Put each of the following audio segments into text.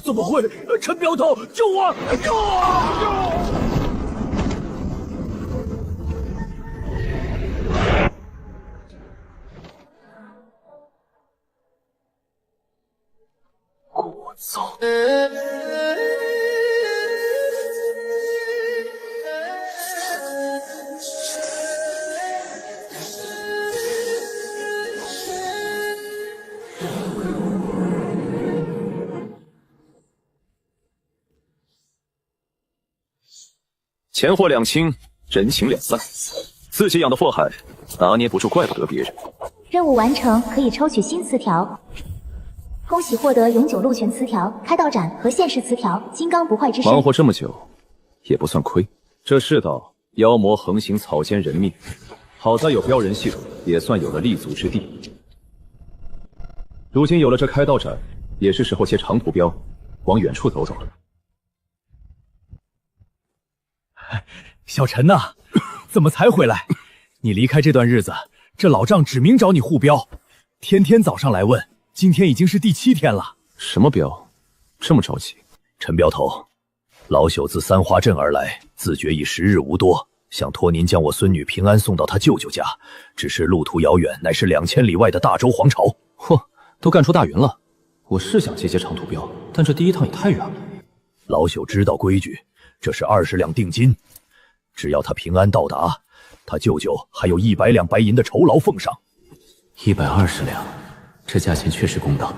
怎么会？陈镖头，救我！救我！聒噪！钱货两清，人情两散。自己养的祸害，拿捏不住，怪不得别人。任务完成，可以抽取新词条。恭喜获得永久鹿泉词条、开道斩和现世词条、金刚不坏之身。忙活这么久，也不算亏。这世道妖魔横行，草菅人命，好在有标人系统，也算有了立足之地。如今有了这开道斩，也是时候携长途镖往远处走走了。小陈呐，怎么才回来？你离开这段日子，这老丈指明找你护镖，天天早上来问，今天已经是第7天了。什么镖？这么着急？陈镖头，老朽自三花镇而来，自觉已时日无多，想托您将我孙女平安送到她舅舅家，只是路途遥远，乃是2000里外的大周皇朝。嚯，都干出大云了！我是想接长途镖，但这第一趟也太远了。老朽知道规矩，这是20两定金，只要他平安到达，他舅舅还有100两白银的酬劳奉上。120两，这价钱确实公道。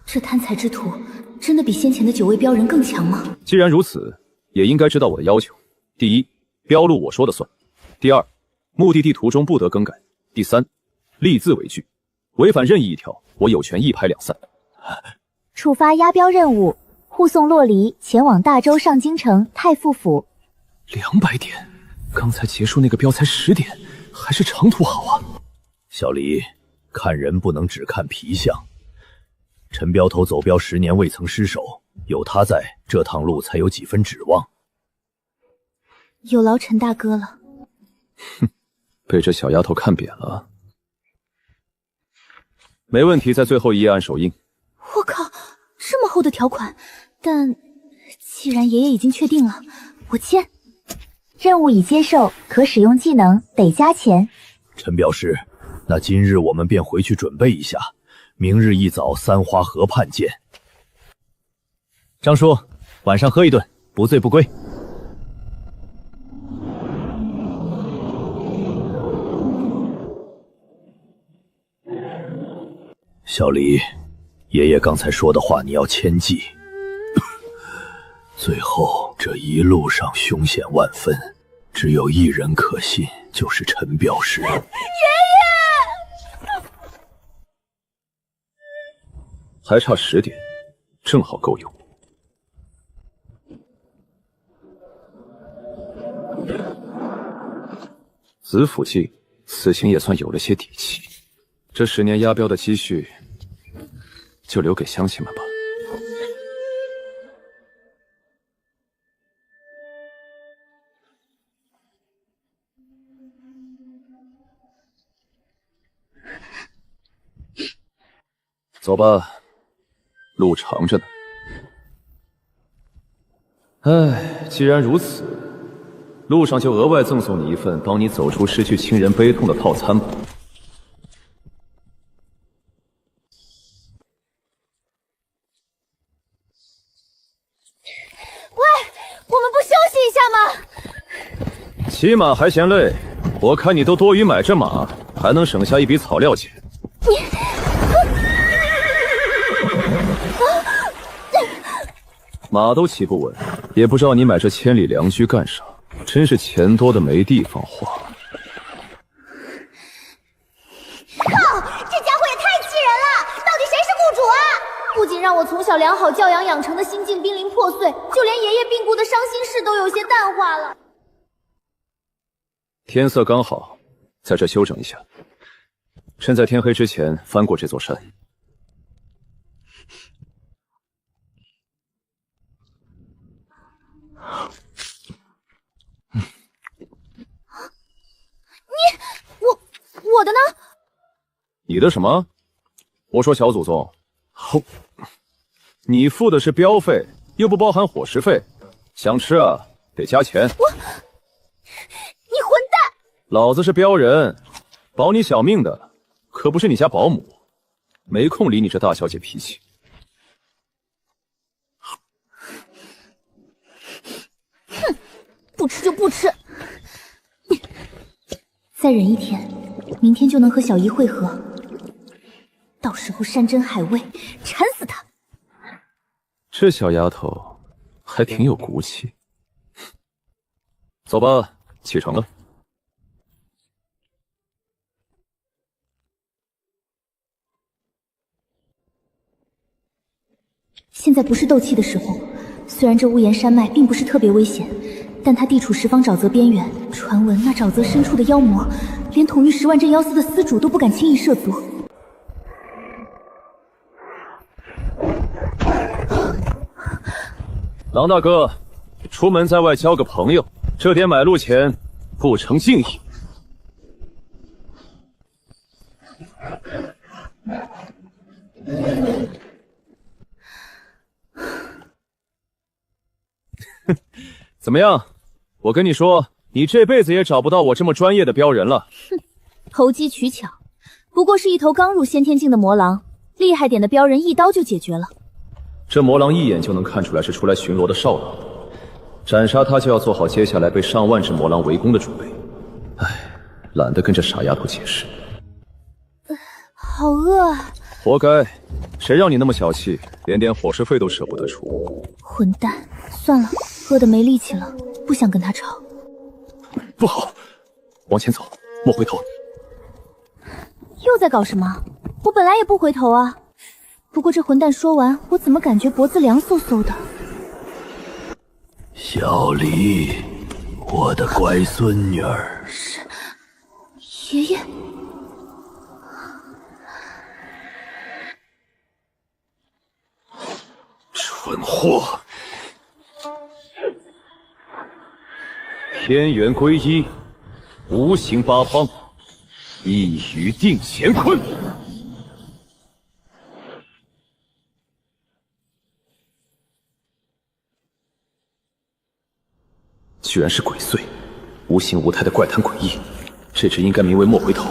这贪财之徒真的比先前的9位镖人更强吗？既然如此，也应该知道我的要求。第一，镖路我说了算；第二，目的地途中不得更改；第三，立字为据，违反任意一条，我有权一拍两散。触发押镖任务，护送洛离前往大周上京城太傅府。200点，刚才结束那个镖才10点，还是长途好啊。小黎，看人不能只看皮相。陈镖头走镖10年未曾失手，有他在，这趟路才有几分指望。有劳陈大哥了。哼，被这小丫头看扁了。没问题，在最后一页按手印。我靠，这么厚的条款，但既然爷爷已经确定了，我签。任务已接受，可使用技能，得加钱。陈镖师，那今日我们便回去准备一下，明日一早三花河畔见。张叔，晚上喝一顿，不醉不归。小黎，爷爷刚才说的话你要签记。最后这一路上凶险万分，只有一人可信，就是陈镖师。爷爷，还差10点，正好够用。子府记此行也算有了些底气，这10年押镖的积蓄就留给乡亲们吧。走吧，路长着呢。唉，既然如此，路上就额外赠送你一份帮你走出失去亲人悲痛的套餐吧。喂，我们不休息一下吗？骑马还嫌累？我看你都多余买这马，还能省下一笔草料钱。马都骑不稳，也不知道你买这千里良驹干啥？真是钱多的没地方花。靠！这家伙也太气人了！到底谁是雇主啊？不仅让我从小良好教养养成的心境濒临破碎，就连爷爷病故的伤心事都有些淡化了。天色刚好，在这休整一下，趁在天黑之前翻过这座山。我的呢？你的什么？我说小祖宗，好，你付的是镖费，又不包含伙食费，想吃啊得加钱。你混蛋！老子是镖人，保你小命的可不是你家保姆，没空理你这大小姐脾气。哼，不吃就不吃，再忍一天，明天就能和小姨会合。到时候山珍海味，馋死她！这小丫头还挺有骨气。走吧，启程了。现在不是斗气的时候，虽然这屋檐山脉并不是特别危险，但它地处十方沼泽边缘，传闻那沼泽深处的妖魔，连统御10万镇妖司的司主都不敢轻易涉足。狼大哥，出门在外交个朋友，这点买路钱不成敬意。怎么样？我跟你说，你这辈子也找不到我这么专业的镖人了。哼，投机取巧，不过是一头刚入先天境的魔狼，厉害点的镖人一刀就解决了。这魔狼一眼就能看出来是出来巡逻的少狼，斩杀他就要做好接下来被上万只魔狼围攻的准备。唉，懒得跟这傻丫头解释。好饿啊！活该，谁让你那么小气，连点伙食费都舍不得出。混蛋！算了，饿得没力气了，不想跟他吵。不好，往前走，莫回头。又在搞什么？我本来也不回头啊。不过这混蛋说完，我怎么感觉脖子凉飕飕的？小离，我的乖孙女儿。是爷爷。蠢货！天元归一，无形八方，一语定乾坤。居然是鬼祟，无形无态的怪谈诡异。这只应该名为莫回头，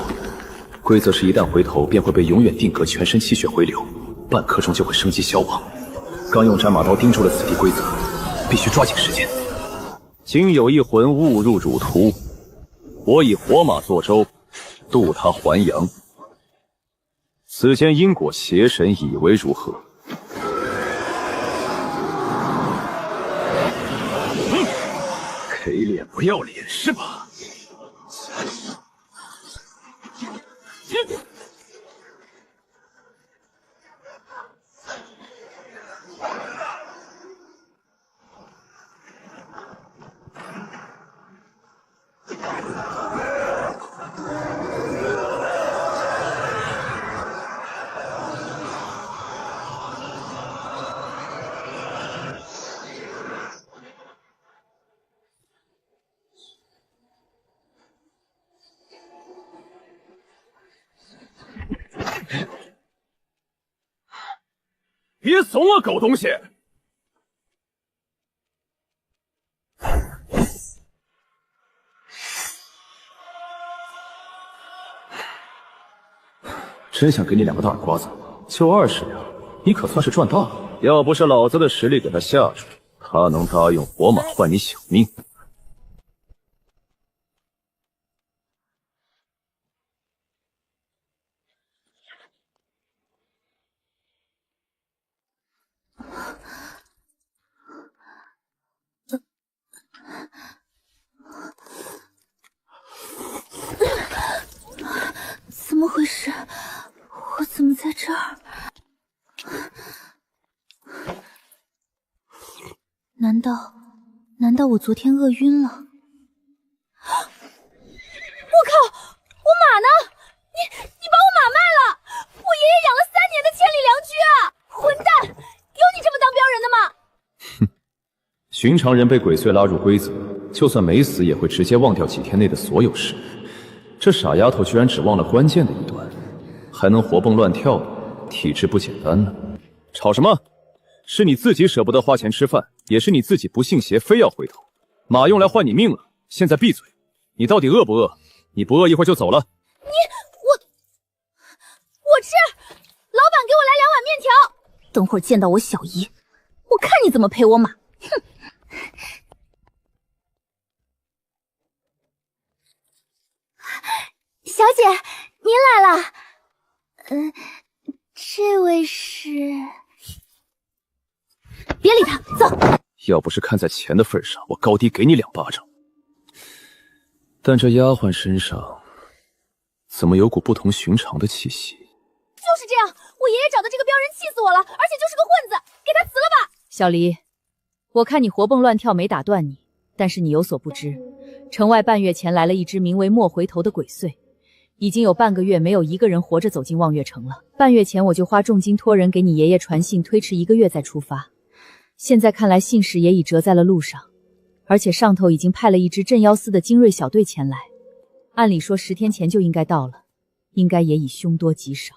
规则是一旦回头便会被永远定格，全身气血回流，半刻钟就会生机消亡。刚用斩马刀盯住了此地规则，必须抓紧时间。今有一魂误入汝途，我以火马作舟，渡他还阳。此间因果邪神以为如何？给脸不要脸是吧？别怂啊，狗东西！真想给你2个大耳刮子，就20两，你可算是赚大了。要不是老子的实力给他吓住，他能答应火马换你小命？怎么回事？我怎么在这儿？难道我昨天饿晕了？我靠！我马呢？你把我马卖了！我爷爷养了3年的千里良驹啊！混蛋！有你这么当镖人的吗？哼，寻常人被鬼祟拉入规则，就算没死也会直接忘掉几天内的所有事。这傻丫头居然只忘了关键的一段，还能活蹦乱跳的，体质不简单呢。吵什么？是你自己舍不得花钱吃饭，也是你自己不信邪，非要回头。马用来换你命了，现在闭嘴！你到底饿不饿？你不饿一会儿就走了。我吃。老板给我来2碗面条。等会儿见到我小姨，我看你怎么陪我马。哼。小姐，您来了。这位是？别理他，走。要不是看在钱的份上，我高低给你2巴掌。但这丫鬟身上怎么有股不同寻常的气息？就是这样，我爷爷找的这个镖人气死我了，而且就是个混子，给他辞了吧。小黎，我看你活蹦乱跳没打断你，但是你有所不知，城外半月前来了一只名为莫回头的鬼祟，已经有半个月没有一个人活着走进望月城了。半月前我就花重金托人给你爷爷传信，推迟1个月再出发。现在看来信使也已折在了路上，而且上头已经派了一支镇妖司的精锐小队前来，按理说10天前就应该到了，应该也已凶多吉少。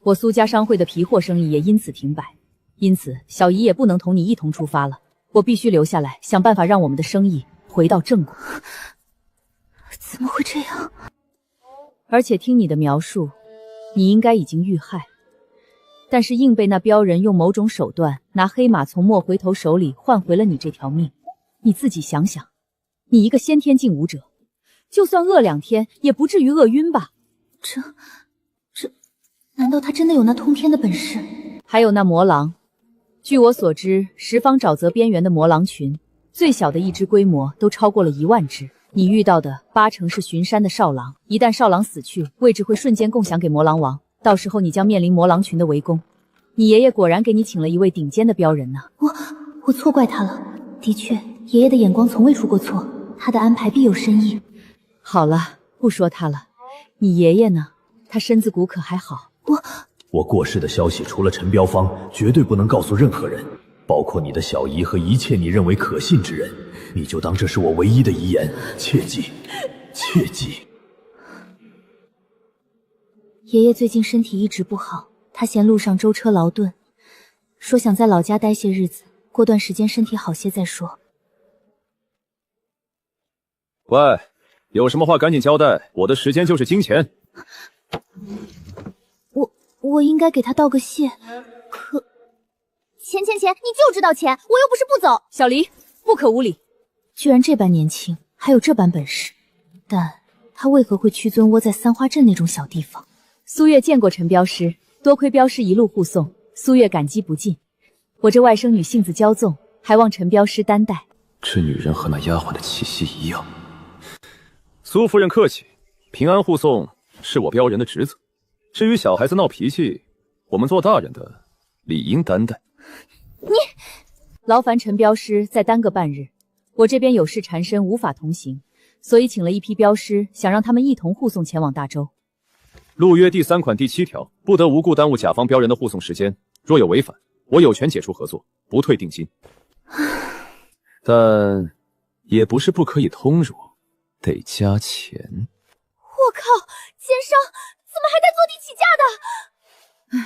我苏家商会的皮货生意也因此停摆，因此小姨也不能同你一同出发了，我必须留下来，想办法让我们的生意回到正轨。怎么会这样？而且听你的描述，你应该已经遇害，但是硬被那镖人用某种手段拿黑马从莫回头手里换回了你这条命。你自己想想，你一个先天境武者，就算饿2天也不至于饿晕吧？难道他真的有那通天的本事？还有那魔狼，据我所知，十方沼泽边缘的魔狼群，最小的一只规模都超过了1万只。你遇到的8成是巡山的少狼，一旦少狼死去，位置会瞬间共享给魔狼王，到时候你将面临魔狼群的围攻。你爷爷果然给你请了一位顶尖的镖人呢。我错怪他了，的确，爷爷的眼光从未出过错，他的安排必有深意。好了，不说他了，你爷爷呢？他身子骨可还好？我过世的消息除了陈彪方，绝对不能告诉任何人，包括你的小姨和一切你认为可信之人。你就当这是我唯一的遗言，切记，切记。爷爷最近身体一直不好，他嫌路上舟车劳顿，说想在老家待些日子，过段时间身体好些再说。喂，有什么话赶紧交代，我的时间就是金钱。我应该给他道个谢，可钱，你就知道钱，我又不是不走。小黎，不可无礼！居然这般年轻，还有这般本事，但他为何会屈尊窝在三花镇那种小地方？苏月见过陈镖师，多亏镖师一路护送，苏月感激不尽。我这外甥女性子骄纵，还望陈镖师担待。这女人和那丫鬟的气息一样。苏夫人客气，平安护送是我镖人的职责。至于小孩子闹脾气，我们做大人的理应担待。你劳烦陈镖师再耽搁半日，我这边有事缠身，无法同行，所以请了一批镖师，想让他们一同护送前往大洲。路约第3款第7条，不得无故耽误甲方镖人的护送时间，若有违反，我有权解除合作，不退定金。但也不是不可以通融，得加钱。我靠，奸商怎么还带坐地起价的？唉，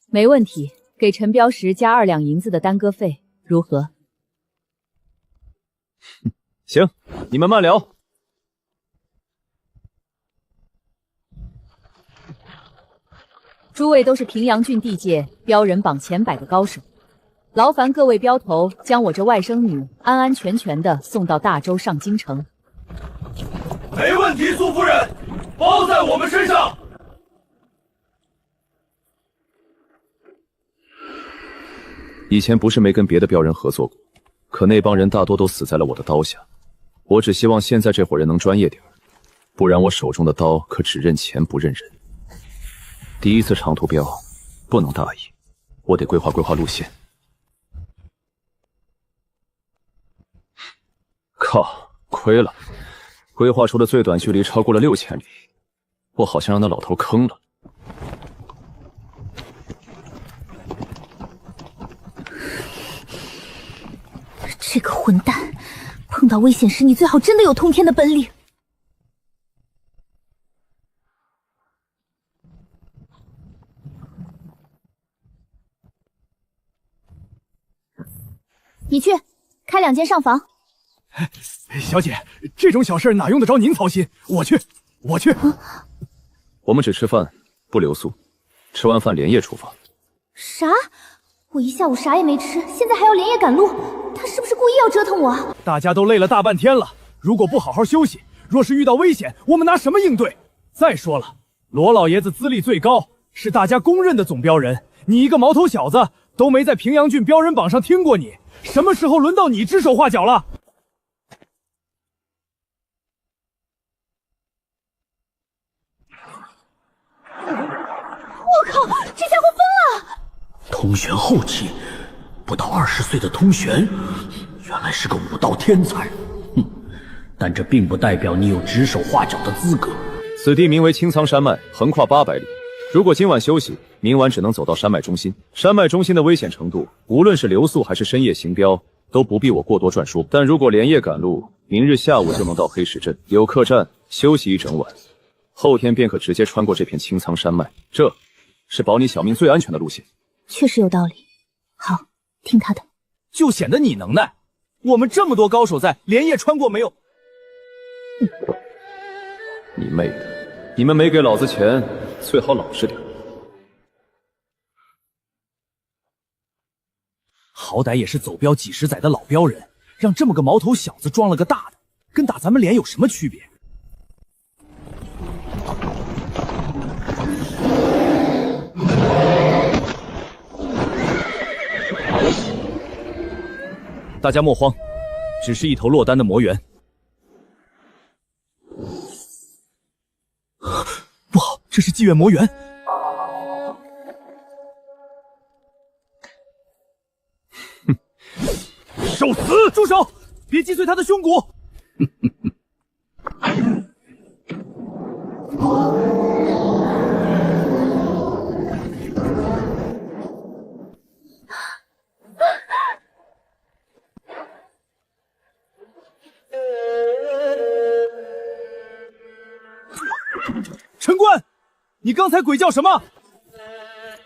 没问题，给陈镖时加2两银子的耽搁费，如何？行，你们慢聊。诸位都是平阳郡地界镖人榜前100的高手，劳烦各位镖头将我这外甥女安安全全的送到大洲上京城。没问题，苏夫人，包在我们身上。以前不是没跟别的镖人合作过，可那帮人大多都死在了我的刀下。我只希望现在这伙人能专业点，不然我手中的刀可只认钱不认人。第一次长途镖，不能大意，我得规划规划路线。靠，亏了，规划出的最短距离超过了6000里，我好像让那老头坑了。这个混蛋，碰到危险时你最好真的有通天的本领。你去开2间上房。小姐，这种小事哪用得着您操心？我去。我们只吃饭，不留宿，吃完饭连夜出发。啥？我一下午啥也没吃，现在还要连夜赶路，他是不是故意要折腾我？大家都累了大半天了，如果不好好休息，若是遇到危险，我们拿什么应对？再说了，罗老爷子资历最高，是大家公认的总镖人，你一个毛头小子都没在平阳郡镖人榜上听过你，什么时候轮到你指手画脚了？我靠，这家伙疯了！通玄后期，不到20岁的通玄，原来是个武道天才。但这并不代表你有指手画脚的资格。此地名为青苍山脉，横跨800里。如果今晚休息，明晚只能走到山脉中心。山脉中心的危险程度，无论是留宿还是深夜行镖，都不必我过多转述。但如果连夜赶路，明日下午就能到黑石镇，有客栈休息一整晚，后天便可直接穿过这片青苍山脉。这是保你小命最安全的路线。确实有道理。好，听他的。就显得你能耐。我们这么多高手在，连夜穿过没有？你妹的！你们没给老子钱，最好老实点。好歹也是走镖几十载的老镖人，让这么个毛头小子装了个大的，跟打咱们脸有什么区别？大家莫慌，只是一头落单的魔猿。不好，这是妓院魔猿！哼，受死！住手！别击碎他的胸骨！陈官，你刚才鬼叫什么？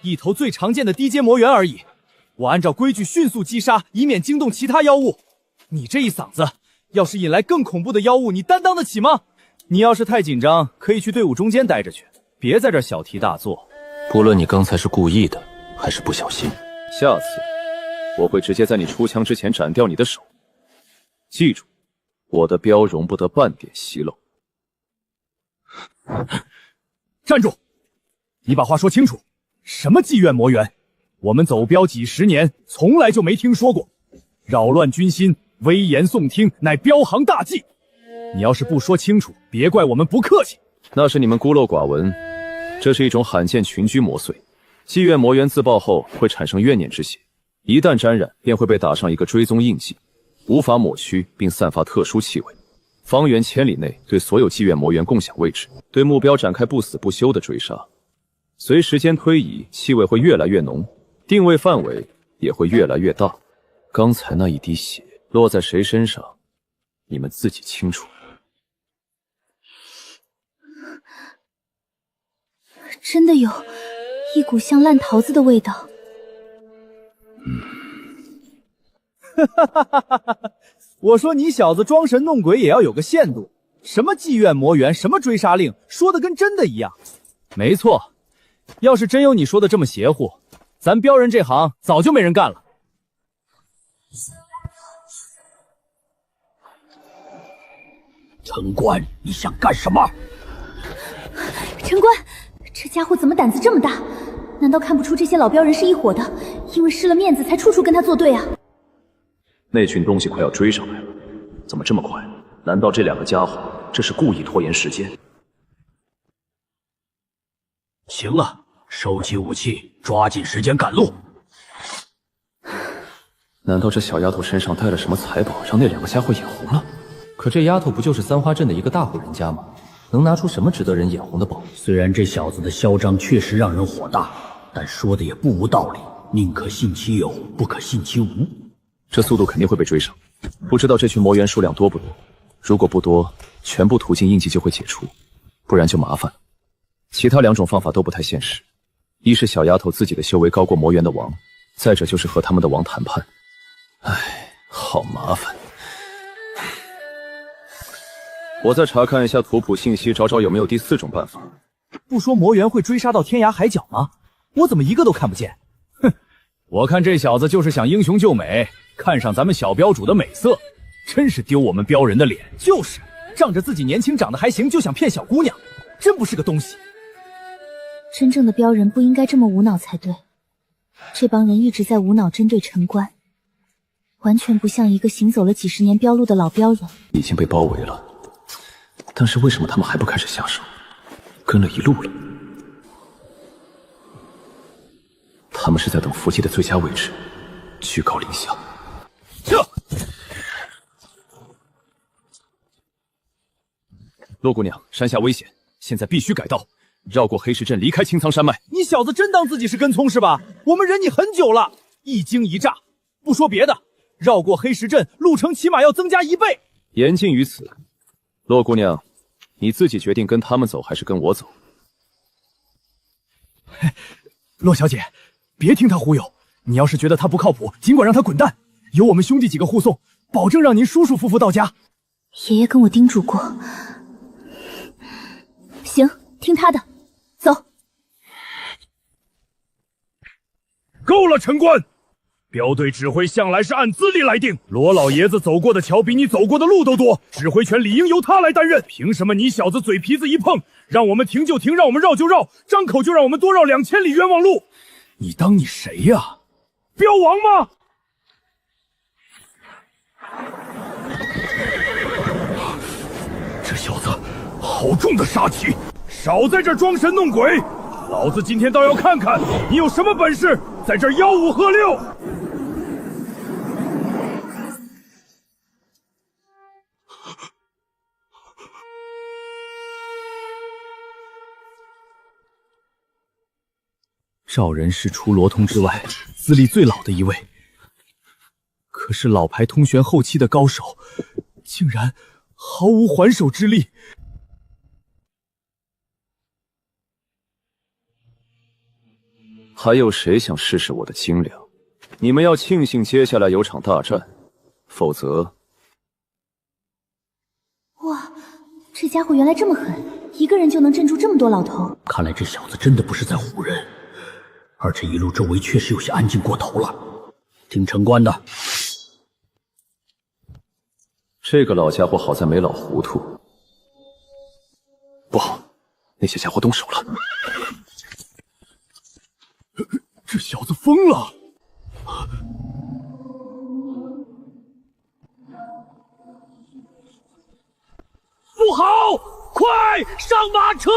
一头最常见的低阶魔猿而已，我按照规矩迅速击杀，以免惊动其他妖物。你这一嗓子，要是引来更恐怖的妖物，你担当得起吗？你要是太紧张，可以去队伍中间待着去，别在这小题大做。不论你刚才是故意的，还是不小心，下次我会直接在你出枪之前斩掉你的手。记住，我的镖容不得半点纰漏。站住！你把话说清楚，什么妓院魔猿？我们走镖几十年，从来就没听说过。扰乱军心，危言耸听，乃镖行大忌。你要是不说清楚，别怪我们不客气。那是你们孤陋寡闻，这是一种罕见群居魔祟。妓院魔猿自爆后会产生怨念之血，一旦沾染，便会被打上一个追踪印记，无法抹去，并散发特殊气味。方圆1000里内对所有妓院魔猿共享位置，对目标展开不死不休的追杀。随时间推移，气味会越来越浓，定位范围也会越来越大。刚才那一滴血落在谁身上，你们自己清楚。真的有一股像烂桃子的味道。我说你小子装神弄鬼也要有个限度，什么妓院魔猿，什么追杀令，说的跟真的一样。没错，要是真有你说的这么邪乎，咱镖人这行早就没人干了。陈官，你想干什么？陈官，这家伙怎么胆子这么大？难道看不出这些老镖人是一伙的，因为失了面子才处处跟他作对啊？那群东西快要追上来了，怎么这么快？难道这2个家伙这是故意拖延时间？行了，收起武器，抓紧时间赶路。难道这小丫头身上带了什么财宝，让那2个家伙眼红了？可这丫头不就是三花镇的一个大户人家吗？能拿出什么值得人眼红的宝？虽然这小子的嚣张确实让人火大，但说的也不无道理，宁可信其有，不可信其无。这速度肯定会被追上，不知道这群魔猿数量多不多。如果不多，全部途径印记就会解除，不然就麻烦。其他2种方法都不太现实，一是小丫头自己的修为高过魔猿的王，再者就是和他们的王谈判。唉，好麻烦。我再查看一下图谱信息，找找有没有第4种办法。不说魔猿会追杀到天涯海角吗？我怎么一个都看不见？哼，我看这小子就是想英雄救美，看上咱们小标主的美色，真是丢我们标人的脸。就是，仗着自己年轻长得还行就想骗小姑娘，真不是个东西。真正的标人不应该这么无脑才对，这帮人一直在无脑针对陈官，完全不像一个行走了几十年标路的老标人。已经被包围了，但是为什么他们还不开始下手？跟了一路了，他们是在等伏击的最佳位置，居高临下。撤！洛姑娘，山下危险，现在必须改道，绕过黑石阵，离开青苍山脉。你小子真当自己是跟踪是吧？我们忍你很久了，一惊一乍。不说别的，绕过黑石阵，路程起码要增加1倍。言尽于此，洛姑娘，你自己决定跟他们走还是跟我走。洛小姐，别听他忽悠，你要是觉得他不靠谱，尽管让他滚蛋，有我们兄弟几个护送，保证让您舒舒服服到家。爷爷跟我叮嘱过。行，听他的，走。够了，陈官！标队指挥向来是按资历来定，罗老爷子走过的桥比你走过的路都多，指挥权理应由他来担任。凭什么你小子嘴皮子一碰，让我们停就停，让我们绕就绕，张口就让我们多绕2000里冤枉路？你当你谁呀？标王吗？这小子好重的杀气！少在这装神弄鬼！老子今天倒要看看你有什么本事，在这吆五喝六！赵人是除罗通之外资历最老的一位，可是老牌通玄后期的高手，竟然毫无还手之力。还有谁想试试我的精良？你们要庆幸接下来有场大战，否则……哇，这家伙原来这么狠，一个人就能镇住这么多老头。看来这小子真的不是在唬人，而这一路周围确实有些安静过头了。听城关的，这个老家伙好在没老糊涂。不好，那些家伙动手了。这小子疯了！不好，快上马车！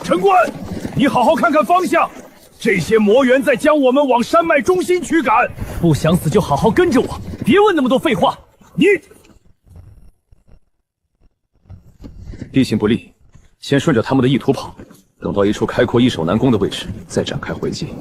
陈官，你好好看看方向，这些魔猿在将我们往山脉中心驱赶。不想死就好好跟着我，别问那么多废话。地形不利，先顺着他们的意图跑，等到一处开阔易守难攻的位置，再展开回击。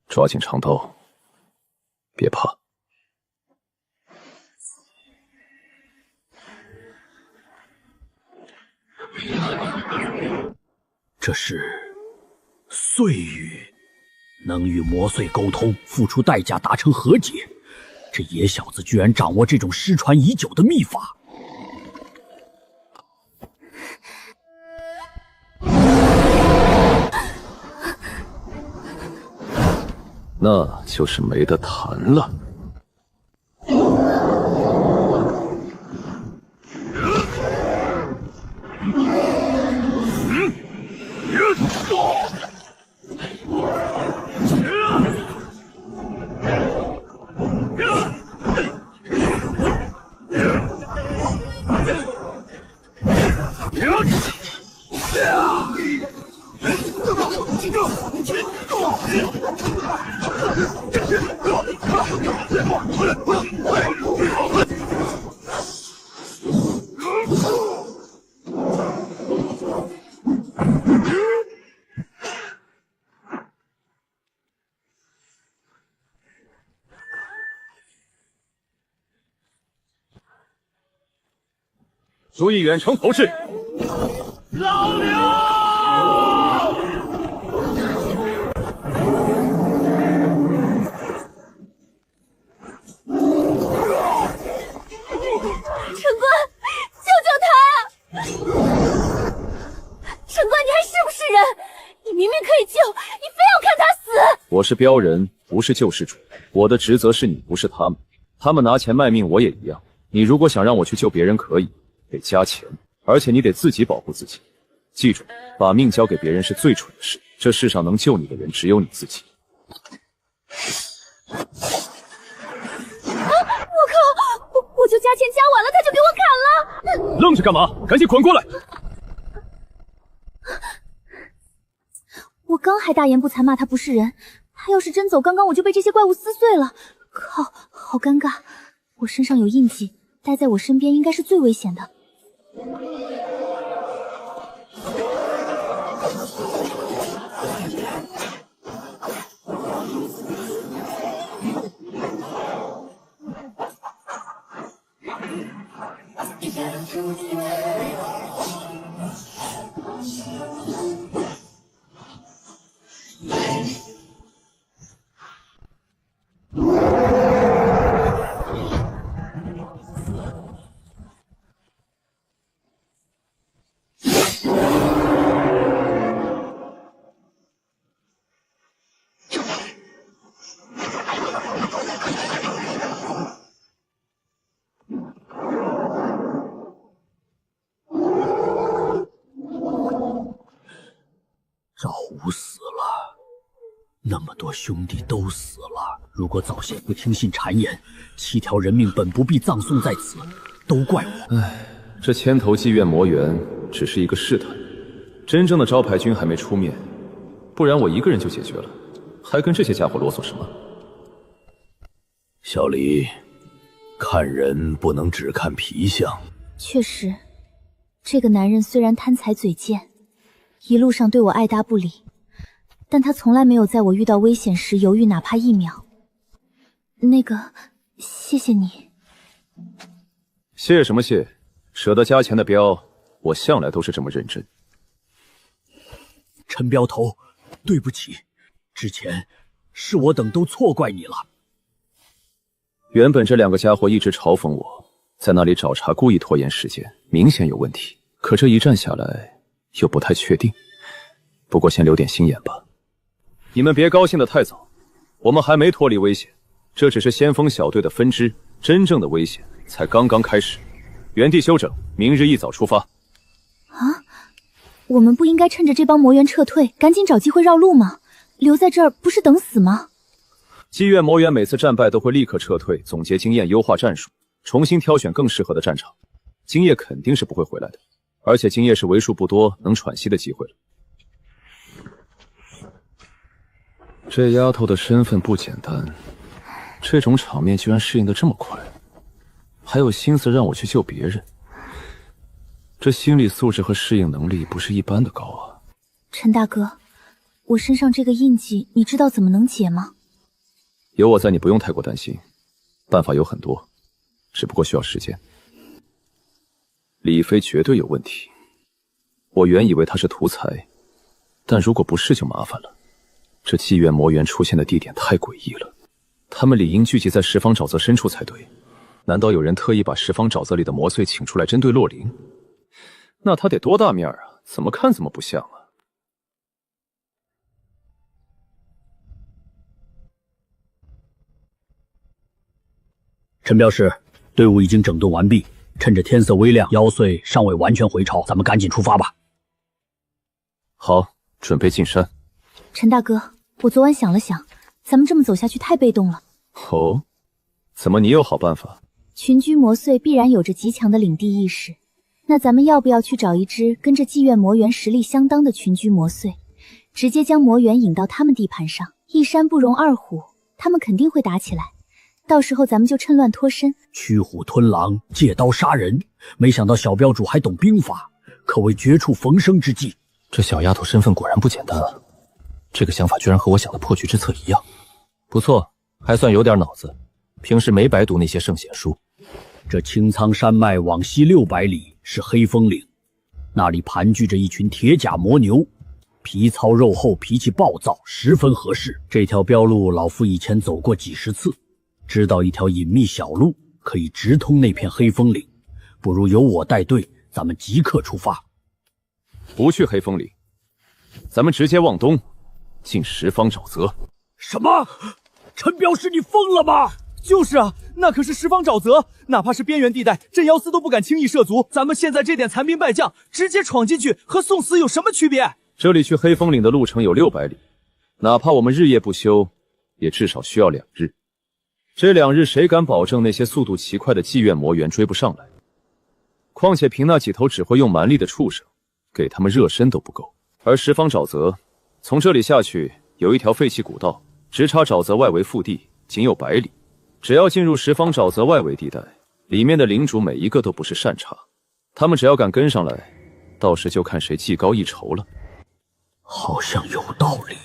抓紧长刀，别怕。这是碎玉，能与魔碎沟通，付出代价达成和解。这野小子居然掌握这种失传已久的秘法。那就是没得谈了。注意远程投掷。老刘！陈官，救救他啊！陈官，你还是不是人？你明明可以救，你非要看他死！我是镖人，不是救世主。我的职责是你，不是他们。他们拿钱卖命，我也一样。你如果想让我去救别人，可以，得加钱，而且你得自己保护自己。记住，把命交给别人是最蠢的事。这世上能救你的人，只有你自己。我就加钱加完了，他就给我砍了。愣着干嘛？赶紧滚过来！我刚还大言不惭骂他不是人，他要是真走，刚刚我就被这些怪物撕碎了。靠，好尴尬！我身上有印记，待在我身边应该是最危险的。赵武死了，那么多兄弟都死了。如果早先不听信谗言，7条人命本不必葬送在此，都怪我。唉，这千头妓院魔猿只是一个试探，真正的招牌军还没出面，不然我一个人就解决了，还跟这些家伙啰嗦什么？小离，看人不能只看皮相。确实，这个男人虽然贪财嘴贱，一路上对我爱搭不理，但他从来没有在我遇到危险时犹豫哪怕1秒。那个，谢谢你。谢什么谢？舍得加钱的镖，我向来都是这么认真。陈镖头，对不起，之前是我等都错怪你了。原本这2个家伙一直嘲讽我，在那里找茬，故意拖延时间，明显有问题。可这一战下来，又不太确定。不过先留点心眼吧。你们别高兴得太早，我们还没脱离危险，这只是先锋小队的分支，真正的危险才刚刚开始。原地休整，明日一早出发。啊，我们不应该趁着这帮魔猿撤退，赶紧找机会绕路吗？留在这儿不是等死吗？妓院魔猿每次战败都会立刻撤退，总结经验，优化战术，重新挑选更适合的战场。今夜肯定是不会回来的，而且今夜是为数不多能喘息的机会了。这丫头的身份不简单，这种场面居然适应得这么快，还有心思让我去救别人，这心理素质和适应能力不是一般的高啊。陈大哥，我身上这个印记，你知道怎么能解吗？有我在，你不用太过担心，办法有很多，只不过需要时间。李飞绝对有问题，我原以为他是图财，但如果不是就麻烦了。这妓院魔猿出现的地点太诡异了，他们理应聚集在十方沼泽深处才对。难道有人特意把十方沼泽里的魔祟请出来针对洛灵？那他得多大面啊？怎么看怎么不像啊！陈镖师，队伍已经整顿完毕，趁着天色微亮，妖祟尚未完全回巢，咱们赶紧出发吧。好，准备进山。陈大哥，我昨晚想了想，咱们这么走下去太被动了。哦，怎么你有好办法？群居魔祟必然有着极强的领地意识，那咱们要不要去找一只跟这妓院魔猿实力相当的群居魔祟，直接将魔猿引到他们地盘上？一山不容二虎，他们肯定会打起来。到时候咱们就趁乱脱身，驱虎吞狼，借刀杀人。没想到小镖主还懂兵法，可谓绝处逢生之计。这小丫头身份果然不简单啊！这个想法居然和我想的破局之策一样，不错，还算有点脑子。平时没白读那些圣贤书。这青苍山脉往西600里，是黑风岭，那里盘踞着一群铁甲魔牛，皮糙肉厚，脾气暴躁，十分合适。这条标路老夫以前走过几十次，知道一条隐秘小路可以直通那片黑风岭。不如由我带队，咱们即刻出发。不去黑风岭，咱们直接往东，进十方沼泽。什么？陈镖师，你疯了吗？就是啊，那可是十方沼泽，哪怕是边缘地带，镇妖司都不敢轻易涉足。咱们现在这点残兵败将，直接闯进去，和送死有什么区别？这里去黑风岭的路程有600里，哪怕我们日夜不休，也至少需要2日。这2日，谁敢保证那些速度奇快的妓院魔猿追不上来？况且凭那几头只会用蛮力的畜生，给他们热身都不够。而十方沼泽，从这里下去有一条废弃古道，直插沼泽外围腹地，仅有100里。只要进入十方沼泽外围地带，里面的领主每一个都不是善茬，他们只要敢跟上来，到时就看谁技高一筹了。好像有道理。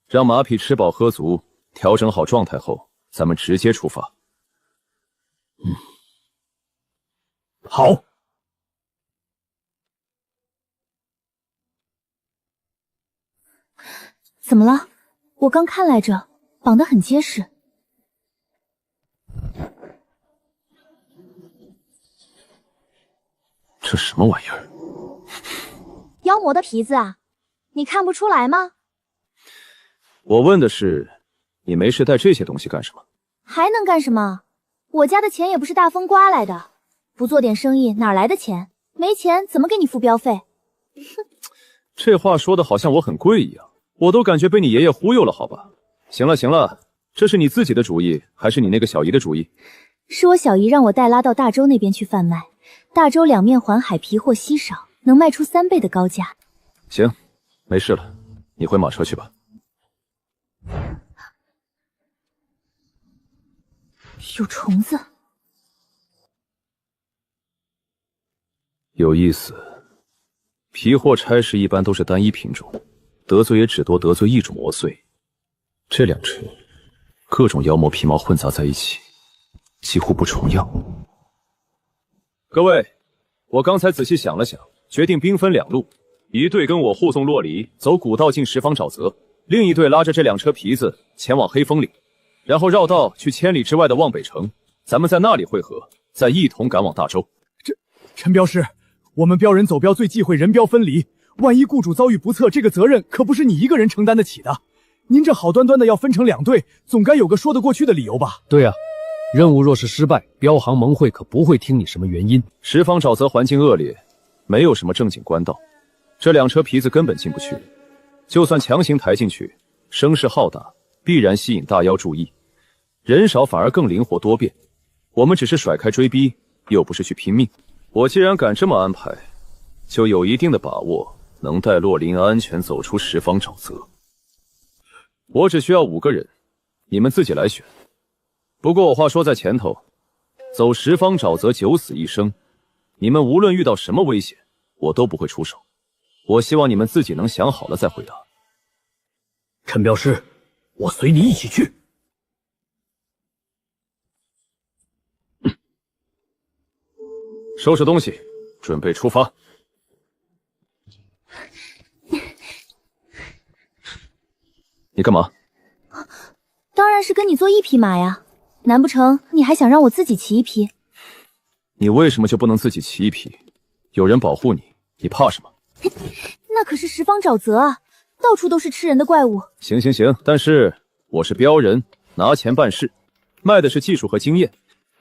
让马匹吃饱喝足，调整好状态后，咱们直接出发。好。怎么了？我刚看来着，绑得很结实。这什么玩意儿？妖魔的皮子啊，你看不出来吗？我问的是，你没事带这些东西干什么？还能干什么？我家的钱也不是大风刮来的，不做点生意哪来的钱？没钱怎么给你付标费？这话说的好像我很贵一样，我都感觉被你爷爷忽悠了，好吧？行了行了，这是你自己的主意，还是你那个小姨的主意？是我小姨让我带拉到大洲那边去贩卖，大洲两面环海，皮货稀少，能卖出3倍的高价。行，没事了，你回马车去吧。有虫子，有意思。皮货差事一般都是单一品种，得罪也只多得罪一种魔祟。这2只，各种妖魔皮毛混杂在一起，几乎不重样。各位，我刚才仔细想了想，决定兵分2路，一队跟我护送洛离走古道进十方沼泽，另一队拉着这2车皮子前往黑风岭，然后绕道去千里之外的望北城，咱们在那里会合，再一同赶往大洲。陈镖师，我们镖人走镖最忌讳人镖分离，万一雇主遭遇不测，这个责任可不是你一个人承担得起的。您这好端端的要分成2队，总该有个说得过去的理由吧？对啊，任务若是失败，镖行盟会可不会听你什么原因。十方沼泽环境恶劣，没有什么正经官道，这2车皮子根本进不去，就算强行抬进去，声势浩大，必然吸引大妖注意，人少反而更灵活多变。我们只是甩开追逼，又不是去拼命。我既然敢这么安排，就有一定的把握能带洛林安全走出十方沼泽。我只需要5个人，你们自己来选。不过我话说在前头，走十方沼泽九死一生，你们无论遇到什么危险，我都不会出手。我希望你们自己能想好了再回答。陈镖师，我随你一起去。收拾东西，准备出发。你干嘛？当然是跟你做一匹马呀，难不成你还想让我自己骑一匹？你为什么就不能自己骑一匹？有人保护你，你怕什么？那可是十方沼泽啊，到处都是吃人的怪物。行行行，但是我是镖人，拿钱办事，卖的是技术和经验。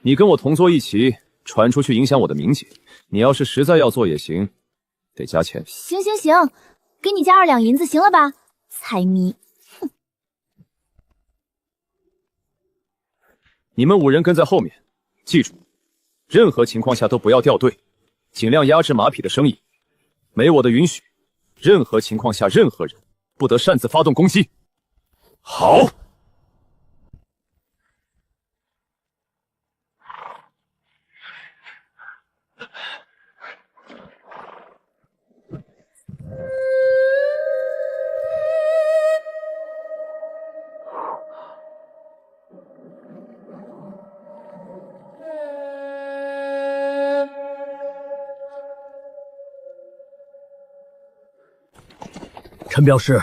你跟我同坐一骑，传出去影响我的名节。你要是实在要做也行，得加钱。行行行，给你加2两银子，行了吧？财迷。你们5人跟在后面，记住，任何情况下都不要掉队，尽量压制马匹的生意。没我的允许，任何情况下任何人不得擅自发动攻击。好。陈镖师，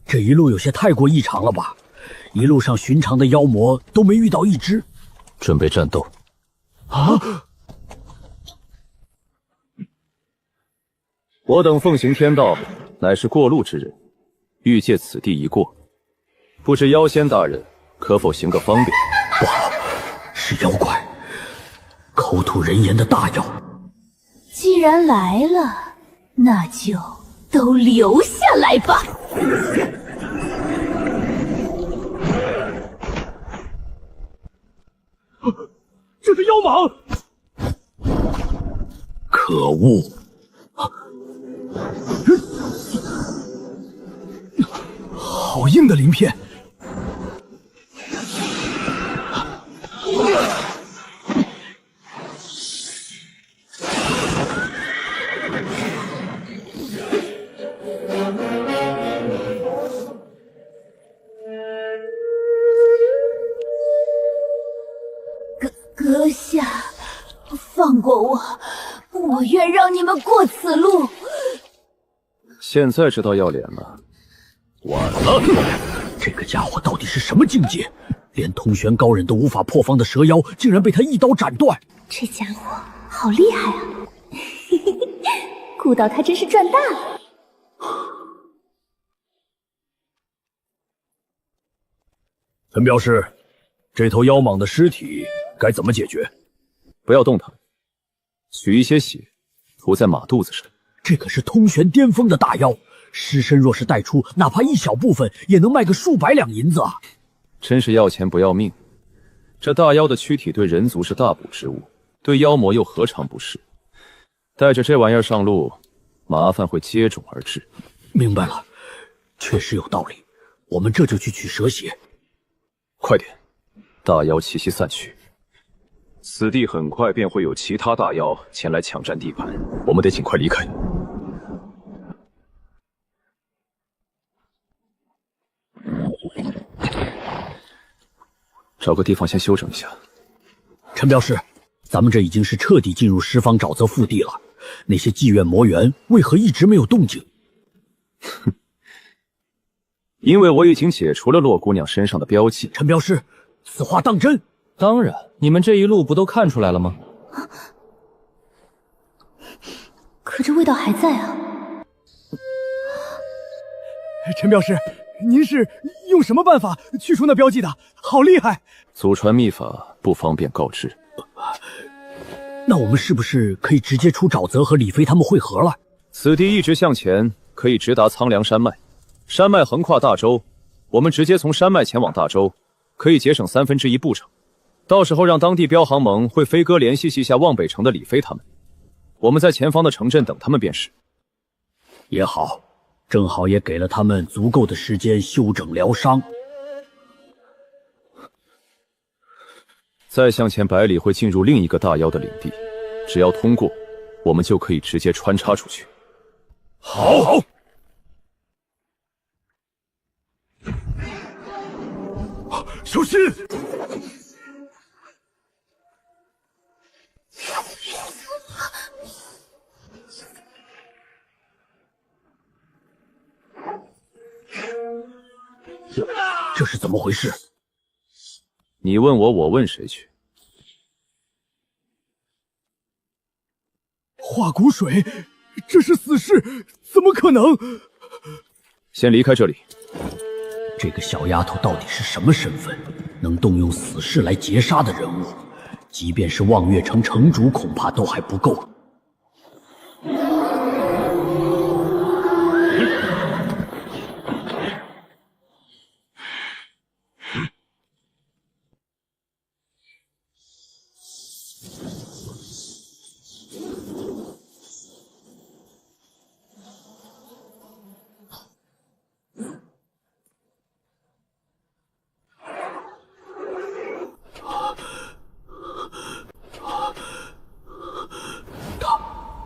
这一路有些太过异常了吧？一路上寻常的妖魔都没遇到一只。准备战斗。啊！我等奉行天道，乃是过路之人，欲借此地一过，不知妖仙大人可否行个方便？不好，是妖怪，口吐人言的大妖。既然来了，那就都留下来吧。这是妖蟒！可恶！好硬的鳞片！阁下，放过我，我愿让你们过此路。现在知道要脸了。完了，这个家伙到底是什么境界？连通玄高人都无法破防的蛇妖，竟然被他一刀斩断。这家伙好厉害啊！顾到他真是赚大了。陈镖师，这头妖蟒的尸体该怎么解决？不要动它，取一些血涂在马肚子上。这可是通玄巅峰的大妖，尸身若是带出，哪怕一小部分，也能卖个数百两银子啊！真是要钱不要命。这大妖的躯体对人族是大补之物，对妖魔又何尝不是？带着这玩意儿上路，麻烦会接踵而至。明白了，确实有道理。我们这就去取蛇血。快点，大妖气息散去，此地很快便会有其他大妖前来抢占地盘，我们得尽快离开。找个地方先休整一下。陈镖师，咱们这已经是彻底进入十方沼泽腹地了，那些妓院魔猿为何一直没有动静？哼，因为我已经解除了洛姑娘身上的标记。陈镖师，此话当真？当然，你们这一路不都看出来了吗？可这味道还在啊！陈镖师，您是用什么办法去除那标记的？好厉害！祖传秘法不方便告知。那我们是不是可以直接出沼泽和李飞他们会合了？此地一直向前，可以直达苍凉山脉。山脉横跨大洲，我们直接从山脉前往大洲，可以节省1/3步程。到时候让当地镖行盟会飞鸽联系一下望北城的李飞他们，我们在前方的城镇等他们便是。也好，正好也给了他们足够的时间休整疗伤。再向前100里会进入另一个大妖的领地，只要通过，我们就可以直接穿插出去。好。小心！这是怎么回事？你问我，我问谁去？化骨水，这是死士，怎么可能？先离开这里。这个小丫头到底是什么身份？能动用死士来劫杀的人物，即便是望月城城主，恐怕都还不够。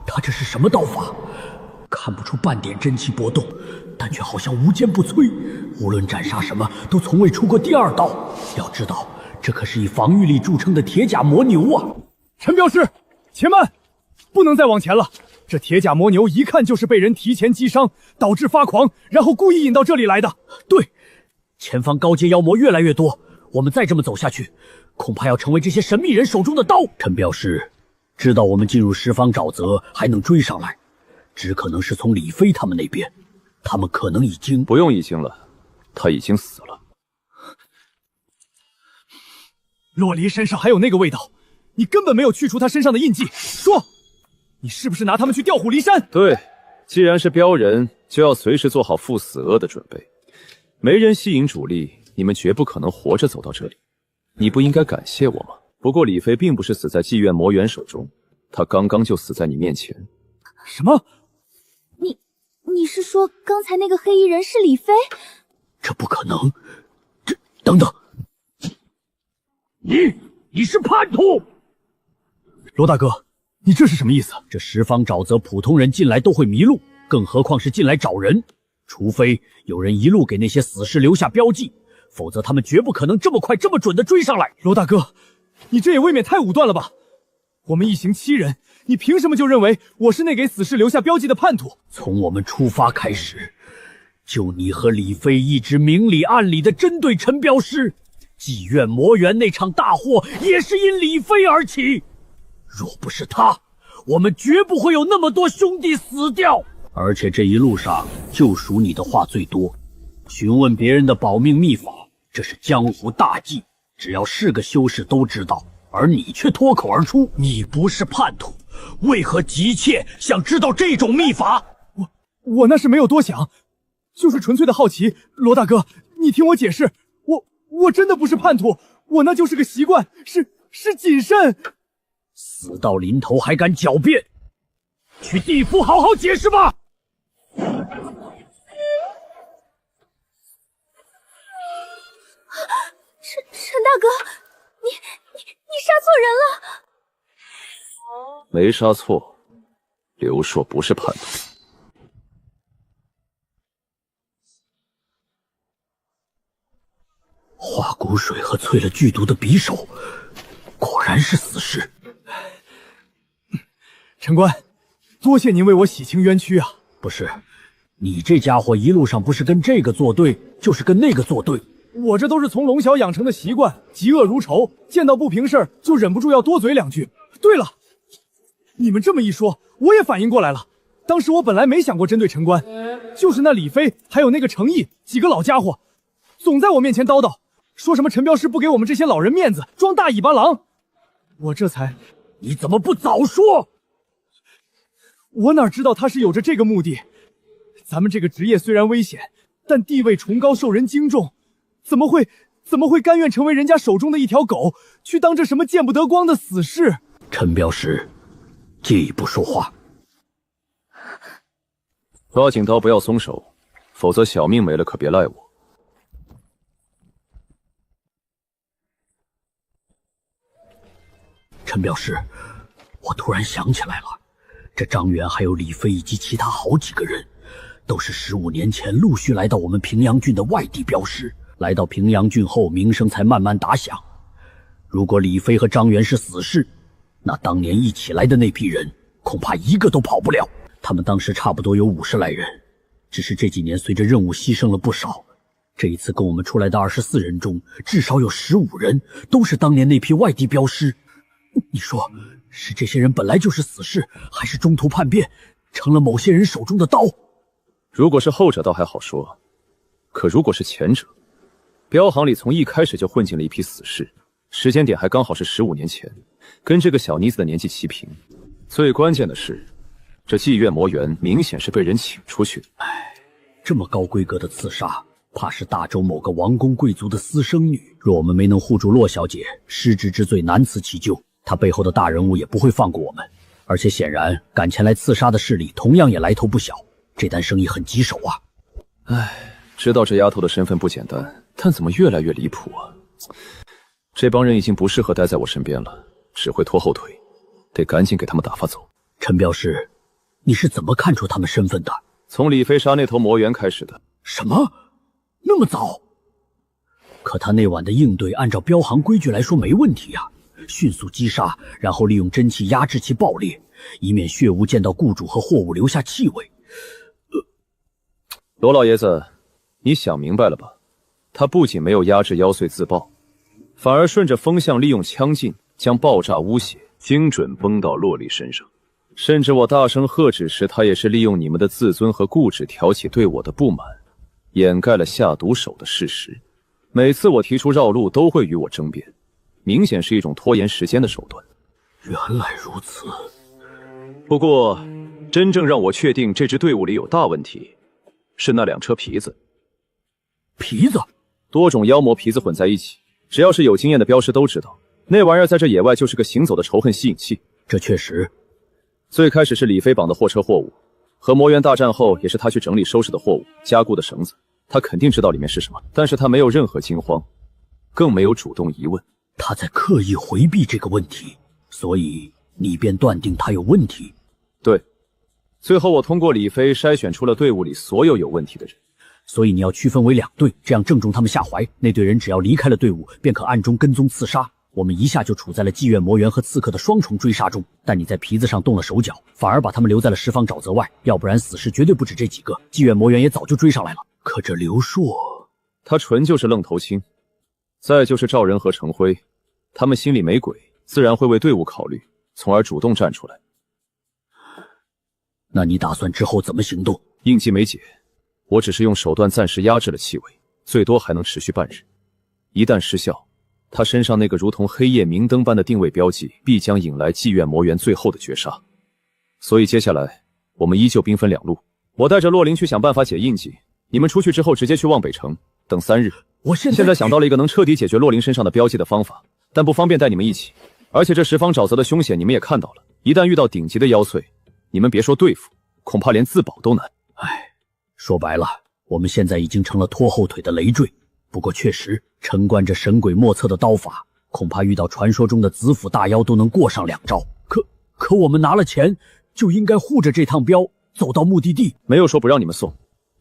他这是什么道法？看不出半点真气波动，但却好像无坚不摧。无论斩杀什么，都从未出过第二刀。要知道，这可是以防御力著称的铁甲魔牛啊！陈镖师，且慢，不能再往前了。这铁甲魔牛一看就是被人提前击伤，导致发狂，然后故意引到这里来的。对，前方高阶妖魔越来越多，我们再这么走下去，恐怕要成为这些神秘人手中的刀。陈镖师知道我们进入十方沼泽还能追上来，只可能是从李飞他们那边，他们可能已经……不用已经了，他已经死了。洛离身上还有那个味道，你根本没有去除他身上的印记。说，你是不是拿他们去调虎离山？对，既然是镖人，就要随时做好赴死厄的准备。没人吸引主力，你们绝不可能活着走到这里。你不应该感谢我吗？不过李飞并不是死在妓院魔猿手中，他刚刚就死在你面前。什么？你是说刚才那个黑衣人是李飞？这不可能！等等，你是叛徒！罗大哥，你这是什么意思？这十方沼泽普通人进来都会迷路，更何况是进来找人。除非有人一路给那些死士留下标记，否则他们绝不可能这么快这么准的追上来。罗大哥，你这也未免太武断了吧？我们一行7人，你凭什么就认为我是那给死士留下标记的叛徒？从我们出发开始，就你和李飞一直明里暗里的针对陈镖师。妓院魔猿那场大祸也是因李飞而起，若不是他，我们绝不会有那么多兄弟死掉。而且这一路上就属你的话最多，询问别人的保命秘法，这是江湖大忌，只要是个修士都知道，而你却脱口而出，你不是叛徒，为何急切想知道这种秘法？我那是没有多想，就是纯粹的好奇。罗大哥，你听我解释，我真的不是叛徒，我那就是个习惯，是谨慎。死到临头还敢狡辩，去地府好好解释吧。陈大哥，你杀错人了。没杀错，刘硕不是叛徒。化骨水和淬了剧毒的匕首，果然是死士。陈官，多谢您为我洗清冤屈啊！不是，你这家伙一路上不是跟这个作对，就是跟那个作对。我这都是从龙小养成的习惯，嫉恶如仇，见到不平事就忍不住要多嘴两句。对了，你们这么一说，我也反应过来了。当时我本来没想过针对陈官，就是那李飞还有那个程毅几个老家伙，总在我面前叨叨，说什么陈镖师不给我们这些老人面子，装大尾巴狼。我这才……你怎么不早说？我哪知道他是有着这个目的。咱们这个职业虽然危险，但地位崇高，受人敬重，怎么会甘愿成为人家手中的一条狗，去当这什么见不得光的死士？陈镖师，借一步说话。抓紧刀，不要松手，否则小命没了可别赖我。陈镖师，我突然想起来了，这张元还有李飞以及其他好几个人，都是15年前陆续来到我们平阳郡的外地镖师。来到平阳郡后，名声才慢慢打响。如果李飞和张元是死士，那当年一起来的那批人，恐怕一个都跑不了。他们当时差不多有50来人，只是这几年随着任务牺牲了不少。这一次跟我们出来的24人中，至少有15人都是当年那批外地镖师。你说，是这些人本来就是死士，还是中途叛变，成了某些人手中的刀？如果是后者倒还好说，可如果是前者，镖行里从一开始就混进了一批死士，时间点还刚好是15年前，跟这个小妮子的年纪齐平。最关键的是，这妓院魔猿明显是被人请出去的。这么高规格的刺杀，怕是大周某个王公贵族的私生女。若我们没能护住洛小姐，失职之罪难辞其咎。她背后的大人物也不会放过我们。而且显然，赶前来刺杀的势力同样也来头不小。这单生意很棘手啊！知道这丫头的身份不简单，但怎么越来越离谱啊？这帮人已经不适合待在我身边了，只会拖后腿，得赶紧给他们打发走。陈镖师，你是怎么看出他们身份的？从李飞杀那头魔猿开始的。什么？那么早？可他那晚的应对，按照镖行规矩来说没问题啊。迅速击杀，然后利用真气压制其爆裂，以免血雾溅到雇主和货物留下气味。罗老爷子，你想明白了吧？他不仅没有压制妖祟自爆，反而顺着风向利用枪劲将爆炸污血精准崩到洛丽身上。甚至我大声喝止时，他也是利用你们的自尊和固执挑起对我的不满，掩盖了下毒手的事实。每次我提出绕路，都会与我争辩，明显是一种拖延时间的手段。原来如此。不过，真正让我确定这支队伍里有大问题，是那2车皮子。皮子？多种妖魔皮子混在一起，只要是有经验的镖师都知道，那玩意儿在这野外就是个行走的仇恨吸引器。这确实。最开始是李飞绑的货车货物，和魔猿大战后也是他去整理收拾的货物，加固的绳子，他肯定知道里面是什么，但是他没有任何惊慌，更没有主动疑问。他在刻意回避这个问题，所以你便断定他有问题。对，最后我通过李飞筛选出了队伍里所有有问题的人。所以你要区分为2队，这样正中他们下怀。那队人只要离开了队伍，便可暗中跟踪刺杀。我们一下就处在了妓院魔猿和刺客的双重追杀中。但你在皮子上动了手脚，反而把他们留在了十方沼泽外，要不然死士绝对不止这几个，妓院魔猿也早就追上来了。可这刘硕，他纯就是愣头青。再就是赵仁和程辉，他们心里没鬼，自然会为队伍考虑，从而主动站出来。那你打算之后怎么行动？应急没解，我只是用手段暂时压制了气味，最多还能持续半日。一旦失效，他身上那个如同黑夜明灯般的定位标记，必将引来妓院魔猿最后的绝杀。所以接下来我们依旧兵分2路，我带着洛灵去想办法解印记，你们出去之后直接去望北城，等3日。我现在想到了一个能彻底解决洛灵身上的标记的方法，但不方便带你们一起。而且这十方沼泽的凶险你们也看到了，一旦遇到顶级的妖祟，你们别说对付，恐怕连自保都难。说白了，我们现在已经成了拖后腿的累赘。不过确实，陈冠这神鬼莫测的刀法，恐怕遇到传说中的子府大妖都能过上2招。可我们拿了钱，就应该护着这趟镖走到目的地。没有说不让你们送，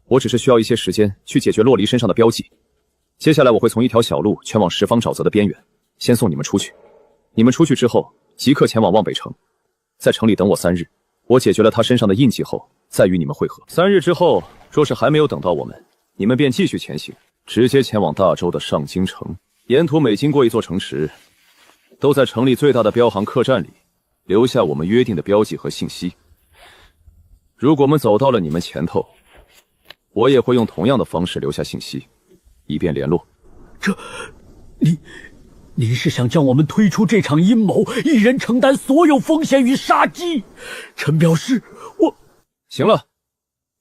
我只是需要一些时间去解决洛离身上的标记。接下来我会从一条小路前往十方沼泽的边缘，先送你们出去。你们出去之后，即刻前往望北城，在城里等我3日。我解决了他身上的印记后，再与你们会合。3日之后，若是还没有等到我们，你们便继续前行，直接前往大周的上京城。沿途每经过一座城池，都在城里最大的镖行客栈里留下我们约定的标记和信息。如果我们走到了你们前头，我也会用同样的方式留下信息，以便联络。你是想将我们推出这场阴谋，一人承担所有风险与杀机？陈镖师，行了，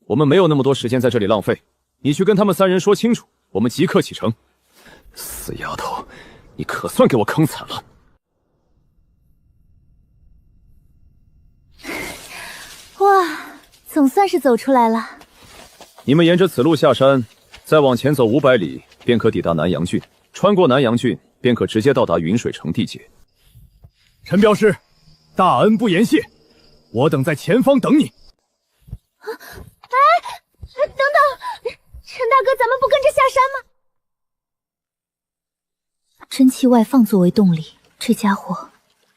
我们没有那么多时间在这里浪费，你去跟他们3人说清楚，我们即刻启程。死丫头，你可算给我坑惨了。哇，总算是走出来了。你们沿着此路下山，再往前走500里，便可抵达南阳郡。穿过南阳郡，便可直接到达云水城地界。陈镖师，大恩不言谢，我等在前方等你。等等，陈大哥，咱们不跟着下山吗？真气外放作为动力，这家伙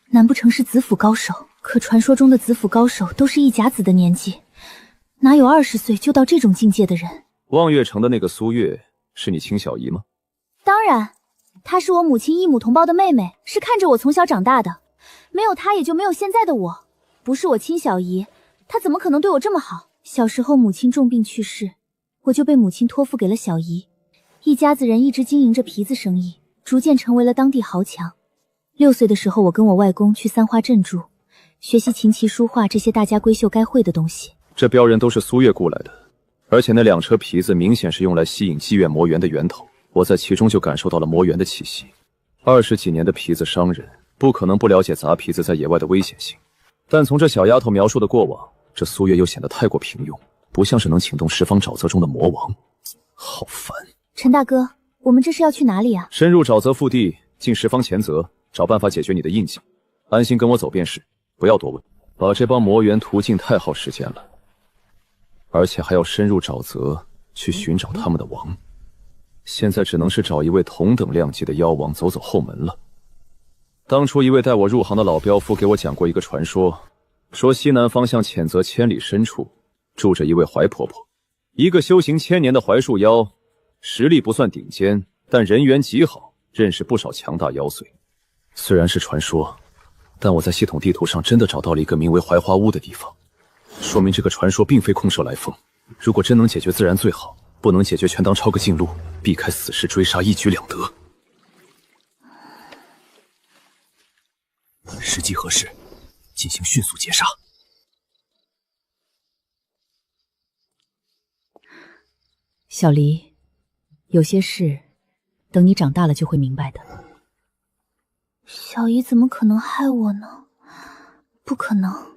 难不成是子府高手？可传说中的子府高手都是一甲子的年纪，哪有20岁就到这种境界的人？望月城的那个苏月是你亲小姨吗？当然，她是我母亲异母同胞的妹妹，是看着我从小长大的，没有她也就没有现在的我。不是我亲小姨，她怎么可能对我这么好？小时候母亲重病去世，我就被母亲托付给了小姨，一家子人一直经营着皮子生意，逐渐成为了当地豪强。6岁的时候，我跟我外公去三花镇住，学习琴棋书画这些大家闺秀该会的东西。这镖人都是苏月雇来的，而且那2车皮子明显是用来吸引妓院魔猿的源头，我在其中就感受到了魔猿的气息。20几年的皮子商人不可能不了解杂皮子在野外的危险性，但从这小丫头描述的过往，这苏月又显得太过平庸，不像是能请动十方沼泽中的魔王。好烦。陈大哥，我们这是要去哪里啊？深入沼泽腹地，进十方前泽，找办法解决你的印记。安心跟我走便是，不要多问。把这帮魔猿途径太耗时间了，而且还要深入沼泽去寻找他们的王。现在只能是找一位同等量级的妖王走走后门了。当初一位带我入行的老镖夫给我讲过一个传说，说西南方向浅泽千里深处住着一位怀婆婆，一个修行1000年的怀树妖，实力不算顶尖，但人缘极好，认识不少强大妖祟。虽然是传说，但我在系统地图上真的找到了一个名为槐花屋的地方，说明这个传说并非空穴来风。如果真能解决自然最好，不能解决全当抄个近路，避开死士追杀，一举两得。时机合适，进行迅速截杀。小黎，有些事等你长大了就会明白的。小姨怎么可能害我呢？不可能。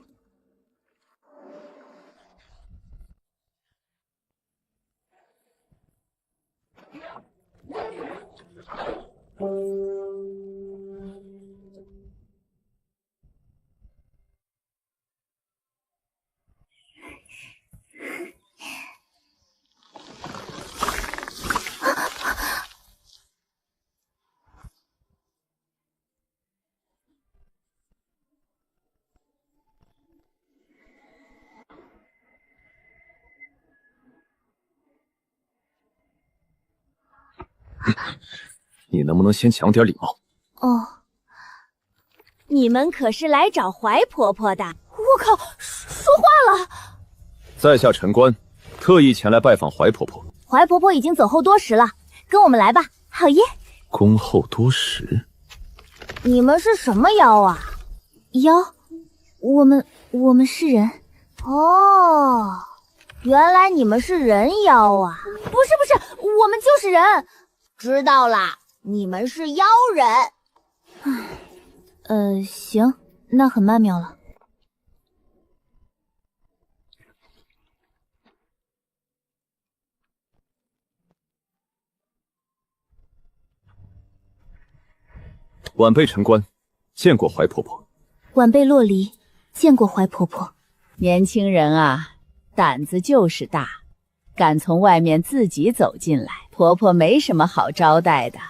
你能不能先讲点礼貌？哦，你们可是来找怀婆婆的？我靠，说话了！在下陈官，特意前来拜访怀婆婆。怀婆婆已经走后多时了，跟我们来吧。好耶！恭候多时。你们是什么妖啊？妖？我们是人。哦，原来你们是人妖啊！不是，我们就是人。知道啦，你们是妖人。行，那很曼妙了。晚辈陈官，见过怀婆婆。晚辈洛离，见过怀婆婆。年轻人啊，胆子就是大，敢从外面自己走进来。婆婆没什么好招待的，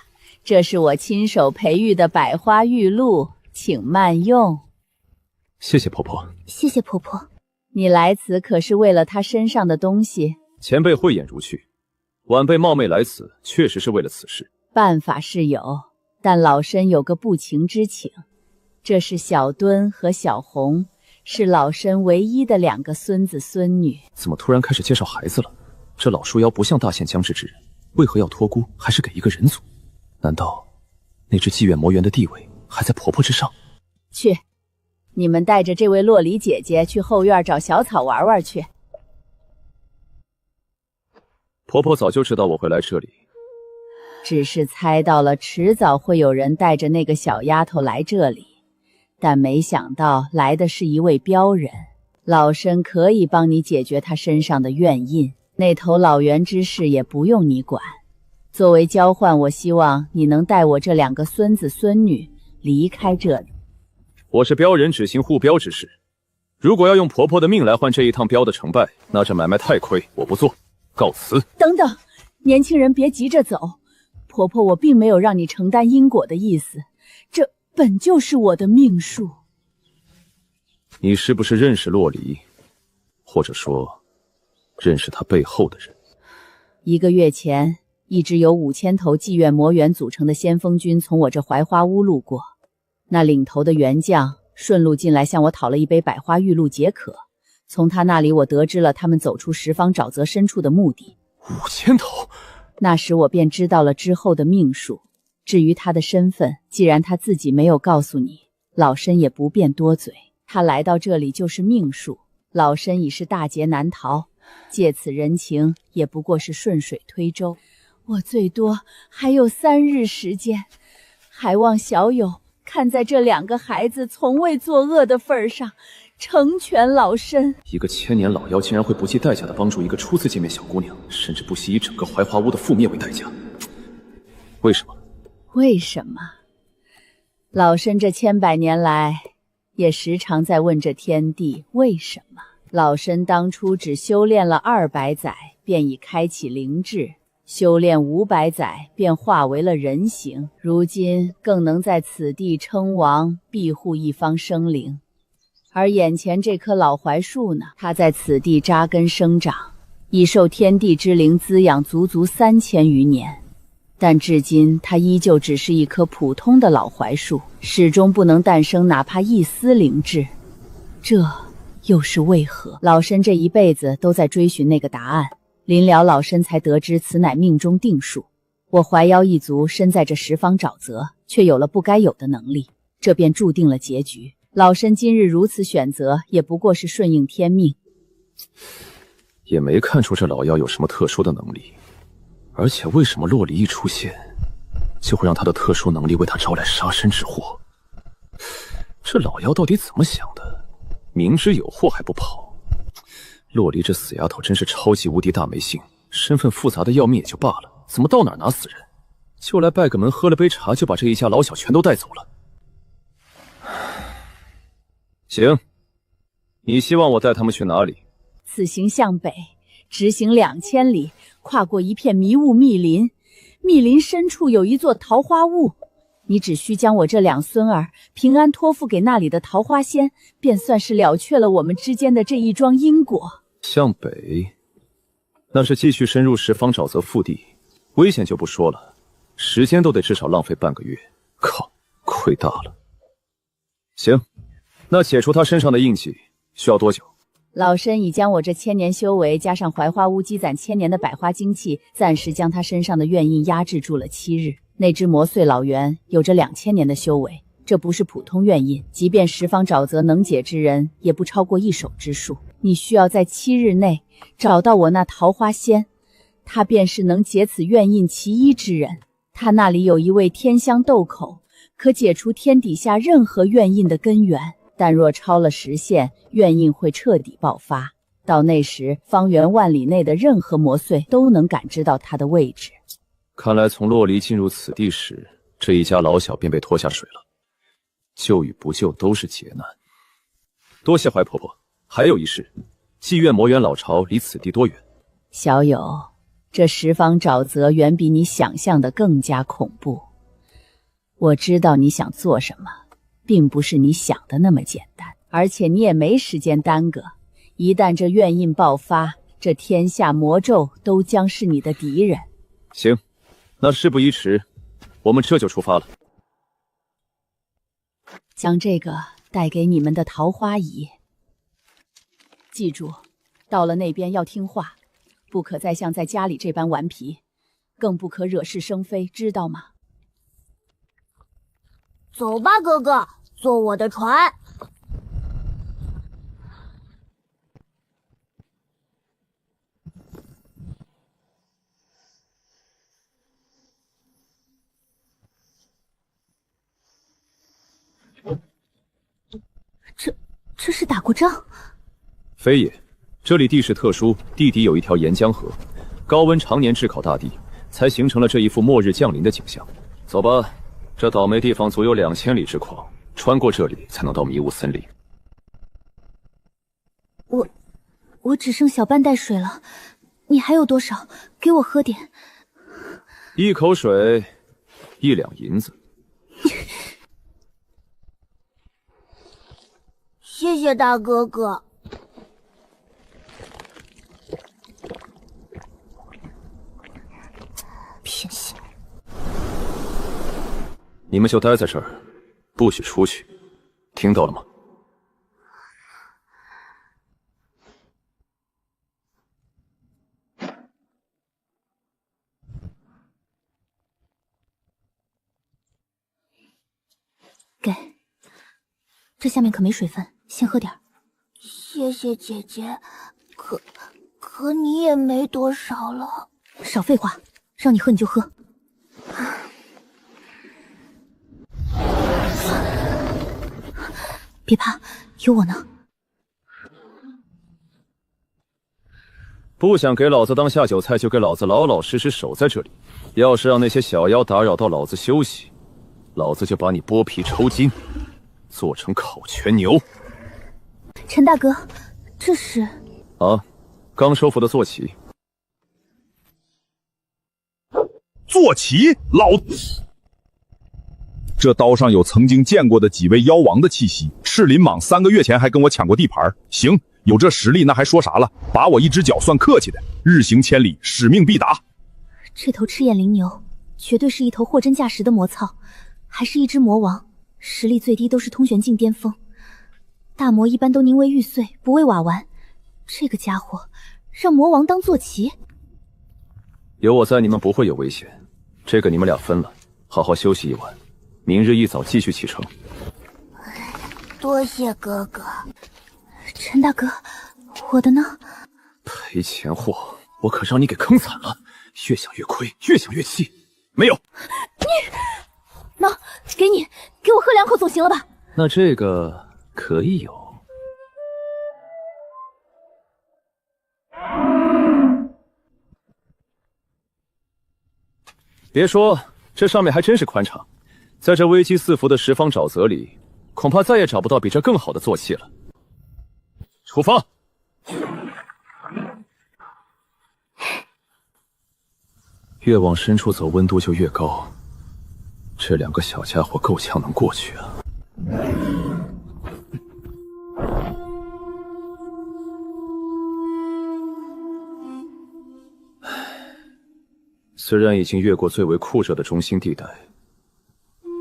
这是我亲手培育的百花玉露，请慢用。谢谢婆婆。谢谢婆婆。你来此可是为了她身上的东西？前辈慧眼如炬，晚辈冒昧来此，确实是为了此事。办法是有，但老身有个不情之请，这是小敦和小红，是老身唯一的2个孙子孙女。怎么突然开始介绍孩子了？这老树妖不像大限将至之人，为何要托孤，还是给一个人族？难道那只妓院魔猿的地位还在婆婆之上？去，你们带着这位洛离姐姐去后院找小草玩玩去。婆婆早就知道我会来这里，只是猜到了迟早会有人带着那个小丫头来这里，但没想到来的是一位镖人。老身可以帮你解决她身上的怨印，那头老猿之事也不用你管。作为交换，我希望你能带我这2个孙子孙女离开这里。我是镖人，只行护镖之事。如果要用婆婆的命来换这一趟镖的成败，那这买卖太亏，我不做，告辞。等等，年轻人别急着走，婆婆我并没有让你承担因果的意思，这本就是我的命数。你是不是认识洛离，或者说认识他背后的人？1个月前，一支由5000头妓院魔猿组成的先锋军从我这槐花屋路过，那领头的猿将顺路进来向我讨了一杯百花玉露解渴，从他那里我得知了他们走出十方沼泽深处的目的。5000头？那时我便知道了之后的命数。至于他的身份，既然他自己没有告诉你，老身也不便多嘴。他来到这里就是命数，老身已是大劫难逃，借此人情也不过是顺水推舟。我最多还有3日时间，还望小友看在这2个孩子从未作恶的份上，成全老身。一个1000年老妖竟然会不计代价地帮助一个初次见面小姑娘，甚至不惜以整个槐花屋的覆灭为代价。为什么？为什么？老身这千百年来也时常在问这天地为什么。老身当初只修炼了200载，便已开启灵智，修炼500载便化为了人形，如今更能在此地称王，庇护一方生灵。而眼前这棵老槐树呢，它在此地扎根生长，已受天地之灵滋养足足3000余年，但至今它依旧只是一棵普通的老槐树，始终不能诞生哪怕一丝灵智。这又是为何？老身这一辈子都在追寻那个答案，临了老身才得知此乃命中定数。我怀妖一族身在这十方沼泽，却有了不该有的能力，这便注定了结局。老身今日如此选择，也不过是顺应天命。也没看出这老妖有什么特殊的能力，而且为什么洛离一出现，就会让他的特殊能力为他招来杀身之祸？这老妖到底怎么想的？明知有祸还不跑。洛离这死丫头真是超级无敌大没性，身份复杂的要命也就罢了，怎么到哪拿死人？就来拜个门，喝了杯茶，就把这一家老小全都带走了。行，你希望我带他们去哪里？此行向北，直行2000里，跨过一片迷雾密林，密林深处有一座桃花坞。你只需将我这2孙儿平安托付给那里的桃花仙，便算是了却了我们之间的这一桩因果。向北，那是继续深入十方沼泽腹地，危险就不说了，时间都得至少浪费半个月。靠，亏大了。行，那解除他身上的印记需要多久？老身已将我这1000年修为加上槐花坞积攒1000年的百花精气，暂时将他身上的怨印压制住了7日。那只魔碎老猿有着2000年的修为，这不是普通怨印，即便十方沼泽能解之人，也不超过1手之数。你需要在7日内找到我那桃花仙，他便是能解此怨印其一之人。他那里有一味天香豆蔻，可解除天底下任何怨印的根源，但若超了时限，怨印会彻底爆发。到那时，方圆万里内的任何魔碎都能感知到他的位置。看来从洛离进入此地时，这一家老小便被拖下水了。救与不救都是劫难。多谢怀婆婆。还有一事，妓院魔猿老巢离此地多远？小友，这十方沼泽远比你想象的更加恐怖。我知道你想做什么，并不是你想的那么简单，而且你也没时间耽搁。一旦这怨印爆发，这天下魔咒都将是你的敌人。行，那事不宜迟，我们这就出发了。将这个带给你们的桃花椅。记住，到了那边要听话，不可再像在家里这般顽皮，更不可惹是生非，知道吗？走吧，哥哥，坐我的船。这是打过仗？非也，这里地势特殊，地底有一条岩浆河，高温常年炙烤大地，才形成了这一幅末日降临的景象。走吧，这倒霉地方足有2000里之广，穿过这里才能到迷雾森林。我只剩小半袋水了，你还有多少？给我喝点。一口水1两银子。谢谢大哥哥。偏心！你们就待在这儿，不许出去，听到了吗？给，这下面可没水分，先喝点。谢谢姐姐，可你也没多少了。少废话，让你喝你就喝。别怕，有我呢。不想给老子当下酒菜，就给老子老老实实守在这里。要是让那些小妖打扰到老子休息，老子就把你剥皮抽筋，做成烤全牛。陈大哥，这是？啊，刚收服的坐骑。坐骑，老这刀上有曾经见过的几位妖王的气息。赤鳞蟒3个月前还跟我抢过地盘，行，有这实力那还说啥了？把我一只脚算客气的，日行千里，使命必达。这头赤焰灵牛绝对是一头货真价实的魔操，还是一只魔王，实力最低都是通玄境巅峰。大魔一般都宁为玉碎，不为瓦完，这个家伙让魔王当坐骑。有我在，你们不会有危险。这个你们俩分了，好好休息一晚，明日一早继续启程。多谢哥哥。陈大哥，我的呢？赔钱货，我可让你给坑惨了，越想越亏，越想越气。没有，那给你，给我喝2口总行了吧？那这个可以有。别说，这上面还真是宽敞，在这危机四伏的十方沼泽里，恐怕再也找不到比这更好的坐骑了。出发！越往深处走，温度就越高。这2个小家伙够呛能过去啊！虽然已经越过最为酷热的中心地带，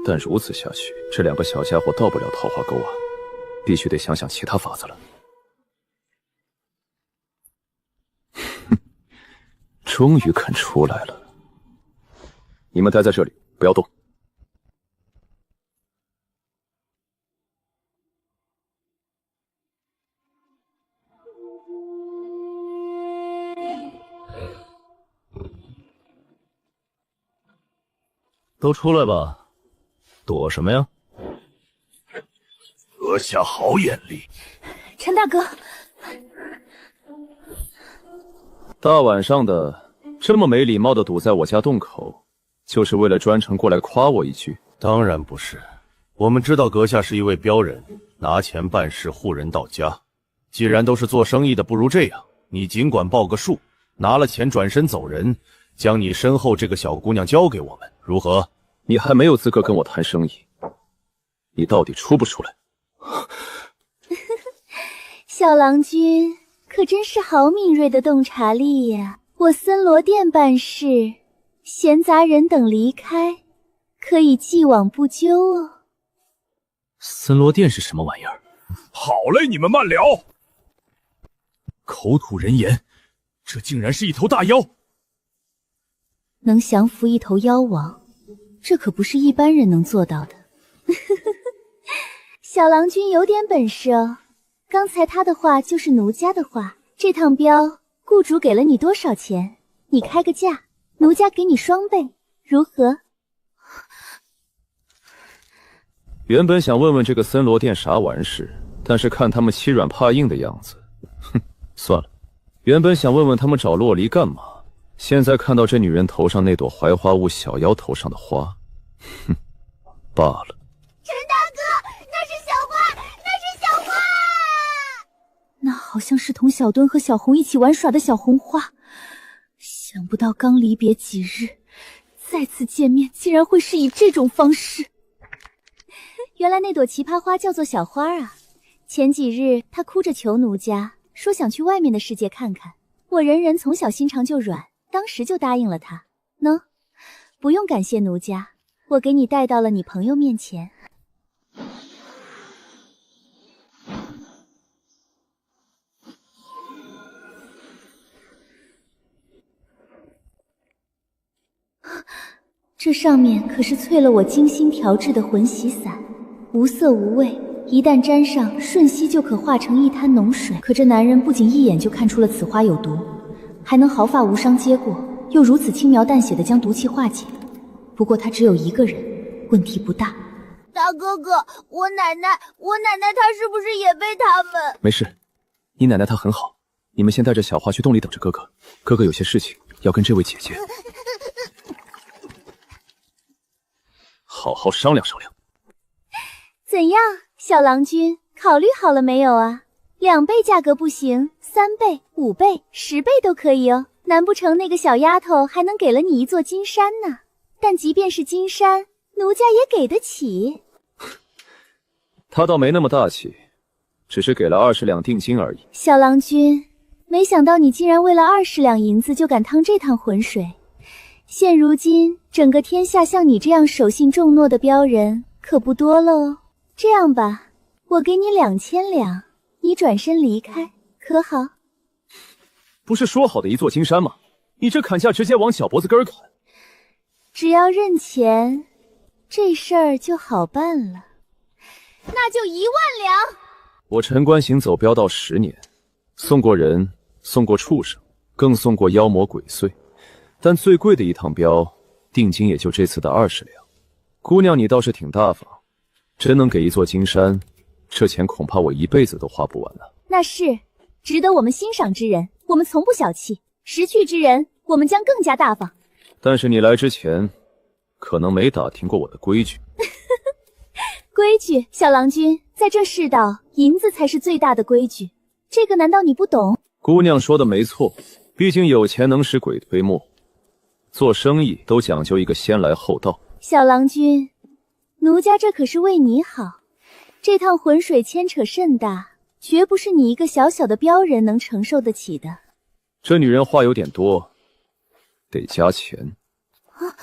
但如此下去，这2个小家伙到不了桃花沟啊！必须得想想其他法子了。哼，终于肯出来了。你们待在这里，不要动。都出来吧，躲什么呀？阁下好眼力。陈大哥，大晚上的这么没礼貌的堵在我家洞口，就是为了专程过来夸我一句？当然不是，我们知道阁下是一位镖人，拿钱办事，护人到家。既然都是做生意的，不如这样，你尽管报个数，拿了钱转身走人，将你身后这个小姑娘交给我们，如何？你还没有资格跟我谈生意，你到底出不出来？小郎君可真是好敏锐的洞察力呀！我森罗殿办事，闲杂人等离开，可以既往不咎哦。森罗殿是什么玩意儿？好嘞，你们慢聊。口吐人言，这竟然是一头大妖。能降服一头妖王，这可不是一般人能做到的。小郎君有点本事哦，刚才他的话就是奴家的话。这趟镖，雇主给了你多少钱？你开个价，奴家给你双倍，如何？原本想问问这个森罗殿啥完事，但是看他们欺软怕硬的样子，哼，算了。原本想问问他们找洛离干嘛，现在看到这女人头上那朵槐花坞小妖头上的花，哼，罢了。陈大哥，那是小花，那是小花！那好像是同小敦和小红一起玩耍的小红花。想不到刚离别几日，再次见面竟然会是以这种方式。原来那朵奇葩花叫做小花啊！前几日她哭着求奴家，说想去外面的世界看看。我人人从小心肠就软，当时就答应了她。喏，不用感谢奴家，我给你带到了你朋友面前。这上面可是淬了我精心调制的魂洗散，无色无味，一旦沾上，瞬息就可化成一滩浓水。可这男人不仅一眼就看出了此花有毒，还能毫发无伤接过，又如此轻描淡写的将毒气化解。不过他只有一个人，问题不大。大哥哥，我奶奶她是不是也被他们？没事，你奶奶她很好。你们先带着小花去洞里等着哥哥，哥哥有些事情要跟这位姐姐好好商量商量。怎样，小郎君，考虑好了没有啊？2倍价格不行，3倍、5倍、10倍都可以哦。难不成那个小丫头还能给了你一座金山呢？但即便是金山，奴家也给得起。他倒没那么大气，只是给了20两定金而已。小郎君，没想到你竟然为了20两银子就敢趟这趟浑水。现如今，整个天下像你这样守信重诺的镖人可不多了哦。这样吧，我给你2000两，你转身离开，可好？不是说好的一座金山吗？你这砍价直接往脚脖子根儿砍。只要认钱，这事儿就好办了。那就1万两。我陈官行走镖道10年，送过人，送过畜生，更送过妖魔鬼祟，但最贵的一趟镖，定金也就这次的20两。姑娘，你倒是挺大方，真能给一座金山，这钱恐怕我一辈子都花不完了。那是值得我们欣赏之人，我们从不小气；识趣之人，我们将更加大方。但是你来之前，可能没打听过我的规矩。规矩，小郎君，在这世道，银子才是最大的规矩。这个难道你不懂？姑娘说的没错，毕竟有钱能使鬼推磨，做生意都讲究一个先来后到。小郎君，奴家这可是为你好，这趟浑水牵扯甚大，绝不是你一个小小的镖人能承受得起的。这女人话有点多，得加钱。啊，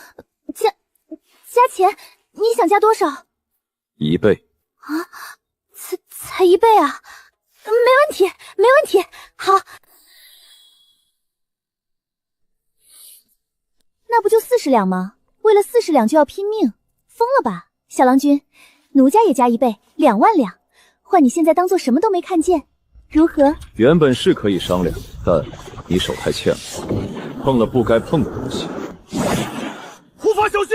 加钱？你想加多少？1倍。啊，才1倍啊？没问题，没问题。好，那不就40两吗？为了40两就要拼命，疯了吧？小郎君，奴家也加1倍，2万两，换你现在当做什么都没看见，如何？原本是可以商量，但你手太欠了，碰了不该碰的东西。护法小心！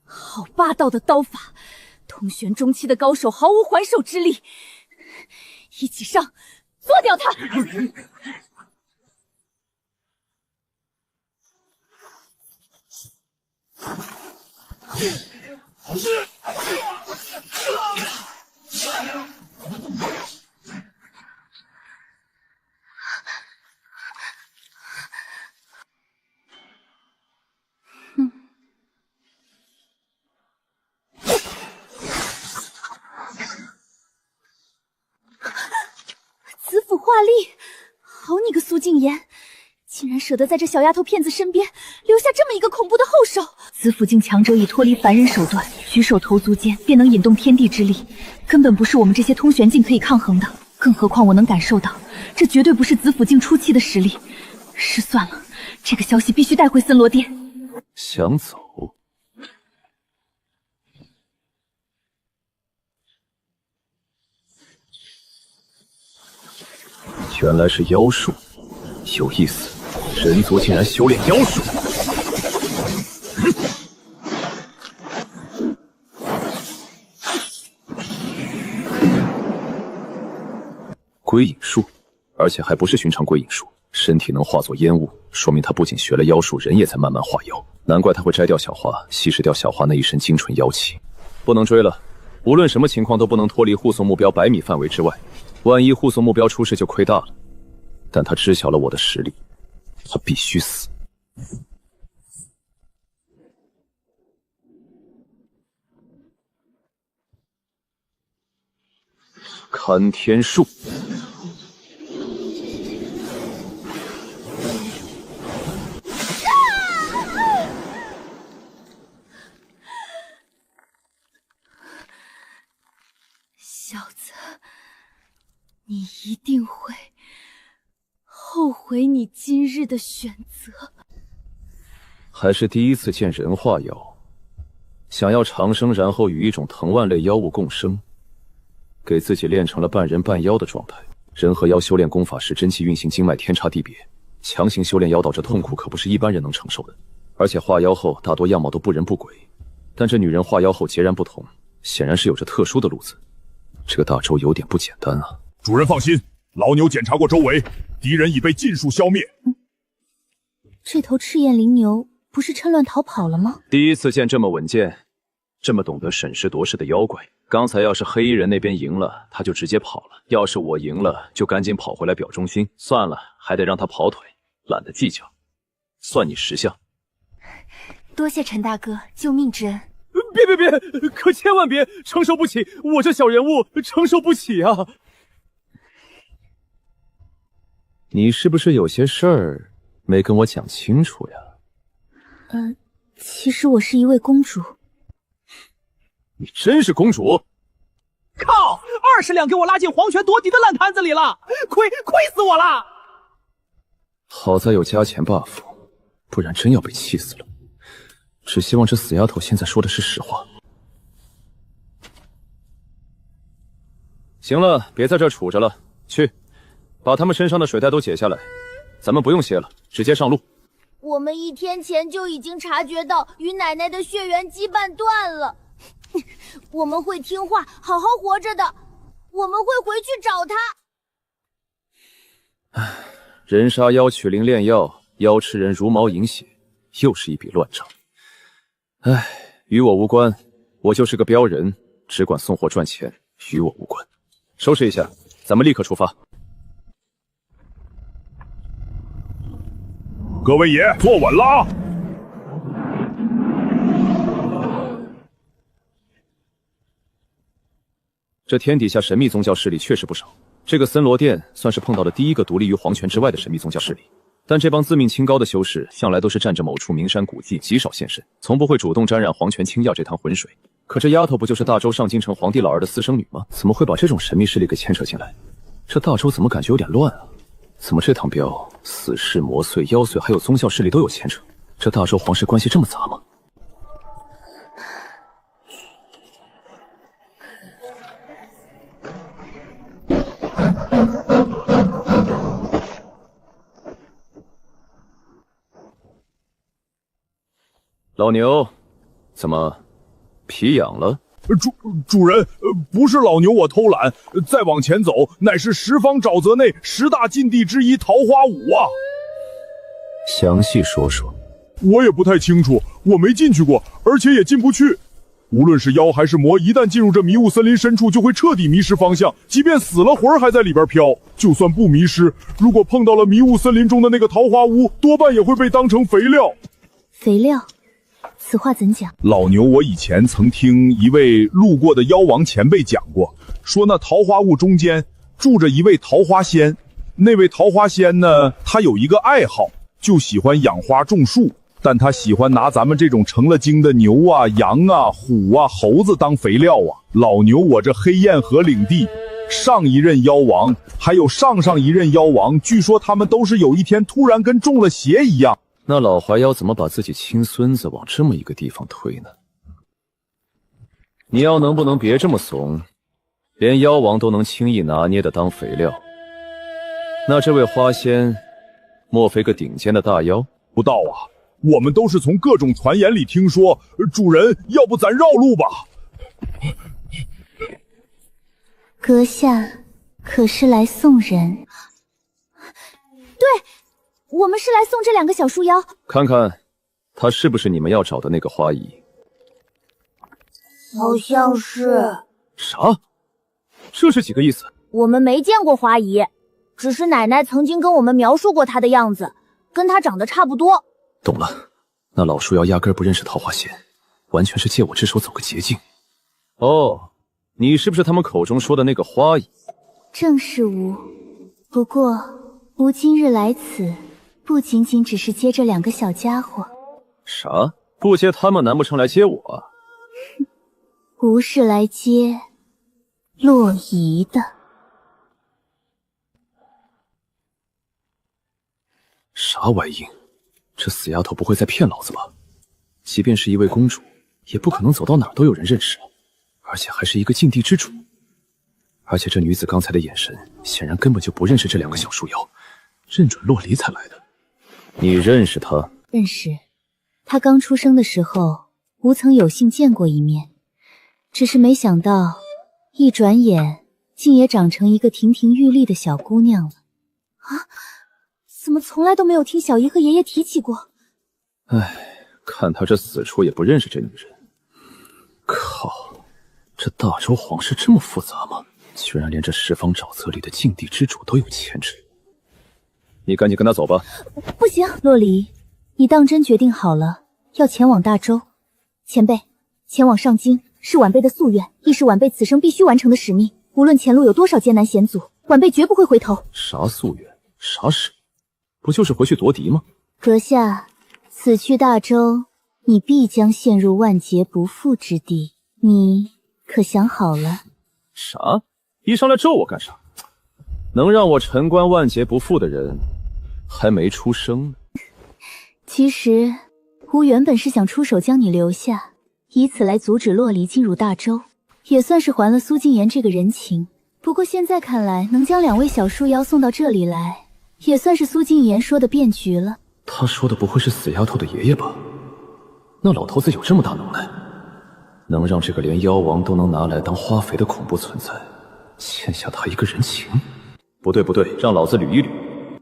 好霸道的刀法，通玄中期的高手毫无还手之力。一起上，做掉他！子府画力，好你个苏静言，竟然舍得在这小丫头片子身边留下这么一个恐怖的后手。子府境强者以脱离凡人手段，举手投足间便能引动天地之力，根本不是我们这些通玄境可以抗衡的。更何况我能感受到，这绝对不是子府境初期的实力。失算了，这个消息必须带回森罗殿。想走？原来是妖术，有意思，人族竟然修炼妖术。归隐术，而且还不是寻常归隐术，身体能化作烟雾，说明他不仅学了妖术，人也在慢慢化妖。难怪他会摘掉小花，稀释掉小花那一身精纯妖气。不能追了，无论什么情况都不能脱离护送目标100米范围之外。万一护送目标出事就亏大了。但他知晓了我的实力，他必须死。看天术。小子，你一定会后悔你今日的选择。还是第一次见人化妖，想要长生，然后与一种藤蔓类妖物共生，给自己练成了半人半妖的状态。人和妖修炼功法时，真气运行经脉天差地别，强行修炼妖道，这痛苦可不是一般人能承受的。而且化妖后大多样貌都不人不鬼，但这女人化妖后截然不同，显然是有着特殊的路子。这个大周有点不简单啊！主人放心，老牛检查过周围，敌人已被尽数消灭。这头赤焰灵牛不是趁乱逃跑了吗？第一次见这么稳健、这么懂得审时度势的妖怪。刚才要是黑衣人那边赢了，他就直接跑了；要是我赢了，就赶紧跑回来表忠心。算了，还得让他跑腿，懒得计较。算你识相。多谢陈大哥救命之恩。别，可千万别，承受不起，我这小人物承受不起啊！你是不是有些事儿没跟我讲清楚呀？其实我是一位公主。你真是公主？靠！20两给我拉进黄泉夺嫡的烂摊子里了，亏死我了！好在有加钱 buff， 不然真要被气死了。只希望这死丫头现在说的是实话。行了，别在这儿杵着了，去，把他们身上的水袋都解下来。咱们不用歇了，直接上路。我们1天前就已经察觉到与奶奶的血缘羁绊断了。我们会听话，好好活着的。我们会回去找他。人杀妖取灵炼药，妖吃人如毛饮血，又是一笔乱账。与我无关，我就是个镖人，只管送货赚钱，与我无关。收拾一下，咱们立刻出发。各位爷，坐稳了。这天底下神秘宗教势力确实不少，这个森罗殿算是碰到的第一个独立于皇权之外的神秘宗教势力。但这帮自命清高的修士，向来都是占着某处名山古迹，极少现身，从不会主动沾染皇权清药这趟浑水。可这丫头不就是大周上京城皇帝老儿的私生女吗？怎么会把这种神秘势力给牵扯进来？这大周怎么感觉有点乱啊？怎么这趟镖死士、魔祟、妖祟还有宗教势力都有牵扯？这大周皇室关系这么杂吗？老牛，怎么皮痒了？主人，不是老牛我偷懒，再往前走，乃是十方沼泽内10大禁地之一桃花坞啊！详细说说。我也不太清楚，我没进去过，而且也进不去。无论是妖还是魔，一旦进入这迷雾森林深处，就会彻底迷失方向，即便死了魂还在里边飘。就算不迷失，如果碰到了迷雾森林中的那个桃花坞，多半也会被当成肥料。肥料？此话怎讲？老牛，我以前曾听一位路过的妖王前辈讲过，说那桃花坞中间住着一位桃花仙。那位桃花仙呢，他有一个爱好，就喜欢养花种树，但他喜欢拿咱们这种成了精的牛啊、羊啊、虎啊、猴子当肥料啊。老牛，我这黑焰河领地上一任妖王还有上上一任妖王，据说他们都是有一天突然跟中了邪一样。那老怀妖怎么把自己亲孙子往这么一个地方推呢？你妖能不能别这么怂，连妖王都能轻易拿捏的当肥料？那这位花仙，莫非个顶尖的大妖？不道啊，我们都是从各种传言里听说。主人，要不咱绕路吧？阁下可是来送人？对，我们是来送这2个小树妖。看看，她是不是你们要找的那个花姨？好像是。啥？这是几个意思？我们没见过花姨，只是奶奶曾经跟我们描述过她的样子，跟她长得差不多。懂了，那老树妖压根不认识桃花仙，完全是借我之手走个捷径。哦，你是不是他们口中说的那个花姨？正是吾。不过吾今日来此，不仅仅只是接这2个小家伙。啥？不接他们，难不成来接我啊？吾是来接洛仪的。啥玩意？这死丫头不会在骗老子吧？即便是一位公主，也不可能走到哪儿都有人认识，而且还是一个禁地之主。而且这女子刚才的眼神，显然根本就不认识这2个小树妖，认准洛离才来的。你认识她？认识。她刚出生的时候，吾曾有幸见过一面，只是没想到，一转眼竟也长成一个亭亭玉立的小姑娘了。啊，怎么从来都没有听小姨和爷爷提起过？唉，看她这死处也不认识这女人。靠，这大周皇室这么复杂吗？居然连这十方沼泽里的禁地之主都有牵扯。你赶紧跟他走吧。不行，洛离，你当真决定好了要前往大周。前辈，前往上京是晚辈的夙愿，亦是晚辈此生必须完成的使命。无论前路有多少艰难险阻，晚辈绝不会回头。啥夙愿？啥使命？不就是回去夺嫡吗？阁下，此去大周，你必将陷入万劫不复之地，你可想好了？啥？一上来咒我干啥？能让我陈官万劫不复的人，还没出生呢。其实，吾原本是想出手将你留下，以此来阻止洛离进入大周，也算是还了苏静言这个人情。不过现在看来，能将2位小树妖送到这里来，也算是苏静言说的变局了。他说的不会是死丫头的爷爷吧？那老头子有这么大能耐，能让这个连妖王都能拿来当花肥的恐怖存在，欠下他一个人情？不对不对，让老子捋一捋。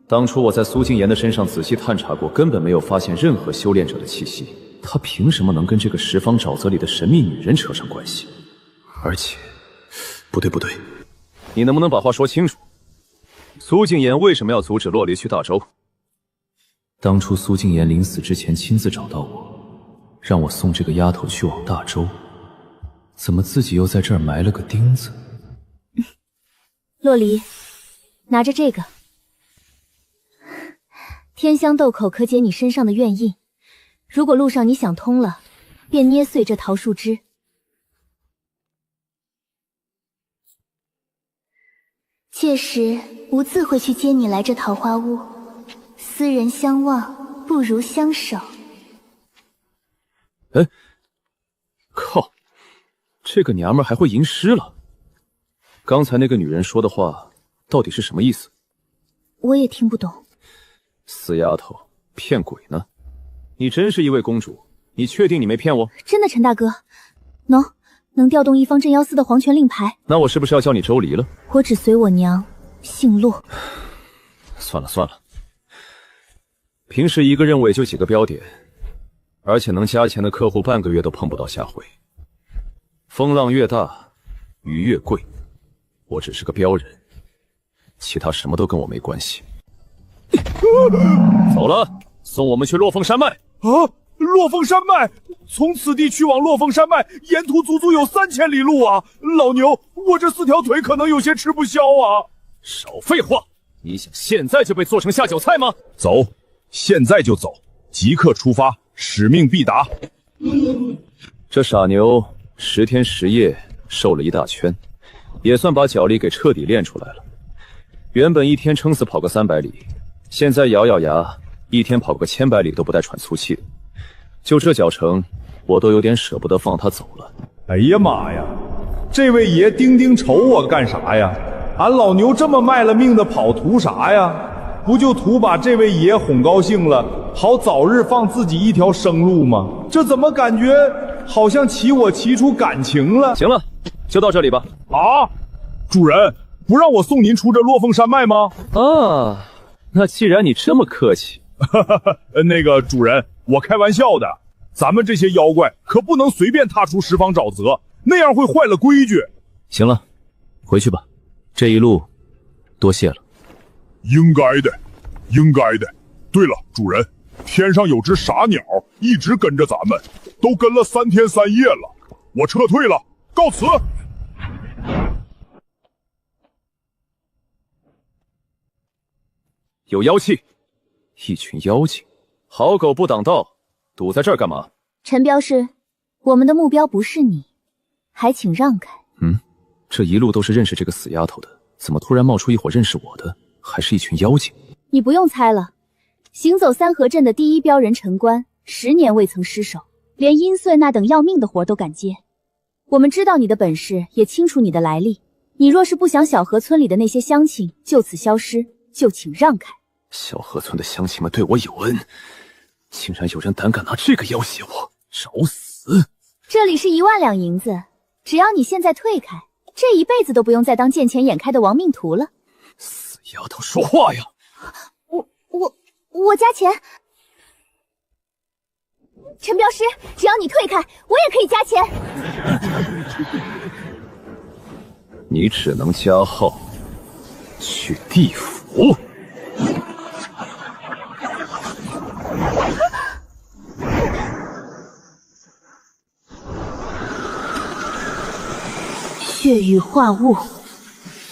当初我在苏静言的身上仔细探查过，根本没有发现任何修炼者的气息，他凭什么能跟这个十方沼泽里的神秘女人扯上关系？而且，不对不对，你能不能把话说清楚？苏静言为什么要阻止洛离去大周？当初苏静言临死之前亲自找到我，让我送这个丫头去往大周，怎么自己又在这儿埋了个钉子？洛离，拿着这个，天香豆蔻可解你身上的怨印，如果路上你想通了，便捏碎这桃树枝。届时吾自会去接你来这桃花坞，斯人相望不如相守。哎，靠，这个娘们还会吟诗了。刚才那个女人说的话到底是什么意思？我也听不懂。死丫头，骗鬼呢？你真是一位公主，你确定你没骗我？真的，陈大哥，能调动一方镇妖司的皇权令牌。那我是不是要叫你周离了？我只随我娘，姓骆。算了算了，平时一个任务也就几个标点，而且能加钱的客户半个月都碰不到下回。风浪越大，鱼越贵，我只是个标人，其他什么都跟我没关系。走了，送我们去落凤山脉。啊，落凤山脉，从此地去往落凤山脉，沿途足足有3000里路啊！老牛，我这4条腿可能有些吃不消啊！少废话，你想现在就被做成下酒菜吗？走，现在就走，即刻出发，使命必达。这傻牛10天10夜瘦了一大圈，也算把脚力给彻底练出来了。原本一天撑死跑个300里，现在咬咬牙，一天跑个1000百里都不带喘粗气的。就这脚程，我都有点舍不得放他走了。哎呀妈呀，这位爷丁丁瞅我干啥呀？俺老牛这么卖了命的跑图啥呀？不就图把这位爷哄高兴了，好早日放自己一条生路吗？这怎么感觉好像骑我骑出感情了？行了，就到这里吧。啊，主人，不让我送您出这落凤山脉吗？啊，那既然你这么客气，那个主人，我开玩笑的，咱们这些妖怪可不能随便踏出十方沼泽，那样会坏了规矩。行了，回去吧，这一路多谢了。应该的，应该的。对了，主人，天上有只傻鸟一直跟着咱们，都跟了3天3夜了。我撤退了，告辞。有妖气，一群妖精，好狗不挡道，堵在这儿干嘛？陈镖师，我们的目标不是你，还请让开。这一路都是认识这个死丫头的，怎么突然冒出一伙认识我的，还是一群妖精？你不用猜了，行走3河镇的第一镖人陈官，10年未曾失手，连阴碎那等要命的活都敢接。我们知道你的本事，也清楚你的来历。你若是不想小河村里的那些乡亲就此消失，就请让开。小河村的乡亲们对我有恩，竟然有人胆敢拿这个要挟我，找死！这里是1万两银子，只要你现在退开，这一辈子都不用再当见钱眼开的亡命徒了。死丫头，说话呀！我加钱。陈镖师，只要你退开，我也可以加钱。你只能加号去地府。血雨化物，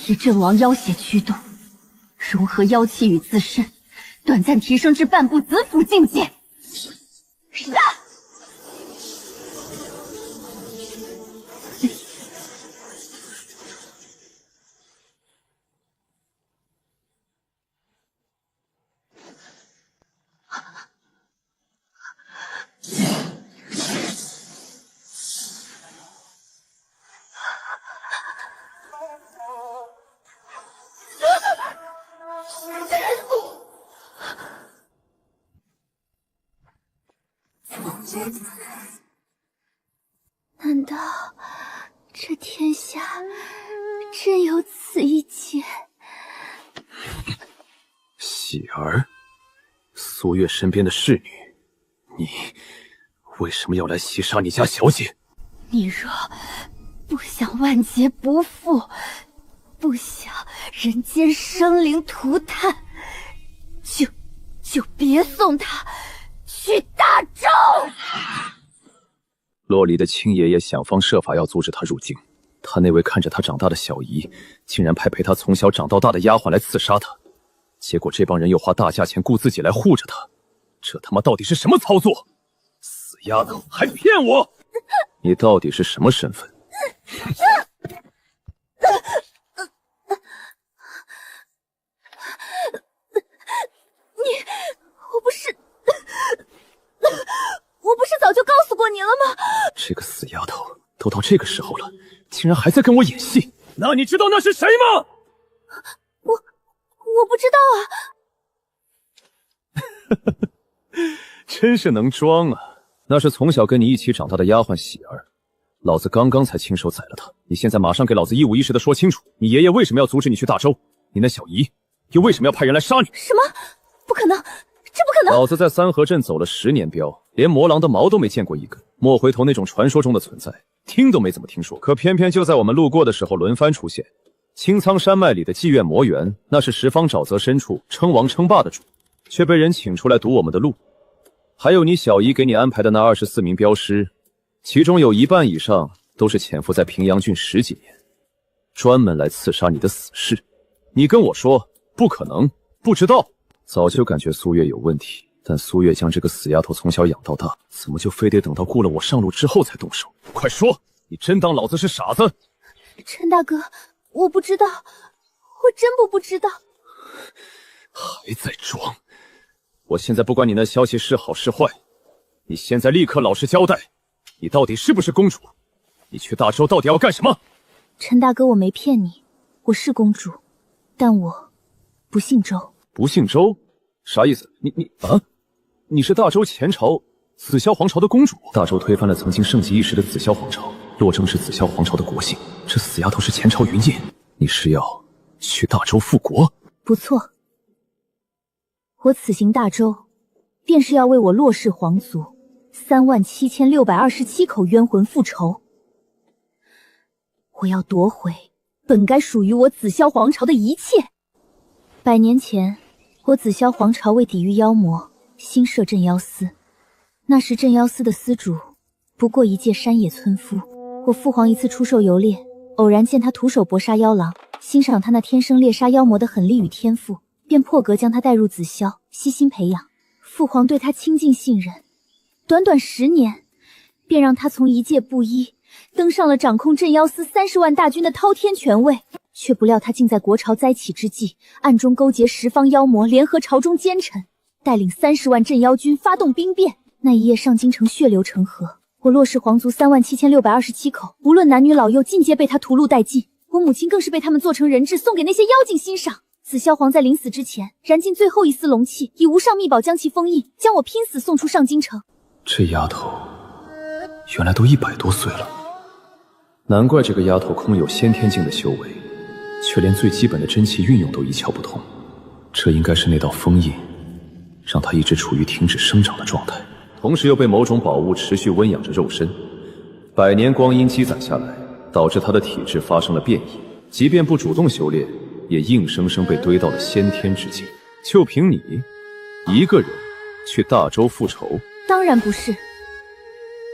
以阵亡妖血驱动，融合妖气与自身，短暂提升至半步子府境界。杀！难道这天下真有此一劫？喜儿，苏月身边的侍女，你为什么要来袭杀你家小姐？你若不想万劫不复，不想人间生灵涂炭，就别送他去大周。洛离的亲爷爷想方设法要阻止他入京，他那位看着他长大的小姨，竟然派陪他从小长到大的丫鬟来刺杀他，结果这帮人又花大价钱雇自己来护着他，这他妈到底是什么操作？死丫头，还骗我！你到底是什么身份？我不是早就告诉过你了吗？这个死丫头，都到这个时候了，竟然还在跟我演戏。那你知道那是谁吗？我不知道啊。真是能装啊！那是从小跟你一起长大的丫鬟喜儿，老子刚刚才亲手宰了她。你现在马上给老子一五一十的说清楚，你爷爷为什么要阻止你去大周？你那小姨又为什么要派人来杀你？什么？不可能！这不可能！老子在三河镇走了10年镖，连魔狼的毛都没见过一根。莫回头那种传说中的存在，听都没怎么听说。可偏偏就在我们路过的时候轮番出现。青苍山脉里的妓院魔猿，那是十方沼泽深处称王称霸的主，却被人请出来堵我们的路。还有你小姨给你安排的那24名镖师，其中有1半以上都是潜伏在平阳郡10几年，专门来刺杀你的死士。你跟我说不可能，不知道。早就感觉苏月有问题，但苏月将这个死丫头从小养到大，怎么就非得等到雇了我上路之后才动手？快说，你真当老子是傻子？陈大哥，我不知道，我真不知道。还在装！我现在不管你那消息是好是坏，你现在立刻老实交代，你到底是不是公主？你去大周到底要干什么？陈大哥，我没骗你，我是公主，但我不姓周。不姓周？啥意思？你是大周前朝紫霄皇朝的公主？大周推翻了曾经盛极一时的紫霄皇朝，洛正是紫霄皇朝的国姓。这死丫头是前朝云烨，你是要去大周复国？不错，我此行大周，便是要为我洛氏皇族37627口冤魂复仇。我要夺回本该属于我紫霄皇朝的一切。100年前，我紫霄皇朝为抵御妖魔，新设镇妖司。那时镇妖司的司主不过一介山野村夫。我父皇一次出售游猎，偶然见他徒手搏杀妖狼，欣赏他那天生猎杀妖魔的狠力与天赋，便破格将他带入紫霄，悉心培养。父皇对他倾尽信任，短短10年，便让他从一介布衣登上了掌控镇妖司30万大军的滔天权位。却不料他竟在国潮灾起之际，暗中勾结10方妖魔，联合朝中奸臣，带领30万镇妖军发动兵变。那一夜上京城血流成河，我洛氏皇族37627口，无论男女老幼，尽皆被他屠戮殆尽。我母亲更是被他们做成人质，送给那些妖精欣赏。紫霄皇在临死之前，燃尽最后一丝龙气，以无上秘宝将其封印，将我拼死送出上京城。这丫头原来都100多岁了，难怪这个丫头空有先天境的修为，却连最基本的真气运用都一窍不通。这应该是那道封印，让她一直处于停止生长的状态，同时又被某种宝物持续温养着肉身。100年光阴积攒下来，导致她的体质发生了变异，即便不主动修炼，也硬生生被堆到了先天之境。就凭你一个人去大周复仇？当然不是，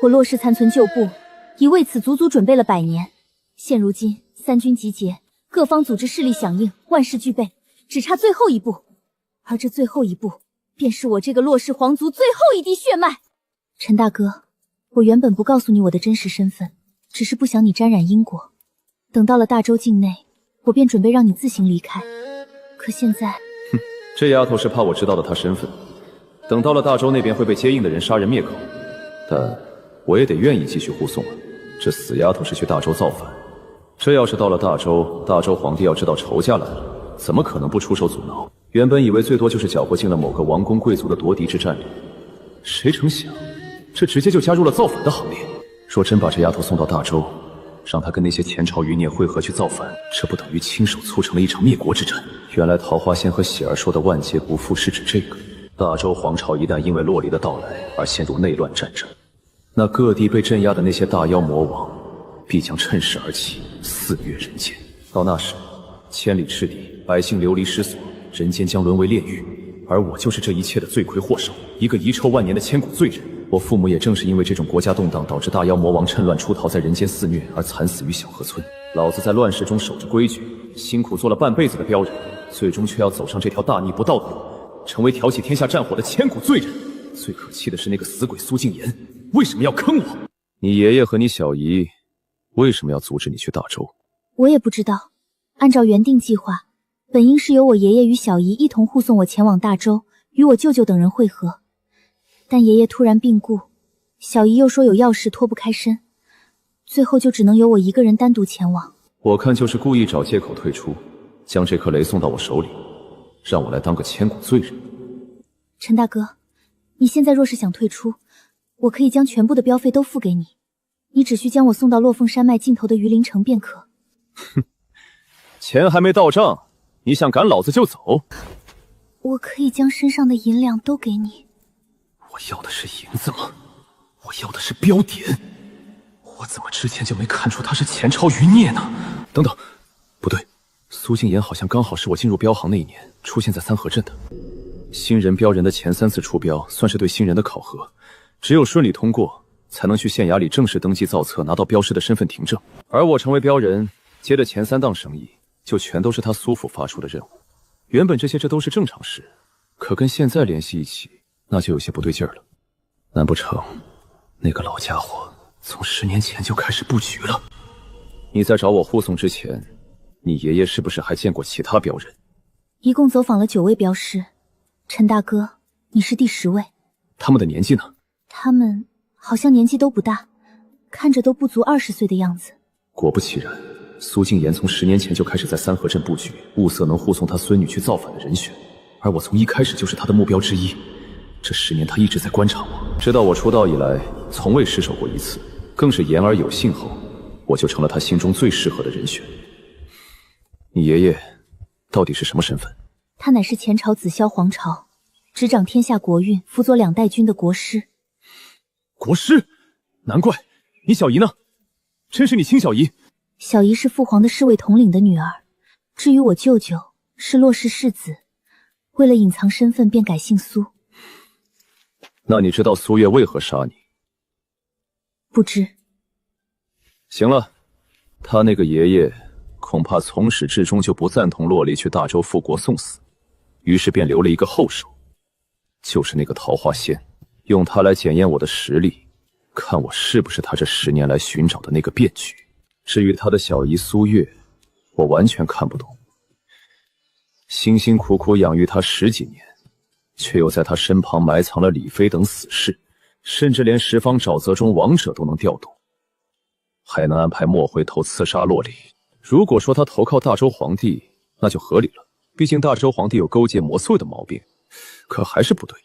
我洛氏残存旧部，已为此足足准备了100年。现如今三军集结，各方组织势力响应，万事俱备，只差最后一步。而这最后一步，便是我这个洛氏皇族最后一滴血脉。陈大哥，我原本不告诉你我的真实身份，只是不想你沾染因果。等到了大周境内，我便准备让你自行离开。可现在，这丫头是怕我知道了她身份，等到了大周那边会被接应的人杀人灭口。但我也得愿意继续护送啊。这死丫头是去大周造反，这要是到了大周，大周皇帝要知道仇家来了，怎么可能不出手阻挠？原本以为最多就是搅和进了某个王公贵族的夺嫡之战里，谁成想这直接就加入了造反的行列。若真把这丫头送到大周，让她跟那些前朝余孽会合去造反，这不等于亲手促成了一场灭国之战？原来桃花仙和喜儿说的万劫不复是指这个。大周皇朝一旦因为洛离的到来而陷入内乱战争，那各地被镇压的那些大妖魔王必将趁势而起，肆虐人间。到那时，千里赤地，百姓流离失所，人间将沦为炼狱，而我就是这一切的罪魁祸首，一个遗臭万年的千古罪人。我父母也正是因为这种国家动荡，导致大妖魔王趁乱出逃，在人间肆虐，而惨死于小河村。老子在乱世中守着规矩，辛苦做了半辈子的镖人，最终却要走上这条大逆不道的路，成为挑起天下战火的千古罪人。最可气的是那个死鬼苏静言，为什么要坑我？你爷爷和你小姨为什么要阻止你去大周？我也不知道。按照原定计划，本应是由我爷爷与小姨一同护送我前往大周，与我舅舅等人会合。但爷爷突然病故，小姨又说有要事脱不开身，最后就只能由我一个人单独前往。我看就是故意找借口退出，将这颗雷送到我手里，让我来当个千古罪人。陈大哥，你现在若是想退出，我可以将全部的镖费都付给你，你只需将我送到落凤山脉尽头的鱼鳞城便可。哼，钱还没到账，你想赶老子就走？我可以将身上的银两都给你。我要的是银子吗？我要的是标点。我怎么之前就没看出他是前朝余孽呢？等等，不对，苏静言好像刚好是我进入镖行那一年出现在三河镇的。新人镖人的前3次出镖算是对新人的考核，只有顺利通过，才能去县衙里正式登记造册，拿到镖师的身份凭证。而我成为镖人，接的前3档生意，就全都是他苏府发出的任务。原本这都是正常事，可跟现在联系一起，那就有些不对劲儿了。难不成那个老家伙从10年前就开始布局了？你在找我护送之前，你爷爷是不是还见过其他镖人？一共走访了9位镖师，陈大哥，你是第10位。他们的年纪呢？他们好像年纪都不大，看着都不足20岁的样子。果不其然，苏静言从10年前就开始在三河镇布局，物色能护送他孙女去造反的人选，而我从一开始就是他的目标之一。这10年他一直在观察我，直到我出道以来从未失手过一次，更是言而有信后，我就成了他心中最适合的人选。你爷爷到底是什么身份？他乃是前朝紫霄皇朝执掌天下国运、辅佐2代军的国师。国师？难怪。你小姨呢？真是你亲小姨？小姨是父皇的侍卫统领的女儿，至于我舅舅是洛氏世子，为了隐藏身份便改姓苏。那你知道苏月为何杀你？不知。行了，他那个爷爷恐怕从始至终就不赞同洛离去大周复国送死，于是便留了一个后手，就是那个桃花仙，用他来检验我的实力，看我是不是他这10年来寻找的那个变局。至于他的小姨苏月，我完全看不懂。辛辛苦苦养育他10几年，却又在他身旁埋藏了李妃等死士，甚至连10方沼泽中王者都能调动，还能安排莫回头刺杀洛离。如果说他投靠大周皇帝，那就合理了，毕竟大周皇帝有勾结魔祟的毛病。可还是不对，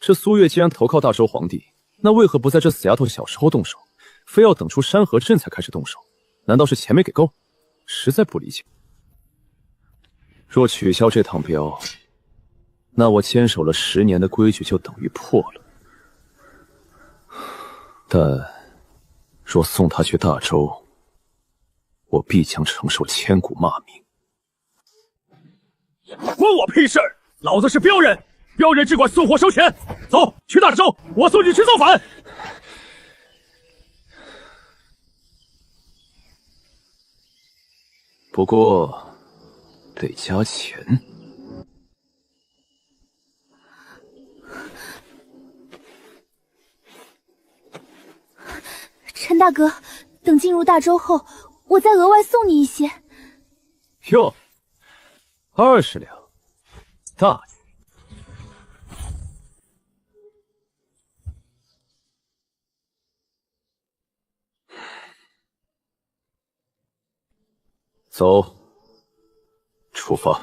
这苏月既然投靠大周皇帝，那为何不在这死丫头小时候动手，非要等出山河镇才开始动手？难道是钱没给够？实在不理解。若取消这趟镖，那我坚守了10年的规矩就等于破了。但若送他去大周，我必将承受千古骂名。关我屁事！老子是镖人，镖人只管送货收钱。走，去大周，我送你去造反。不过得加钱。陈大哥，等进入大洲后，我再额外送你一些。哟，20两，大爷。走，出发。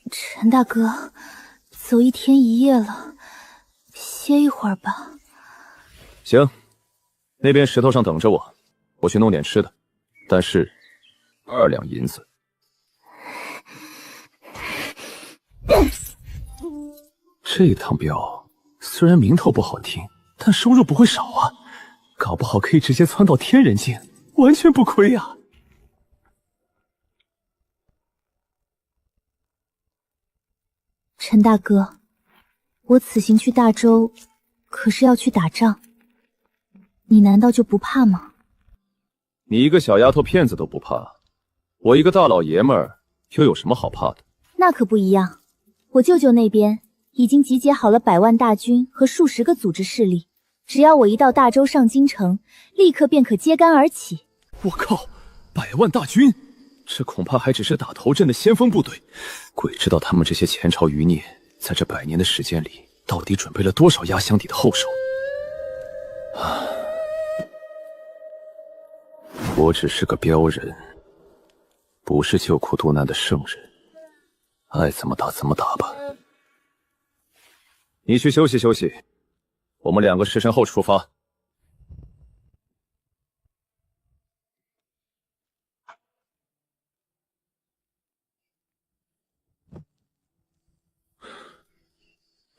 陈大哥，走1天1夜了，歇一会儿吧。行，那边石头上等着我，我去弄点吃的。但是2两银子。这趟镖虽然名头不好听，但收入不会少啊，搞不好可以直接窜到天人境，完全不亏啊。陈大哥，我此行去大洲，可是要去打仗，你难道就不怕吗？你一个小丫头片子都不怕，我一个大老爷们儿又有什么好怕的？那可不一样，我舅舅那边已经集结好了100万大军和数十个组织势力，只要我一到大洲上京城，立刻便可揭竿而起。我靠，100万大军！这恐怕还只是打头阵的先锋部队，鬼知道他们这些前朝余孽在这100年的时间里，到底准备了多少压箱底的后手。我只是个镖人，不是救苦渡难的圣人，爱怎么打怎么打吧。你去休息休息，我们2个时辰后出发。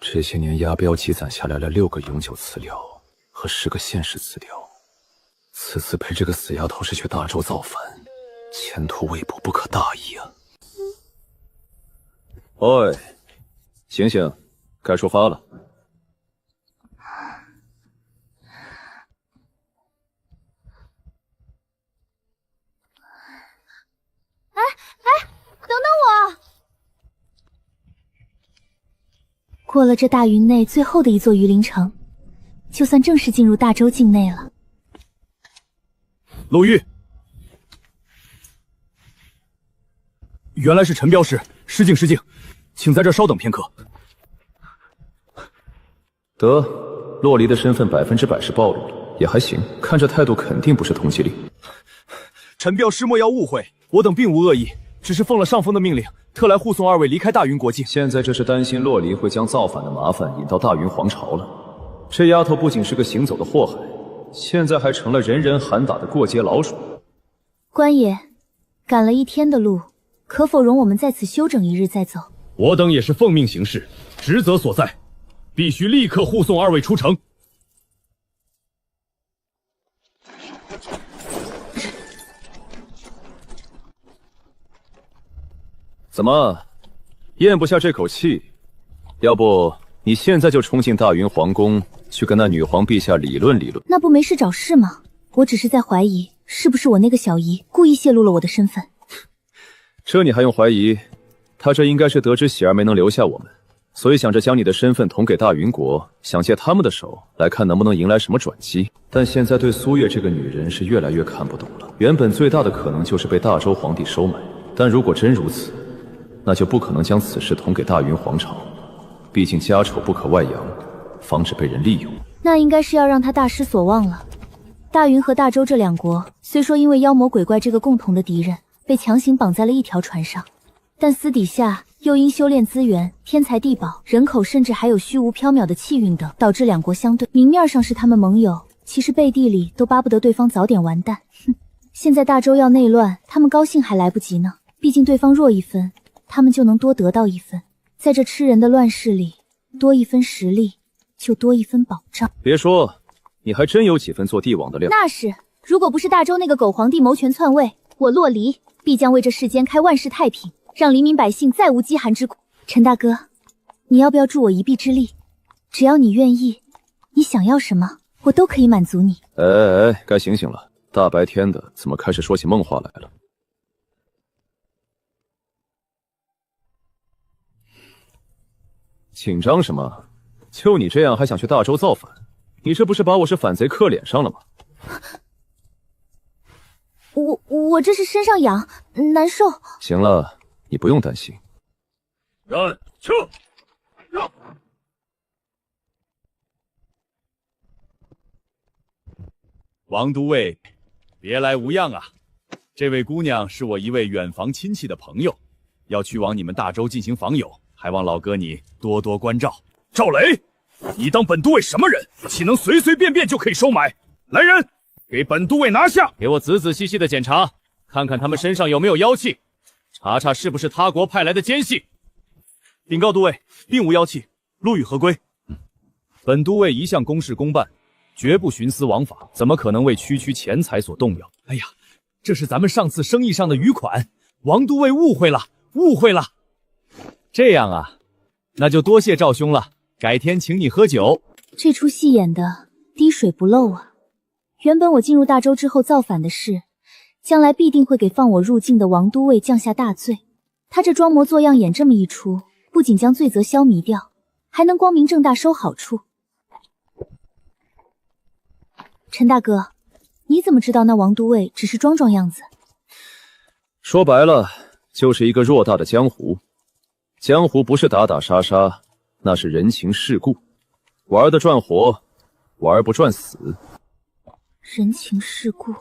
这些年押镖积攒下来了6个永久词条和10个现实词条，此次被这个死丫头是去大洲造反，前途未卜，不可大意啊！喂，醒醒，该出发了。等等我！过了这大云内最后的一座鱼鳞城，就算正式进入大洲境内了。陆玉，原来是陈镖师，失敬失敬，请在这稍等片刻。得，洛离的身份100%是暴露了，也还行，看这态度肯定不是通缉令。陈镖师莫要误会，我等并无恶意，只是奉了上峰的命令，特来护送2位离开大云国境。现在这是担心洛离会将造反的麻烦引到大云皇朝了。这丫头不仅是个行走的祸害，现在还成了人人喊打的过街老鼠。官爷，赶了1天的路，可否容我们在此休整1日再走？我等也是奉命行事，职责所在，必须立刻护送2位出城。怎么，咽不下这口气？要不你现在就冲进大云皇宫，去跟那女皇陛下理论理论？那不没事找事吗？我只是在怀疑，是不是我那个小姨故意泄露了我的身份？这你还用怀疑？他这应该是得知喜儿没能留下我们，所以想着将你的身份捅给大云国，想借他们的手来看能不能迎来什么转机。但现在对苏月这个女人是越来越看不懂了。原本最大的可能就是被大周皇帝收买，但如果真如此，那就不可能将此事捅给大云皇朝，毕竟家丑不可外扬，防止被人利用。那应该是要让他大失所望了。大云和大周这2国，虽说因为妖魔鬼怪这个共同的敌人，被强行绑在了一条船上，但私底下又因修炼资源、天才地宝、人口，甚至还有虚无缥缈的气运等，导致2国相对。明面上是他们盟友，其实背地里都巴不得对方早点完蛋。哼，现在大周要内乱，他们高兴还来不及呢。毕竟对方弱1分，他们就能多得到1分。在这吃人的乱世里，多1分实力，就多1分保障。别说，你还真有几分做帝王的料。那是，如果不是大周那个狗皇帝谋权篡位，我洛离必将为这世间开万世太平，让黎民百姓再无饥寒之苦。陈大哥，你要不要助我一臂之力？只要你愿意，你想要什么，我都可以满足你。哎，该醒醒了，大白天的怎么开始说起梦话来了？紧张什么？就你这样还想去大周造反？你这不是把我是反贼刻脸上了吗？我这是身上痒，难受。行了，你不用担心。人撤。王都尉，别来无恙啊！这位姑娘是我一位远房亲戚的朋友，要去往你们大周进行访友，还望老哥你多多关照。赵雷，你当本都尉什么人？岂能随随便便就可以收买？来人，给本都尉拿下！给我仔仔细细的检查，看看他们身上有没有妖气，查查是不是他国派来的奸细。禀告都尉，并无妖气，路与何归？本都尉一向公事公办，绝不徇私枉法，怎么可能为区区钱财所动摇？哎呀，这是咱们上次生意上的余款，王都尉误会了，误会了。这样啊，那就多谢赵兄了，改天请你喝酒。这出戏演的滴水不漏啊！原本我进入大周之后造反的事，将来必定会给放我入境的王都尉降下大罪。他这装模作样演这么一出，不仅将罪责消弭掉，还能光明正大收好处。陈大哥，你怎么知道那王都尉只是装装样子？说白了，就是一个偌大的江湖。江湖不是打打杀杀，那是人情世故，玩的赚活，玩不赚死。人情世故，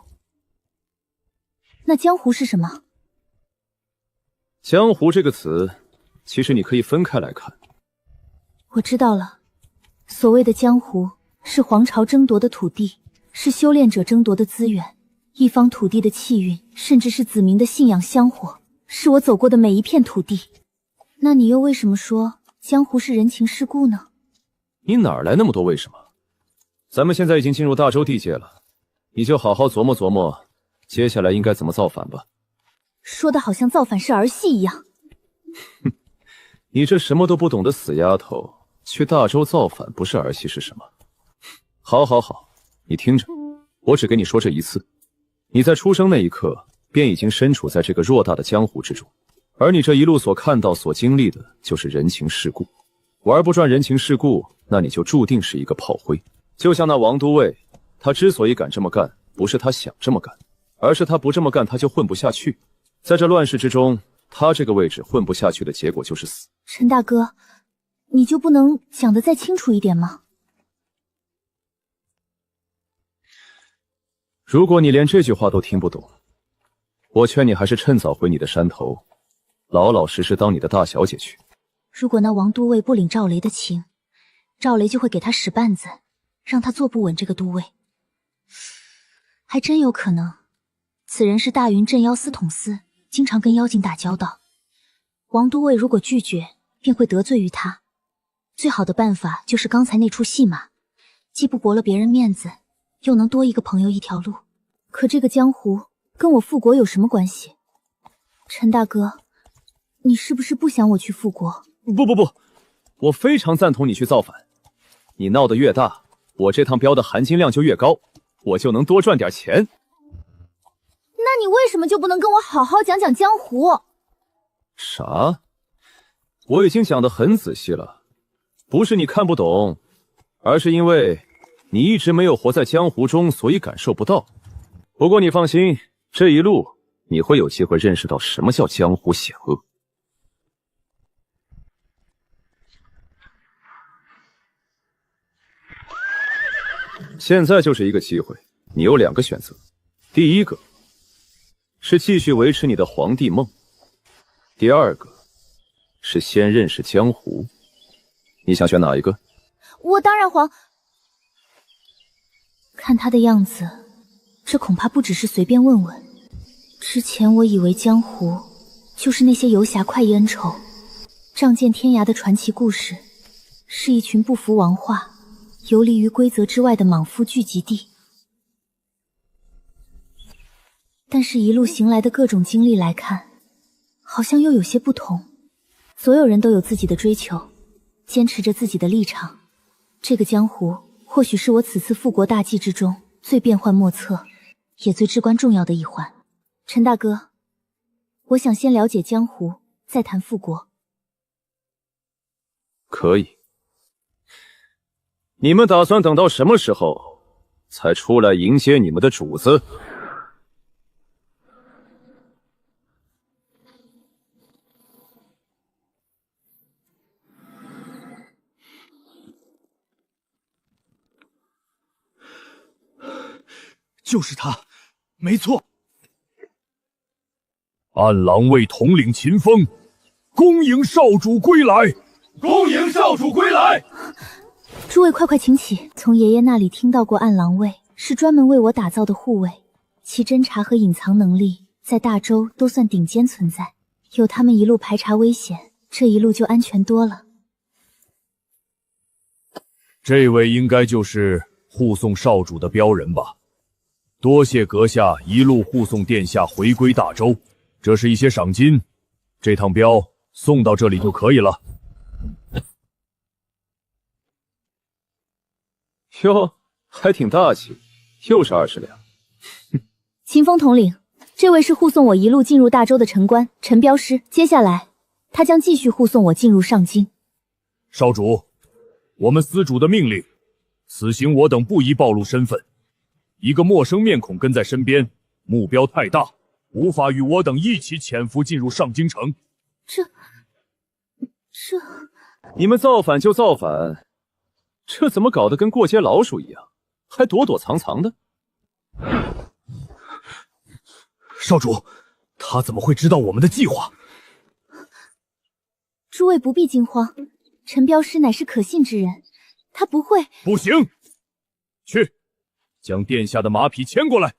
那江湖是什么？江湖这个词，其实你可以分开来看。我知道了，所谓的江湖，是皇朝争夺的土地，是修炼者争夺的资源，一方土地的气运，甚至是子民的信仰香火，是我走过的每一片土地。那你又为什么说江湖是人情世故呢？你哪来那么多为什么？咱们现在已经进入大周地界了，你就好好琢磨琢磨，接下来应该怎么造反吧。说的好像造反是儿戏一样。哼，你这什么都不懂的死丫头，去大周造反不是儿戏是什么？好，好，好，你听着，我只给你说这一次。你在出生那一刻，便已经身处在这个偌大的江湖之中，而你这一路所看到、所经历的，就是人情世故。玩不转人情世故，那你就注定是一个炮灰。就像那王都尉，他之所以敢这么干，不是他想这么干，而是他不这么干他就混不下去。在这乱世之中，他这个位置混不下去的结果就是死。陈大哥，你就不能讲得再清楚一点吗？如果你连这句话都听不懂，我劝你还是趁早回你的山头，老老实实当你的大小姐去。如果那王都尉不领赵雷的情，赵雷就会给他使绊子，让他坐不稳这个都尉。还真有可能，此人是大云镇妖司统司，经常跟妖精打交道。王都尉如果拒绝，便会得罪于他。最好的办法就是刚才那出戏码，既不驳了别人面子，又能多一个朋友一条路。可这个江湖跟我复国有什么关系？陈大哥，你是不是不想我去复国？不，我非常赞同你去造反。你闹得越大，我这趟镖的含金量就越高，我就能多赚点钱。那你为什么就不能跟我好好讲讲江湖？啥？我已经讲得很仔细了，不是你看不懂，而是因为你一直没有活在江湖中，所以感受不到。不过你放心，这一路你会有机会认识到什么叫江湖险恶。现在就是一个机会，你有2个选择。第一个是继续维持你的皇帝梦，第2个是先认识江湖。你想选哪一个？我当然看他的样子，这恐怕不只是随便问问。之前我以为江湖就是那些游侠快意恩仇、仗剑天涯的传奇故事，是一群不服王化、游离于规则之外的莽夫聚集地。但是一路行来的各种经历来看，好像又有些不同。所有人都有自己的追求，坚持着自己的立场。这个江湖或许是我此次复国大计之中最变幻莫测，也最至关重要的一环。陈大哥，我想先了解江湖，再谈复国。可以。你们打算等到什么时候才出来迎接你们的主子？就是他，没错。暗狼卫统领秦风，恭迎少主归来！恭迎少主归来！诸位快快请起。从爷爷那里听到过暗狼卫是专门为我打造的护卫，其侦查和隐藏能力在大周都算顶尖存在，有他们一路排查危险，这一路就安全多了。这位应该就是护送少主的镖人吧？多谢阁下一路护送殿下回归大周，这是一些赏金，这趟镖送到这里就可以了。哟，还挺大气，又是20两。秦风统领，这位是护送我一路进入大周的陈官陈镖师，接下来他将继续护送我进入上京。少主，我们司主的命令，此行我等不宜暴露身份。一个陌生面孔跟在身边，目标太大，无法与我等一起潜伏进入上京城。这……你们造反就造反，这怎么搞得跟过街老鼠一样，还躲躲藏藏的？少主，他怎么会知道我们的计划？诸位不必惊慌，陈镖师乃是可信之人，他不会……不行，去，将殿下的马匹牵过来。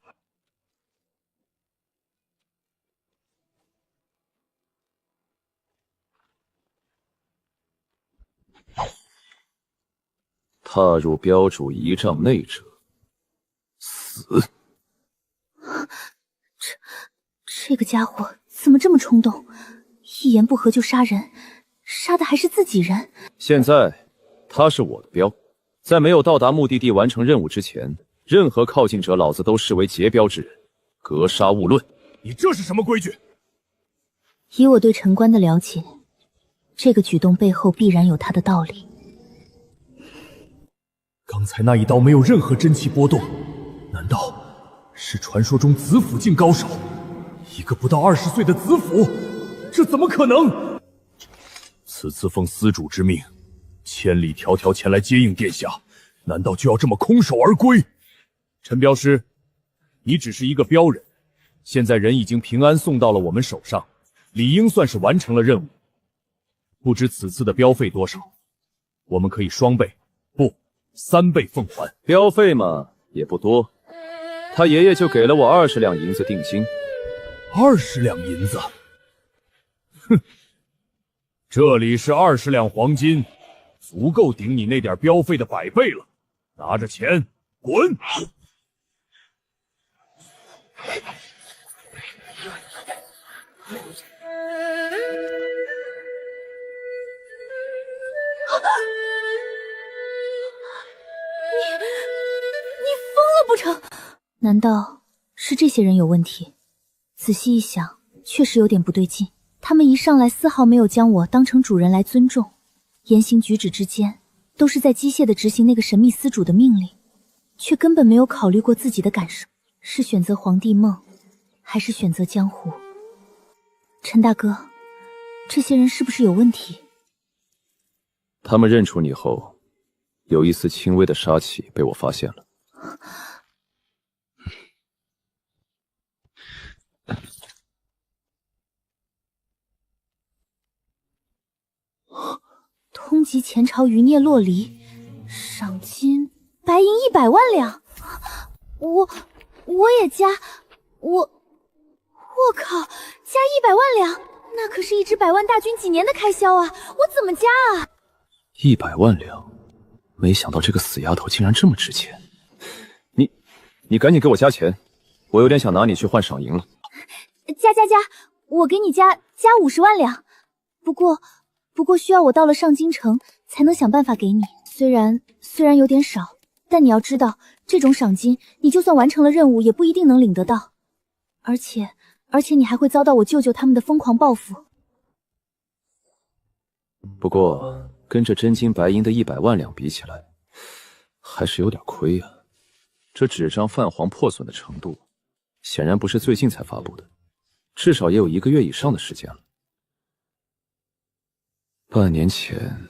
踏入镖主仪仗内者，死。这个家伙怎么这么冲动？一言不合就杀人，杀的还是自己人。现在他是我的镖，在没有到达目的地完成任务之前，任何靠近者老子都视为劫镖之人，格杀勿论。你这是什么规矩？以我对陈官的了解，这个举动背后必然有他的道理。刚才那一刀没有任何真气波动，难道是传说中子府境高手？一个不到20岁的子府，这怎么可能？此次奉司主之命，千里迢迢前来接应殿下，难道就要这么空手而归？陈镖师，你只是一个镖人，现在人已经平安送到了我们手上，理应算是完成了任务。不知此次的镖费多少？我们可以双倍，不，3倍奉还。镖费嘛，也不多，他爷爷就给了我20两银子定金。20两银子？哼，这里是20两黄金，足够顶你那点镖费的100倍了。拿着钱滚！你疯了不成？难道是这些人有问题？仔细一想，确实有点不对劲。他们一上来丝毫没有将我当成主人来尊重，言行举止之间都是在机械地执行那个神秘司主的命令，却根本没有考虑过自己的感受。是选择皇帝梦，还是选择江湖？陈大哥，这些人是不是有问题？他们认出你后，有一丝轻微的杀气被我发现了。通缉前朝余孽洛离，赏金白银100万两。我也加，我靠，加100万两，那可是一支100万大军几年的开销啊！我怎么加啊？100万两，没想到这个死丫头竟然这么值钱。你赶紧给我加钱，我有点想拿你去换赏银了。加，我给你加50万两。不过需要我到了上京城才能想办法给你。虽然有点少，但你要知道，这种赏金，你就算完成了任务，也不一定能领得到。而且你还会遭到我舅舅他们的疯狂报复。不过，跟这真金白银的100万两比起来，还是有点亏啊。这纸张泛黄破损的程度，显然不是最近才发布的，至少也有1个月以上的时间了。半年前，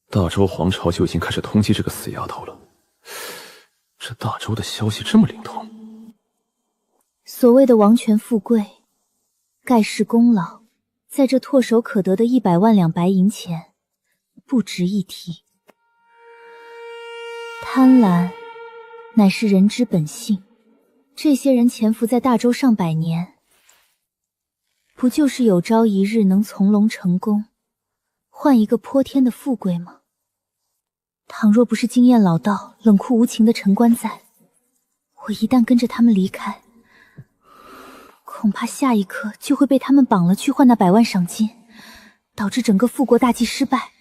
大周皇朝就已经开始通缉这个死丫头了。这大周的消息这么灵通。所谓的王权富贵、盖世功劳，在这唾手可得的100万两白银前，不值一提。贪婪乃是人之本性，这些人潜伏在大周上百年，不就是有朝一日能从龙成功，换一个泼天的富贵吗？倘若不是经验老道、冷酷无情的陈官在，我一旦跟着他们离开，恐怕下一刻就会被他们绑了去换那100万赏金，导致整个复国大计失败。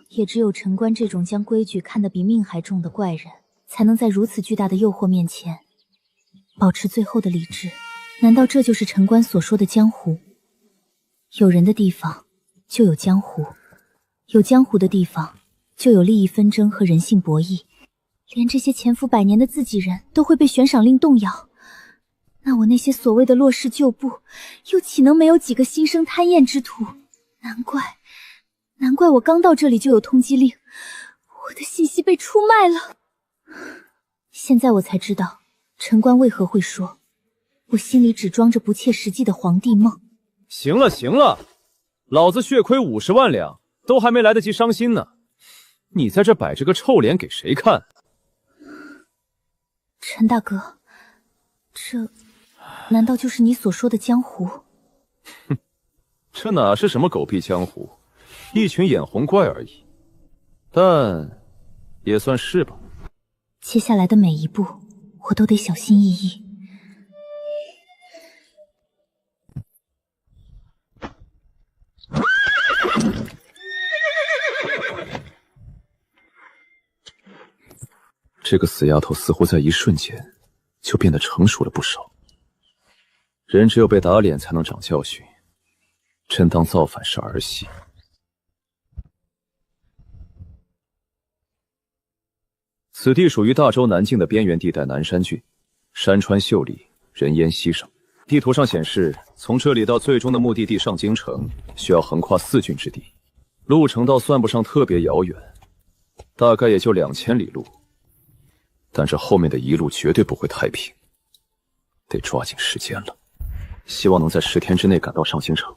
也只有陈官这种将规矩看得比命还重的怪人，才能在如此巨大的诱惑面前保持最后的理智。难道这就是陈官所说的江湖？有人的地方就有江湖，有江湖的地方就有利益纷争和人性博弈。连这些潜伏100年的自己人都会被悬赏令动摇，那我那些所谓的落世旧部，又岂能没有几个心生贪厌之徒？难怪我刚到这里就有通缉令，我的信息被出卖了。现在我才知道陈官为何会说我心里只装着不切实际的皇帝梦。行了，老子血亏50万两，都还没来得及伤心呢，你在这摆着个臭脸给谁看？陈大哥，这难道就是你所说的江湖？哼，这哪是什么狗屁江湖，一群眼红怪而已，但也算是吧。接下来的每一步，我都得小心翼翼。这个死丫头似乎在一瞬间就变得成熟了不少。人只有被打脸才能长教训，真当造反是儿戏。此地属于大周南境的边缘地带南山郡，山川秀丽，人烟稀少。地图上显示，从这里到最终的目的地上京城，需要横跨4郡之地，路程倒算不上特别遥远，大概也就2000里路。但这后面的一路绝对不会太平，得抓紧时间了。希望能在10天之内赶到上京城，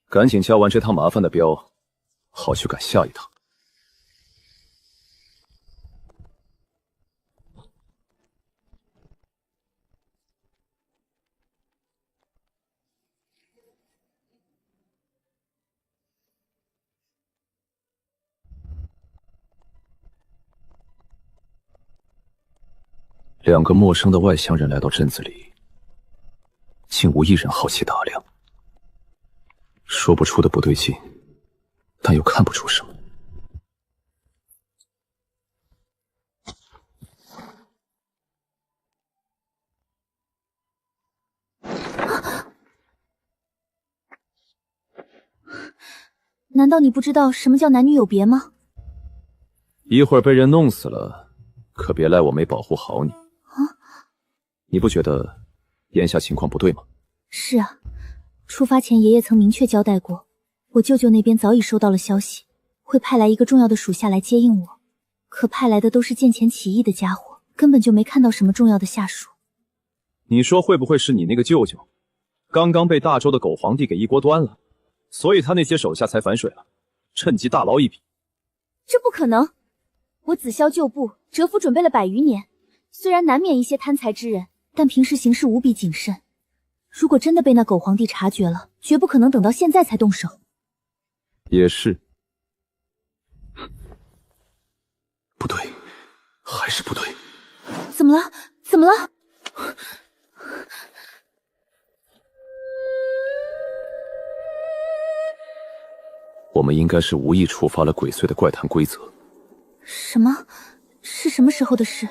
赶紧交完这趟麻烦的镖，好去赶下一趟。2个陌生的外乡人来到镇子里，竟无一人好奇打量，说不出的不对劲，但又看不出什么。难道你不知道什么叫男女有别吗？一会儿被人弄死了，可别赖我没保护好你。你不觉得眼下情况不对吗？是啊，出发前爷爷曾明确交代过，我舅舅那边早已收到了消息，会派来一个重要的属下来接应我。可派来的都是见钱起义的家伙，根本就没看到什么重要的下属。你说会不会是你那个舅舅，刚刚被大周的狗皇帝给一锅端了，所以他那些手下才反水了，趁机大捞一笔？这不可能！我子霄旧部蛰伏准备了100余年，虽然难免一些贪财之人，但平时行事无比谨慎。如果真的被那狗皇帝察觉了，绝不可能等到现在才动手。也是。不对，还是不对。怎么了？怎么了？我们应该是无意触发了鬼祟的怪谈规则。什么是什么时候的事？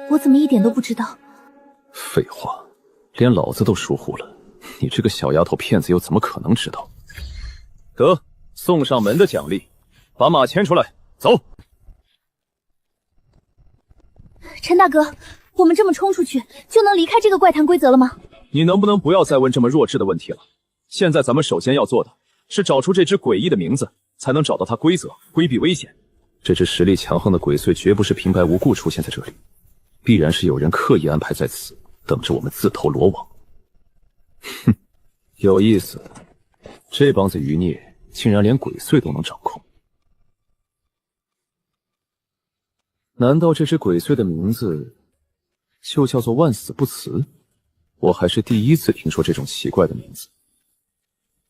我怎么一点都不知道？废话，连老子都疏忽了，你这个小丫头片子又怎么可能知道？得，送上门的奖励，把马牵出来，走。陈大哥，我们这么冲出去，就能离开这个怪谈规则了吗？你能不能不要再问这么弱智的问题了？现在咱们首先要做的是找出这只诡异的名字，才能找到它规则，规避危险。这只实力强横的鬼祟绝不是平白无故出现在这里，必然是有人刻意安排在此，等着我们自投罗网。哼，有意思，这帮子余孽竟然连鬼祟都能掌控。难道这只鬼祟的名字就叫做万死不辞？我还是第一次听说这种奇怪的名字。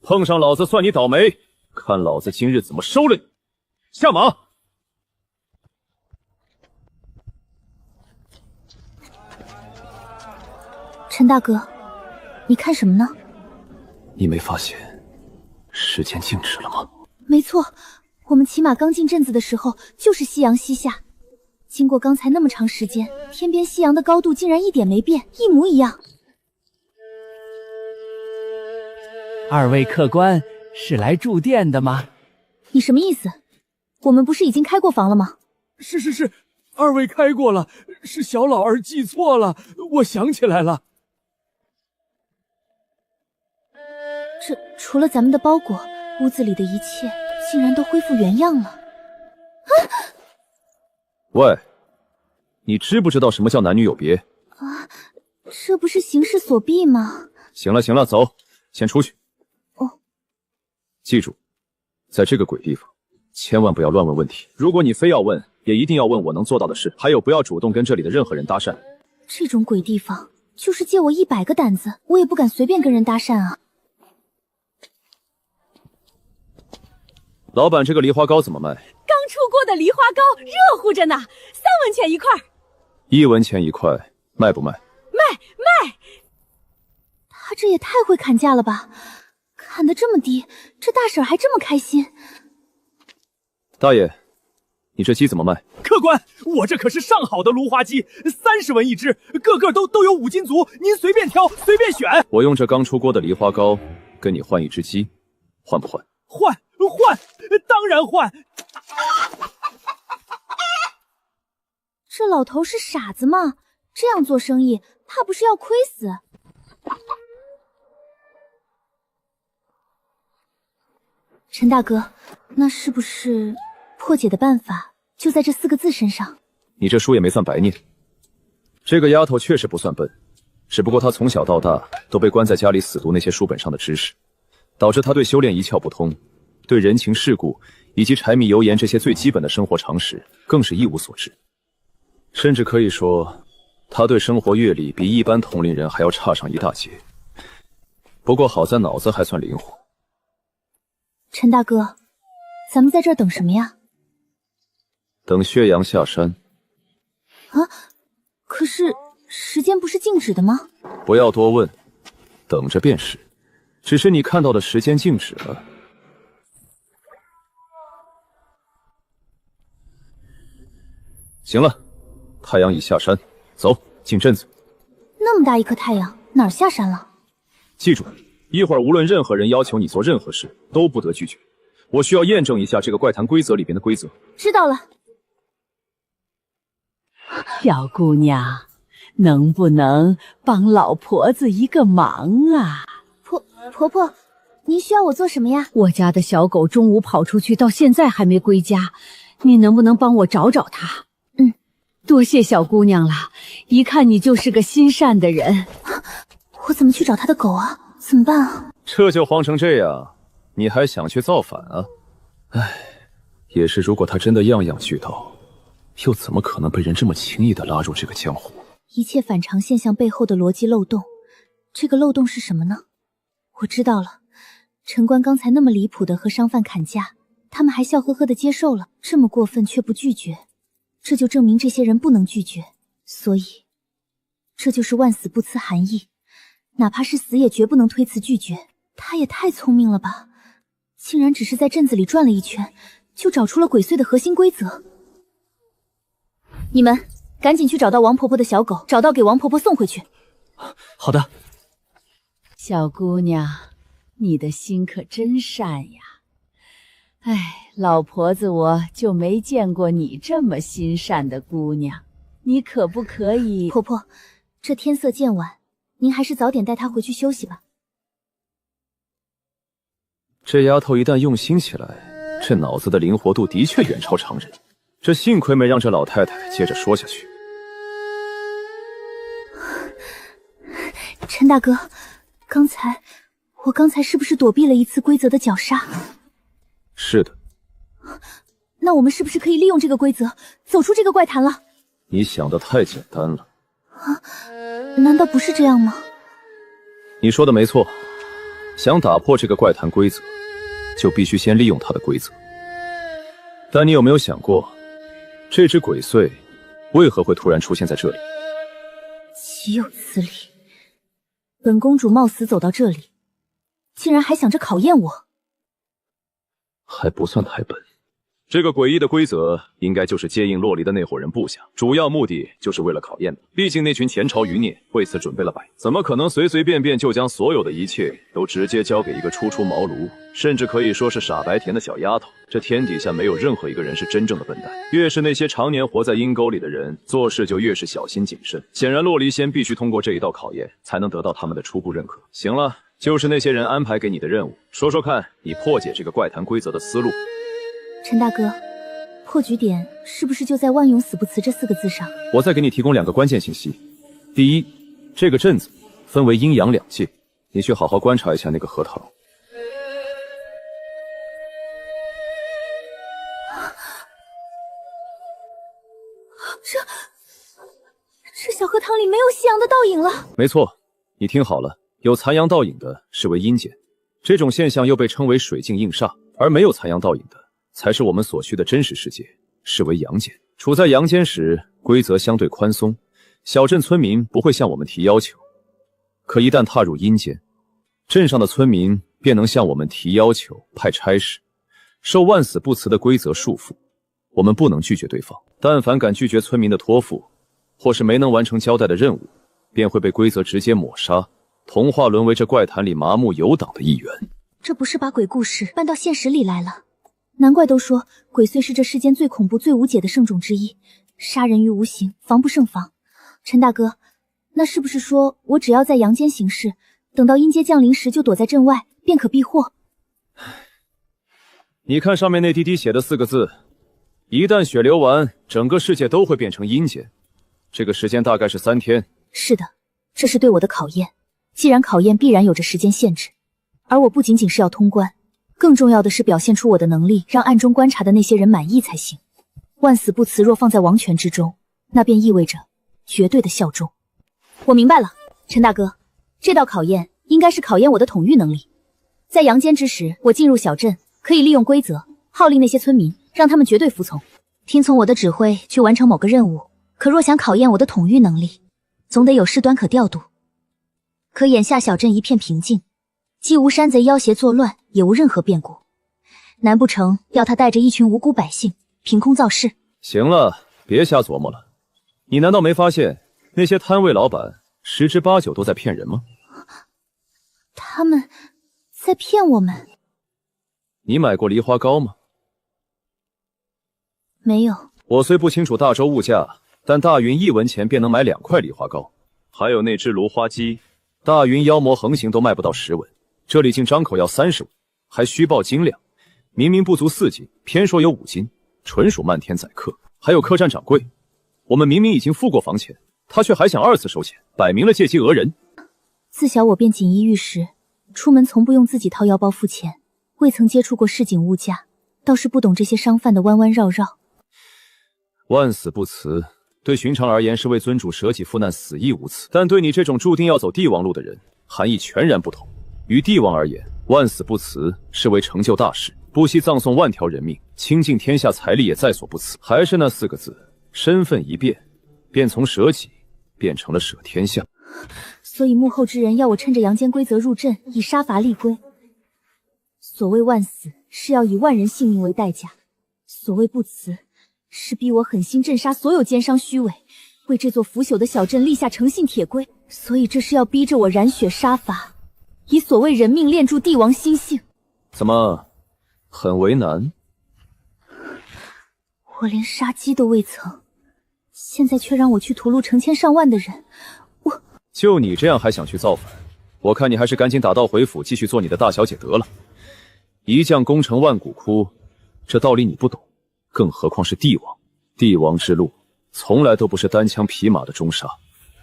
碰上老子算你倒霉，看老子今日怎么收了你！下马！陈大哥，你看什么呢？你没发现时间静止了吗？没错，我们骑马刚进镇子的时候就是夕阳西下，经过刚才那么长时间，天边夕阳的高度竟然一点没变，一模一样。二位客官是来住店的吗？你什么意思？我们不是已经开过房了吗？是，二位开过了，是小老儿记错了，我想起来了。这除了咱们的包裹，屋子里的一切竟然都恢复原样了。啊！喂，你知不知道什么叫男女有别？啊，这不是形势所逼吗？行了，走，先出去。哦，记住，在这个鬼地方，千万不要乱问问题。如果你非要问，也一定要问我能做到的事。还有，不要主动跟这里的任何人搭讪。这种鬼地方，就是借我100个胆子，我也不敢随便跟人搭讪啊。老板，这个梨花糕怎么卖？刚出锅的梨花糕，热乎着呢，3文钱一块。1文钱一块，卖不卖？卖！他这也太会砍价了吧！砍得这么低，这大婶还这么开心。大爷，你这鸡怎么卖？客官，我这可是上好的芦花鸡，30文一只，个个都有5斤足，您随便挑，随便选。我用这刚出锅的梨花糕跟你换1只鸡，换不换？换，当然换。这老头是傻子吗？这样做生意，怕不是要亏死。陈大哥，那是不是破解的办法就在这4个字身上？你这书也没算白念。这个丫头确实不算笨，只不过她从小到大都被关在家里死读那些书本上的知识，导致她对修炼一窍不通，对人情世故以及柴米油盐这些最基本的生活常识更是一无所知。甚至可以说，她对生活阅历比一般同龄人还要差上一大截。不过好在脑子还算灵活。陈大哥，咱们在这儿等什么呀？等血阳下山。啊，可是时间不是静止的吗？不要多问，等着便是。只是你看到的时间静止了。行了，太阳已下山，走进镇子。那么大一颗太阳，哪儿下山了？记住，一会儿无论任何人要求你做任何事，都不得拒绝。我需要验证一下这个怪谈规则里边的规则。知道了。小姑娘，能不能帮老婆子一个忙啊？婆婆，您需要我做什么呀？我家的小狗中午跑出去，到现在还没归家，你能不能帮我找找它？多谢小姑娘了，一看你就是个心善的人。我怎么去找他的狗啊？怎么办啊？这就慌成这样，你还想去造反啊？唉，也是，如果他真的样样俱到，又怎么可能被人这么轻易的拉入这个江湖？一切反常现象背后的逻辑漏洞，这个漏洞是什么呢？我知道了，陈官刚才那么离谱的和商贩砍价，他们还笑呵呵的接受了，这么过分却不拒绝，这就证明这些人不能拒绝，所以这就是万死不辞含义，哪怕是死也绝不能推辞拒绝。他也太聪明了吧，竟然只是在镇子里转了一圈，就找出了鬼祟的核心规则。你们赶紧去找到王婆婆的小狗，找到给王婆婆送回去。好的。小姑娘，你的心可真善呀！哎，老婆子我就没见过你这么心善的姑娘，你可不可以……婆婆，这天色渐晚，您还是早点带她回去休息吧。这丫头一旦用心起来，这脑子的灵活度的确远超常人。这幸亏没让这老太太接着说下去。陈大哥，我刚才是不是躲避了一次规则的绞杀？是的。那我们是不是可以利用这个规则走出这个怪谈了？你想的太简单了。啊，难道不是这样吗？你说的没错，想打破这个怪谈规则，就必须先利用它的规则。但你有没有想过，这只鬼祟为何会突然出现在这里？岂有此理！本公主冒死走到这里，竟然还想着考验我，还不算太笨。这个诡异的规则应该就是接应洛离的那伙人布下，主要目的就是为了考验他。毕竟那群前朝余孽为此准备了百，怎么可能随随便便就将所有的一切都直接交给一个初出茅庐，甚至可以说是傻白甜的小丫头？这天底下没有任何一个人是真正的笨蛋，越是那些常年活在阴沟里的人，做事就越是小心谨慎。显然洛离仙必须通过这一道考验，才能得到他们的初步认可。行了，就是那些人安排给你的任务，说说看你破解这个怪谈规则的思路。陈大哥，破局点是不是就在万永死不辞这4个字上？我再给你提供2个关键信息。第一，这个镇子分为阴阳2界，你去好好观察一下那个荷塘。这小荷塘里没有夕阳的倒影了。没错，你听好了，有残阳倒影的是为阴间，这种现象又被称为水镜映煞，而没有残阳倒影的才是我们所需的真实世界，是为阳间。处在阳间时，规则相对宽松，小镇村民不会向我们提要求。可一旦踏入阴间，镇上的村民便能向我们提要求，派差事，受万死不辞的规则束缚。我们不能拒绝对方，但凡敢拒绝村民的托付，或是没能完成交代的任务，便会被规则直接抹杀，同化沦为这怪谈里麻木有党的一员。这不是把鬼故事搬到现实里来了？难怪都说鬼祟是这世间最恐怖最无解的圣种之一，杀人于无形，防不胜防。陈大哥，那是不是说我只要在阳间行事，等到阴阶降临时就躲在镇外，便可避祸？你看上面那滴滴写的4个字，一旦血流完，整个世界都会变成阴间。这个时间大概是3天。是的，这是对我的考验。既然考验必然有着时间限制，而我不仅仅是要通关，更重要的是表现出我的能力，让暗中观察的那些人满意才行。万死不辞若放在王权之中，那便意味着绝对的效忠。我明白了，陈大哥，这道考验应该是考验我的统御能力。在阳间之时，我进入小镇，可以利用规则号令那些村民，让他们绝对服从，听从我的指挥去完成某个任务。可若想考验我的统御能力，总得有事端可调度。可眼下小镇一片平静，既无山贼要挟作乱，也无任何变故，难不成要他带着一群无辜百姓凭空造势？行了，别瞎琢磨了。你难道没发现那些摊位老板10之8九都在骗人吗？他们在骗我们？你买过梨花糕吗？没有。我虽不清楚大周物价，但大云1文钱便能买2块梨花糕。还有那只芦花鸡，大云妖魔横行都卖不到10文，这里竟张口要30文，还虚报斤量，明明不足4斤，偏说有5斤，纯属漫天宰客。还有客栈掌柜，我们明明已经付过房钱，他却还想2次收钱，摆明了借机讹人。自小我便锦衣玉食，出门从不用自己掏腰包付钱，未曾接触过市井物价，倒是不懂这些商贩的弯弯绕绕。万死不辞对寻常而言是为尊主舍己赴难，死亦无辞，但对你这种注定要走帝王路的人，含义全然不同。于帝王而言，万死不辞是为成就大事，不惜葬送万条人命，倾尽天下财力也在所不辞。还是那4个字，身份一变，便从舍己变成了舍天下。所以幕后之人要我趁着阳间规则入阵，以杀伐立规。所谓万死，是要以万人性命为代价；所谓不辞，是逼我狠心镇杀所有奸商虚伪，为这座腐朽的小镇立下诚信铁规，所以这是要逼着我染血杀伐，以所谓人命炼铸帝王心性。怎么，很为难？我连杀鸡都未曾，现在却让我去屠戮成千上万的人，我……就你这样还想去造反？我看你还是赶紧打道回府，继续做你的大小姐得了。一将功成万骨枯，这道理你不懂，更何况是帝王。帝王之路从来都不是单枪匹马的中杀，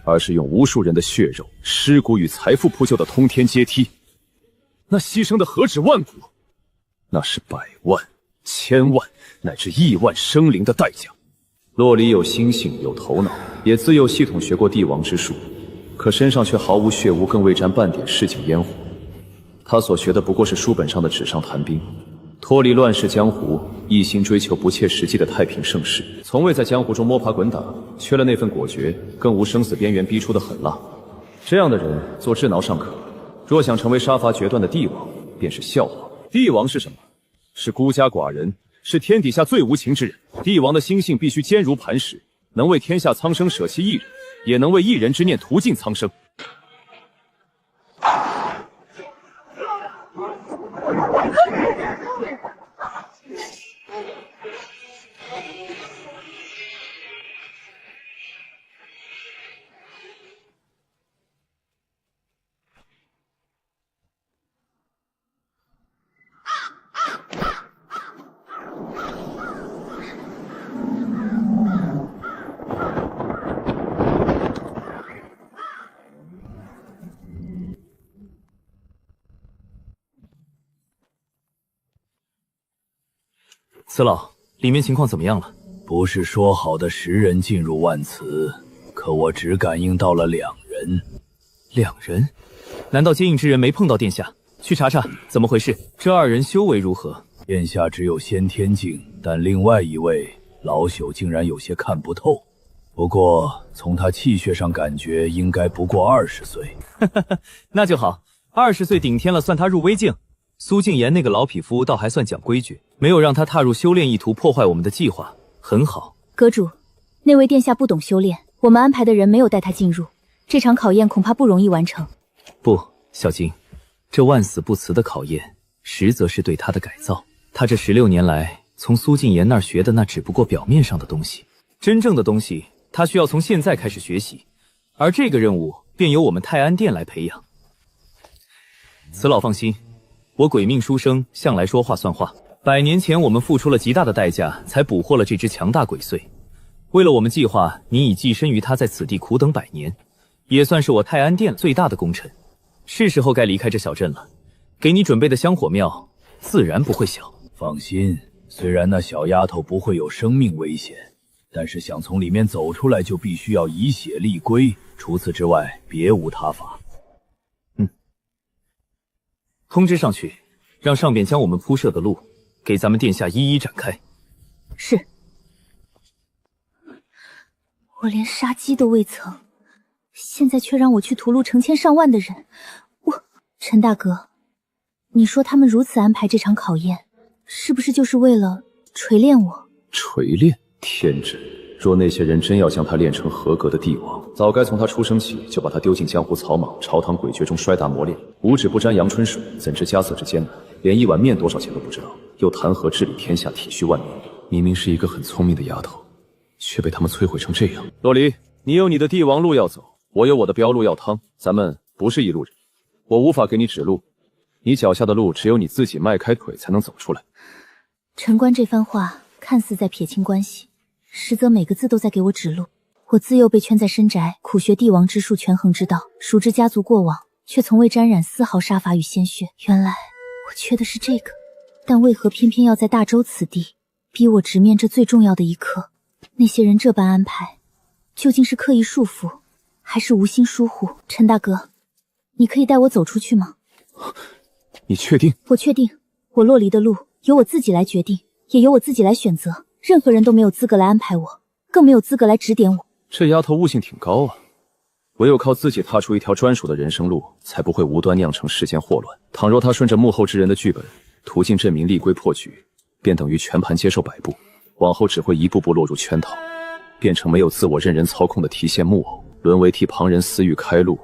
而是用无数人的血肉、尸骨与财富铺就的通天阶梯。那牺牲的何止万骨，那是百万、千万乃至亿万生灵的代价。洛离有心性，有头脑，也自幼系统学过帝王之术，可身上却毫无血污，更未沾半点市井烟火。他所学的不过是书本上的纸上谈兵，脱离乱世江湖，一心追求不切实际的太平盛世，从未在江湖中摸爬滚打，缺了那份果决，更无生死边缘逼出的狠辣。这样的人做智挠尚可，若想成为杀伐决断的帝王，便是笑话。帝王是什么？是孤家寡人，是天底下最无情之人。帝王的心性必须坚如磐石，能为天下苍生舍弃一人，也能为一人之念屠尽苍生。司老，里面情况怎么样了？不是说好的10人进入万磁，可我只感应到了2人。2人？难道接应之人没碰到殿下？去查查怎么回事。这2人修为如何？殿下只有先天境，但另外一位老朽竟然有些看不透。不过从他气血上感觉，应该不过20岁。那就好，20岁顶天了，算他入微境。苏静言那个老匹夫倒还算讲规矩，没有让他踏入修炼意图，破坏我们的计划，很好。阁主，那位殿下不懂修炼，我们安排的人没有带他进入，这场考验恐怕不容易完成。不，小金，这万死不辞的考验，实则是对他的改造。他这16年来从苏静言那儿学的，那只不过表面上的东西，真正的东西他需要从现在开始学习，而这个任务便由我们泰安殿来培养。此老放心，我鬼命书生向来说话算话。100年前我们付出了极大的代价，才捕获了这只强大鬼祟。为了我们计划，你已寄身于他，在此地苦等100年，也算是我泰安殿最大的功臣。是时候该离开这小镇了，给你准备的香火庙自然不会小。放心，虽然那小丫头不会有生命危险，但是想从里面走出来，就必须要以血立规，除此之外别无他法。通知上去，让上边将我们铺设的路给咱们殿下一一展开。是。我连杀鸡都未曾，现在却让我去屠戮成千上万的人。陈大哥，你说他们如此安排这场考验，是不是就是为了锤炼我？锤炼？天真！若那些人真要将他练成合格的帝王，早该从他出生起就把他丢进江湖草莽、朝堂诡谲中摔打磨练。五指不沾阳春水，怎知家色之艰难？连一碗面多少钱都不知道，又谈何治理天下、体恤万民？明明是一个很聪明的丫头，却被他们摧毁成这样。洛离，你有你的帝王路要走，我有我的镖路要趟，咱们不是一路人，我无法给你指路，你脚下的路只有你自己迈开腿才能走出来。陈官这番话看似在撇清关系，实则每个字都在给我指路。我自幼被圈在深宅，苦学帝王之术、权衡之道，熟知家族过往，却从未沾染丝毫杀伐与鲜血。原来我缺的是这个，但为何偏偏要在大周此地逼我直面这最重要的一刻？那些人这般安排，究竟是刻意束缚，还是无心疏忽？陈大哥，你可以带我走出去吗？你确定？我确定，我洛离的路由我自己来决定，也由我自己来选择，任何人都没有资格来安排我，更没有资格来指点我。这丫头悟性挺高啊，唯有靠自己踏出一条专属的人生路，才不会无端酿成世间祸乱。倘若她顺着幕后之人的剧本，途径镇民立规破局，便等于全盘接受摆布。往后只会一步步落入圈套，变成没有自我任人操控的提线木偶，沦为替旁人私欲开路、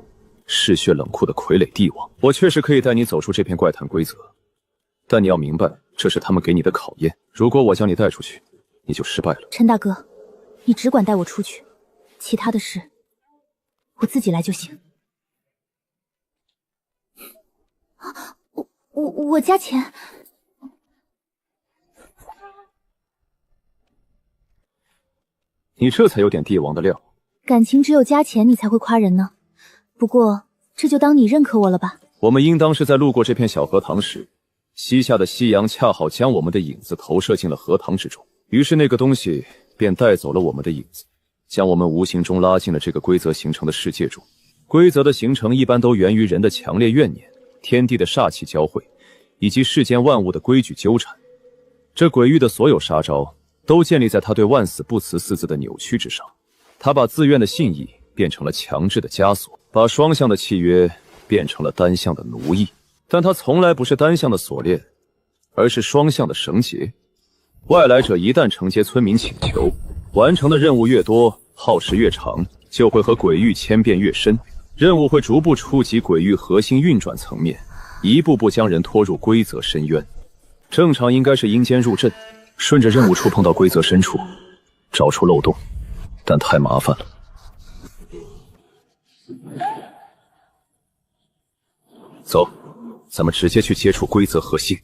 嗜血冷酷的傀儡帝王。我确实可以带你走出这片怪谈规则，但你要明白，这是他们给你的考验。如果我将你带出去，你就失败了。陈大哥，你只管带我出去，其他的事我自己来就行。我加钱。你这才有点帝王的料。感情只有加钱你才会夸人呢。不过这就当你认可我了吧。我们应当是在路过这片小荷塘时，西下的夕阳恰好将我们的影子投射进了荷塘之中，于是那个东西便带走了我们的影子，将我们无形中拉进了这个规则形成的世界中。规则的形成一般都源于人的强烈怨念、天地的煞气交汇，以及世间万物的规矩纠缠。这鬼域的所有杀招都建立在他对万死不辞四字的扭曲之上。他把自愿的信义变成了强制的枷锁，把双向的契约变成了单向的奴役。但他从来不是单向的锁链，而是双向的绳结。外来者一旦承接村民请求，完成的任务越多，耗时越长，就会和鬼域牵变越深。任务会逐步触及鬼域核心运转层面，一步步将人拖入规则深渊。正常应该是阴间入阵，顺着任务触碰到规则深处，找出漏洞，但太麻烦了。走，咱们直接去接触规则核心。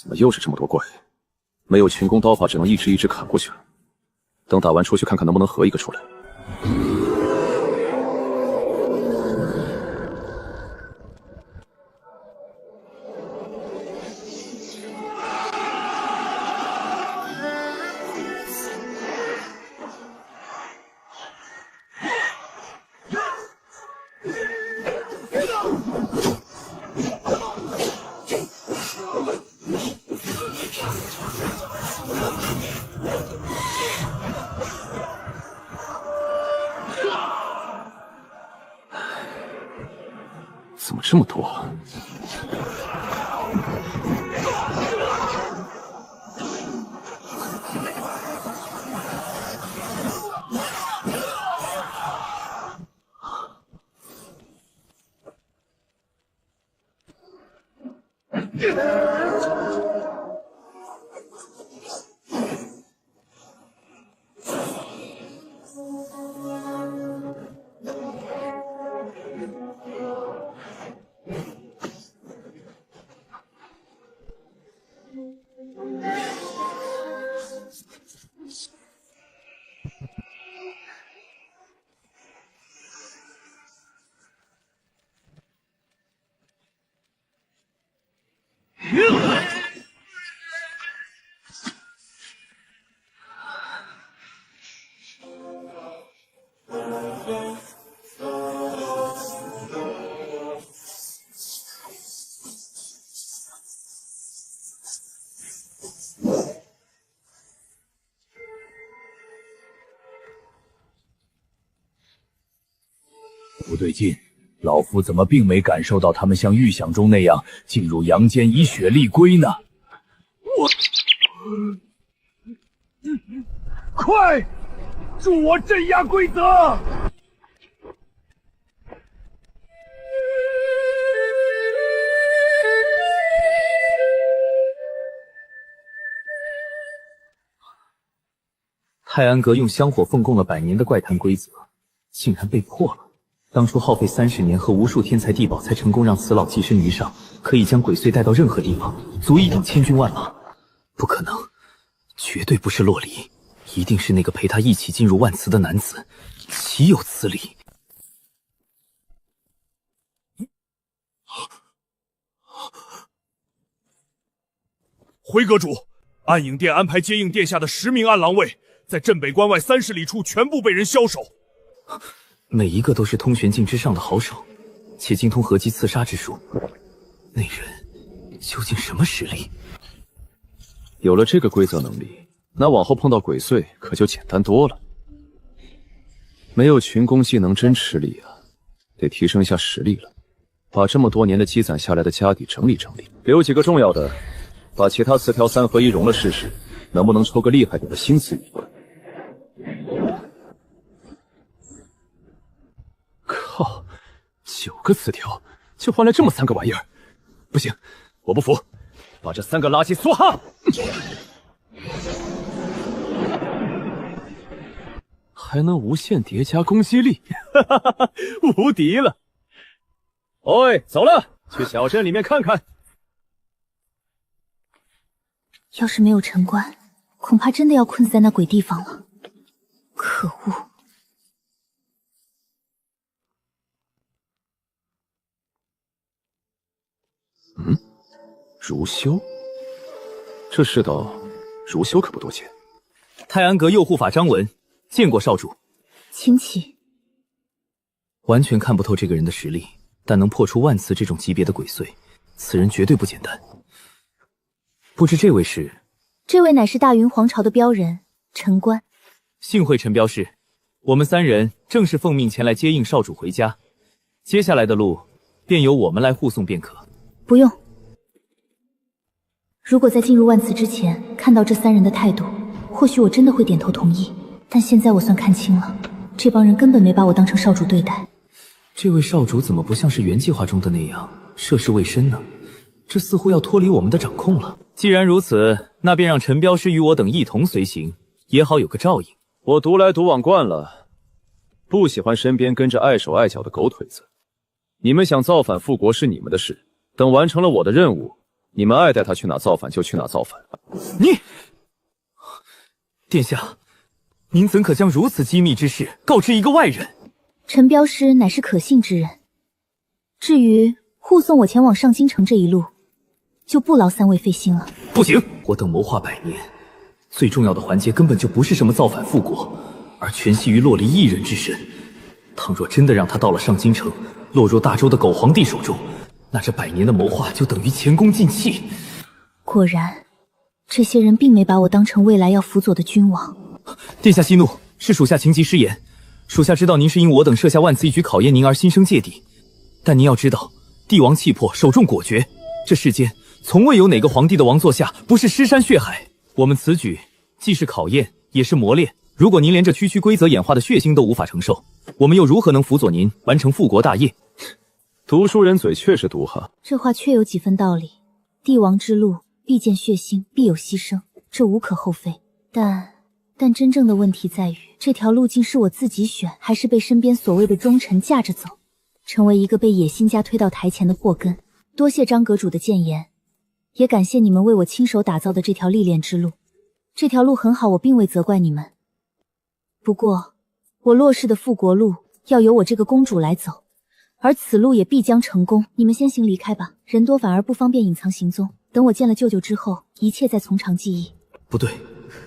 怎么又是这么多怪？没有群攻刀法，只能一只一只砍过去了。等打完出去看看能不能合一个出来。怎么这么多？不对劲，老夫怎么并没感受到他们像预想中那样进入阳间以血立规呢？快，助我镇压规则！泰安阁用香火奉供了100年的怪谈规则，竟然被破了。当初耗费30年和无数天才地宝，才成功让此老寄身于上，可以将鬼祟带到任何地方，足以顶千军万马。不可能，绝对不是洛离，一定是那个陪他一起进入万磁的男子，岂有此理！回阁主，暗影殿安排接应殿下的10名暗狼卫，在镇北关外30里处全部被人枭首。每一个都是通玄境之上的好手，且精通合击刺杀之术。那人究竟什么实力？有了这个规则能力，那往后碰到鬼祟可就简单多了。没有群攻技能真吃力啊，得提升一下实力了。把这么多年的积攒下来的家底整理整理，留几个重要的，把其他词条3合1融了试试，能不能抽个厉害点的新词语？靠，9个词条就换来这么3个玩意儿，不行，我不服，把这3个垃圾梭哈！还能无限叠加攻击力，哈哈哈，无敌了！喂，走了，去小镇里面看看。要是没有城关，恐怕真的要困死在那鬼地方了。可恶！如修，这世道如修可不多见。泰安阁右护法张文，见过少主。请起。完全看不透这个人的实力，但能破出万磁这种级别的鬼祟，此人绝对不简单。不知这位是？这位乃是大云皇朝的标人陈关。幸会陈镖师，我们3人正是奉命前来接应少主回家，接下来的路便由我们来护送便可。不用。如果在进入万磁之前看到这3人的态度，或许我真的会点头同意。但现在我算看清了，这帮人根本没把我当成少主对待。这位少主怎么不像是原计划中的那样涉世未深呢？这似乎要脱离我们的掌控了。既然如此，那便让陈镖师与我等一同随行，也好有个照应。我独来独往惯了，不喜欢身边跟着碍手碍脚的狗腿子。你们想造反复国是你们的事，等完成了我的任务，你们爱带他去哪造反就去哪造反。你，殿下，您怎可将如此机密之事告知一个外人？陈镖师乃是可信之人。至于护送我前往上京城这一路，就不劳3位费心了。不行，我等谋划100年，最重要的环节根本就不是什么造反复国，而全系于洛离一人之身。倘若真的让他到了上京城，落入大周的狗皇帝手中，那这100年的谋划就等于前功尽弃。果然，这些人并没把我当成未来要辅佐的君王。殿下息怒，是属下情急失言。属下知道您是因我等设下万磁一举考验您而心生芥蒂，但您要知道，帝王气魄，首重果决，这世间从未有哪个皇帝的王座下不是尸山血海。我们此举既是考验，也是磨练。如果您连这区区规则演化的血腥都无法承受，我们又如何能辅佐您完成复国大业？读书人嘴确实毒哈，这话确有几分道理。帝王之路必见血腥，必有牺牲，这无可厚非。但真正的问题在于，这条路径是我自己选，还是被身边所谓的忠臣架着走，成为一个被野心家推到台前的祸根。多谢张阁主的谏言，也感谢你们为我亲手打造的这条历练之路。这条路很好，我并未责怪你们。不过，我洛氏的复国路要由我这个公主来走，而此路也必将成功。你们先行离开吧，人多反而不方便隐藏行踪。等我见了舅舅之后，一切再从长计议。不对，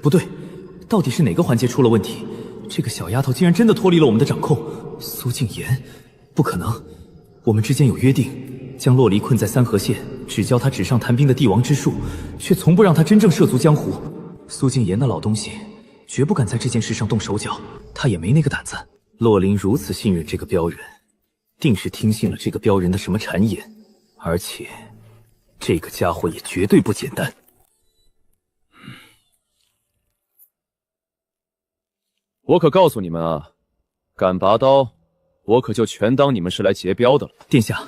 不对，到底是哪个环节出了问题？这个小丫头竟然真的脱离了我们的掌控。苏静言，不可能，我们之间有约定，将洛离困在三河县，只教他纸上谈兵的帝王之术，却从不让他真正涉足江湖。苏静言那老东西绝不敢在这件事上动手脚，他也没那个胆子。洛林如此信任这个镖人，定是听信了这个镖人的什么谗言，而且这个家伙也绝对不简单。我可告诉你们啊，敢拔刀，我可就全当你们是来劫镖的了。殿下，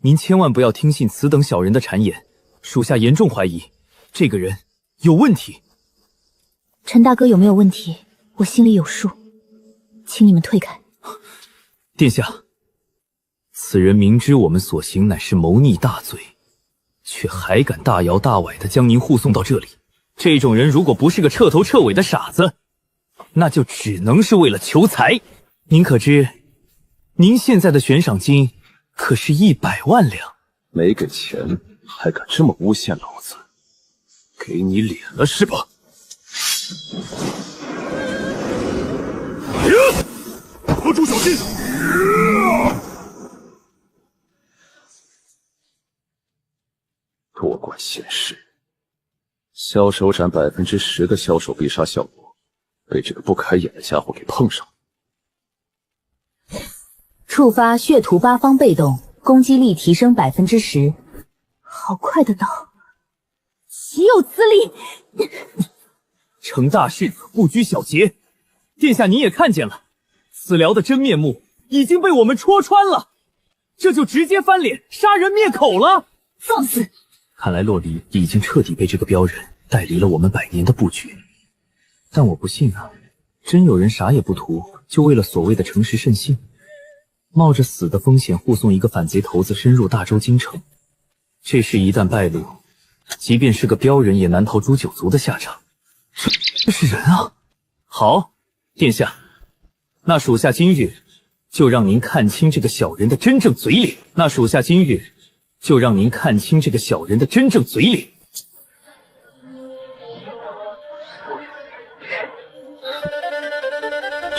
您千万不要听信此等小人的谗言，属下严重怀疑这个人有问题。陈大哥有没有问题，我心里有数，请你们退开。殿下，此人明知我们所行乃是谋逆大罪，却还敢大摇大摆地将您护送到这里。这种人如果不是个彻头彻尾的傻子，那就只能是为了求财。您可知，您现在的悬赏金可是100万两。没给钱还敢这么诬陷老子，给你脸了是吧？拖住小心！多管闲事。销售占10%的销售必杀效果，被这个不开眼的家伙给碰上了。触发血图八方被动，攻击力提升10%。好快的刀，岂有此理！成大事不拘小节，殿下您也看见了，此辽的真面目已经被我们戳穿了，这就直接翻脸杀人灭口了。放肆！看来洛离已经彻底被这个镖人带离了我们100年的布局。但我不信啊，真有人啥也不图，就为了所谓的诚实慎信，冒着死的风险护送一个反贼头子深入大周京城。这事一旦败露，即便是个镖人也难逃诛九族的下场。这是人啊！好，殿下，那属下今日就让您看清这个小人的真正嘴脸。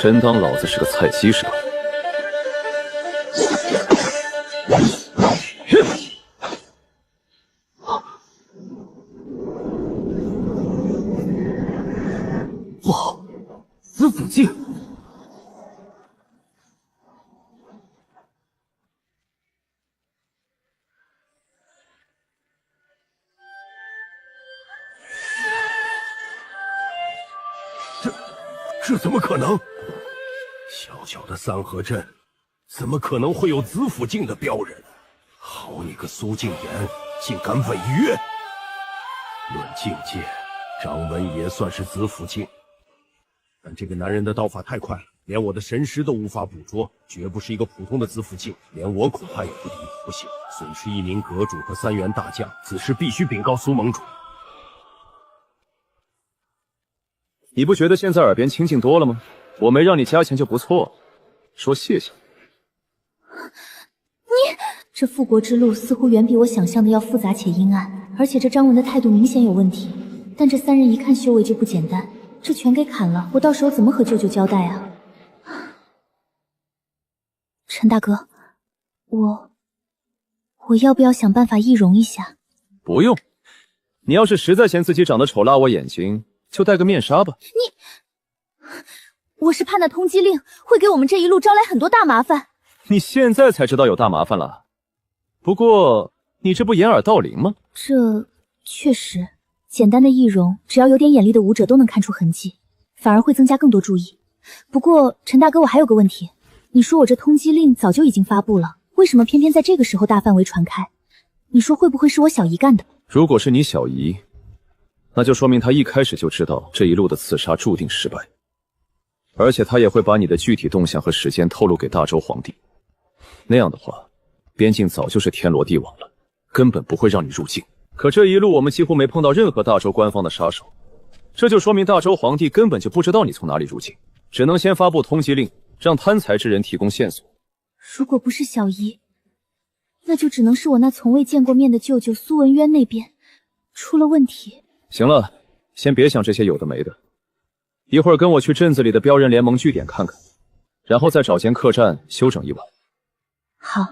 真当老子是个菜鸡是吧？哇，子府镜！这怎么可能？小小的三河镇，怎么可能会有子府镜的镖人？好你个苏敬言，竟敢违约！论境界，张文也算是子府镜，但这个男人的刀法太快了，连我的神识都无法捕捉，绝不是一个普通的子府镜，连我恐怕也不敌。不行，损失1名阁主和3员大将，此事必须禀告苏盟主。你不觉得现在耳边清静多了吗？我没让你加钱就不错了，说谢谢。你这复国之路似乎远比我想象的要复杂且阴暗，而且这张文的态度明显有问题。但这3人一看修为就不简单，这全给砍了，我到时候怎么和舅舅交代啊？陈大哥，我要不要想办法易容一下？不用，你要是实在嫌自己长得丑辣我眼睛，就戴个面纱吧。我是怕那通缉令会给我们这一路招来很多大麻烦。你现在才知道有大麻烦了？不过你这不掩耳盗铃吗？这确实，简单的易容，只要有点眼力的武者都能看出痕迹，反而会增加更多注意。不过陈大哥，我还有个问题，你说我这通缉令早就已经发布了，为什么偏偏在这个时候大范围传开？你说会不会是我小姨干的？如果是你小姨，那就说明他一开始就知道这一路的刺杀注定失败，而且他也会把你的具体动向和时间透露给大周皇帝。那样的话，边境早就是天罗地网了，根本不会让你入境。可这一路我们几乎没碰到任何大周官方的杀手，这就说明大周皇帝根本就不知道你从哪里入境，只能先发布通缉令，让贪财之人提供线索。如果不是小姨，那就只能是我那从未见过面的舅舅苏文渊那边出了问题。行了，先别想这些有的没的，一会儿跟我去镇子里的镖人联盟据点看看，然后再找间客栈休整一晚。好。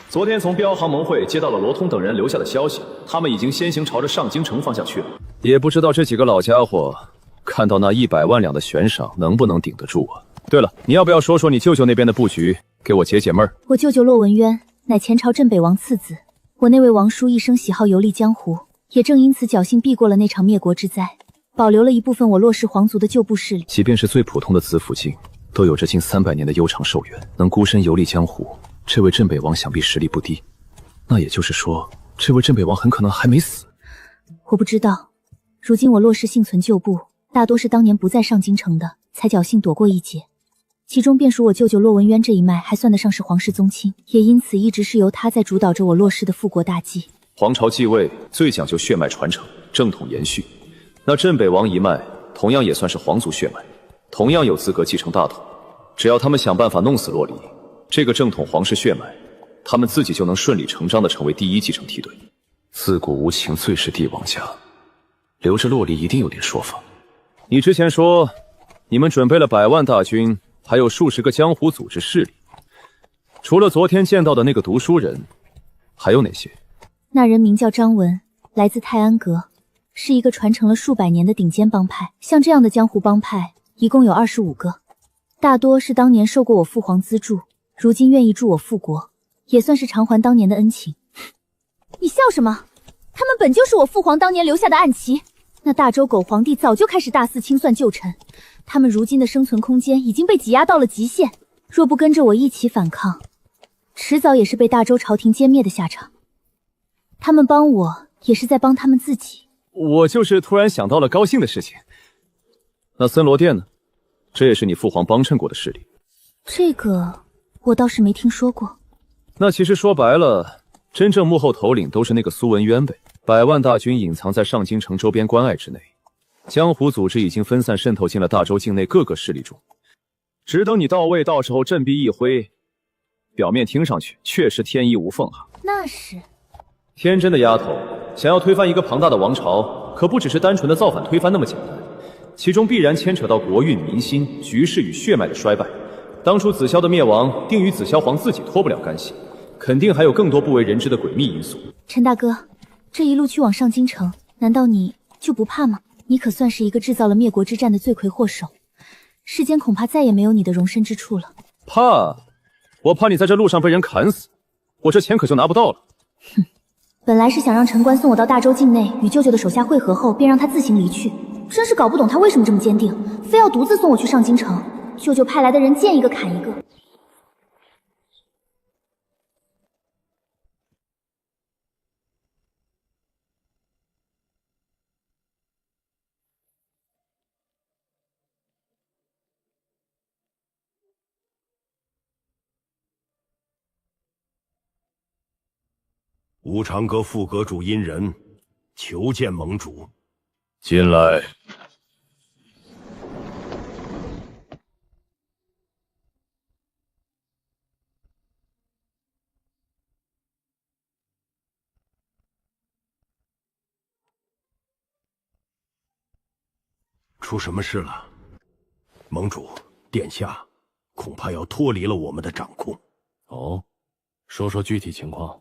昨天从镖行盟会接到了罗通等人留下的消息，他们已经先行朝着上京城方向去了。也不知道这几个老家伙看到那100万两的悬赏能不能顶得住啊？对了，你要不要说说你舅舅那边的布局，给我解解闷儿？我舅舅骆文渊乃前朝镇北王次子，我那位王叔一生喜好游历江湖，也正因此侥幸避过了那场灭国之灾，保留了一部分我骆氏皇族的旧部势力。即便是最普通的子府境，都有着近300年的悠长寿元，能孤身游历江湖，这位镇北王想必实力不低。那也就是说，这位镇北王很可能还没死。我不知道，如今我骆氏幸存旧部，大多是当年不在上京城的，才侥幸躲过一劫。其中便属我舅舅骆文渊这一脉，还算得上是皇室宗亲，也因此一直是由他在主导着我骆氏的复国大计。皇朝继位最讲究血脉传承，正统延续。那镇北王一脉同样也算是皇族血脉，同样有资格继承大统。只要他们想办法弄死洛离，这个正统皇室血脉，他们自己就能顺理成章地成为第一继承梯队。自古无情最是帝王家，留着洛离一定有点说法。你之前说你们准备了100万大军，还有数十个江湖组织势力，除了昨天见到的那个读书人，还有哪些？那人名叫张文，来自泰安阁，是一个传承了数百年的顶尖帮派。像这样的江湖帮派一共有25个，大多是当年受过我父皇资助，如今愿意助我复国，也算是偿还当年的恩情。你笑什么？他们本就是我父皇当年留下的暗棋。那大周狗皇帝早就开始大肆清算旧臣，他们如今的生存空间已经被挤压到了极限，若不跟着我一起反抗，迟早也是被大周朝廷歼灭的下场。他们帮我，也是在帮他们自己。我就是突然想到了高兴的事情。那森罗殿呢？这也是你父皇帮衬过的势力。这个我倒是没听说过。那其实说白了，真正幕后头领都是那个苏文渊呗。100万大军隐藏在上京城周边关隘之内，江湖组织已经分散渗透进了大周境内各个势力中，只等你到位，到时候振臂一挥，表面听上去确实天衣无缝啊。那是。天真的丫头，想要推翻一个庞大的王朝，可不只是单纯的造反推翻那么简单，其中必然牵扯到国运、民心、局势与血脉的衰败。当初子霄的灭亡，定与子霄皇自己脱不了干系，肯定还有更多不为人知的诡秘因素。陈大哥，这一路去往上京城，难道你就不怕吗？你可算是一个制造了灭国之战的罪魁祸首，世间恐怕再也没有你的容身之处了。怕？我怕你在这路上被人砍死，我这钱可就拿不到了。哼，本来是想让陈官送我到大周境内与舅舅的手下会合后，便让他自行离去。真是搞不懂他为什么这么坚定，非要独自送我去上京城。舅舅派来的人见一个砍一个。无常阁副阁主殷人求见盟主。进来。出什么事了？盟主，殿下恐怕要脱离了我们的掌控。哦，说说具体情况。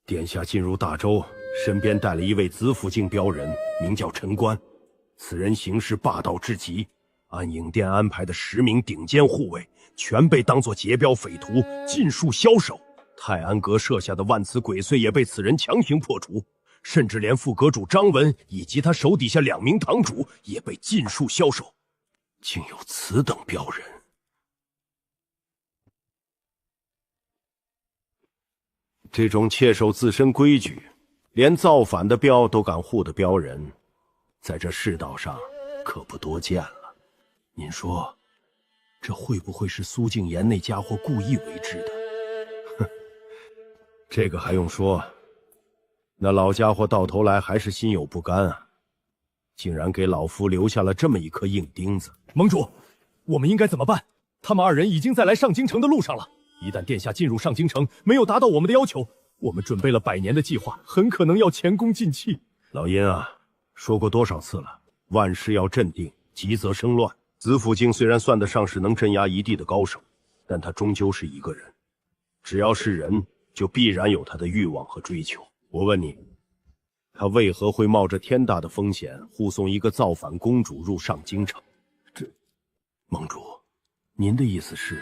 殿下进入大周，身边带了一位子府境标人，名叫陈官。此人行事霸道至极，按影殿安排的10名顶尖护卫，全被当作劫镖匪徒尽数枭首。泰安阁设下的万磁鬼祟也被此人强行破除，甚至连副阁主张文以及他手底下2名堂主也被尽数枭首。竟有此等标人！这种切守自身规矩，连造反的镖都敢护的镖人，在这世道上可不多见了。您说，这会不会是苏敬言那家伙故意为之的？哼，这个还用说，那老家伙到头来还是心有不甘啊，竟然给老夫留下了这么一颗硬钉子。盟主，我们应该怎么办？他们2人已经在来上京城的路上了。一旦殿下进入上京城，没有达到我们的要求，我们准备了100年的计划，很可能要前功尽弃。老殷啊，说过多少次了，万事要镇定，急则生乱。子府境虽然算得上是能镇压一地的高手，但他终究是一个人，只要是人，就必然有他的欲望和追求。我问你，他为何会冒着天大的风险护送一个造反公主入上京城？这，盟主，您的意思是，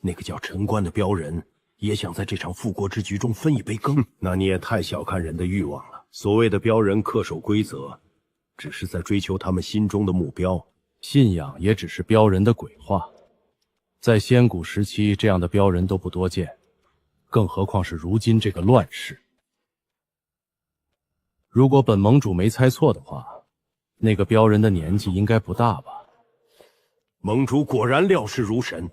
那个叫陈官的镖人也想在这场复国之局中分一杯羹？那你也太小看人的欲望了。所谓的镖人恪守规则，只是在追求他们心中的目标，信仰也只是镖人的鬼话。在先古时期，这样的镖人都不多见，更何况是如今这个乱世。如果本盟主没猜错的话，那个镖人的年纪应该不大吧？盟主果然料事如神。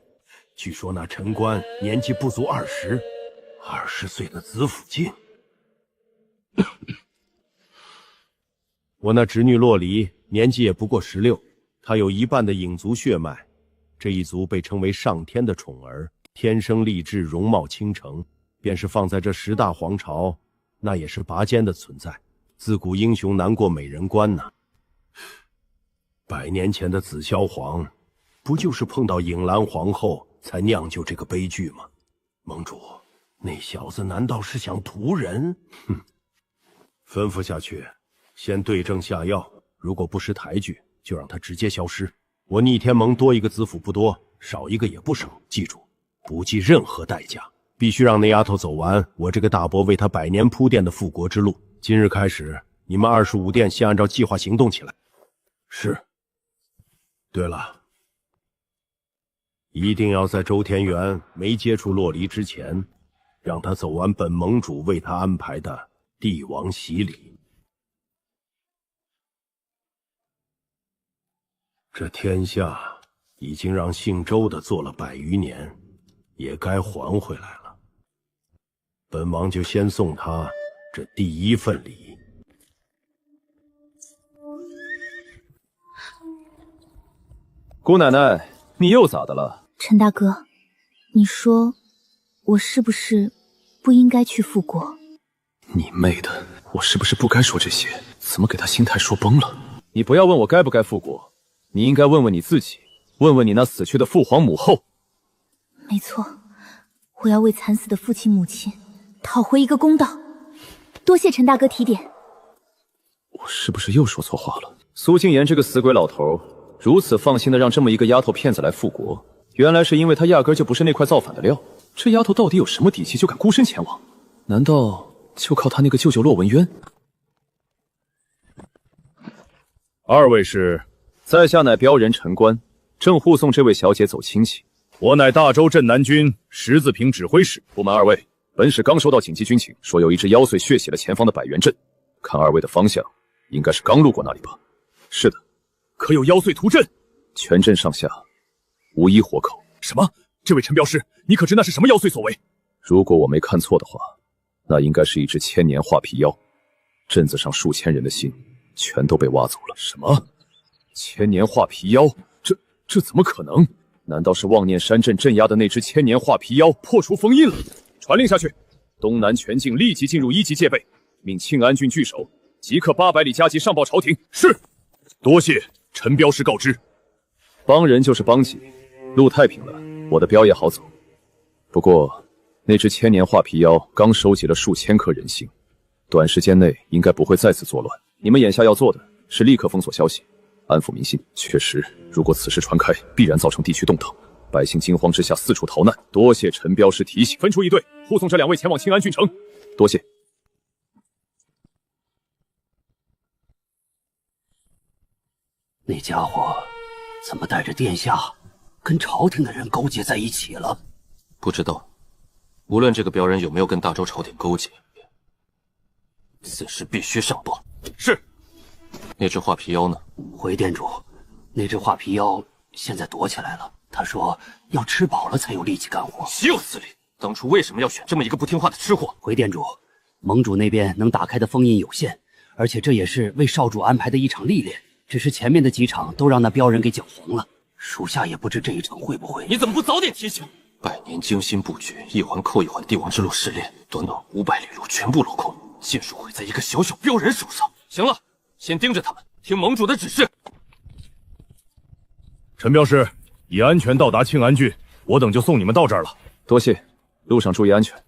据说那陈官年纪不足20岁的子府镜。我那侄女洛离年纪也不过16，她有一半的影族血脉，这一族被称为上天的宠儿，天生丽质，容貌倾城，便是放在这10大皇朝，那也是拔尖的存在。自古英雄难过美人关呐。100年前的紫霄皇，不就是碰到影兰皇后才酿就这个悲剧吗？盟主，那小子难道是想屠人？哼！吩咐下去，先对症下药，如果不识抬举，就让他直接消失。我逆天盟多一个子府不多，少一个也不省。记住，不计任何代价，必须让那丫头走完我这个大伯为她100年铺垫的复国之路。今日开始，你们25殿先按照计划行动起来。是。对了，一定要在周天元没接触洛离之前，让他走完本盟主为他安排的帝王洗礼。这天下已经让姓周的做了100余年，也该还回来了。本王就先送他这第一份礼。姑奶奶，你又咋的了？陈大哥，你说我是不是不应该去复国？你妹的，我是不是不该说这些？怎么给他心态说崩了？你不要问我该不该复国，你应该问问你自己，问问你那死去的父皇母后。没错，我要为惨死的父亲母亲讨回一个公道。多谢陈大哥提点。我是不是又说错话了？苏静言这个死鬼老头如此放心的让这么一个丫头骗子来复国，原来是因为她压根就不是那块造反的料。这丫头到底有什么底气，就敢孤身前往？难道就靠她那个舅舅骆文渊？二位是？在下乃镖人陈官，正护送这位小姐走亲戚。我乃大周镇南军十字坪指挥使。不瞒二位，本使刚收到紧急军情，说有一支妖祟血洗了前方的百元镇，看二位的方向，应该是刚路过那里吧？是的。可有妖祟屠镇？全镇上下无一活口。什么？这位陈镖师，你可知那是什么妖祟所为？如果我没看错的话，那应该是一只千年画皮妖。镇子上数千人的心全都被挖走了。什么？千年画皮妖？这怎么可能？难道是望念山镇镇压的那只千年画皮妖破除封印了？传令下去，东南全境立即进入1级戒备，命庆安郡据守，即刻800里加急上报朝廷。是。多谢陈镖师告知。帮人就是帮己，路太平了，我的镖也好走。不过那只千年画皮妖刚收集了数千颗人心，短时间内应该不会再次作乱。你们眼下要做的是立刻封锁消息，安抚民心。确实，如果此事传开，必然造成地区动荡，百姓惊慌之下四处逃难。多谢陈镖师提醒，分出一队护送这2位前往庆安郡城。多谢。那家伙怎么带着殿下跟朝廷的人勾结在一起了？不知道，无论这个镖人有没有跟大周朝廷勾结，此事必须上报。是。那只画皮妖呢？回殿主，那只画皮妖现在躲起来了。他说要吃饱了才有力气干活。岂有此理！当初为什么要选这么一个不听话的吃货？回殿主，盟主那边能打开的封印有限，而且这也是为少主安排的一场历练。只是前面的几场都让那镖人给搅黄了，属下也不知这一场会不会。你怎么不早点提醒？100年精心布局，一环扣一环，帝王之路试炼，短短500里路全部落空，尽数毁在一个小小镖人手上。行了，先盯着他们，听盟主的指示。陈镖师，已安全到达庆安郡，我等就送你们到这儿了。多谢，路上注意安全。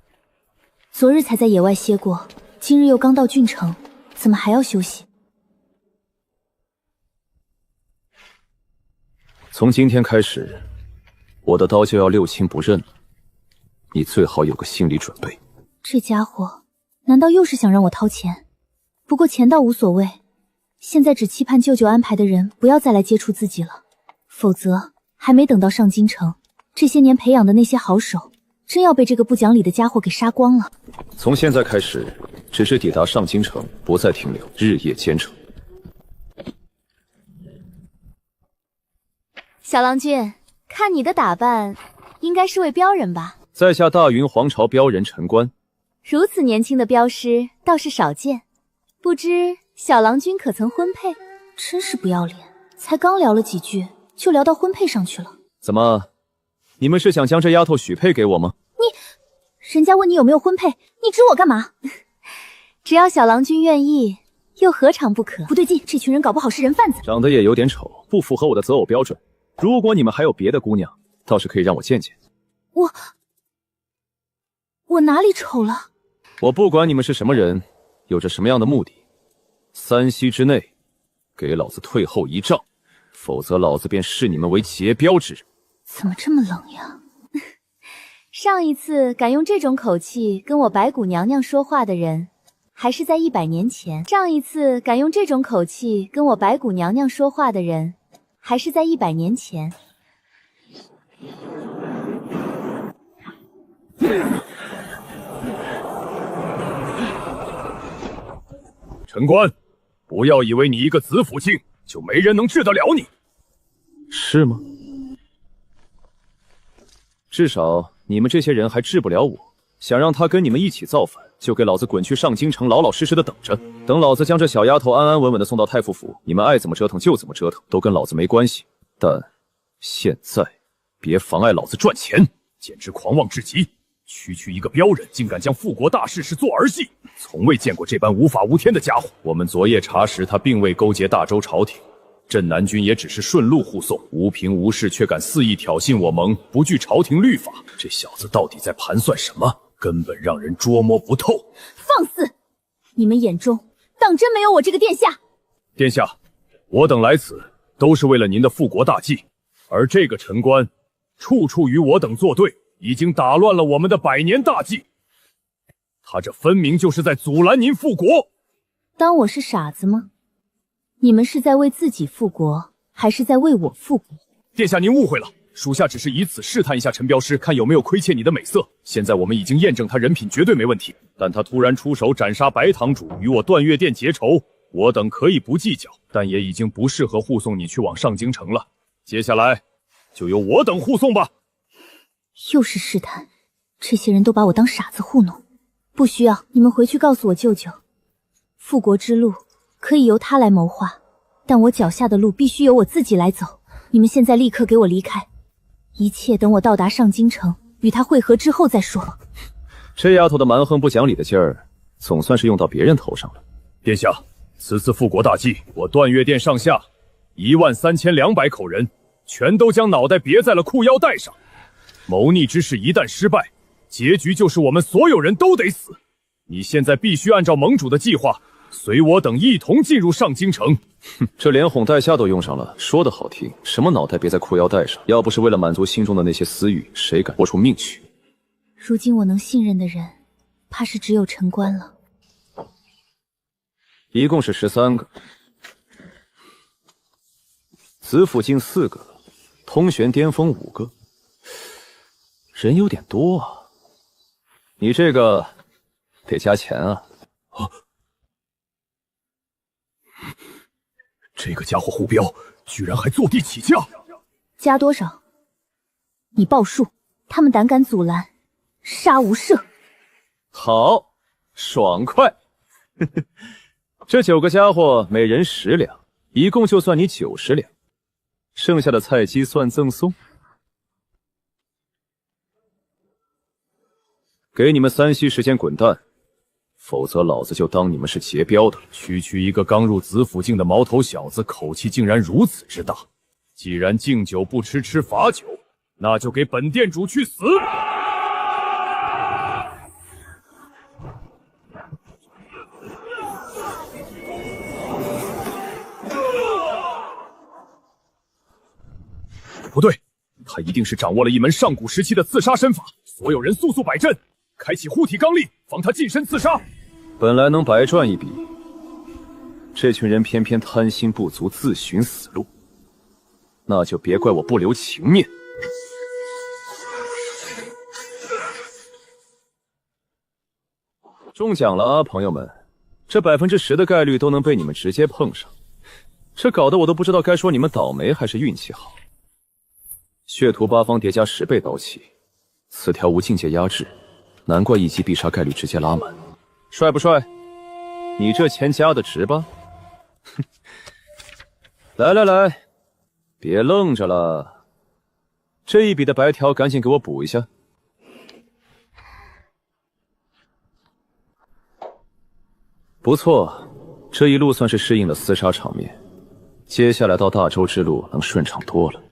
昨日才在野外歇过，今日又刚到郡城，怎么还要休息？从今天开始，我的刀就要六亲不认了，你最好有个心理准备。这家伙难道又是想让我掏钱？不过钱倒无所谓，现在只期盼舅舅安排的人不要再来接触自己了，否则还没等到上京城，这些年培养的那些好手真要被这个不讲理的家伙给杀光了。从现在开始，只是抵达上京城，不再停留，日夜兼程。小郎君，看你的打扮，应该是位镖人吧？在下大云皇朝镖人陈官。如此年轻的镖师倒是少见，不知小郎君可曾婚配？真是不要脸，才刚聊了几句，就聊到婚配上去了。怎么，你们是想将这丫头许配给我吗？人家问你有没有婚配，你指我干嘛？只要小郎君愿意，又何尝不可？不对劲，这群人搞不好是人贩子。长得也有点丑，不符合我的择偶标准。如果你们还有别的姑娘，倒是可以让我见见。我哪里丑了？我不管你们是什么人，有着什么样的目的，3息之内给老子退后1丈，否则老子便视你们为劫镖之人。怎么这么冷呀？上一次敢用这种口气跟我白骨娘娘说话的人，还是在100年前。上一次敢用这种口气跟我白骨娘娘说话的人，还是在100年前。陈官，不要以为你一个子府镜就没人能治得了你。是吗？至少你们这些人还治不了我。想让他跟你们一起造反，就给老子滚去上京城，老老实实的等着。等老子将这小丫头安安稳稳的送到太傅府，你们爱怎么折腾就怎么折腾，都跟老子没关系。但现在别妨碍老子赚钱，简直狂妄至极！区一个镖人，竟敢将复国大事视作儿戏，从未见过这般无法无天的家伙。我们昨夜查实，他并未勾结大周朝廷，镇南军也只是顺路护送，无凭无事却敢肆意挑衅我盟，不惧朝廷律法。这小子到底在盘算什么？根本让人捉摸不透。放肆！你们眼中当真没有我这个殿下？殿下，我等来此都是为了您的复国大计，而这个陈官处处与我等作对，已经打乱了我们的100年大计。他这分明就是在阻拦您复国。当我是傻子吗？你们是在为自己复国，还是在为我复国？殿下，您误会了。属下只是以此试探一下陈镖师，看有没有亏欠你的美色。现在我们已经验证他人品绝对没问题，但他突然出手斩杀白堂主，与我断月殿结仇，我等可以不计较，但也已经不适合护送你去往上京城了。接下来就由我等护送吧。又是试探，这些人都把我当傻子糊弄。不需要，你们回去告诉我舅舅，复国之路可以由他来谋划，但我脚下的路必须由我自己来走。你们现在立刻给我离开，一切等我到达上京城与他会合之后再说。这丫头的蛮横不讲理的劲儿，总算是用到别人头上了。殿下，此次复国大计，我断月殿上下13200口人，全都将脑袋别在了裤腰带上。谋逆之事一旦失败，结局就是我们所有人都得死。你现在必须按照盟主的计划，随我等一同进入上京城。这连哄带吓都用上了，说的好听，什么脑袋别在裤腰带上？要不是为了满足心中的那些私欲，谁敢豁出命去？如今我能信任的人，怕是只有陈官了。一共是13个，子府镜4个，通玄巅峰5个，人有点多啊。你这个得加钱啊！这个家伙护镖，居然还坐地起价！加多少？你报数。他们胆敢阻拦，杀无赦。好，爽快！这9个家伙每人10两，一共就算你90两，剩下的菜鸡算赠送。给你们3息时间滚蛋，否则老子就当你们是劫镖的。区一个刚入子府境的毛头小子，口气竟然如此之大。既然敬酒不吃吃罚酒，那就给本店主去死！不对，他一定是掌握了一门上古时期的刺杀身法。所有人速速摆阵，开启护体罡力，防他近身刺杀。本来能白赚一笔，这群人偏偏贪心不足，自寻死路，那就别怪我不留情面。中奖了啊，朋友们！这10%的概率都能被你们直接碰上，这搞得我都不知道该说你们倒霉还是运气好。血图八方叠加10倍刀气，此条无境界压制，难怪一击必杀概率直接拉满。帅不帅？你这钱加的值吧？哼！来来来，别愣着了，这一笔的白条赶紧给我补一下。不错，这一路算是适应了厮杀场面，接下来到大周之路能顺畅多了。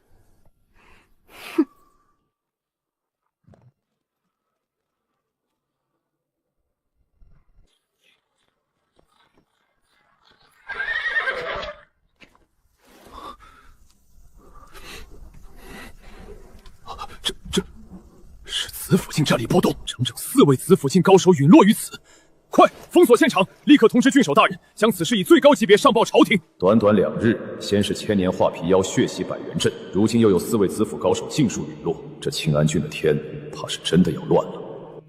哼！这是紫府境战力波动，整整4位紫府境高手陨落于此。快封锁现场，立刻通知郡守大人，将此事以最高级别上报朝廷。短短2日，先是千年画皮妖血洗百元阵，如今又有4位紫府高手尽数陨落，这庆安郡的天怕是真的要乱了。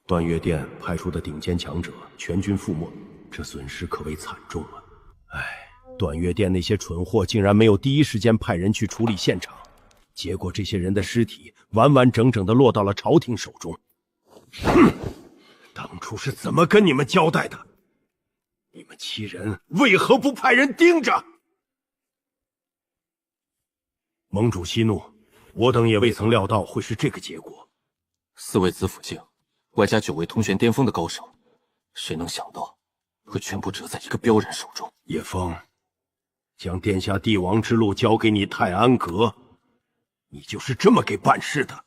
断月殿派出的顶尖强者全军覆没，这损失可谓惨重啊！唉，断月殿那些蠢货竟然没有第一时间派人去处理现场，结果这些人的尸体完完整整的落到了朝廷手中。哼！当初是怎么跟你们交代的？你们欺人为何不派人盯着？盟主息怒，我等也未曾料到会是这个结果。4位紫府境，外加9位通玄巅峰的高手，谁能想到会全部折在一个镖人手中？叶枫，将殿下帝王之路交给你泰安阁，你就是这么给办事的。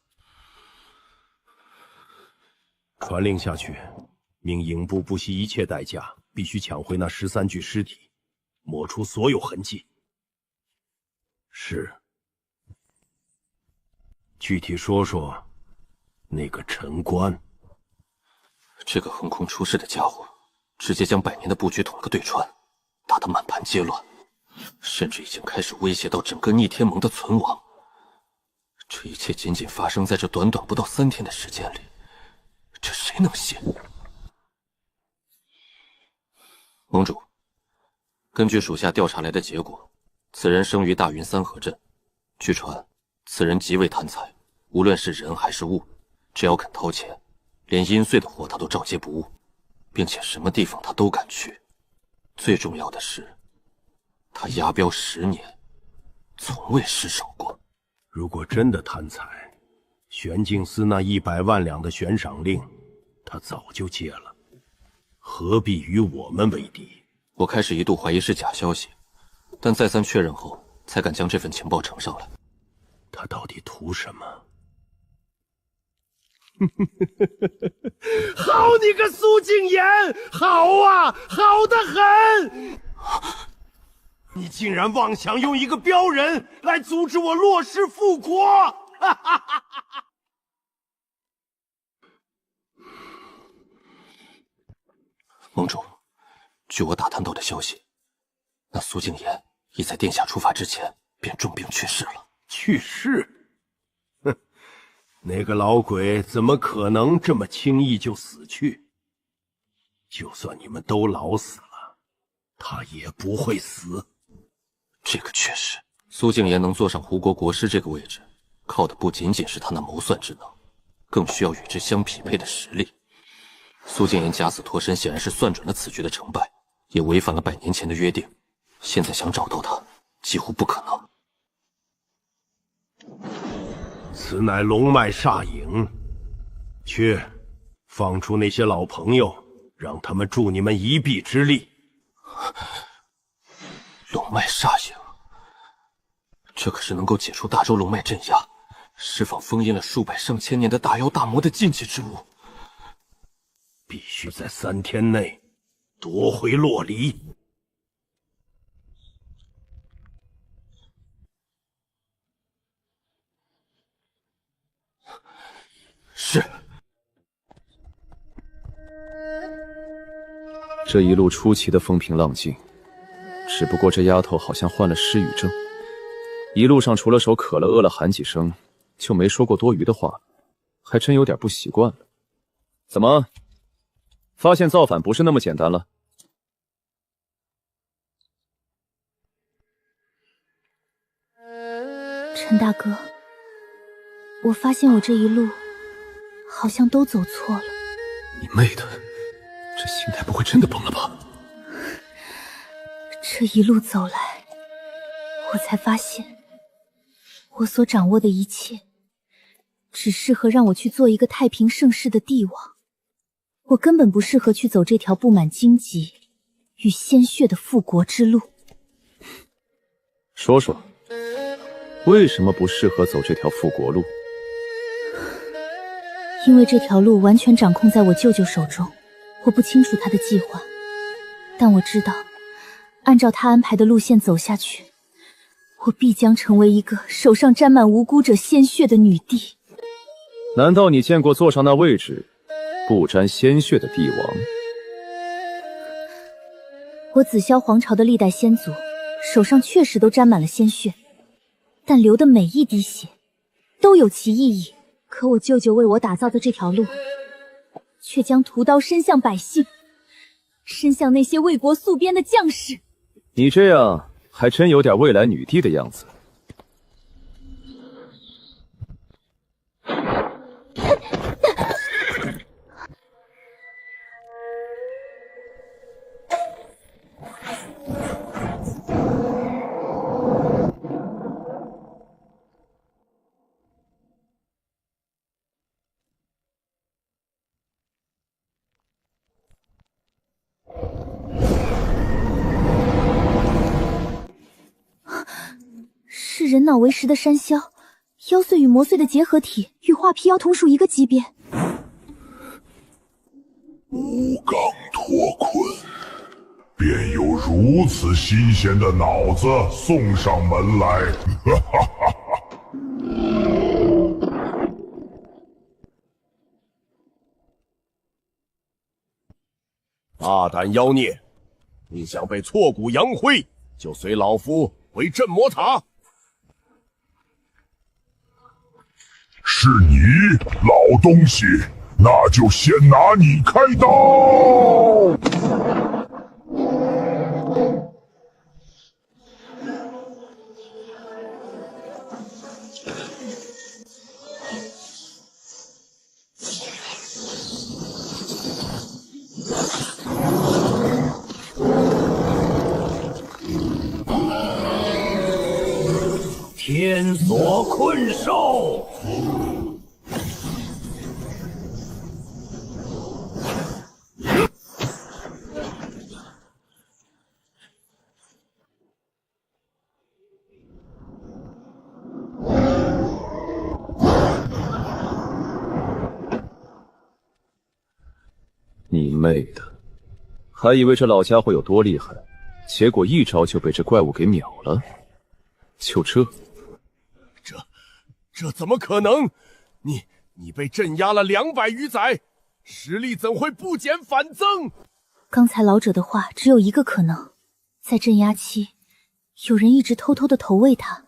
传令下去，命影部不惜一切代价，必须抢回那13具尸体，抹除所有痕迹。是。具体说说那个陈官。这个横空出世的家伙，直接将100年的布局捅了个对穿，打得满盘皆乱，甚至已经开始威胁到整个逆天盟的存亡。这一切仅仅发生在这短短不到3天的时间里，这谁能信？盟主，根据属下调查来的结果，此人生于大云3河镇，据传此人极为贪财，无论是人还是物，只要肯掏钱，连阴碎的活他都照接不误，并且什么地方他都敢去。最重要的是，他押镖10年，从未失手过。如果真的贪财，玄镜司那100万两的悬赏令，他早就接了，何必与我们为敌？我开始一度怀疑是假消息，但再三确认后，才敢将这份情报呈上来。他到底图什么？好你个苏静言，好啊，好得很！你竟然妄想用一个镖人来阻止我落世复国！盟主，据我打探到的消息，那苏静言已在殿下出发之前便重病去世了。去世？哼，那个老鬼怎么可能这么轻易就死去？就算你们都老死了，他也不会死。这个确实，苏静言能坐上胡国国师这个位置，靠的不仅仅是他那谋算之能，更需要与之相匹配的实力。苏静言假死脱身，显然是算准了此局的成败，也违反了100年前的约定。现在想找到他，几乎不可能。此乃龙脉煞影，去，放出那些老朋友，让他们助你们一臂之力。龙脉煞影，这可是能够解除大周龙脉镇压，释放封印了数百上千年的大妖大魔的禁忌之物。必须在3天内夺回洛离。是。这一路出奇的风平浪静，只不过这丫头好像患了失语症，一路上除了手渴了饿了喊几声，就没说过多余的话，还真有点不习惯了。怎么，发现造反不是那么简单了？陈大哥，我发现我这一路好像都走错了。你妹的，这心态不会真的崩了吧？这一路走来，我才发现，我所掌握的一切，只适合让我去做一个太平盛世的帝王。我根本不适合去走这条布满荆棘与鲜血的复国之路。说说，为什么不适合走这条复国路？因为这条路完全掌控在我舅舅手中，我不清楚他的计划，但我知道，按照他安排的路线走下去，我必将成为一个手上沾满无辜者鲜血的女帝。难道你见过坐上那位置不沾鲜血的帝王？我紫霄皇朝的历代先祖手上确实都沾满了鲜血，但流的每一滴血都有其意义。可我舅舅为我打造的这条路，却将屠刀伸向百姓，伸向那些为国戍边的将士。你这样还真有点未来女帝的样子。是人脑为实的山魈，妖祟与魔祟的结合体，与画皮妖同属一个级别。无刚脱困，便有如此新鲜的脑子送上门来，哈哈哈哈！大胆妖孽，你想被挫骨扬灰，就随老夫回镇魔塔。是你，老东西，那就先拿你开刀！天所困兽。你妹的！还以为这老家伙有多厉害，结果一招就被这怪物给秒了。就这？这怎么可能？你被镇压了200余载，实力怎会不减反增？刚才老者的话只有一个可能，在镇压期，有人一直偷偷的投喂他。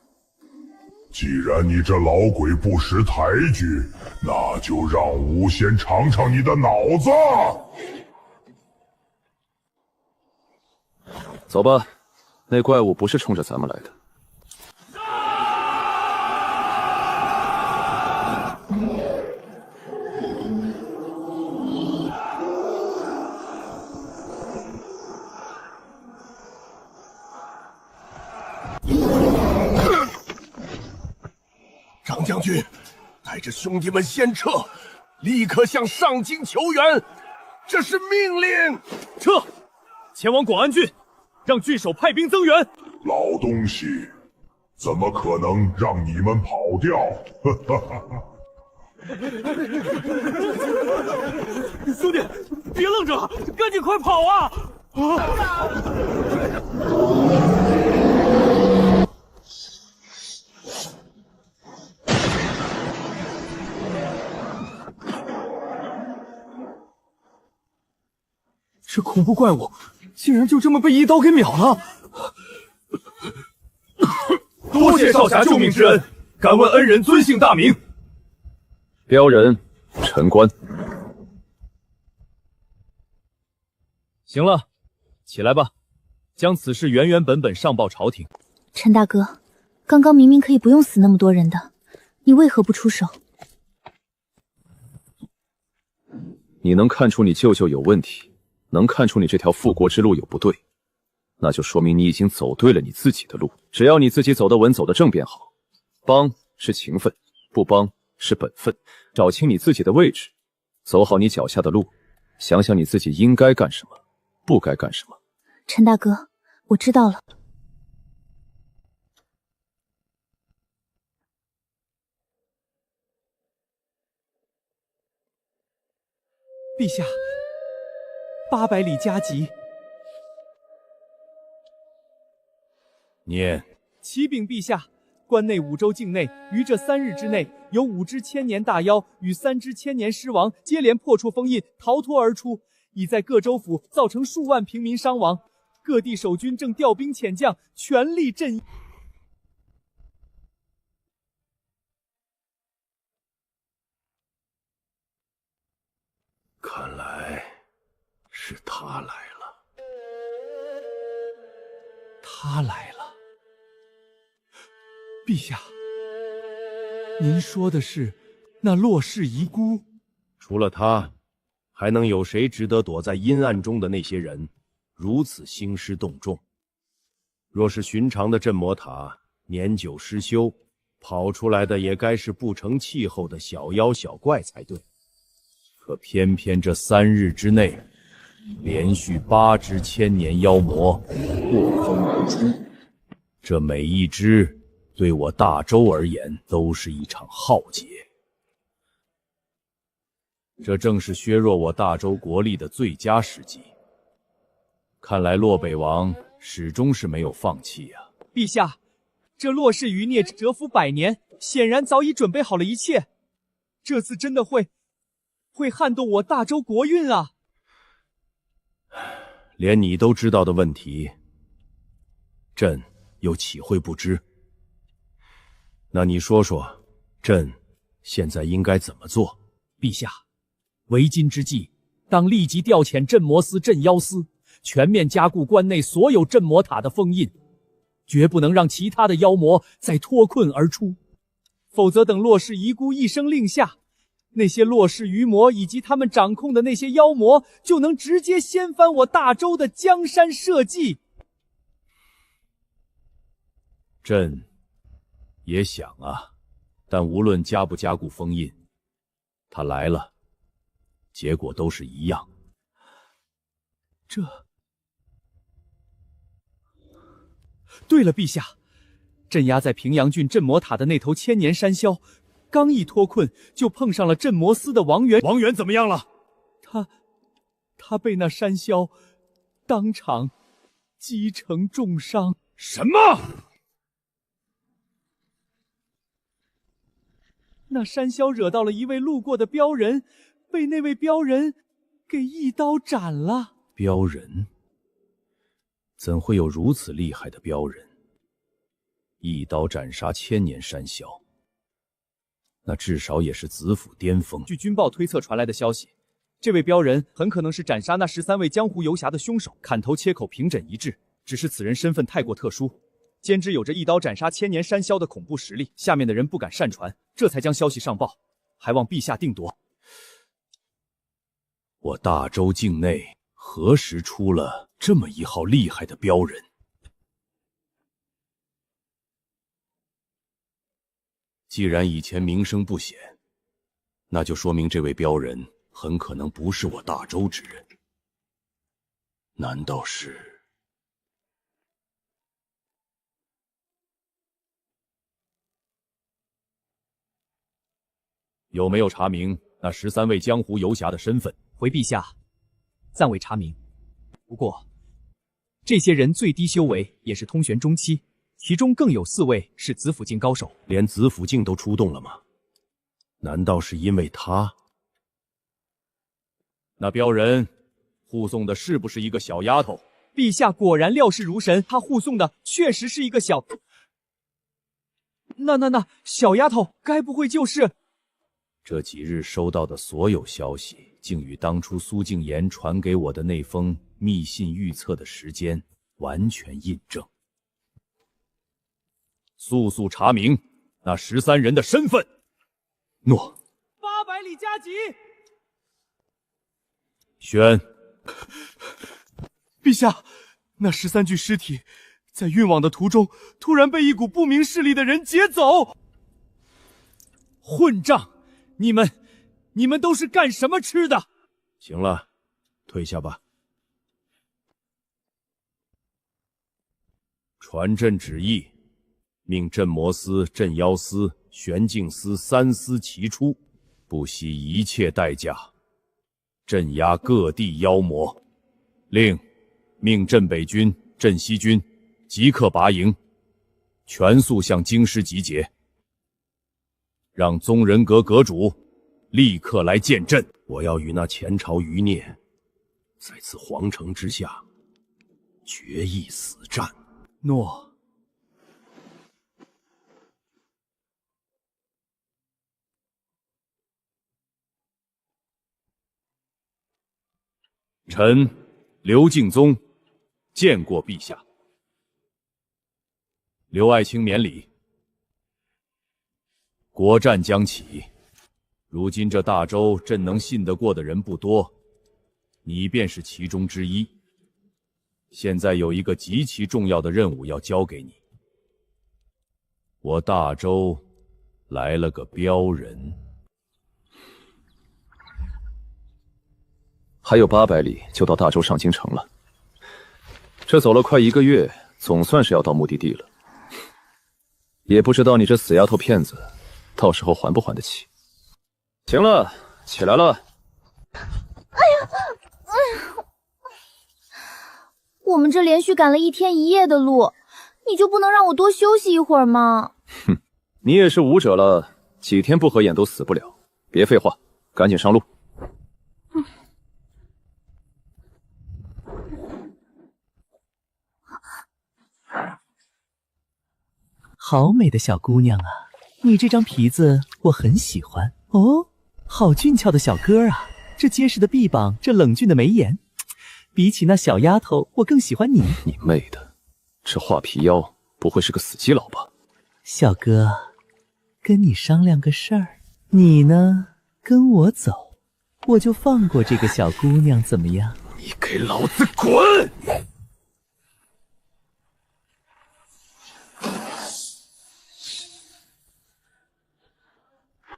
既然你这老鬼不识抬举，那就让吾先尝尝你的脑子。走吧，那怪物不是冲着咱们来的。张将军，带着兄弟们先撤，立刻向上京求援，这是命令。撤，前往广安郡，让郡守派兵增援。老东西，怎么可能让你们跑掉？兄弟，别愣着了，赶紧快跑啊！这恐怖怪物竟然就这么被一刀给秒了！多谢少侠救命之恩，敢问恩人尊姓大名？镖人陈关。行了，起来吧，将此事原原本本上报朝廷。陈大哥，刚刚明明可以不用死那么多人的，你为何不出手？你能看出你舅舅有问题，能看出你这条复国之路有不对，那就说明你已经走对了你自己的路。只要你自己走得稳，走得正便好。帮是情分，不帮是本分。找清你自己的位置，走好你脚下的路，想想你自己应该干什么，不该干什么。陈大哥，我知道了。陛下，800里加急。念。启禀陛下，关内5州境内，于这3日之内，有5只千年大妖与3只千年狮王接连破除封印，逃脱而出，已在各州府造成数万平民伤亡。各地守军正调兵遣将，全力镇压。看来是他来了。他来了。陛下，您说的是那洛氏遗孤？除了他，还能有谁值得躲在阴暗中的那些人如此兴师动众？若是寻常的镇魔塔，年久失修，跑出来的也该是不成气候的小妖小怪才对。可偏偏这3日之内，连续8只千年妖魔破风而出，这每一只对我大周而言都是一场浩劫。这正是削弱我大周国力的最佳时机。看来洛北王始终是没有放弃呀。陛下，这洛氏余孽蛰伏100年，显然早已准备好了一切。这次真的会撼动我大周国运啊！连你都知道的问题，朕又岂会不知？那你说说，朕现在应该怎么做？陛下，为今之计，当立即调遣镇魔司、镇妖司，全面加固关内所有镇魔塔的封印，绝不能让其他的妖魔再脱困而出。否则等洛氏遗孤一声令下，那些洛氏余魔以及他们掌控的那些妖魔，就能直接掀翻我大周的江山社稷。朕也想啊，但无论加不加固封印，他来了，结果都是一样。对了，陛下，镇压在平阳郡镇魔塔的那头千年山魈，刚一脱困，就碰上了镇魔司的王元。王元怎么样了？他被那山魈当场击成重伤。什么？那山魈惹到了一位路过的镖人，被那位镖人给一刀斩了。镖人？怎会有如此厉害的镖人？一刀斩杀千年山魈，那至少也是子府巅峰。据军报推测传来的消息，这位镖人很可能是斩杀那13位江湖游侠的凶手，砍头切口平诊一致。只是此人身份太过特殊，兼之有着一刀斩杀千年山魈的恐怖实力，下面的人不敢擅传，这才将消息上报，还望陛下定夺。我大周境内何时出了这么一号厉害的镖人？既然以前名声不显，那就说明这位镖人很可能不是我大周之人。难道是？有没有查明那13位江湖游侠的身份？回陛下，暂未查明。不过，这些人最低修为也是通玄中期，其中更有4位是子府境高手。连子府境都出动了吗？难道是因为他？那镖人护送的是不是一个小丫头？陛下果然料事如神，他护送的确实是一个小……那小丫头该不会就是……这几日收到的所有消息，竟与当初苏敬言传给我的那封密信预测的时间完全印证。速速查明那13人的身份。诺。800里加急。宣。陛下，那13具尸体在运往的途中，突然被一股不明势力的人劫走。混账！你们都是干什么吃的？行了，退下吧。传朕旨意，命镇魔司、镇妖司、玄镜司3司齐出，不惜一切代价镇压各地妖魔。令命镇北军、镇西军即刻拔营，全速向京师集结，让宗人阁阁主立刻来见朕。我要与那前朝余孽在此皇城之下决一死战。诺。臣刘敬宗见过陛下。刘爱卿免礼。国战将起，如今这大周朕能信得过的人不多，你便是其中之一。现在有一个极其重要的任务要交给你。我大周来了个镖人。还有800里就到大周上京城了。这走了快1个月，总算是要到目的地了。也不知道你这死丫头片子，到时候还不还得起？行了，起来了。我们这连续赶了1天1夜的路，你就不能让我多休息一会儿吗？哼，你也是武者了，几天不合眼都死不了。别废话，赶紧上路。好美的小姑娘啊，你这张皮子我很喜欢哦。好俊俏的小哥啊，这结实的臂膀，这冷峻的眉眼，比起那小丫头，我更喜欢你。你妹的，这画皮妖不会是个死基佬吧？小哥，跟你商量个事儿，你呢跟我走，我就放过这个小姑娘，怎么样？你给老子滚！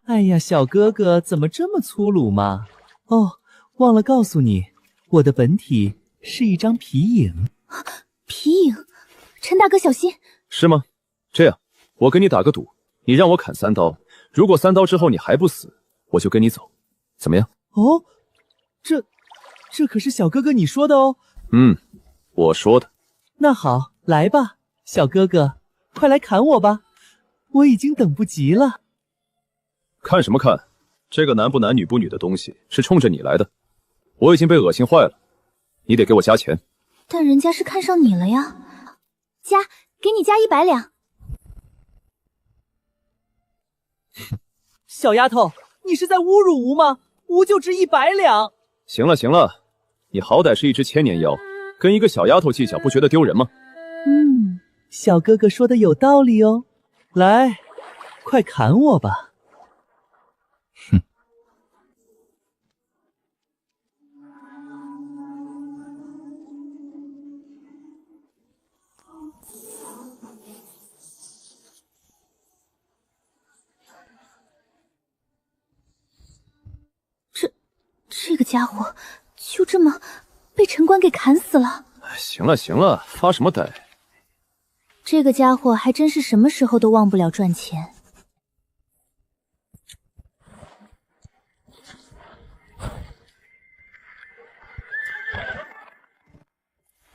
哎呀，小哥哥怎么这么粗鲁嘛？哦，忘了告诉你，我的本体是一张皮影。皮影，陈大哥小心！是吗？这样，我跟你打个赌，你让我砍3刀，如果3刀之后你还不死，我就跟你走，怎么样？哦，这可是小哥哥你说的哦。我说的。那好，来吧，小哥哥，快来砍我吧，我已经等不及了。看什么看？这个男不男女不女的东西是冲着你来的，我已经被恶心坏了，你得给我加钱。但人家是看上你了呀，给你加100两。小丫头，你是在侮辱吾吗？吾就值100两。行了行了，你好歹是一只千年妖，跟一个小丫头计较，不觉得丢人吗？小哥哥说的有道理哦。来，快砍我吧。这个家伙就这么被陈官给砍死了。行了行了，发什么呆？这个家伙还真是什么时候都忘不了赚钱。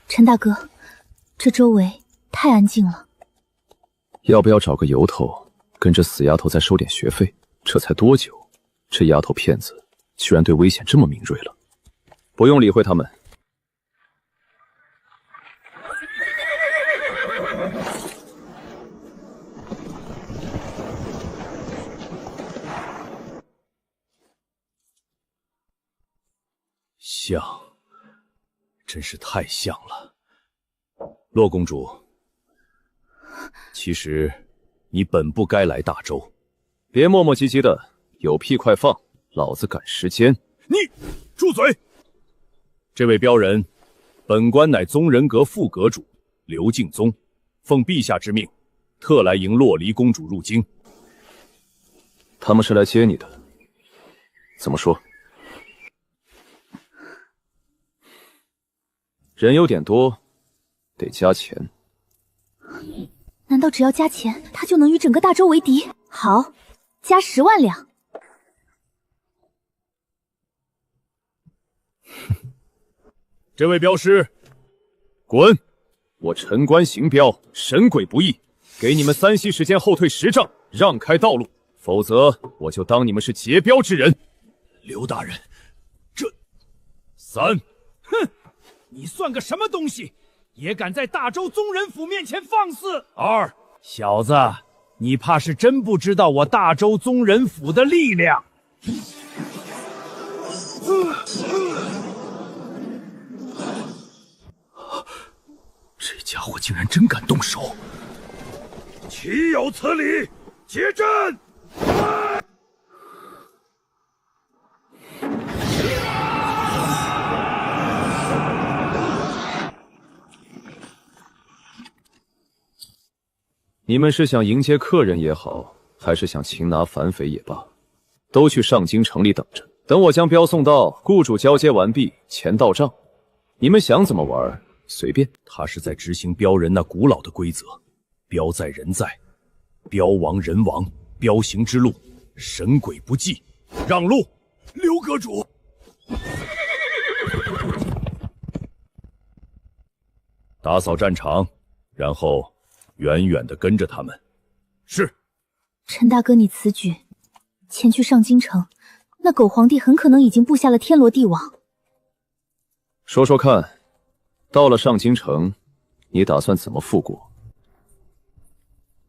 陈大哥，这周围太安静了，要不要找个由头跟这死丫头再收点学费？这才多久，这丫头片子居然对危险这么敏锐了。不用理会他们。像，真是太像了。洛公主，其实你本不该来大周。别磨磨唧唧的，有屁快放，老子赶时间。你住嘴！这位镖人，本官乃宗人阁副阁主刘敬宗，奉陛下之命，特来迎洛离公主入京。他们是来接你的，怎么说？人有点多，得加钱。难道只要加钱，他就能与整个大周为敌？好，加10万两。这位镖师，滚！我陈官行镖，神鬼不义，给你们3息时间后退10丈，让开道路，否则我就当你们是劫镖之人。刘大人，这3，哼，你算个什么东西，也敢在大周宗人府面前放肆！2，小子，你怕是真不知道我大周宗人府的力量。这家伙竟然真敢动手！岂有此理！结阵！你们是想迎接客人也好，还是想擒拿反匪也罢，都去上京城里等着。等我将镖送到，雇主交接完毕，钱到账，你们想怎么玩随便。他是在执行镖人那古老的规则：镖在人在，镖亡人亡，镖行之路，神鬼不忌。让路，刘阁主。打扫战场，然后远远地跟着他们。是。陈大哥，你此举前去上京城，那狗皇帝很可能已经布下了天罗地网。说说看，到了上京城，你打算怎么复国？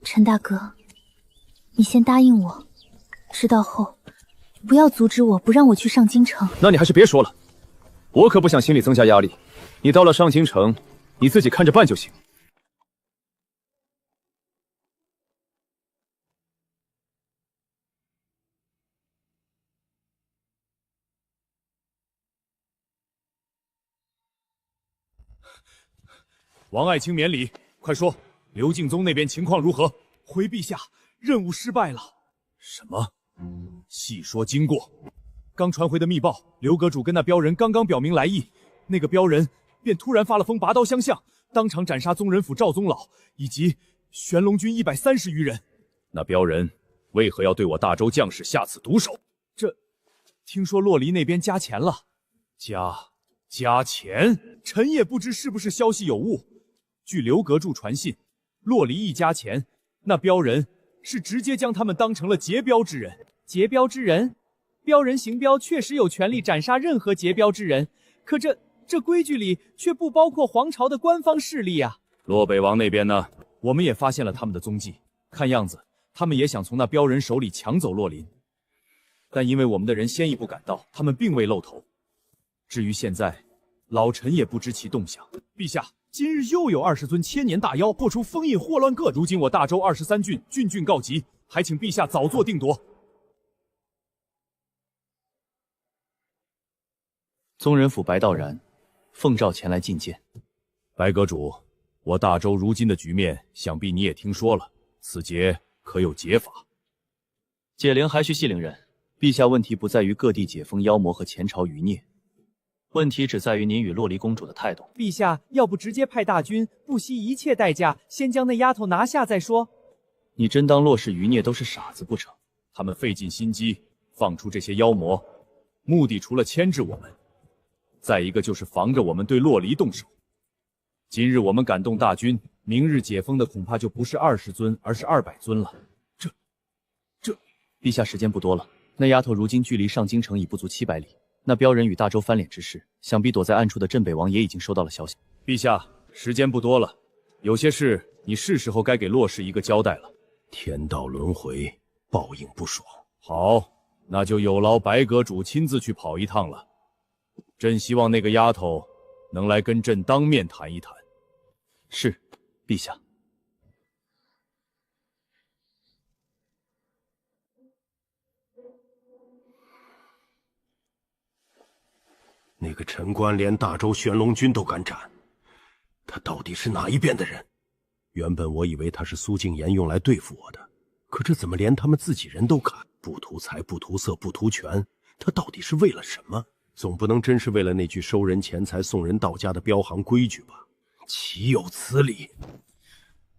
陈大哥，你先答应我，知道后不要阻止我，不让我去上京城。那你还是别说了，我可不想心里增加压力。你到了上京城，你自己看着办就行。王爱卿免礼，快说，刘敬宗那边情况如何？回陛下，任务失败了。什么？细说经过。刚传回的密报，刘阁主跟那镖人刚刚表明来意，那个镖人便突然发了疯，拔刀相向，当场斩杀宗人府赵宗老以及玄龙军130余人。那镖人为何要对我大周将士下此毒手？这，听说洛离那边加钱了。加钱？臣也不知是不是消息有误。据刘阁主传信，洛离一加钱，那镖人是直接将他们当成了劫镖之人。劫镖之人？镖人行镖确实有权利斩杀任何劫镖之人，可这规矩里却不包括皇朝的官方势力啊。洛北王那边呢？我们也发现了他们的踪迹，看样子他们也想从那镖人手里抢走洛林，但因为我们的人先一步赶到，他们并未露头。至于现在，老臣也不知其动向。陛下，今日又有20尊千年大妖破出封印，祸乱各。如今我大周23郡郡郡告急，还请陛下早做定夺。宗人府白道然奉诏前来觐见。白阁主，我大周如今的局面，想必你也听说了，此劫可有解法？解铃还须系铃人，陛下问题不在于各地解封妖魔和前朝余孽，问题只在于您与洛离公主的态度。陛下要不直接派大军，不惜一切代价，先将那丫头拿下再说。你真当洛氏余孽都是傻子不成？他们费尽心机放出这些妖魔，目的除了牵制我们，再一个就是防着我们对洛离动手。今日我们敢动大军，明日解封的恐怕就不是20尊，而是200尊了。这，陛下时间不多了。那丫头如今距离上京城已不足700里，那镖人与大周翻脸之事，想必躲在暗处的镇北王也已经收到了消息。陛下，时间不多了，有些事你是时候该给洛氏一个交代了。天道轮回，报应不爽。好，那就有劳白阁主亲自去跑一趟了。朕希望那个丫头能来跟朕当面谈一谈。是，陛下。那个陈官连大周玄龙军都敢斩，他到底是哪一边的人？原本我以为他是苏敬言用来对付我的，可这怎么连他们自己人都砍？不图财，不图色，不图权，他到底是为了什么？总不能真是为了那句收人钱财送人到家的镖行规矩吧？岂有此理！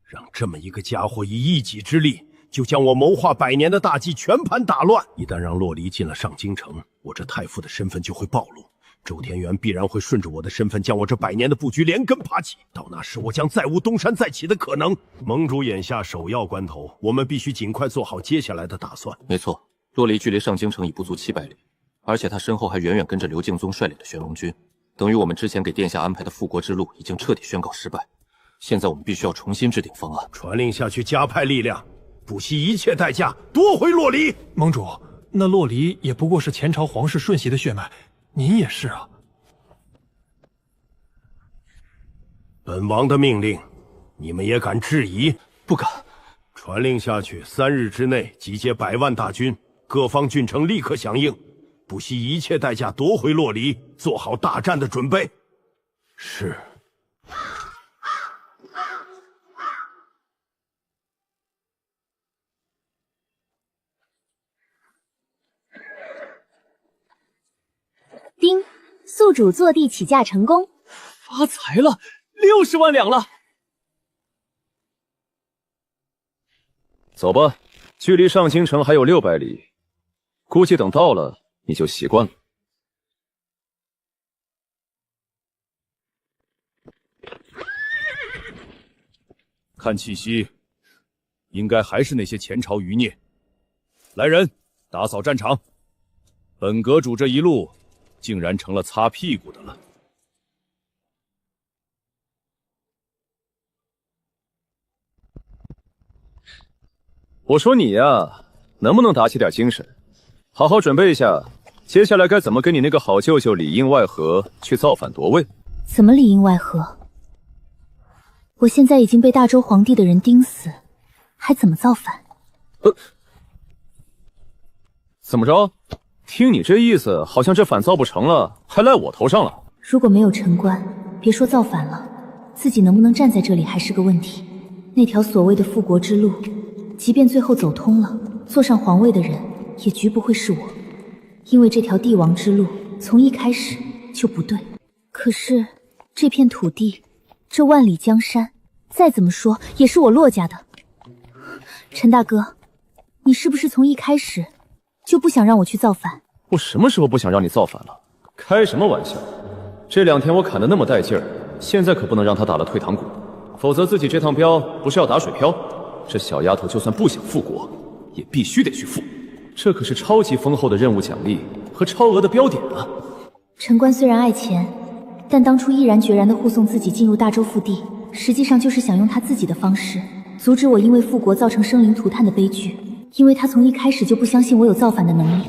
让这么一个家伙以一己之力就将我谋划100年的大计全盘打乱。一旦让洛离进了上京城，我这太傅的身份就会暴露，周天元必然会顺着我的身份将我这100年的布局连根拔起，到那时我将再无东山再起的可能。盟主眼下首要关头，我们必须尽快做好接下来的打算。没错，洛离距离上京城已不足700里，而且他身后还远远跟着刘敬宗率领的玄龙军，等于我们之前给殿下安排的复国之路已经彻底宣告失败。现在我们必须要重新制定方案，传令下去，加派力量，不惜一切代价夺回洛离。盟主，那洛离也不过是前朝皇室瞬息的血脉，您也是啊。本王的命令，你们也敢质疑？不敢。传令下去，3日之内集结100万大军，各方郡城立刻响应，不惜一切代价夺回洛离，做好大战的准备。是。丁，宿主坐地起价成功，发财了，60万两了。走吧，距离上京城还有600里，估计等到了你就习惯了。看气息，应该还是那些前朝余孽。来人，打扫战场。本阁主这一路竟然成了擦屁股的了。我说你呀，能不能打起点精神，好好准备一下，接下来该怎么跟你那个好舅舅里应外合去造反夺位？怎么里应外合？我现在已经被大周皇帝的人盯死，还怎么造反？怎么着？听你这意思，好像这反造不成了，还赖我头上了。如果没有城关，别说造反了，自己能不能站在这里还是个问题。那条所谓的复国之路，即便最后走通了，坐上皇位的人也绝不会是我，因为这条帝王之路从一开始就不对。可是这片土地，这万里江山，再怎么说也是我洛家的。陈大哥，你是不是从一开始就不想让我去造反？我什么时候不想让你造反了？开什么玩笑！这2天我砍得那么带劲儿，现在可不能让他打了退堂鼓，否则自己这趟镖不是要打水漂？这小丫头就算不想复国，也必须得去复。这可是超级丰厚的任务奖励和超额的标点啊！陈官虽然爱钱，但当初毅然决然地护送自己进入大周腹地，实际上就是想用他自己的方式阻止我因为复国造成生灵涂炭的悲剧。因为他从一开始就不相信我有造反的能力。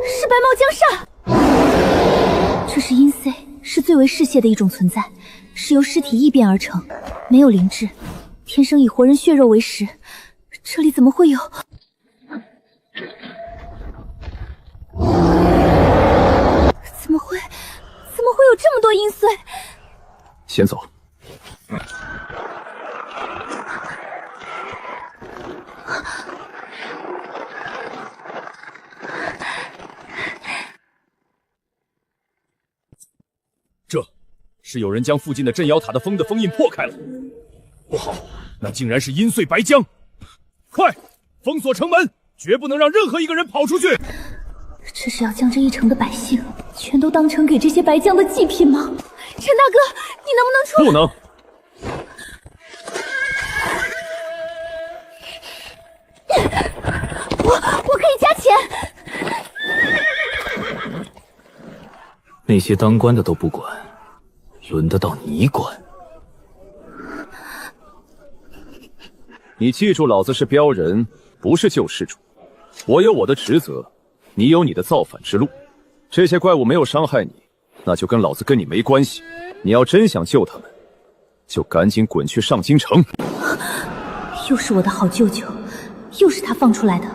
是白毛江煞，这是阴 C， 是最为嗜血的一种存在，是由尸体异变而成，没有灵智，天生以活人血肉为食。这里怎么会有？怎么会有这么多阴碎？先走。这是有人将附近的镇妖塔的封印破开了。不好，那竟然是阴碎白浆！快，封锁城门，绝不能让任何一个人跑出去！这是要将这一城的百姓全都当成给这些白将的祭品吗？陈大哥，你能不能出？不能。我可以加钱。那些当官的都不管，轮得到你管？你记住，老子是镖人，不是救世主。我有我的职责，你有你的造反之路。这些怪物没有伤害你，那就跟老子跟你没关系。你要真想救他们，就赶紧滚去上京城。又是我的好舅舅，又是他放出来的。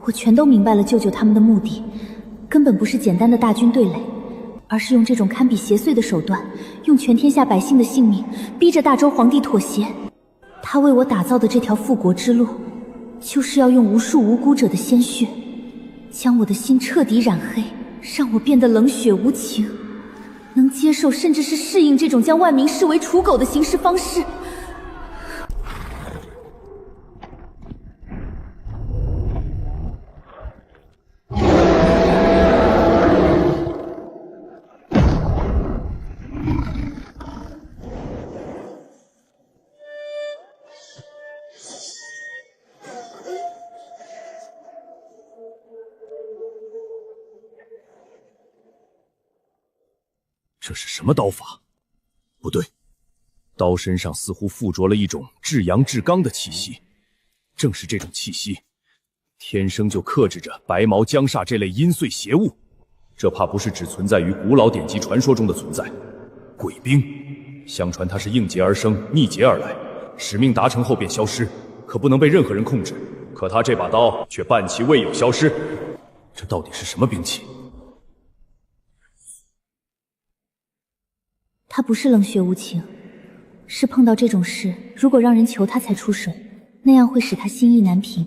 我全都明白了，舅舅他们的目的根本不是简单的大军对垒，而是用这种堪比邪祟的手段，用全天下百姓的性命逼着大周皇帝妥协。他为我打造的这条复国之路，就是要用无数无辜者的鲜血，将我的心彻底染黑，让我变得冷血无情，能接受甚至是适应这种将万民视为刍狗的行事方式。这是什么刀法？不对，刀身上似乎附着了一种至阳至刚的气息。正是这种气息，天生就克制着白毛江煞这类阴碎邪物。这怕不是只存在于古老典籍传说中的存在。鬼兵，相传它是应劫而生，逆劫而来，使命达成后便消失，可不能被任何人控制。可他这把刀却半其未有消失，这到底是什么兵器？他不是冷血无情，是碰到这种事，如果让人求他才出手，那样会使他心意难平。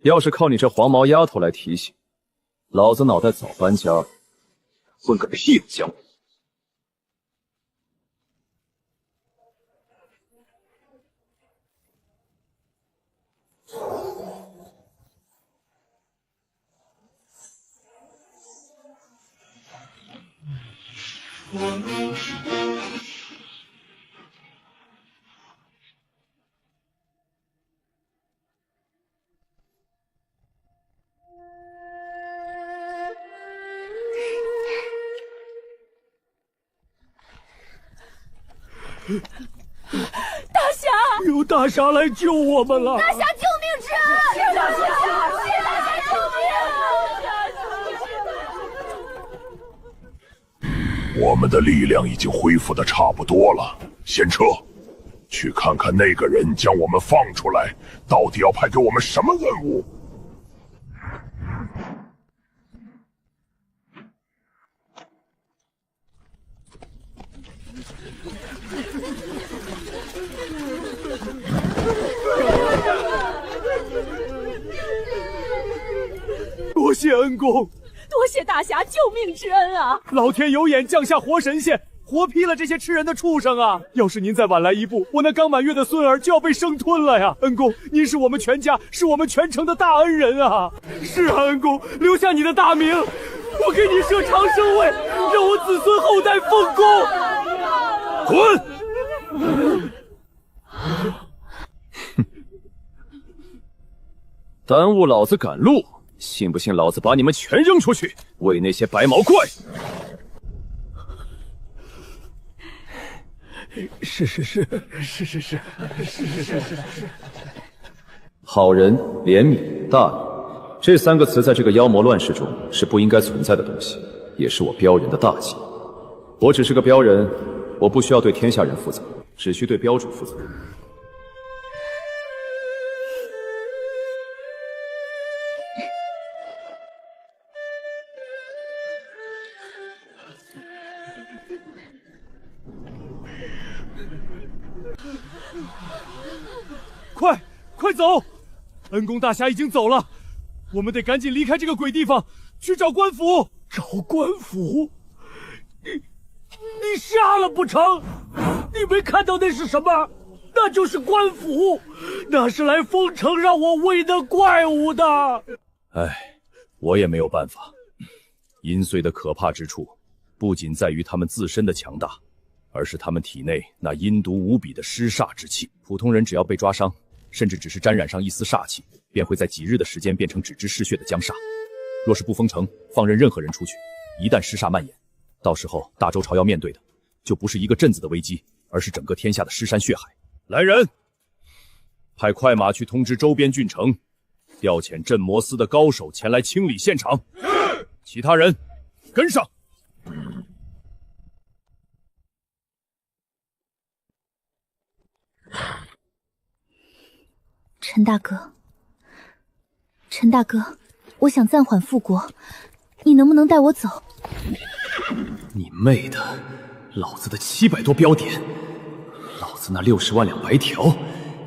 要是靠你这黄毛丫头来提醒，老子脑袋早搬家了。混个屁的江湖！大侠，有大侠来救我们了！大侠救命之恩！大侠，谢大侠救命！我们的力量已经恢复的差不多了，先撤，去看看那个人将我们放出来，到底要派给我们什么任务？多谢恩公，多谢大侠救命之恩啊！老天有眼，降下活神仙，活劈了这些吃人的畜生啊！要是您再晚来一步，我那刚满月的孙儿就要被生吞了呀！恩公，您是我们全家，是我们全城的大恩人啊！是啊，恩公，留下你的大名，我给你设长生位，让我子孙后代奉滚！公。耽误老子赶路，信不信老子把你们全扔出去，喂那些白毛怪？是。好人、怜悯、大义，这三个词在这个妖魔乱世中是不应该存在的东西，也是我镖人的大忌。我只是个镖人，我不需要对天下人负责，只需对镖主负责。快走！恩公大侠已经走了，我们得赶紧离开这个鬼地方，去找官府。找官府？你瞎了不成？你没看到那是什么？那就是官府，那是来封城让我喂的怪物的。唉，我也没有办法。阴髓的可怕之处，不仅在于他们自身的强大，而是他们体内那阴毒无比的尸煞之气。普通人只要被抓伤，甚至只是沾染上一丝煞气，便会在几日的时间变成只知嗜血的僵煞。若是不封城，放任任何人出去，一旦尸煞蔓延，到时候大周朝要面对的，就不是一个镇子的危机，而是整个天下的尸山血海。来人，派快马去通知周边郡城，调遣镇魔司的高手前来清理现场。其他人跟上。陈大哥，陈大哥，我想暂缓复国，你能不能带我走？你妹的，老子的700多标点，老子那60万两白条，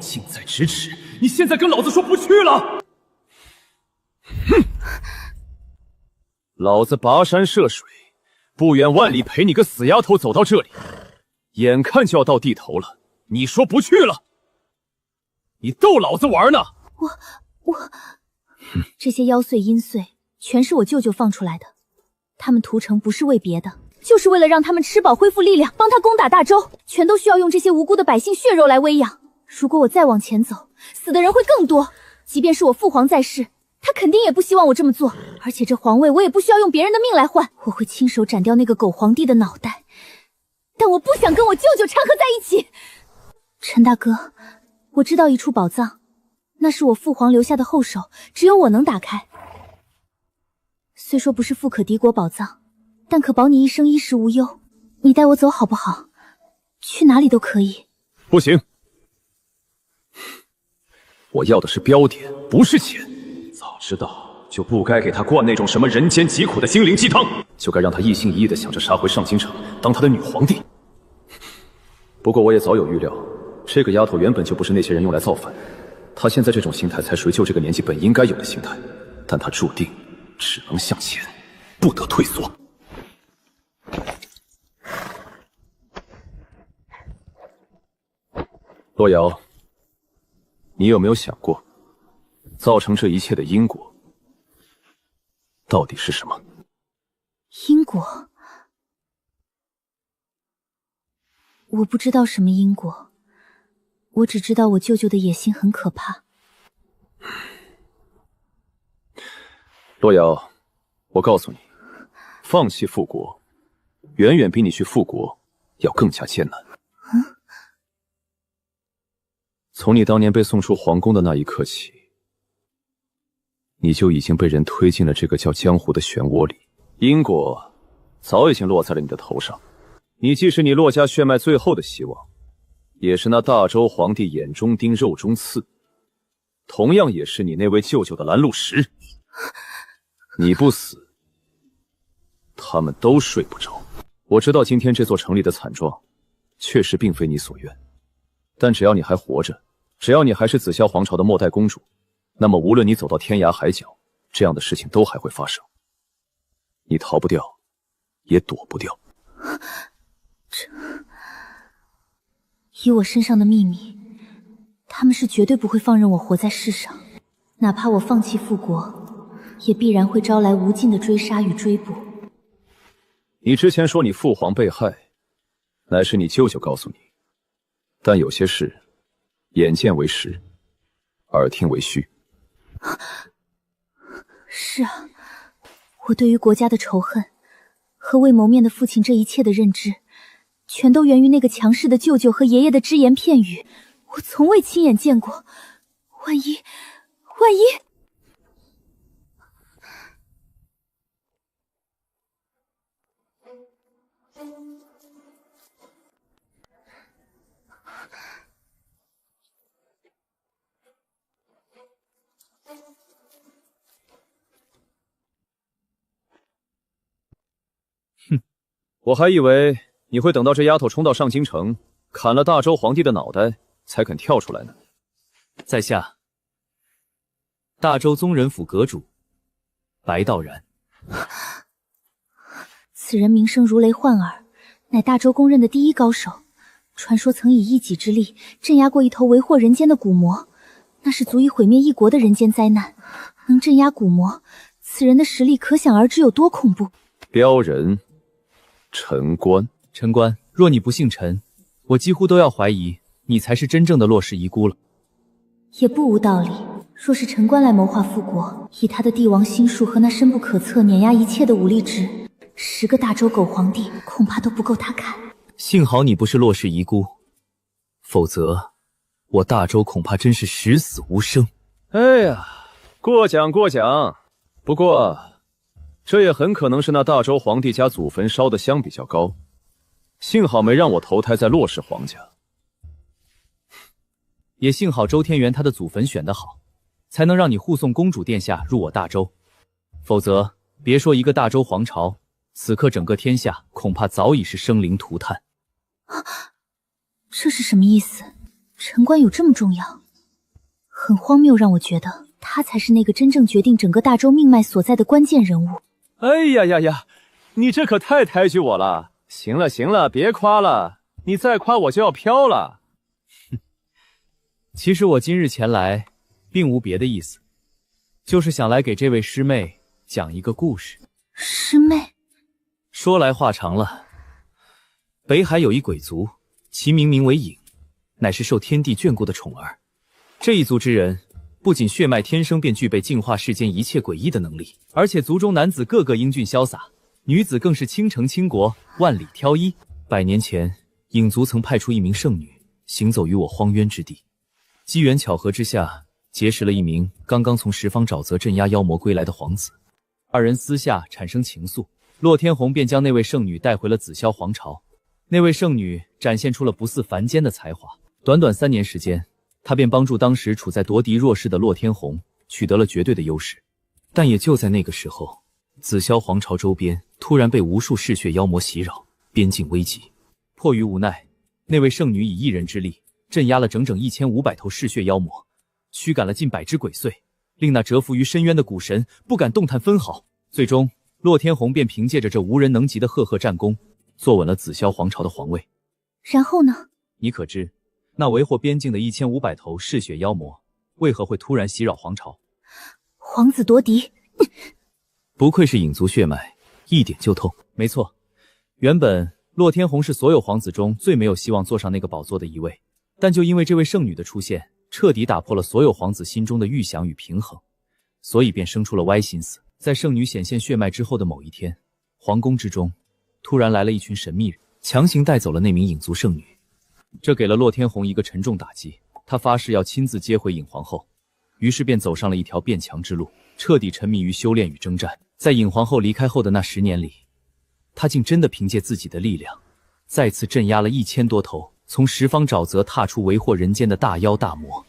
近在咫尺，你现在跟老子说不去了？哼！老子跋山涉水，不远万里陪你个死丫头走到这里，眼看就要到地头了，你说不去了？你逗老子玩呢？这些妖祟阴祟全是我舅舅放出来的，他们屠城不是为别的，就是为了让他们吃饱恢复力量，帮他攻打大周，全都需要用这些无辜的百姓血肉来喂养。如果我再往前走，死的人会更多。即便是我父皇在世，他肯定也不希望我这么做，而且这皇位我也不需要用别人的命来换，我会亲手斩掉那个狗皇帝的脑袋，但我不想跟我舅舅掺和在一起。陈大哥，我知道一处宝藏，那是我父皇留下的后手，只有我能打开。虽说不是富可敌国宝藏，但可保你一生衣食无忧。你带我走好不好？去哪里都可以。不行，我要的是标点，不是钱。早知道就不该给他灌那种什么人间疾苦的心灵鸡汤，就该让他一心一意的想着杀回上京城，当他的女皇帝。不过我也早有预料，这个丫头原本就不是那些人用来造反，她现在这种心态才属于就这个年纪本应该有的心态，但她注定只能向前，不得退缩。洛瑶，你有没有想过，造成这一切的因果到底是什么？因果？我不知道什么因果，我只知道我舅舅的野心很可怕。洛瑶，我告诉你，放弃复国，远远比你去复国要更加艰难。从你当年被送出皇宫的那一刻起，你就已经被人推进了这个叫江湖的漩涡里，因果早已经落在了你的头上。你既是你洛家血脉最后的希望，也是那大周皇帝眼中钉肉中刺，同样也是你那位舅舅的拦路石。你不死，他们都睡不着。我知道今天这座城里的惨状确实并非你所愿，但只要你还活着，只要你还是紫霄皇朝的末代公主，那么无论你走到天涯海角，这样的事情都还会发生。你逃不掉，也躲不掉。以我身上的秘密，他们是绝对不会放任我活在世上，哪怕我放弃复国，也必然会招来无尽的追杀与追捕。你之前说你父皇被害，乃是你舅舅告诉你，但有些事，眼见为实，耳听为虚。是啊，我对于国家的仇恨和未谋面的父亲这一切的认知，全都源于那个强势的舅舅和爷爷的只言片语，我从未亲眼见过。万一……我还以为你会等到这丫头冲到上京城，砍了大周皇帝的脑袋才肯跳出来呢。在下大周宗人府阁主白道然。此人名声如雷贯耳，乃大周公认的第一高手。传说曾以一己之力镇压过一头为祸人间的蛊魔，那是足以毁灭一国的人间灾难。能镇压蛊魔，此人的实力可想而知有多恐怖。镖人陈官，陈官，若你不姓陈，我几乎都要怀疑你才是真正的洛氏遗孤了。也不无道理。若是陈官来谋划复国，以他的帝王心术和那深不可测碾压一切的武力值，10个大周狗皇帝恐怕都不够他砍。幸好你不是洛氏遗孤，否则我大周恐怕真是十死无生。哎呀，过奖过奖。不过这也很可能是那大周皇帝家祖坟烧的香比较高，幸好没让我投胎在洛氏皇家。也幸好周天元他的祖坟选得好，才能让你护送公主殿下入我大周，否则别说一个大周皇朝，此刻整个天下恐怕早已是生灵涂炭。这是什么意思？陈官有这么重要？很荒谬，让我觉得他才是那个真正决定整个大周命脉所在的关键人物。哎呀呀呀，你这可太抬举我了。行了行了，别夸了，你再夸我就要飘了。其实我今日前来并无别的意思，就是想来给这位师妹讲一个故事。师妹？说来话长了。北海有一鬼族，其名为影，乃是受天地眷顾的宠儿。这一族之人不仅血脉天生便具备净化世间一切诡异的能力，而且族中男子个个英俊潇洒，女子更是倾城倾国，万里挑一。100年前，影族曾派出一名圣女行走于我荒渊之地，机缘巧合之下结识了一名刚刚从十方沼泽镇压妖魔归来的皇子，二人私下产生情愫，洛天红便将那位圣女带回了紫霄皇朝。那位圣女展现出了不似凡间的才华，短短3年时间，她便帮助当时处在夺嫡弱势的洛天红取得了绝对的优势。但也就在那个时候，紫霄皇朝周边突然被无数嗜血妖魔袭扰，边境危急。迫于无奈，那位圣女以一人之力镇压了整整1500头嗜血妖魔，驱赶了近100只鬼祟，令那蛰伏于深渊的古神不敢动弹分毫。最终，洛天红便凭借着这无人能及的赫赫战功，坐稳了紫霄皇朝的皇位。然后呢？你可知那为祸边境的1500头嗜血妖魔为何会突然袭扰皇朝？皇子夺嫡，不愧是影族血脉，一点就透。没错，原本洛天红是所有皇子中最没有希望坐上那个宝座的一位，但就因为这位圣女的出现，彻底打破了所有皇子心中的预想与平衡，所以便生出了歪心思。在圣女显现血脉之后的某一天，皇宫之中突然来了一群神秘人，强行带走了那名影族圣女。这给了洛天红一个沉重打击，他发誓要亲自接回影皇后，于是便走上了一条变强之路，彻底沉迷于修炼与征战。在影皇后离开后的那10年里，他竟真的凭借自己的力量，再次镇压了1000多头从十方沼泽踏出为祸人间的大妖大魔，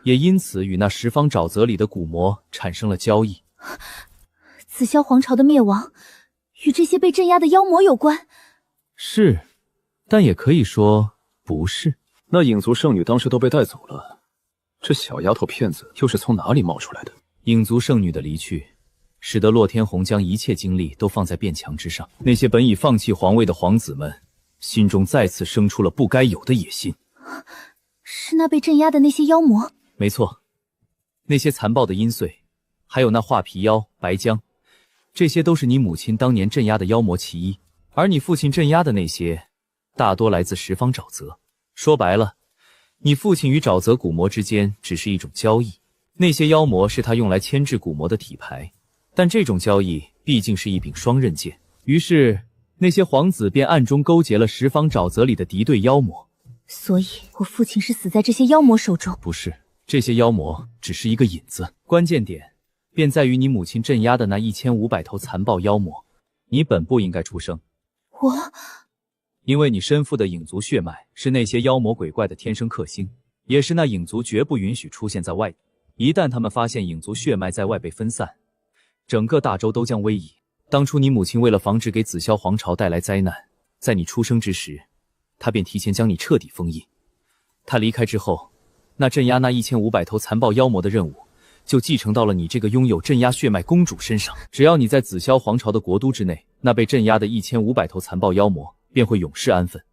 也因此与那十方沼泽里的蛊魔产生了交易。紫霄皇朝的灭亡与这些被镇压的妖魔有关？是，但也可以说不是。那影族圣女当时都被带走了，这小丫头片子又是从哪里冒出来的？影族圣女的离去，使得洛天红将一切精力都放在变强之上。那些本已放弃皇位的皇子们，心中再次生出了不该有的野心。是那被镇压的那些妖魔？没错，那些残暴的阴祟，还有那画皮妖白江，这些都是你母亲当年镇压的妖魔其一。而你父亲镇压的那些，大多来自十方沼泽。说白了，你父亲与沼泽蛊魔之间只是一种交易，那些妖魔是他用来牵制蛊魔的体牌，但这种交易毕竟是一柄双刃剑。于是那些皇子便暗中勾结了十方沼泽里的敌对妖魔。所以我父亲是死在这些妖魔手中？不是，这些妖魔只是一个引子，关键点便在于你母亲镇压的那1500头残暴妖魔。你本不应该出生。我因为你身负的影族血脉是那些妖魔鬼怪的天生克星，也是那影族绝不允许出现在外地。一旦他们发现影族血脉在外被分散，整个大周都将危矣。当初你母亲为了防止给紫霄皇朝带来灾难，在你出生之时，他便提前将你彻底封印。他离开之后，那镇压那1500头残暴妖魔的任务就继承到了你这个拥有镇压血脉公主身上。只要你在紫霄皇朝的国都之内，那被镇压的1500头残暴妖魔便会永世安分。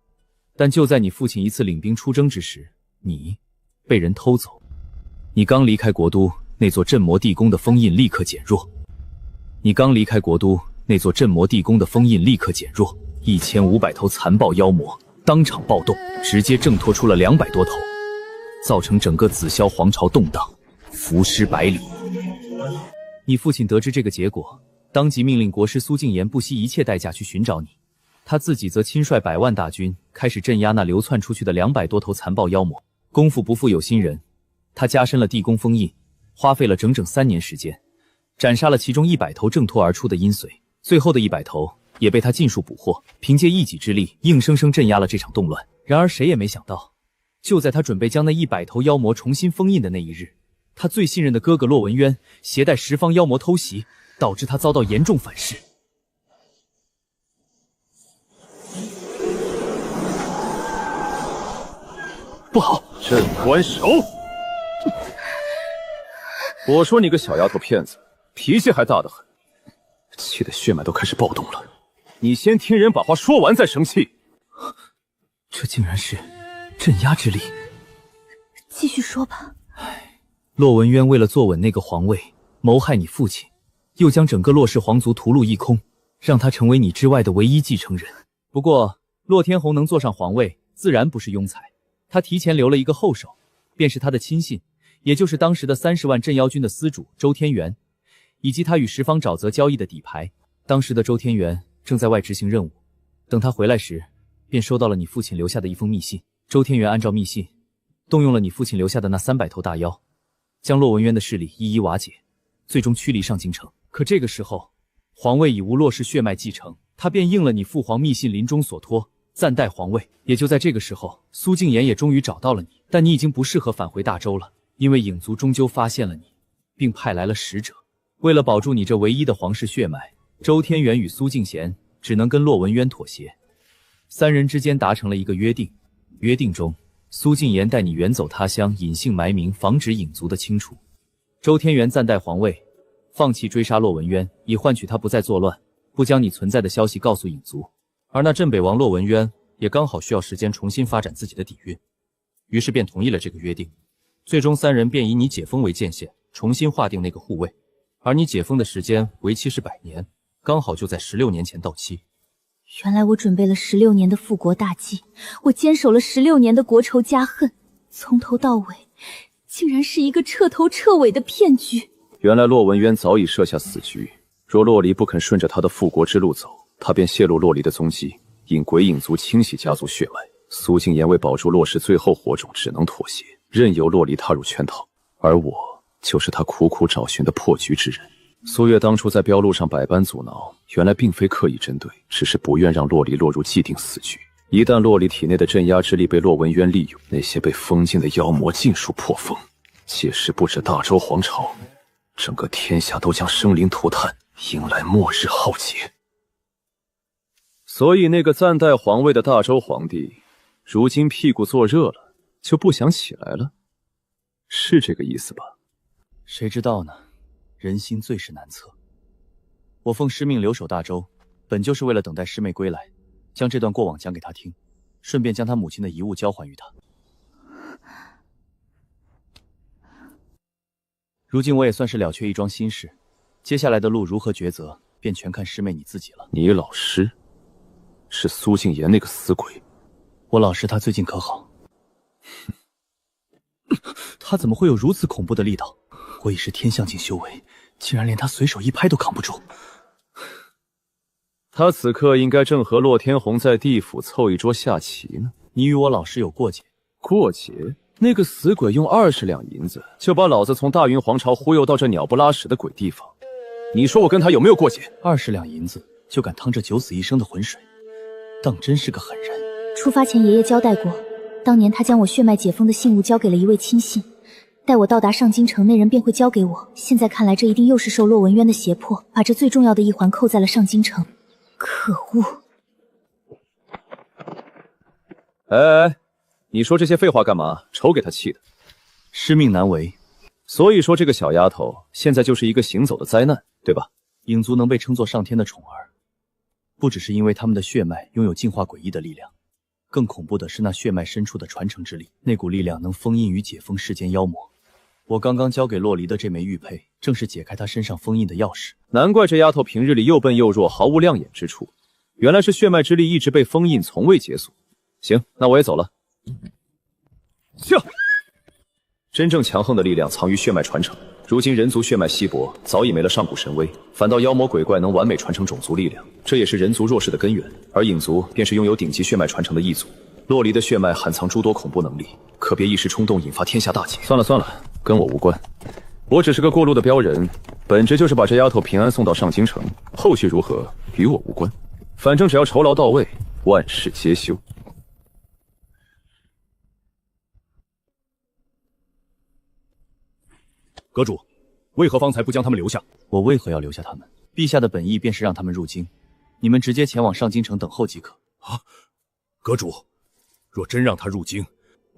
但就在你父亲一次领兵出征之时，你被人偷走。你刚离开国都，那座镇魔地宫的封印立刻减弱。你刚离开国都，那座镇魔地宫的封印立刻减弱。1500头残暴妖魔当场暴动，直接挣脱出了200多头，造成整个紫霄皇朝动荡，浮尸百里。你父亲得知这个结果，当即命令国师苏敬言不惜一切代价去寻找你，他自己则亲率100万大军开始镇压那流窜出去的200多头残暴妖魔。功夫不负有心人，他加深了地宫封印，花费了整整3年时间，斩杀了其中100头挣脱而出的阴髓，最后的100头也被他尽数捕获，凭借一己之力硬生生镇压了这场动乱。然而谁也没想到，就在他准备将那100头妖魔重新封印的那一日，他最信任的哥哥骆文渊携带10方妖魔偷袭，导致他遭到严重反噬。不好，镇关守！我说你个小丫头片子，脾气还大得很，气得血脉都开始暴动了。你先听人把话说完再生气。这竟然是镇压之力。继续说吧。骆文渊为了坐稳那个皇位，谋害你父亲，又将整个骆氏皇族屠戮一空，让他成为你之外的唯一继承人。不过骆天侯能坐上皇位，自然不是庸才，他提前留了一个后手，便是他的亲信，也就是当时的30万镇妖军的司主周天元，以及他与十方沼泽交易的底牌。当时的周天元正在外执行任务，等他回来时，便收到了你父亲留下的一封密信。周天元按照密信，动用了你父亲留下的那300头大妖，将骆文渊的势力一一瓦解，最终驱离上京城。可这个时候，皇位已无骆氏血脉继承，他便应了你父皇密信临终所托，暂代皇位。也就在这个时候，苏敬言也终于找到了你，但你已经不适合返回大周了，因为影族终究发现了你，并派来了使者。为了保住你这唯一的皇室血脉，周天元与苏敬贤只能跟骆文渊妥协。3人之间达成了一个约定，约定中，苏敬言带你远走他乡，隐姓埋名，防止影族的清除。周天元暂代皇位，放弃追杀骆文渊，以换取他不再作乱，不将你存在的消息告诉影族。而那镇北王骆文渊也刚好需要时间重新发展自己的底蕴，于是便同意了这个约定。最终3人便以你解封为界限，重新划定那个护卫。而你解封的时间为期是100年，刚好就在16年前到期。原来我准备了16年的复国大计，我坚守了16年的国仇家恨，从头到尾竟然是一个彻头彻尾的骗局。原来骆文渊早已设下死局，若洛离不肯顺着他的复国之路走，他便泄露洛离的踪迹，引鬼影族清洗家族血脉。苏敬言为保住洛氏最后火种，只能妥协，任由洛离踏入圈套。而我就是他苦苦找寻的破局之人。苏月当初在标路上百般阻挠，原来并非刻意针对，只是不愿让洛离落入既定死局。一旦洛离体内的镇压之力被骆文渊利用，那些被封禁的妖魔尽数破封，届时不止大周皇朝，整个天下都将生灵涂炭，迎来末日浩劫。所以那个暂代皇位的大周皇帝，如今屁股坐热了，就不想起来了，是这个意思吧？谁知道呢？人心最是难测。我奉师命留守大周，本就是为了等待师妹归来，将这段过往讲给她听，顺便将她母亲的遗物交还于她。如今我也算是了却一桩心事，接下来的路如何抉择，便全看师妹你自己了。你老师是苏敬言那个死鬼？我老师他最近可好？他怎么会有如此恐怖的力道？我已是天象境修为，竟然连他随手一拍都扛不住。他此刻应该正和洛天红在地府凑一桌下棋呢。你与我老师有过节？过节？那个死鬼用20两银子就把老子从大云皇朝忽悠到这鸟不拉屎的鬼地方，你说我跟他有没有过节？20两银子就敢趟这九死一生的浑水，当真是个狠人。出发前爷爷交代过，当年他将我血脉解封的信物交给了一位亲信，待我到达上京城，那人便会交给我。现在看来，这一定又是受骆文渊的胁迫，把这最重要的一环扣在了上京城。可恶！哎，你说这些废话干嘛？瞅给他气的，师命难违。所以说这个小丫头现在就是一个行走的灾难，对吧？影族能被称作上天的宠儿，不只是因为他们的血脉拥有净化诡异的力量，更恐怖的是那血脉深处的传承之力，那股力量能封印与解封世间妖魔。我刚刚交给洛离的这枚玉佩，正是解开她身上封印的钥匙。难怪这丫头平日里又笨又弱，毫无亮眼之处，原来是血脉之力一直被封印，从未解锁。行，那我也走了。驾！真正强横的力量藏于血脉传承，如今人族血脉稀薄，早已没了上古神威，反倒妖魔鬼怪能完美传承种族力量，这也是人族弱势的根源。而影族便是拥有顶级血脉传承的一族。洛离的血脉含藏诸多恐怖能力，可别一时冲动引发天下大劫。算了算了，跟我无关，我只是个过路的镖人，本职就是把这丫头平安送到上京城，后续如何与我无关，反正只要酬劳到位，万事皆休。阁主，为何方才不将他们留下？我为何要留下他们？陛下的本意便是让他们入京，你们直接前往上京城等候即可。啊，阁主，若真让他入京，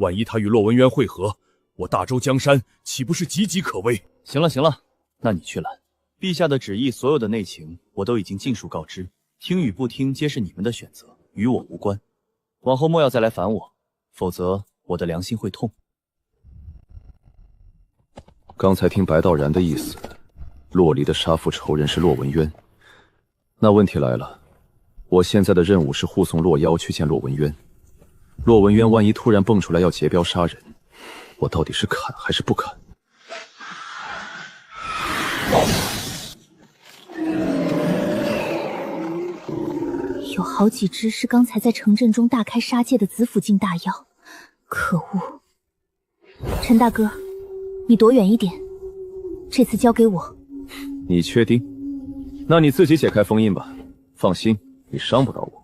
万一他与洛文渊会合，我大周江山岂不是岌岌可危？行了行了，那你去了。陛下的旨意，所有的内情我都已经尽数告知，听与不听皆是你们的选择，与我无关。往后莫要再来烦我，否则我的良心会痛。刚才听白道然的意思，洛离的杀父仇人是洛文渊。那问题来了，我现在的任务是护送洛妖去见洛文渊。洛文渊万一突然蹦出来要劫镖杀人，我到底是砍还是不砍？有好几只是刚才在城镇中大开杀戒的紫府境大妖，可恶！陈大哥，你躲远一点，这次交给我。你确定？那你自己解开封印吧。放心，你伤不到我。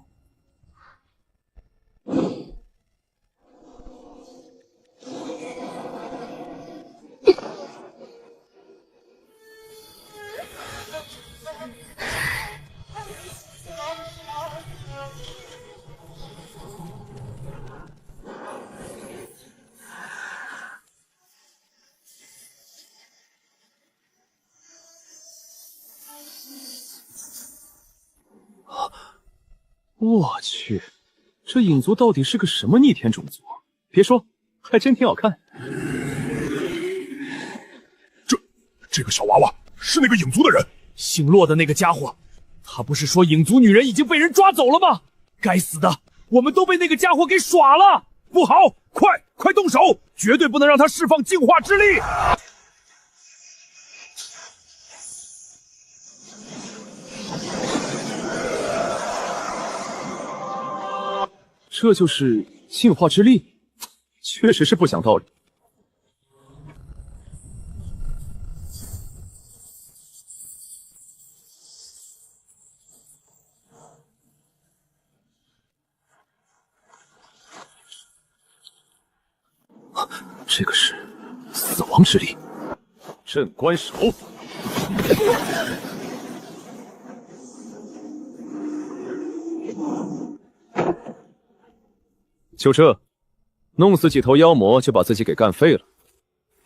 我去，这影族到底是个什么逆天种族？别说，还真挺好看。这个小娃娃是那个影族的人，姓骆的那个家伙，他不是说影族女人已经被人抓走了吗？该死的，我们都被那个家伙给耍了！不好，快动手，绝对不能让他释放净化之力！这就是净化之力，确实是不讲道理。这个是死亡之力，镇关手。就这，弄死几头妖魔就把自己给干废了。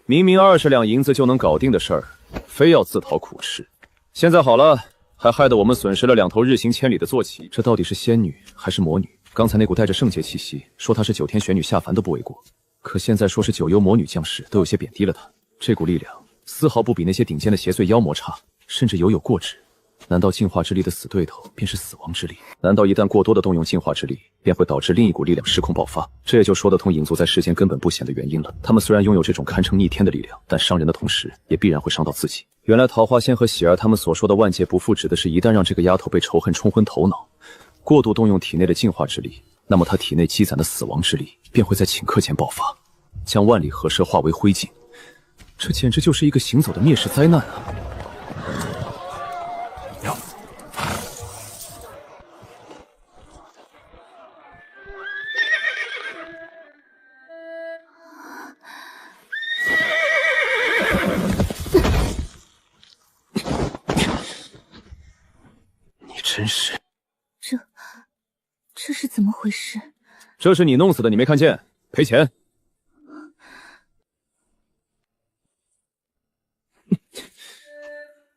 明明20两银子就能搞定的事儿，非要自讨苦吃。现在好了，还害得我们损失了2头日行千里的坐骑。这到底是仙女还是魔女？刚才那股带着圣洁气息，说她是9天玄女下凡都不为过。可现在说是9幽魔女降世，都有些贬低了她。这股力量丝毫不比那些顶尖的邪祟妖魔差，甚至犹有过之。难道净化之力的死对头便是死亡之力？难道一旦过多的动用净化之力，便会导致另一股力量失控爆发？这也就说得通影族在世间根本不显的原因了。他们虽然拥有这种堪称逆天的力量，但伤人的同时，也必然会伤到自己。原来桃花仙和喜儿他们所说的万劫不复，指的是一旦让这个丫头被仇恨冲昏头脑，过度动用体内的净化之力，那么她体内积攒的死亡之力便会在顷刻间爆发，将万里河蛇化为灰烬。这简直就是一个行走的灭世灾难啊！这是怎么回事？这是你弄死的，你没看见？赔钱。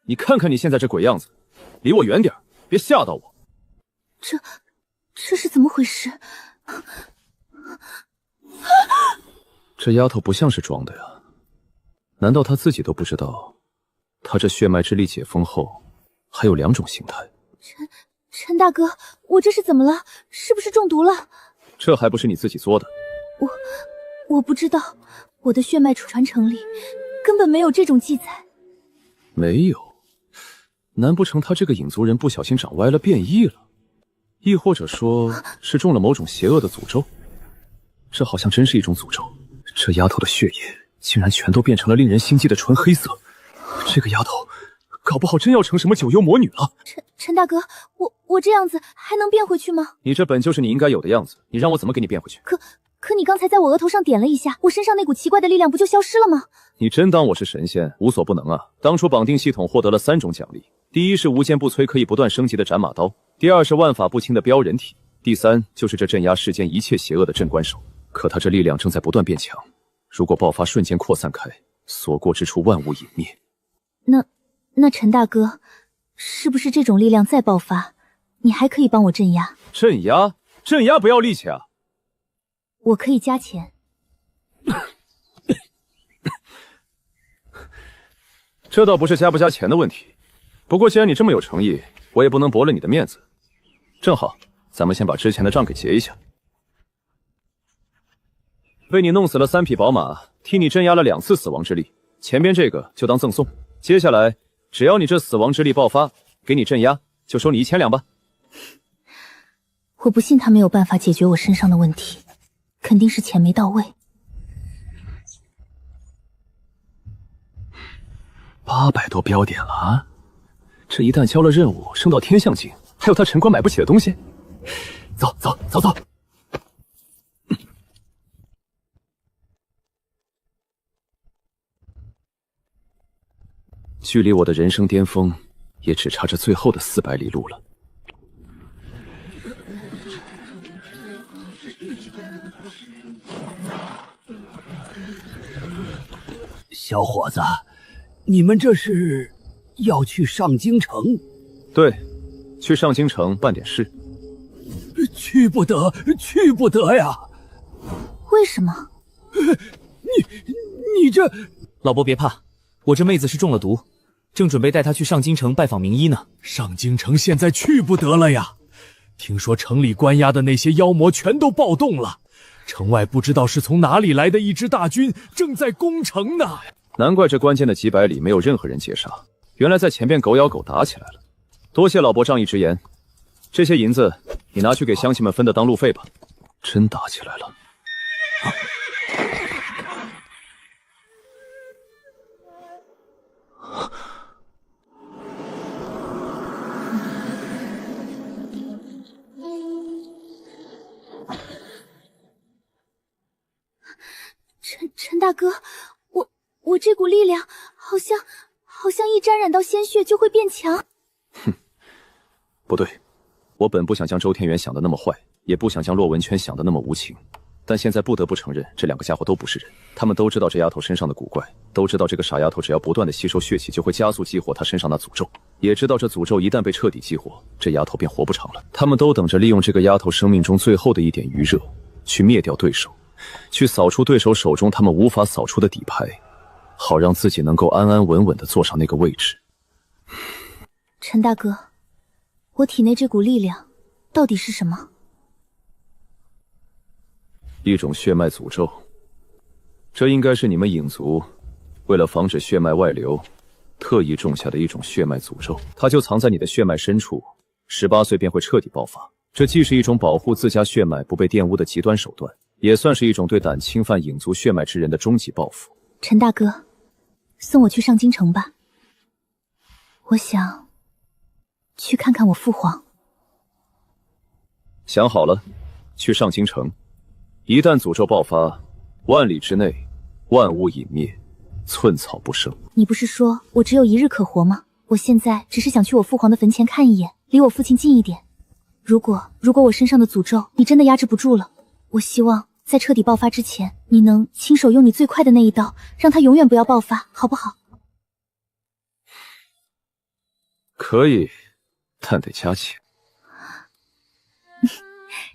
你看看你现在这鬼样子，离我远点，别吓到我。这是怎么回事？这丫头不像是装的呀，难道她自己都不知道，她这血脉之力解封后还有2种形态？陈大哥，我这是怎么了？是不是中毒了？这还不是你自己作的？我不知道，我的血脉传承里根本没有这种记载。没有？难不成他这个影族人不小心长歪了变异了？亦或者说是中了某种邪恶的诅咒？这好像真是一种诅咒。这丫头的血液竟然全都变成了令人心悸的纯黑色，这个丫头搞不好真要成什么九幽魔女了。陈大哥，我这样子还能变回去吗？你这本就是你应该有的样子，你让我怎么给你变回去？可你刚才在我额头上点了一下，我身上那股奇怪的力量不就消失了吗？你真当我是神仙，无所不能啊！当初绑定系统获得了3种奖励，第一是无坚不摧可以不断升级的斩马刀，第二是万法不侵的标人体，第3就是这镇压世间一切邪恶的镇关手。可他这力量正在不断变强，如果爆发瞬间扩散开，所过之处万物殒灭。那陈大哥，是不是这种力量再爆发，你还可以帮我镇压？镇压？镇压不要力气啊！我可以加钱。这倒不是加不加钱的问题，不过既然你这么有诚意，我也不能驳了你的面子。正好，咱们先把之前的账给结一下。为你弄死了3匹宝马，替你镇压了2次死亡之力，前边这个就当赠送。接下来，只要你这死亡之力爆发，给你镇压，就收你1000两吧。我不信他没有办法解决我身上的问题，肯定是钱没到位。800多标点了啊！这一旦交了任务，升到天象境，还有他陈官买不起的东西。走。距离我的人生巅峰，也只差这最后的400里路了。小伙子，你们这是要去上京城？对，去上京城办点事。去不得呀！为什么？你这……老伯别怕，我这妹子是中了毒，正准备带她去上京城拜访名医呢。上京城现在去不得了呀！听说城里关押的那些妖魔全都暴动了，城外不知道是从哪里来的一支大军，正在攻城呢。难怪这关键的几百里没有任何人截杀，原来在前边狗咬狗打起来了。多谢老伯仗义直言，这些银子你拿去给乡亲们分的当路费吧。真打起来了。陈大哥，我这股力量好像一沾染到鲜血就会变强。哼，不对，我本不想将周天元想的那么坏，也不想将洛文圈想的那么无情，但现在不得不承认，这2个家伙都不是人。他们都知道这丫头身上的古怪，都知道这个傻丫头只要不断的吸收血气，就会加速激活她身上那诅咒，也知道这诅咒一旦被彻底激活，这丫头便活不长了。他们都等着利用这个丫头生命中最后的一点余热，去灭掉对手，去扫出对手手中他们无法扫出的底牌，好让自己能够安安稳稳地坐上那个位置。陈大哥，我体内这股力量到底是什么？一种血脉诅咒，这应该是你们影族为了防止血脉外流，特意种下的一种血脉诅咒。它就藏在你的血脉深处，18岁便会彻底爆发。这既是一种保护自家血脉不被玷污的极端手段，也算是一种对胆侵犯影族血脉之人的终极报复。陈大哥，送我去上京城吧，我想去看看我父皇。想好了，去上京城。一旦诅咒爆发，万里之内万物殒灭，寸草不生。你不是说我只有1日可活吗？我现在只是想去我父皇的坟前看一眼，离我父亲近一点。如果我身上的诅咒你真的压制不住了，我希望在彻底爆发之前，你能亲手用你最快的那一刀，让他永远不要爆发，好不好？可以，但得加钱。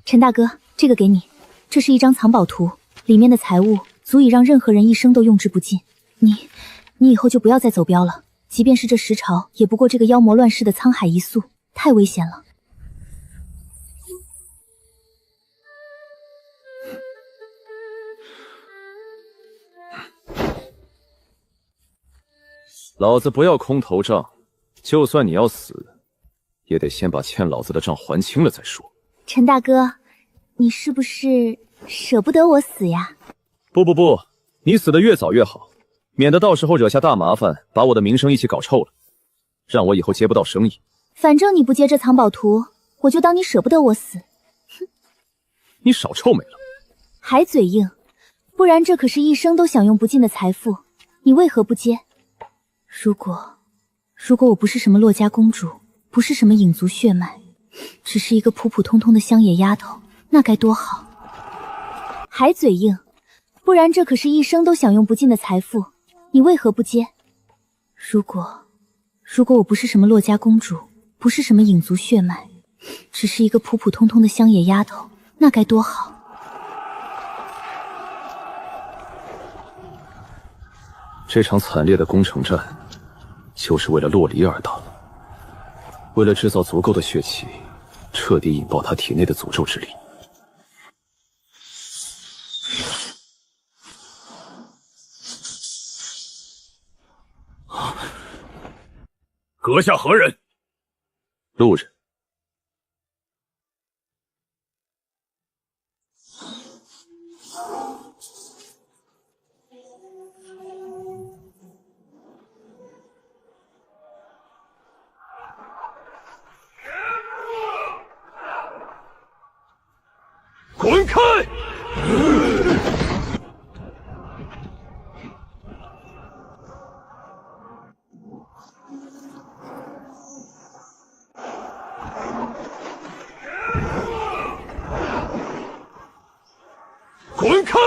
陈大哥，这个给你，这是一张藏宝图，里面的财物足以让任何人一生都用之不尽。你以后就不要再走镖了，即便是这10朝，也不过这个妖魔乱世的沧海一粟，太危险了。老子不要空头账，就算你要死，也得先把欠老子的账还清了再说。陈大哥，你是不是舍不得我死呀？不，你死得越早越好，免得到时候惹下大麻烦，把我的名声一起搞臭了，让我以后接不到生意。反正你不接这藏宝图，我就当你舍不得我死。哼，你少臭美了。还嘴硬，不然这可是一生都享用不尽的财富，你为何不接？如果我不是什么洛家公主，不是什么影族血脉，只是一个普普通通的乡野丫头，那该多好。还嘴硬，不然这可是一生都享用不尽的财富，你为何不接？如果我不是什么洛家公主，不是什么影族血脉，只是一个普普通通的乡野丫头，那该多好。这场惨烈的攻城战，就是为了洛离而打，为了制造足够的血气，彻底引爆他体内的诅咒之力。阁下何人？路人。滚开！滚开！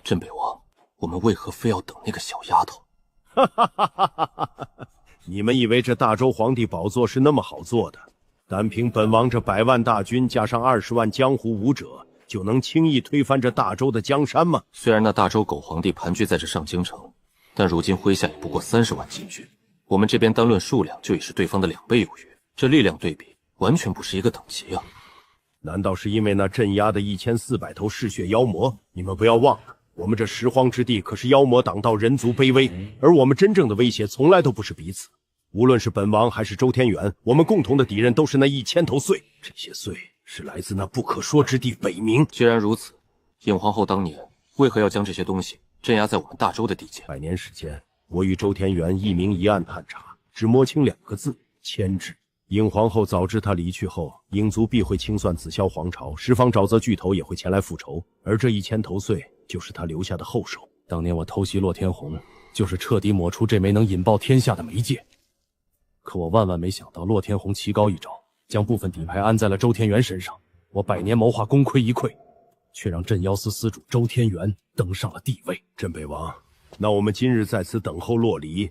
镇北王，我们为何非要等那个小丫头？哈哈哈哈哈！你们以为这大周皇帝宝座是那么好做的？单凭本王这100万大军加上20万江湖武者，就能轻易推翻这大周的江山吗？虽然那大周狗皇帝盘踞在这上京城，但如今麾下也不过30万禁军，我们这边单论数量就已是对方的2倍有余，这力量对比完全不是一个等级啊！难道是因为那镇压的1400头嗜血妖魔？你们不要忘了，我们这拾荒之地可是妖魔挡道，人族卑微，而我们真正的威胁从来都不是彼此。无论是本王还是周天远，我们共同的敌人都是那1000头祟，这些祟是来自那不可说之地北冥。既然如此，尹皇后当年为何要将这些东西镇压在我们大周的地界？ 100年时间，我与周天元一明一暗探查，只摸清2个字：牵制。尹皇后早知他离去后，影族必会清算紫霄皇朝，十方沼泽巨头也会前来复仇，而这1000头祟就是他留下的后手。当年我偷袭洛天红，就是彻底抹除这枚能引爆天下的媒介。可我万万没想到，洛天红棋高一招，将部分底牌安在了周天元身上。我100年谋划功亏一篑，却让镇妖司司主周天元登上了帝位。镇北王，那我们今日在此等候洛离，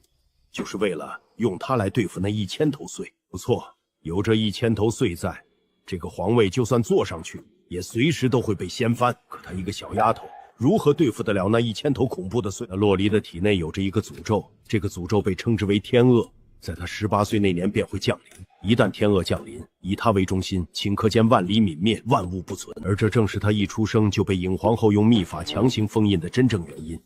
就是为了用他来对付那1000头祟。不错，有这1000头岁在，这个皇位就算坐上去，也随时都会被掀翻。可她一个小丫头，如何对付得了那1000头恐怖的岁？洛离的体内有着一个诅咒，这个诅咒被称之为天恶，在她18岁那年便会降临。一旦天恶降临，以她为中心，顷刻间万里泯灭，万物不存。而这正是她一出生就被影皇后用秘法强行封印的真正原因。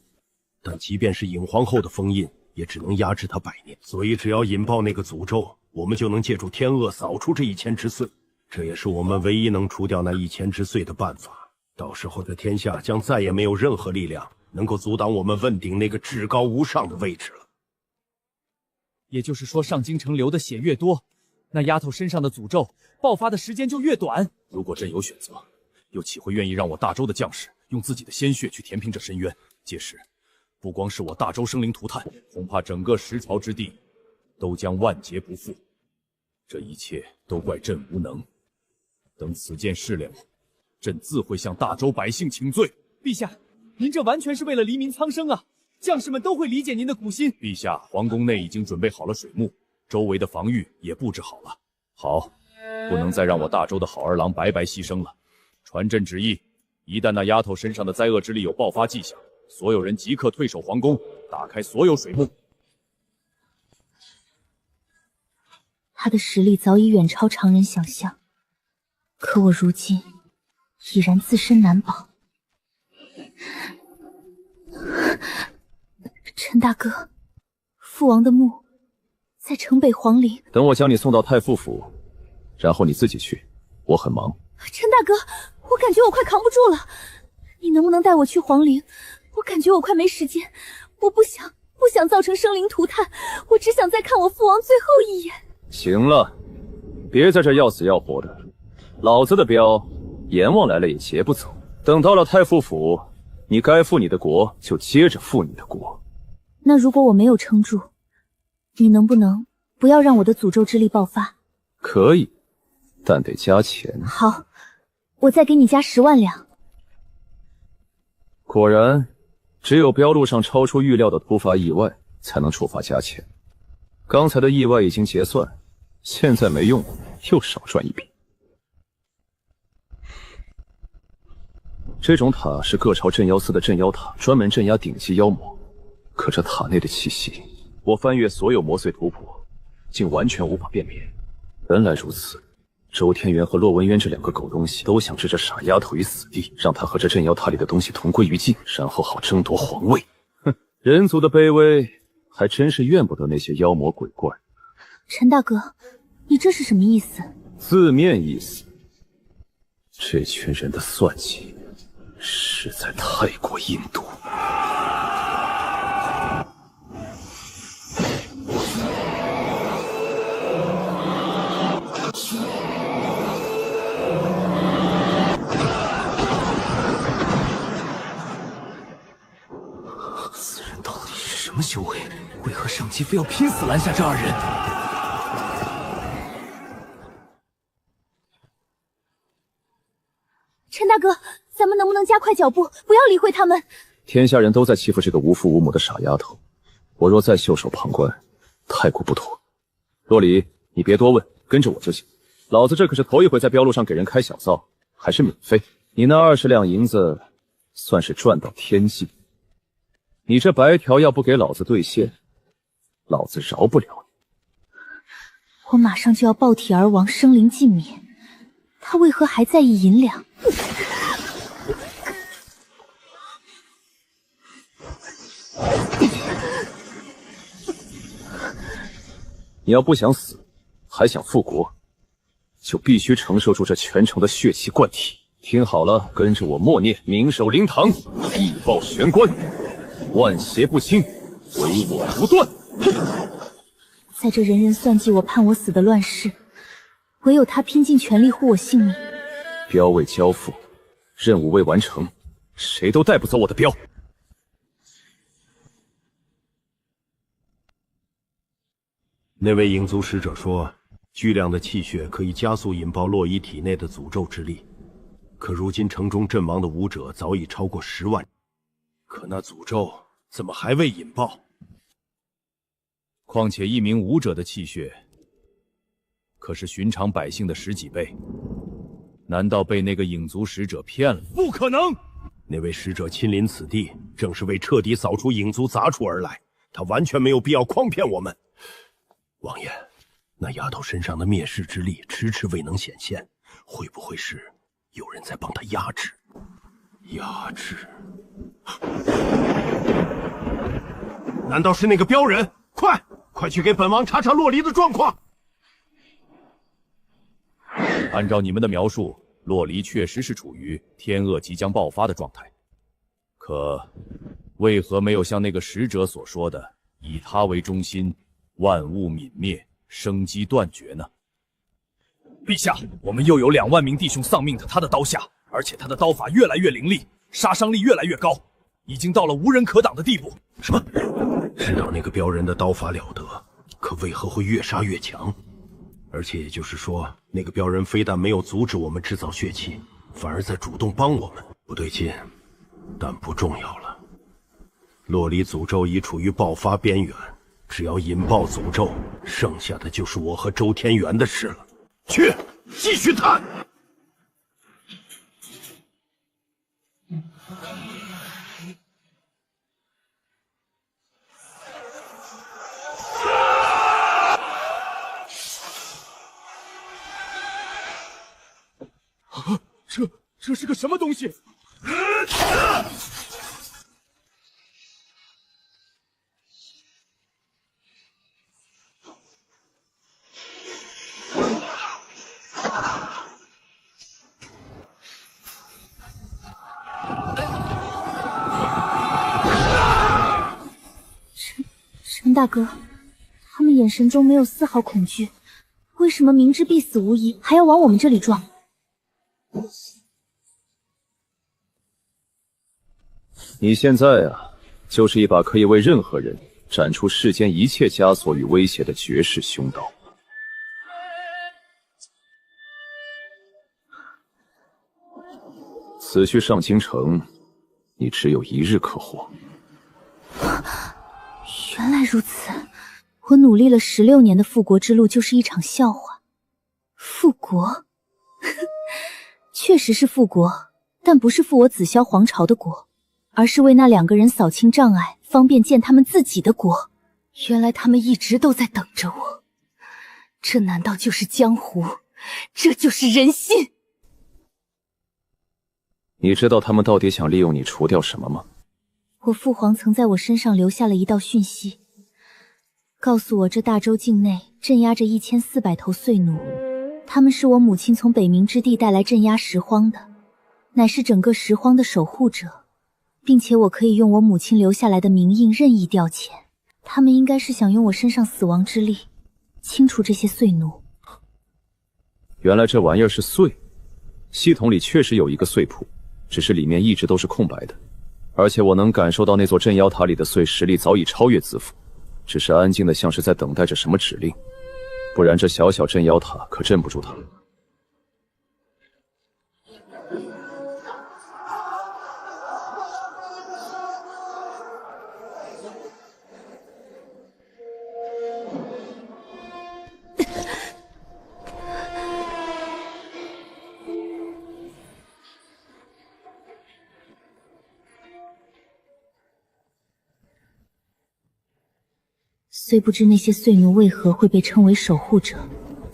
但即便是影皇后的封印，也只能压制她100年。所以只要引爆那个诅咒，我们就能借助天恶扫除这1000之岁。这也是我们唯一能除掉那1000之岁的办法。到时候的天下将再也没有任何力量能够阻挡我们问鼎那个至高无上的位置了。也就是说，上京城流的血越多，那丫头身上的诅咒爆发的时间就越短。如果朕有选择，又岂会愿意让我大周的将士用自己的鲜血去填平这深渊？届时，不光是我大周生灵涂炭，恐怕整个10朝之地都将万劫不复。这一切都怪朕无能。等此件事了，朕自会向大周百姓请罪。陛下，您这完全是为了黎民苍生啊！将士们都会理解您的苦心。陛下，皇宫内已经准备好了水幕，周围的防御也布置好了。好，不能再让我大周的好儿郎白白牺牲了。传朕旨意，一旦那丫头身上的灾厄之力有爆发迹象，所有人即刻退守皇宫，打开所有水幕。他的实力早已远超常人想象，可我如今已然自身难保。陈大哥，父王的墓在城北皇陵。等我将你送到太傅府，然后你自己去，我很忙。陈大哥，我感觉我快扛不住了，你能不能带我去皇陵？我感觉我快没时间，我不想造成生灵涂炭，我只想再看我父王最后一眼。行了，别在这要死要活的，老子的镖阎王来了也劫不走。等到了太傅府，你该复你的国就接着复你的国。那如果我没有撑住，你能不能不要让我的诅咒之力爆发？可以，但得加钱。好，我再给你加10万两。果然，只有标路上超出预料的突发意外才能触发加钱。刚才的意外已经结算，现在没用，又少赚一笔。这种塔是各朝镇妖司的镇妖塔，专门镇压顶级妖魔。可这塔内的气息，我翻阅所有魔髓图谱，竟完全无法辨别。原来如此，周天元和骆文渊这2个狗东西都想置这傻丫头于死地，让她和这镇妖塔里的东西同归于尽，然后好争夺皇位。哼，人族的卑微还真是怨不得那些妖魔鬼怪。陈大哥，你这是什么意思？字面意思，这群人的算计实在太过阴毒。此人到底是什么修为？为何上级非要拼死拦下这2人？陈大哥，咱们能不能加快脚步，不要理会他们？天下人都在欺负这个无父无母的傻丫头，我若再袖手旁观，太过不妥。洛离，你别多问，跟着我就行。老子这可是头一回在标路上给人开小灶，还是免费。你那20两银子，算是赚到天际。你这白条要不给老子兑现，老子饶不了你。我马上就要爆体而亡，生灵尽灭，他为何还在意银两？你要不想死，还想复国，就必须承受住这全城的血气灌体。听好了，跟着我默念：明守灵堂，义报玄关，万邪不侵，唯我不断。在这人人算计我、盼我死的乱世，唯有他拼尽全力护我性命。镖未交付，任务未完成，谁都带不走我的镖。那位影族使者说，巨量的气血可以加速引爆洛伊体内的诅咒之力，可如今城中阵亡的武者早已超过10万，可那诅咒怎么还未引爆？况且一名武者的气血可是寻常百姓的10几倍。难道被那个影族使者骗了？不可能！那位使者亲临此地，正是为彻底扫除影族杂处而来。他完全没有必要诓骗我们。王爷，那丫头身上的灭世之力迟迟未能显现，会不会是有人在帮他压制？压制？难道是那个镖人？快去给本王查查洛离的状况。按照你们的描述，洛离确实是处于天恶即将爆发的状态，可为何没有像那个使者所说的，以他为中心，万物泯灭，生机断绝呢？陛下，我们又有2万名弟兄丧命在他的刀下，而且他的刀法越来越凌厉，杀伤力越来越高，已经到了无人可挡的地步。什么？知道那个镖人的刀法了得，可为何会越杀越强？而且也就是说，那个镖人非但没有阻止我们制造血气，反而在主动帮我们。不对劲，但不重要了。洛离诅咒已处于爆发边缘，只要引爆诅咒，剩下的就是我和周天元的事了。去，继续探。这是个什么东西？陈大哥，他们眼神中没有丝毫恐惧，为什么明知必死无疑，还要往我们这里撞？你现在啊，就是一把可以为任何人斩出世间一切枷锁与威胁的绝世凶刀。此去上京城，你只有1日可活。原来如此，我努力了16年的复国之路就是一场笑话。复国？确实是复国，但不是复我紫霄皇朝的国，而是为那2个人扫清障碍，方便建他们自己的国。原来他们一直都在等着我，这难道就是江湖？这就是人心？你知道他们到底想利用你除掉什么吗？我父皇曾在我身上留下了一道讯息，告诉我这大周境内镇压着1400头碎奴，他们是我母亲从北冥之地带来镇压拾荒的，乃是整个拾荒的守护者，并且我可以用我母亲留下来的名印任意调遣。他们应该是想用我身上死亡之力清除这些碎奴。原来这玩意儿是碎，系统里确实有一个碎谱，只是里面一直都是空白的。而且我能感受到那座镇妖塔里的碎实力早已超越子府，只是安静的像是在等待着什么指令，不然这小小镇妖塔可镇不住他。虽不知那些碎奴为何会被称为守护者，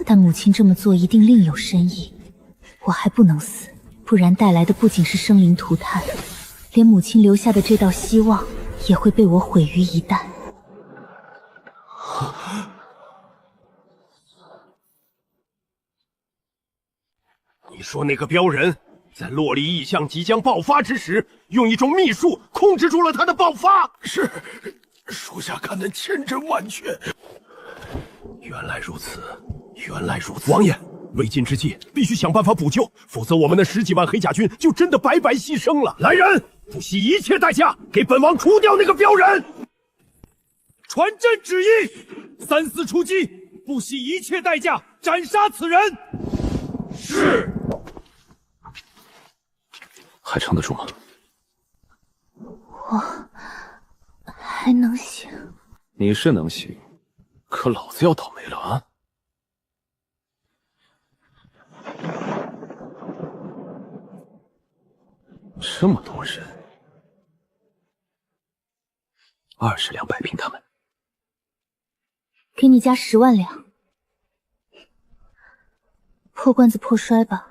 但母亲这么做一定另有深意。我还不能死，不然带来的不仅是生灵涂炭，连母亲留下的这道希望也会被我毁于一旦。你说那个镖人在洛离异象即将爆发之时，用一种秘术控制住了他的爆发。是，属下看得千真万确。原来如此，原来如此。王爷，未尽之计，必须想办法补救，否则我们的10几万黑甲军就真的白白牺牲了。来人，不惜一切代价给本王除掉那个镖人！传朕旨意，3思出击，不惜一切代价斩杀此人。是。还撑得住吗？我还能行。你是能行，可老子要倒霉了啊！这么多人，20两摆平他们。给你加10万两。破罐子破摔吧，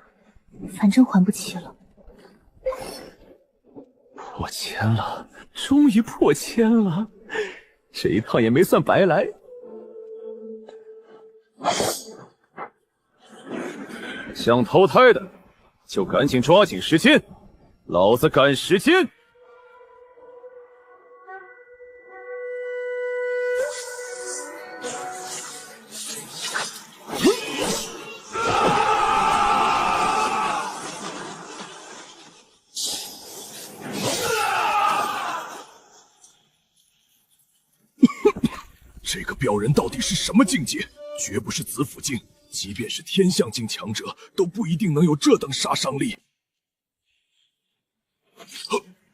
反正还不起了。破千了，终于破千了，这一趟也没算白来。想投胎的，就赶紧抓紧时间，老子赶时间。这个镖人到底是什么境界？绝不是子府境，即便是天象境强者，都不一定能有这等杀伤力。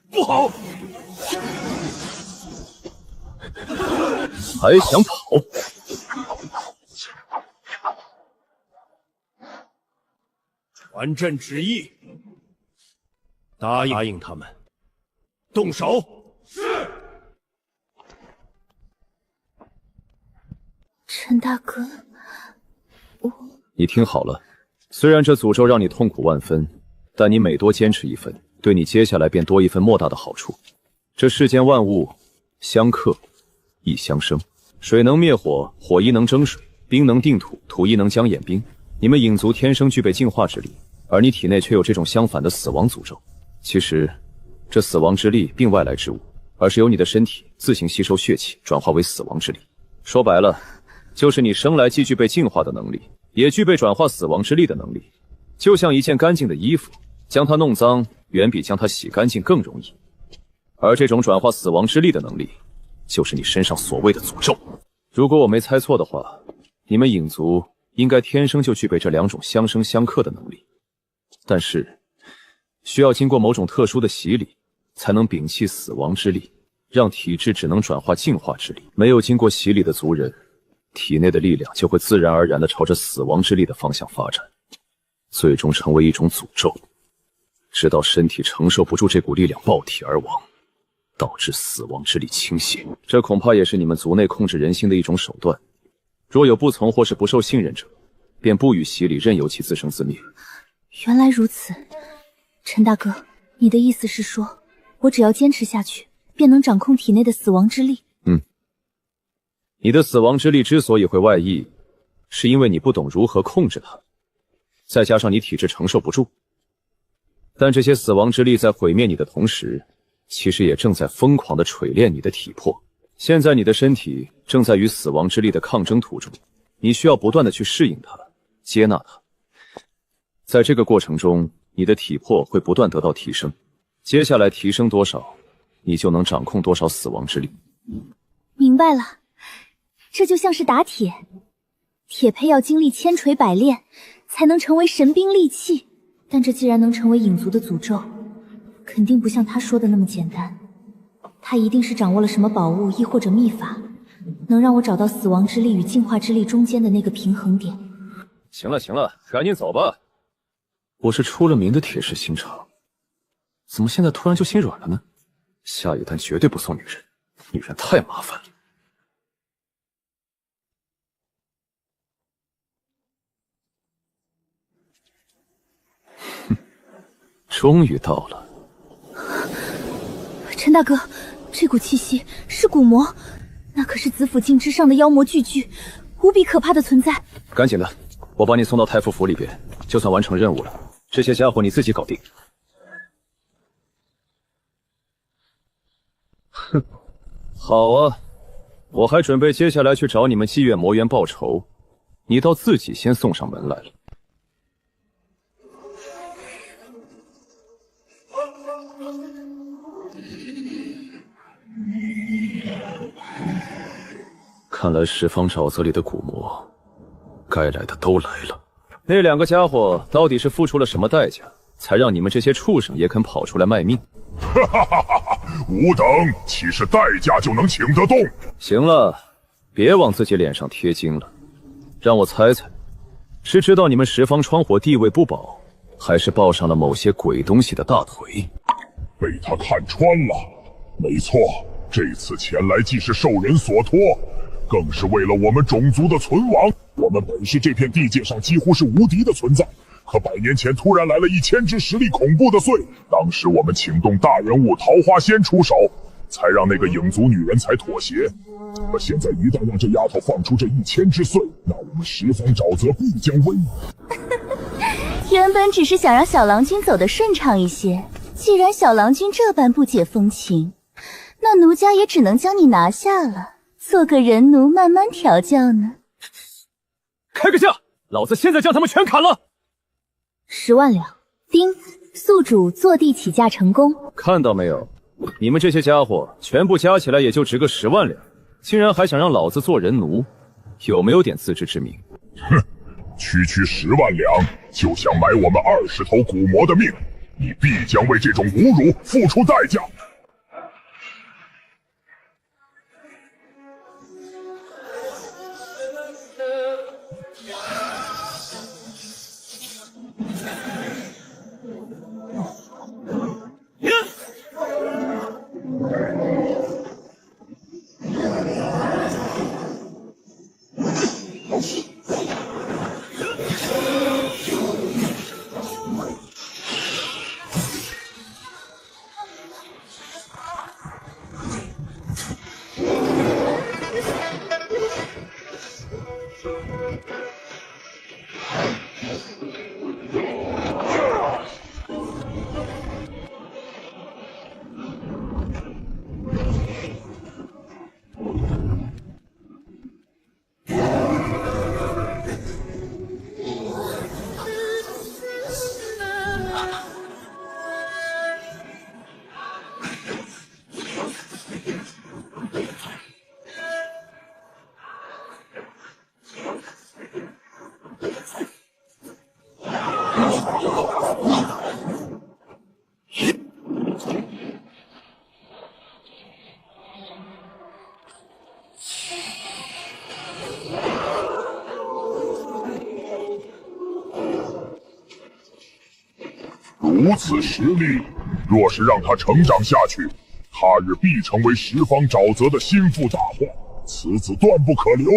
不好！还想跑？传朕旨意，答应他们，动手。是。陈大哥，你听好了，虽然这诅咒让你痛苦万分，但你每多坚持一分，对你接下来便多一份莫大的好处。这世间万物相克亦相生，水能灭火，火亦能蒸水，冰能定土，土亦能将演冰。你们影族天生具备净化之力，而你体内却有这种相反的死亡诅咒。其实，这死亡之力并外来之物，而是由你的身体自行吸收血气，转化为死亡之力。说白了，就是你生来既具备净化的能力，也具备转化死亡之力的能力。就像一件干净的衣服，将它弄脏远比将它洗干净更容易。而这种转化死亡之力的能力，就是你身上所谓的诅咒。如果我没猜错的话，你们影族应该天生就具备这2种相生相克的能力，但是需要经过某种特殊的洗礼，才能摒弃死亡之力，让体质只能转化净化之力。没有经过洗礼的族人，体内的力量就会自然而然地朝着死亡之力的方向发展，最终成为一种诅咒，直到身体承受不住这股力量爆体而亡，导致死亡之力倾泻。这恐怕也是你们族内控制人心的一种手段。若有不从或是不受信任者，便不予洗礼，任由其自生自灭。原来如此，陈大哥，你的意思是说，我只要坚持下去，便能掌控体内的死亡之力？你的死亡之力之所以会外溢，是因为你不懂如何控制它，再加上你体质承受不住。但这些死亡之力在毁灭你的同时，其实也正在疯狂地锤炼你的体魄。现在你的身体正在与死亡之力的抗争途中，你需要不断地去适应它，接纳它。在这个过程中，你的体魄会不断得到提升，接下来提升多少，你就能掌控多少死亡之力。明白了，这就像是打铁，铁胚要经历千锤百炼，才能成为神兵利器。但这既然能成为影族的诅咒，肯定不像他说的那么简单。他一定是掌握了什么宝物，亦或者秘法，能让我找到死亡之力与净化之力中间的那个平衡点。行了行了，赶紧走吧。我是出了名的铁石心肠，怎么现在突然就心软了呢？下一单绝对不送女人，女人太麻烦了。终于到了。陈大哥，这股气息是蛊魔，那可是子府境之上的妖魔聚聚，无比可怕的存在。赶紧的，我把你送到太傅府里边，就算完成任务了。这些家伙你自己搞定。哼，好啊，我还准备接下来去找你们妓院魔猿报仇，你倒自己先送上门来了。看来十方沼泽里的蛊魔，该来的都来了。那2个家伙到底是付出了什么代价，才让你们这些畜生也肯跑出来卖命？哈哈哈哈！吾等岂是代价就能请得动？行了，别往自己脸上贴金了。让我猜猜，是知道你们十方窗火地位不保，还是抱上了某些鬼东西的大腿？被他看穿了。没错，这次前来既是受人所托，更是为了我们种族的存亡。我们本是这片地界上几乎是无敌的存在，可100年前突然来了1000只实力恐怖的祟，当时我们请动大人物桃花仙出手，才让那个影族女人才妥协。可现在一旦让这丫头放出这1000只祟，那我们十方沼泽必将危亡。原本只是想让小郎君走得顺畅一些，既然小郎君这般不解风情，那奴家也只能将你拿下了，做个人奴慢慢调教呢。开个价，老子现在将他们全砍了。10万两。丁，宿主坐地起价成功。看到没有，你们这些家伙全部加起来也就值个10万两，竟然还想让老子做人奴，有没有点自知之明？哼，区10万两就想买我们20头古魔的命，你必将为这种侮辱付出代价。如此实力，若是让他成长下去，他日必成为十方沼泽的心腹大患，此子断不可留。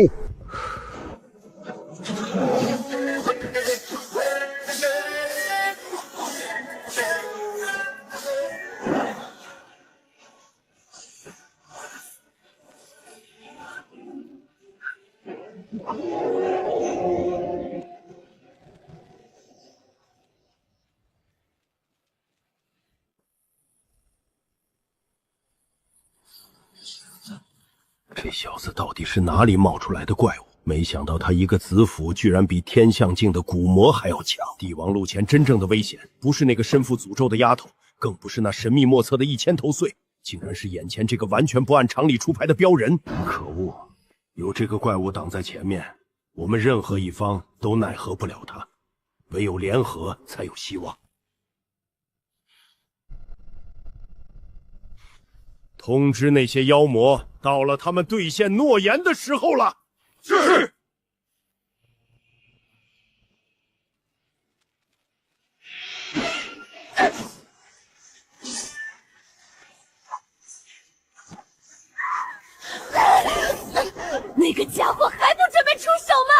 这小子到底是哪里冒出来的怪物？没想到他一个子府居然比天象境的古魔还要强。帝王路前真正的危险，不是那个身负诅咒的丫头，更不是那神秘莫测的1000头祟，竟然是眼前这个完全不按常理出牌的镖人。可恶，有这个怪物挡在前面，我们任何一方都奈何不了他，唯有联合才有希望。通知那些妖魔，到了他们兑现诺言的时候了。是。那个家伙还不准备出手吗？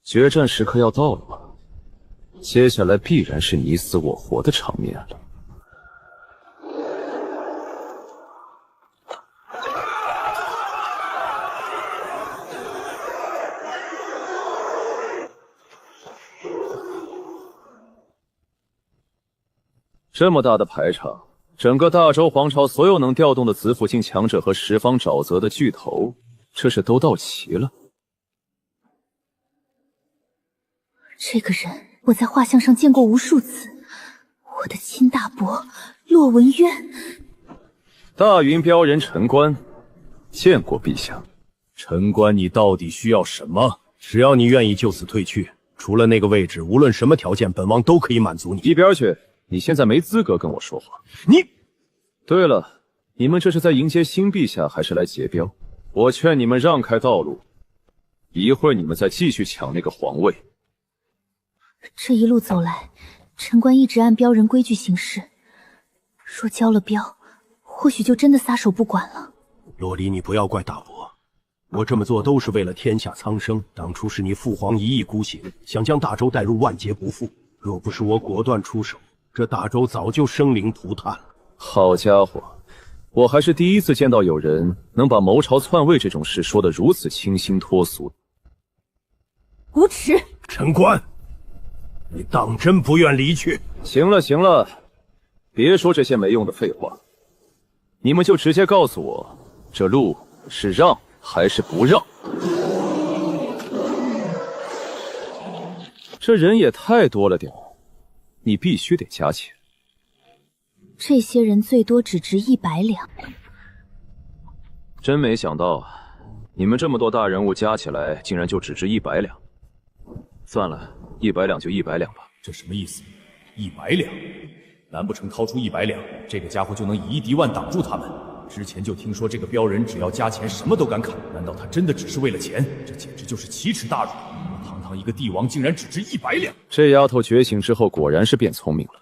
决战时刻要到了吗？接下来必然是你死我活的场面了。这么大的排场，整个大周皇朝所有能调动的子府境强者和十方沼泽的巨头，这是都到齐了。这个人我在画像上见过无数次，我的亲大伯骆文渊。大云镖人陈官，见过陛下。陈官，你到底需要什么？只要你愿意就此退去，除了那个位置，无论什么条件，本王都可以满足你。一边去！你现在没资格跟我说话。你，对了，你们这是在迎接新陛下，还是来劫镖？我劝你们让开道路，一会儿你们再继续抢那个皇位。这一路走来，陈官一直按镖人规矩行事，若交了镖，或许就真的撒手不管了。洛离，你不要怪大伯，我这么做都是为了天下苍生。当初是你父皇一意孤行，想将大周带入万劫不复，若不是我果断出手，这大周早就生灵涂炭了。好家伙，我还是第一次见到有人能把谋朝篡位这种事说得如此清新脱俗。无耻！陈官，你当真不愿离去？行了行了，别说这些没用的废话，你们就直接告诉我，这路是让还是不让？这人也太多了点，你必须得加钱。这些人最多只值100两。真没想到，你们这么多大人物加起来，竟然就只值100两。算了，100两就100两吧。这什么意思？100两？难不成掏出100两，这个家伙就能以一敌万挡住他们？之前就听说这个镖人只要加钱什么都敢砍，难道他真的只是为了钱？这简直就是奇耻大辱！堂堂一个帝王竟然只值100两！这丫头觉醒之后果然是变聪明了，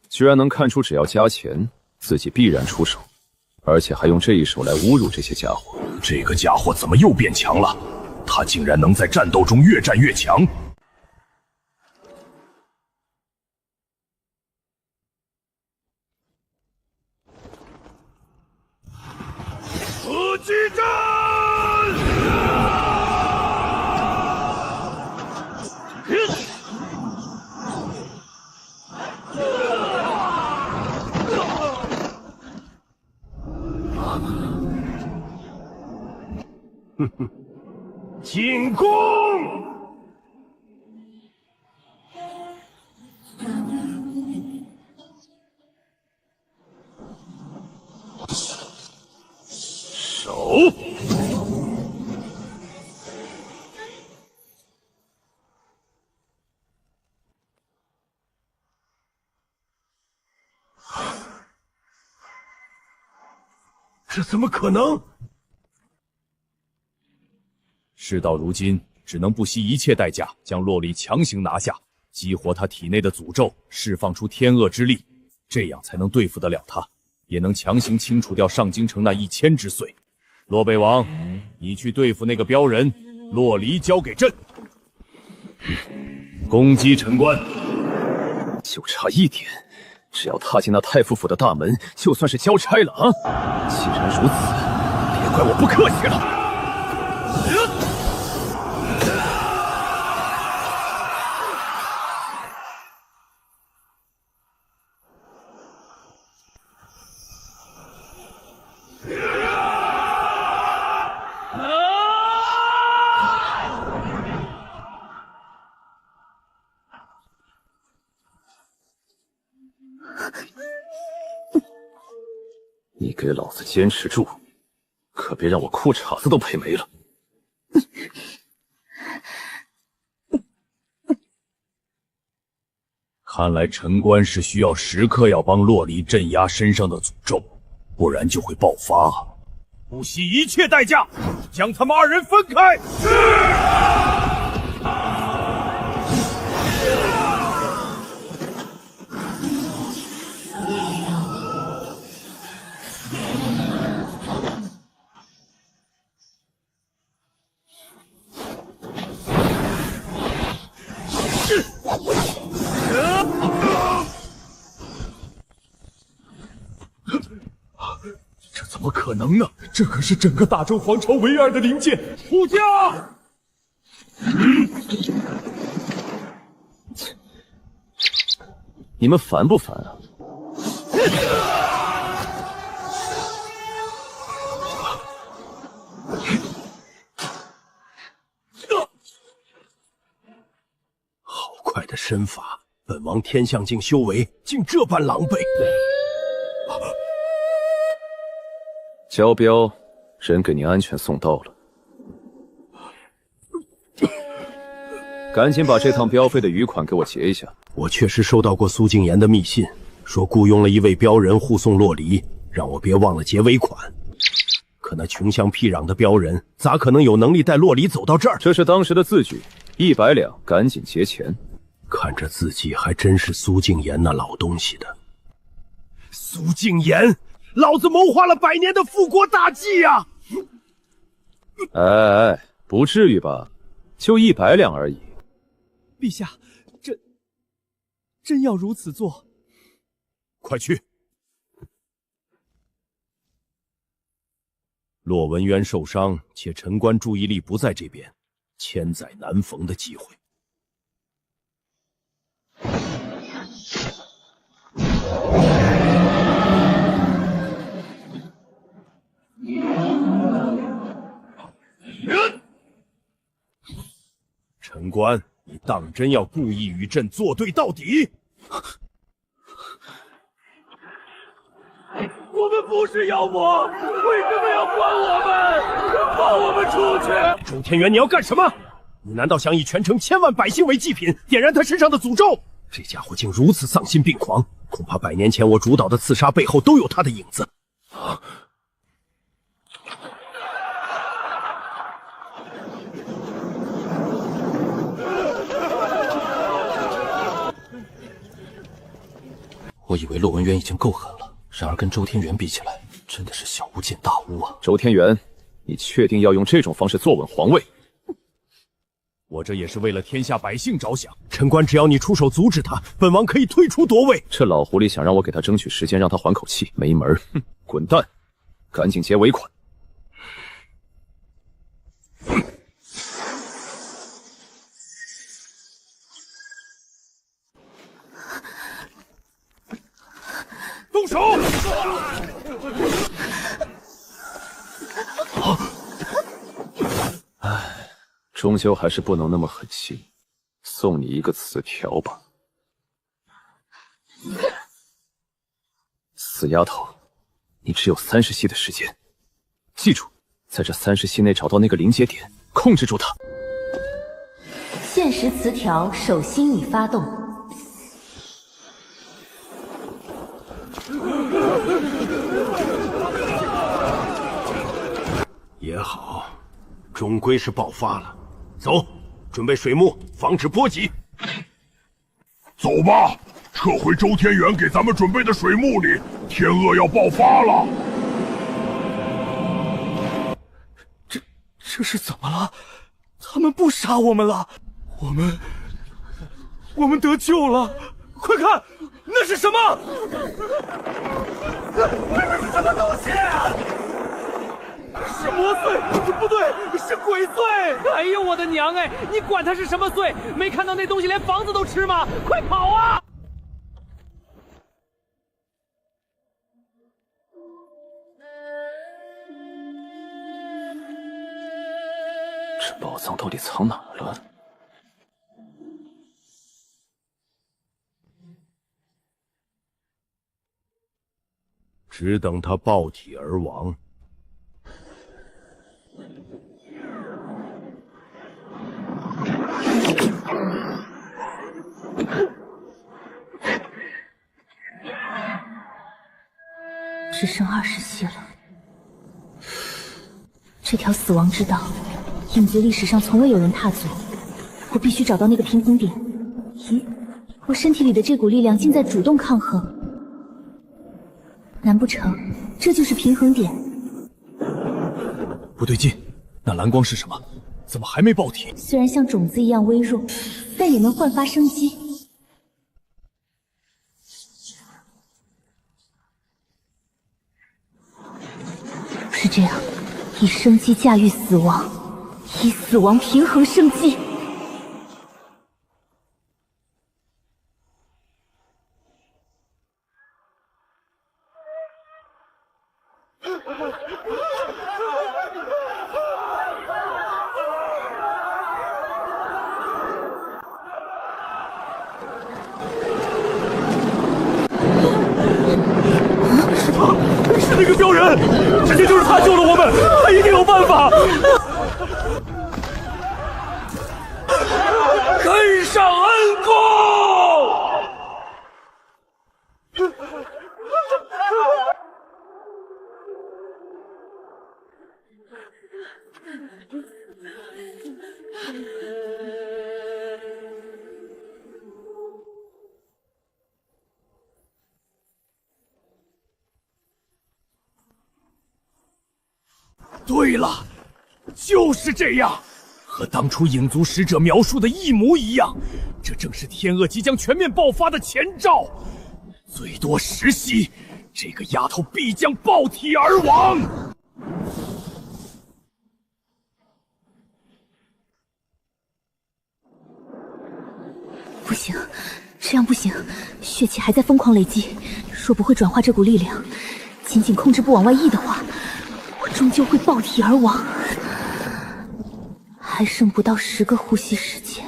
居然能看出只要加钱，自己必然出手，而且还用这一手来侮辱这些家伙。这个家伙怎么又变强了？他竟然能在战斗中越战越强！突击战！进攻！手！这怎么可能？事到如今，只能不惜一切代价将洛离强行拿下，激活他体内的诅咒，释放出天恶之力，这样才能对付得了他，也能强行清除掉上京城那1000之岁。洛北王，你去对付那个镖人，洛离交给朕。攻击陈官。就差一点，只要踏进那太傅府的大门，就算是交差了啊！既然如此，别怪我不客气了。你给老子坚持住，可别让我裤衩子都赔没了。看来陈官是需要时刻要帮洛离镇压身上的诅咒，不然就会爆发。不惜一切代价将他们2人分开。这怎么可能呢？这可是整个大周皇朝唯二的灵剑！护驾！你们烦不烦啊？好快的身法，本王天象境修为竟这般狼狈。交镖，人给您安全送到了。赶紧把这趟镖费的余款给我结一下。我确实收到过苏静言的密信，说雇佣了一位镖人护送洛离，让我别忘了结尾款。可那穷乡僻壤的镖人，咋可能有能力带洛离走到这儿？这是当时的字据，100两，赶紧结钱。看这字迹，还真是苏静言那老东西的。苏静言，老子谋划了100年的复国大计呀！哎，不至于吧？就100两而已。陛下，真要如此做？快去！骆文渊受伤，且陈官注意力不在这边，千载难逢的机会。陈官，你当真要故意与朕作对到底？我们不是妖魔，为什么要关我们？放我们出去！周天元，你要干什么？你难道想以全城千万百姓为祭品，点燃他身上的诅咒？这家伙竟如此丧心病狂，恐怕100年前我主导的刺杀背后都有他的影子。我以为骆文渊已经够狠了，然而跟周天元比起来，真的是小巫见大巫啊！周天元，你确定要用这种方式坐稳皇位？我这也是为了天下百姓着想。陈官，只要你出手阻止他，本王可以退出夺位。这老狐狸想让我给他争取时间，让他缓口气，没门儿！哼，滚蛋！赶紧结尾款。动手！唉，终究还是不能那么狠心，送你一个词条吧。死丫头，你只有30息的时间，记住，在这30息内找到那个临界点，控制住它。限时词条手心已发动。也好，终归是爆发了。走，准备水幕，防止波及。走吧，撤回周天元给咱们准备的水幕里，天恶要爆发了。这是怎么了？他们不杀我们了，我们得救了！快看，那是什么？那是什么东西？是魔祟，不对，是鬼祟！哎呦我的娘哎！你管它是什么祟？没看到那东西连房子都吃吗？快跑啊！这宝藏到底藏哪儿了？只等他爆体而亡。只剩20息了。这条死亡之道，影族历史上从未有人踏足。我必须找到那个平衡点。咦，我身体里的这股力量竟在主动抗衡。难不成这就是平衡点？不对劲，那蓝光是什么？怎么还没爆体？虽然像种子一样微弱，但也能焕发生机。是这样，以生机驾驭死亡，以死亡平衡生机。是那个镖人，之前就是他救了我们，他一定有办法。对了，就是这样，和当初影族使者描述的一模一样。这正是天恶即将全面爆发的前兆。最多10息，这个丫头必将爆体而亡。不行，这样不行，血气还在疯狂累积，若不会转化这股力量，仅仅控制不往外溢的话，我终究会爆体而亡。还剩不到10个呼吸时间。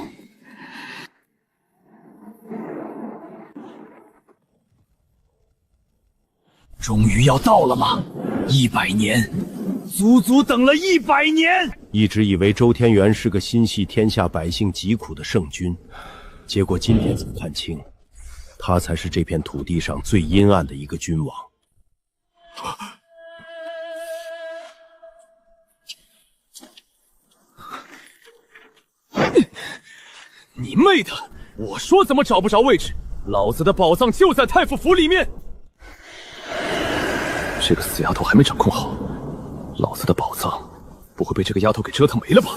终于要到了吗？100年，足足等了100年。一直以为周天元是个心系天下百姓疾苦的圣君，结果今天才看清，他才是这片土地上最阴暗的一个君王。你妹的！我说怎么找不着位置？老子的宝藏就在太傅府里面。这个死丫头还没掌控好，老子的宝藏不会被这个丫头给折腾没了吧？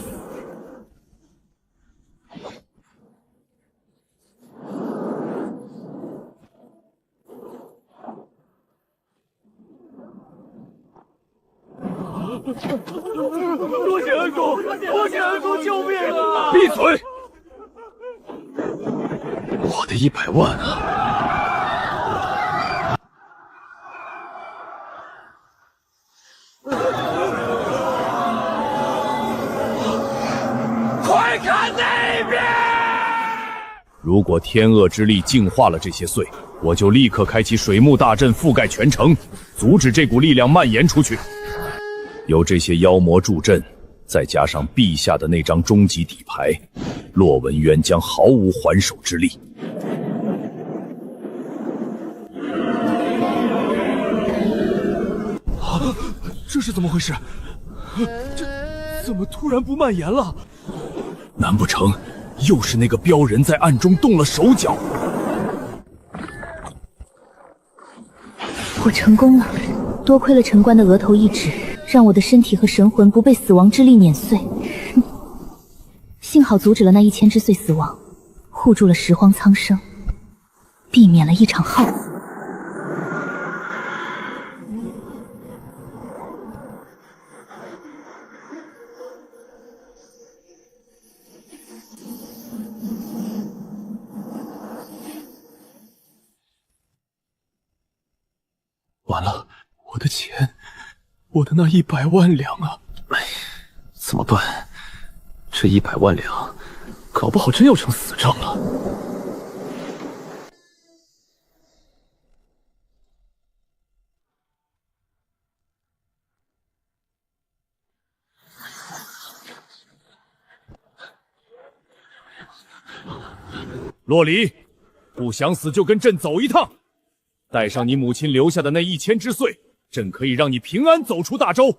多谢恩公，多谢恩公救命啊！闭嘴！我的100万啊！快看那边！如果天恶之力净化了这些祟，我就立刻开启水幕大阵，覆盖全城，阻止这股力量蔓延出去。有这些妖魔助阵，再加上陛下的那张终极底牌，洛文渊将毫无还手之力。这是怎么回事？这怎么突然不蔓延了？难不成又是那个镖人在暗中动了手脚？我成功了，多亏了陈官的额头一指，让我的身体和神魂不被死亡之力碾碎。幸好阻止了那1000只碎死亡，护住了拾荒苍生，避免了一场浩劫。完了，我的钱，我的那100万两啊！哎，怎么办？这100万两，搞不好真要成死账了。洛离，不想死就跟朕走一趟。带上你母亲留下的那1000只祟，朕可以让你平安走出大洲。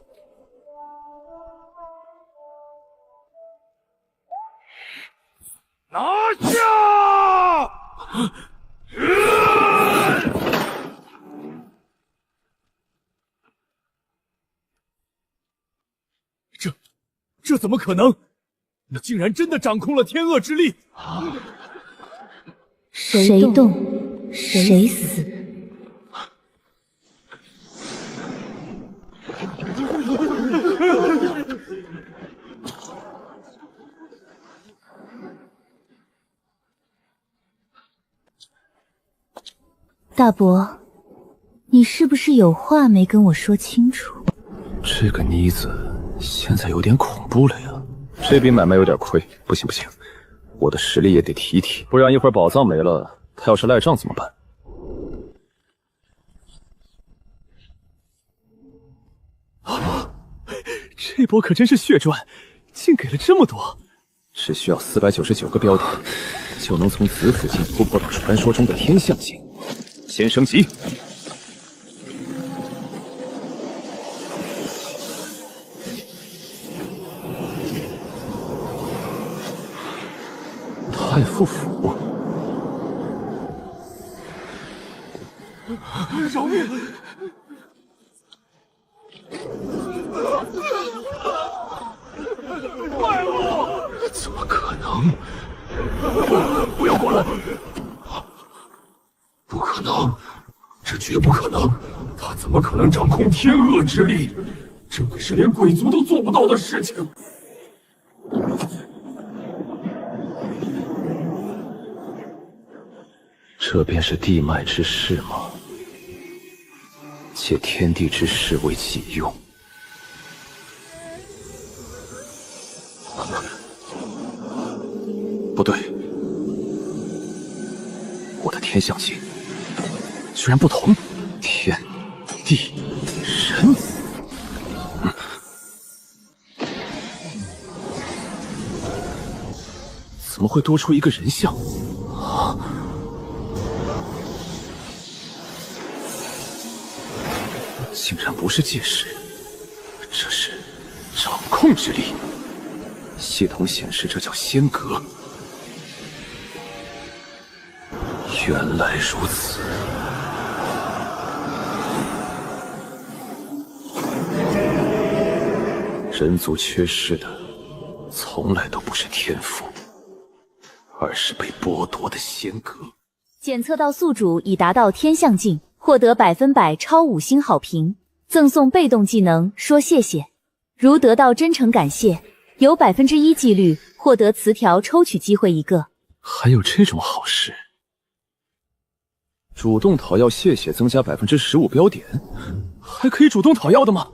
拿下！这怎么可能？你竟然真的掌控了天恶之力！谁动，谁死。大伯，你是不是有话没跟我说清楚？这个妮子现在有点恐怖了呀。这笔买卖有点亏，不行不行，我的实力也得提一提，不然一会儿宝藏没了，他要是赖账怎么办？这波可真是血赚，竟给了这么多。只需要499个标点，就能从子府境突破到传说中的天象境。先升级。太傅府。饶命！怎么可能？不要过来！不可能，这绝不可能！他怎么可能掌控天恶之力？这可是连鬼族都做不到的事情。这便是地脉之势吗？借天地之势为己用。不对，我的天象镜居然不同。天地人，怎么会多出一个人像？啊！竟然不是借势，这是掌控之力。系统显示这叫仙格。原来如此。人族缺失的从来都不是天赋，而是被剥夺的仙格。检测到宿主已达到天象境，获得100%超5星好评，赠送被动技能说谢谢。如得到真诚感谢，有1%几率获得词条抽取机会1个。还有这种好事？主动讨要谢谢增加15%标点，还可以主动讨要的吗？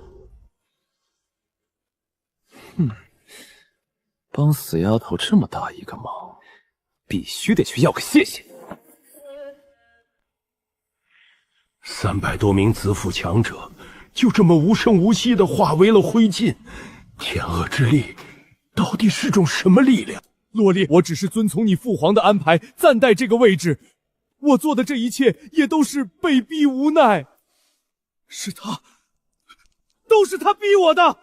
帮死丫头这么大一个忙，必须得去要个谢谢。300多名子府强者就这么无声无息地化为了灰烬，天恶之力到底是种什么力量？洛烈，我只是遵从你父皇的安排，暂代这个位置。我做的这一切也都是被逼无奈，是他，都是他逼我的。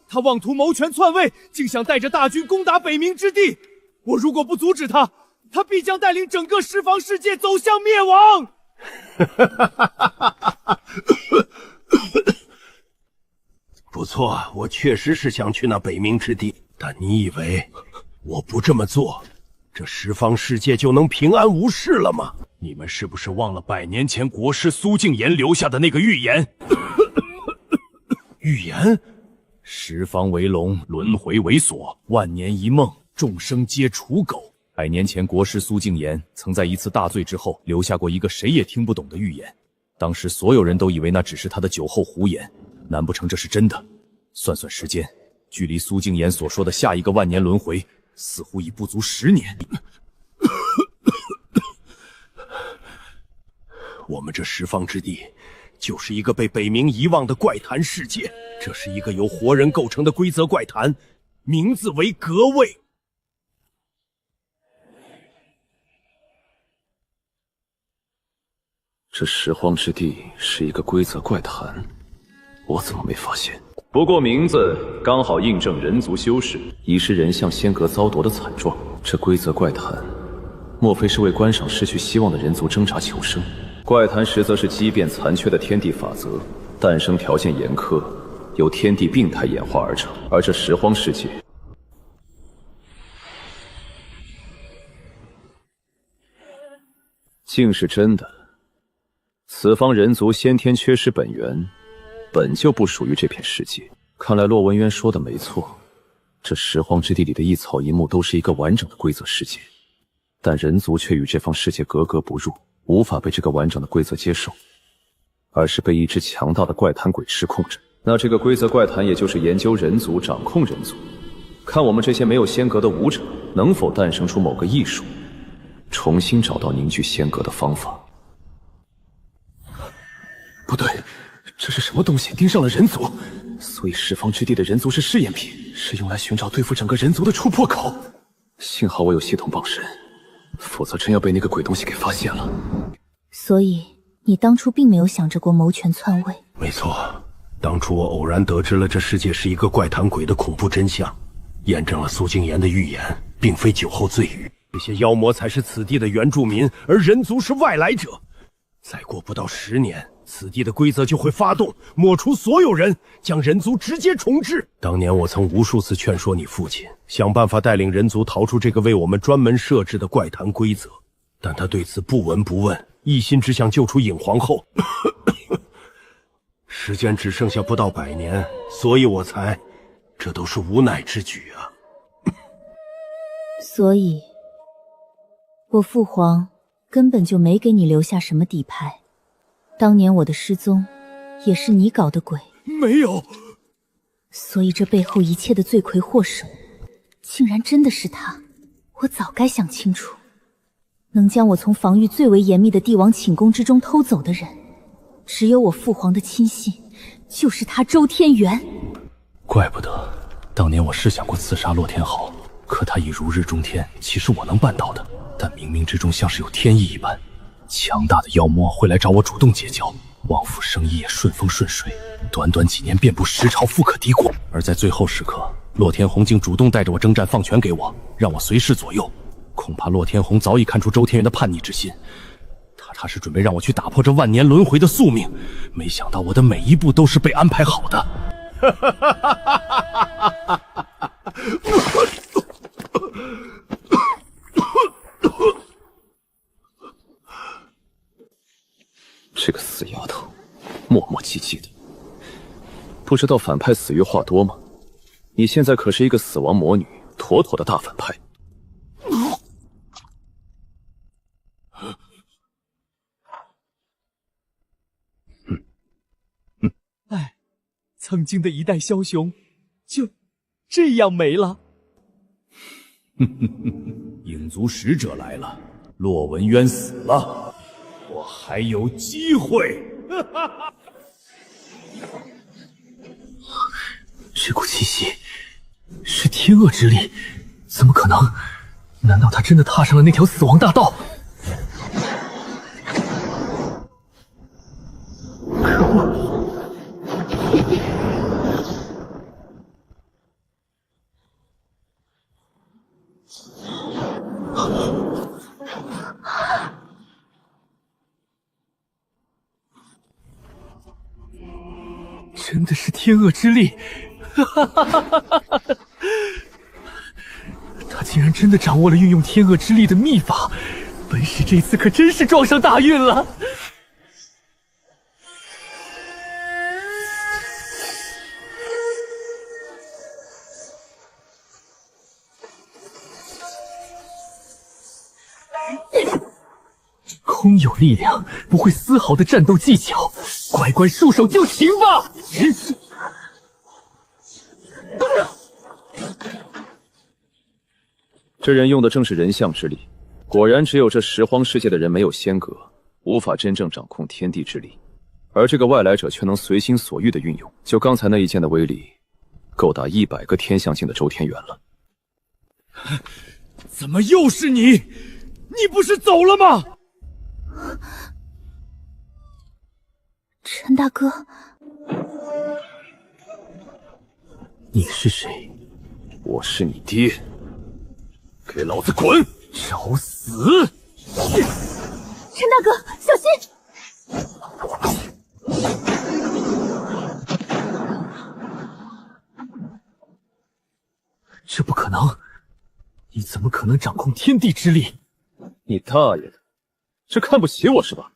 他妄图谋权篡位，竟想带着大军攻打北冥之地。我如果不阻止他，他必将带领整个十方世界走向灭亡。不错，我确实是想去那北冥之地，但你以为我不这么做，这十方世界就能平安无事了吗？你们是不是忘了100年前国师苏敬言留下的那个预言？预言？十方为龙，轮回为锁，万年一梦，众生皆刍狗。100年前，国师苏敬言曾在一次大醉之后留下过一个谁也听不懂的预言。当时所有人都以为那只是他的酒后胡言，难不成这是真的？算算时间，距离苏敬言所说的下一个万年轮回，似乎已不足10年。我们这十方之地就是一个被北冥遗忘的怪谈世界，这是一个由活人构成的规则怪谈，名字为格位。这拾荒之地是一个规则怪谈，我怎么没发现？不过名字刚好印证人族修士遗失人像仙格遭夺的惨状。这规则怪谈，莫非是为观赏失去希望的人族挣扎求生？怪谈实则是畸变残缺的天地法则，诞生条件严苛，由天地病态演化而成。而这拾荒世界，竟是真的。此方人族先天缺失本源，本就不属于这片世界。看来骆文渊说的没错，这拾荒之地里的一草一木都是一个完整的规则世界，但人族却与这方世界格格不入，无法被这个完整的规则接受，而是被一只强大的怪谈鬼吃控着。那这个规则怪谈也就是研究人族，掌控人族，看我们这些没有仙格的武者能否诞生出某个艺术，重新找到凝聚仙格的方法。不对，这是什么东西盯上了人族？所以十方之地的人族是试验品，是用来寻找对付整个人族的突破口。幸好我有系统傍身，否则真要被那个鬼东西给发现了。所以你当初并没有想着过谋权篡位？没错，当初我偶然得知了这世界是一个怪谈鬼的恐怖真相，验证了苏敬言的预言并非酒后醉语，这些妖魔才是此地的原住民，而人族是外来者。再过不到10年，此地的规则就会发动，抹除所有人，将人族直接重置。当年我曾无数次劝说你父亲，想办法带领人族逃出这个为我们专门设置的怪谈规则，但他对此不闻不问，一心只想救出影皇后。时间只剩下不到100年，所以我猜，这都是无奈之举啊。所以，我父皇根本就没给你留下什么底牌。当年我的失踪，也是你搞的鬼。没有。所以这背后一切的罪魁祸首，竟然真的是他。我早该想清楚，能将我从防御最为严密的帝王寝宫之中偷走的人，只有我父皇的亲信，就是他周天元。怪不得当年我试想过刺杀洛天豪，可他已如日中天，岂是我能办到的？但冥冥之中像是有天意一般，强大的妖魔会来找我主动结交，王府生意也顺风顺水，短短几年遍布10朝，富可敌国。而在最后时刻，洛天红竟主动带着我征战，放权给我，让我随时左右。恐怕洛天红早已看出周天元的叛逆之心，他是准备让我去打破这万年轮回的宿命。没想到我的每一步都是被安排好的。这个死丫头，磨磨唧唧的，不知道反派死于话多吗？你现在可是一个死亡魔女，妥妥的大反派。哎，曾经的一代枭雄，就这样没了。影族使者来了，洛文渊死了，我还有机会。这股气息是天恶之力，怎么可能？难道他真的踏上了那条死亡大道？可恶！真的是天恶之力！他竟然真的掌握了运用天恶之力的秘法，本使这次可真是撞上大运了。空有力量，不会丝毫的战斗技巧，乖乖束手就擒吧！这人用的正是人相之力，果然只有这十荒世界的人没有仙格，无法真正掌控天地之力，而这个外来者却能随心所欲的运用。就刚才那一剑的威力，够打100个天象境的周天元了。怎么又是你？你不是走了吗？陈大哥，你是谁？我是你爹，给老子滚！找死！陈大哥，小心！这不可能！你怎么可能掌控天地之力？你大爷的！是看不起我是吧？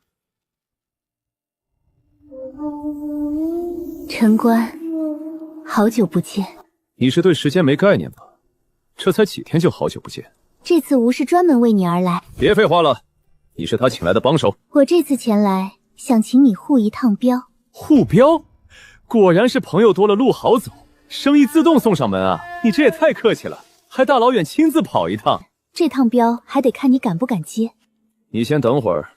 陈官，好久不见。你是对时间没概念吧？这才几天就好久不见。这次吴是专门为你而来。别废话了，你是他请来的帮手。我这次前来，想请你护一趟镖。护镖？果然是朋友多了路好走，生意自动送上门啊！你这也太客气了，还大老远亲自跑一趟。这趟镖还得看你敢不敢接。你先等会儿，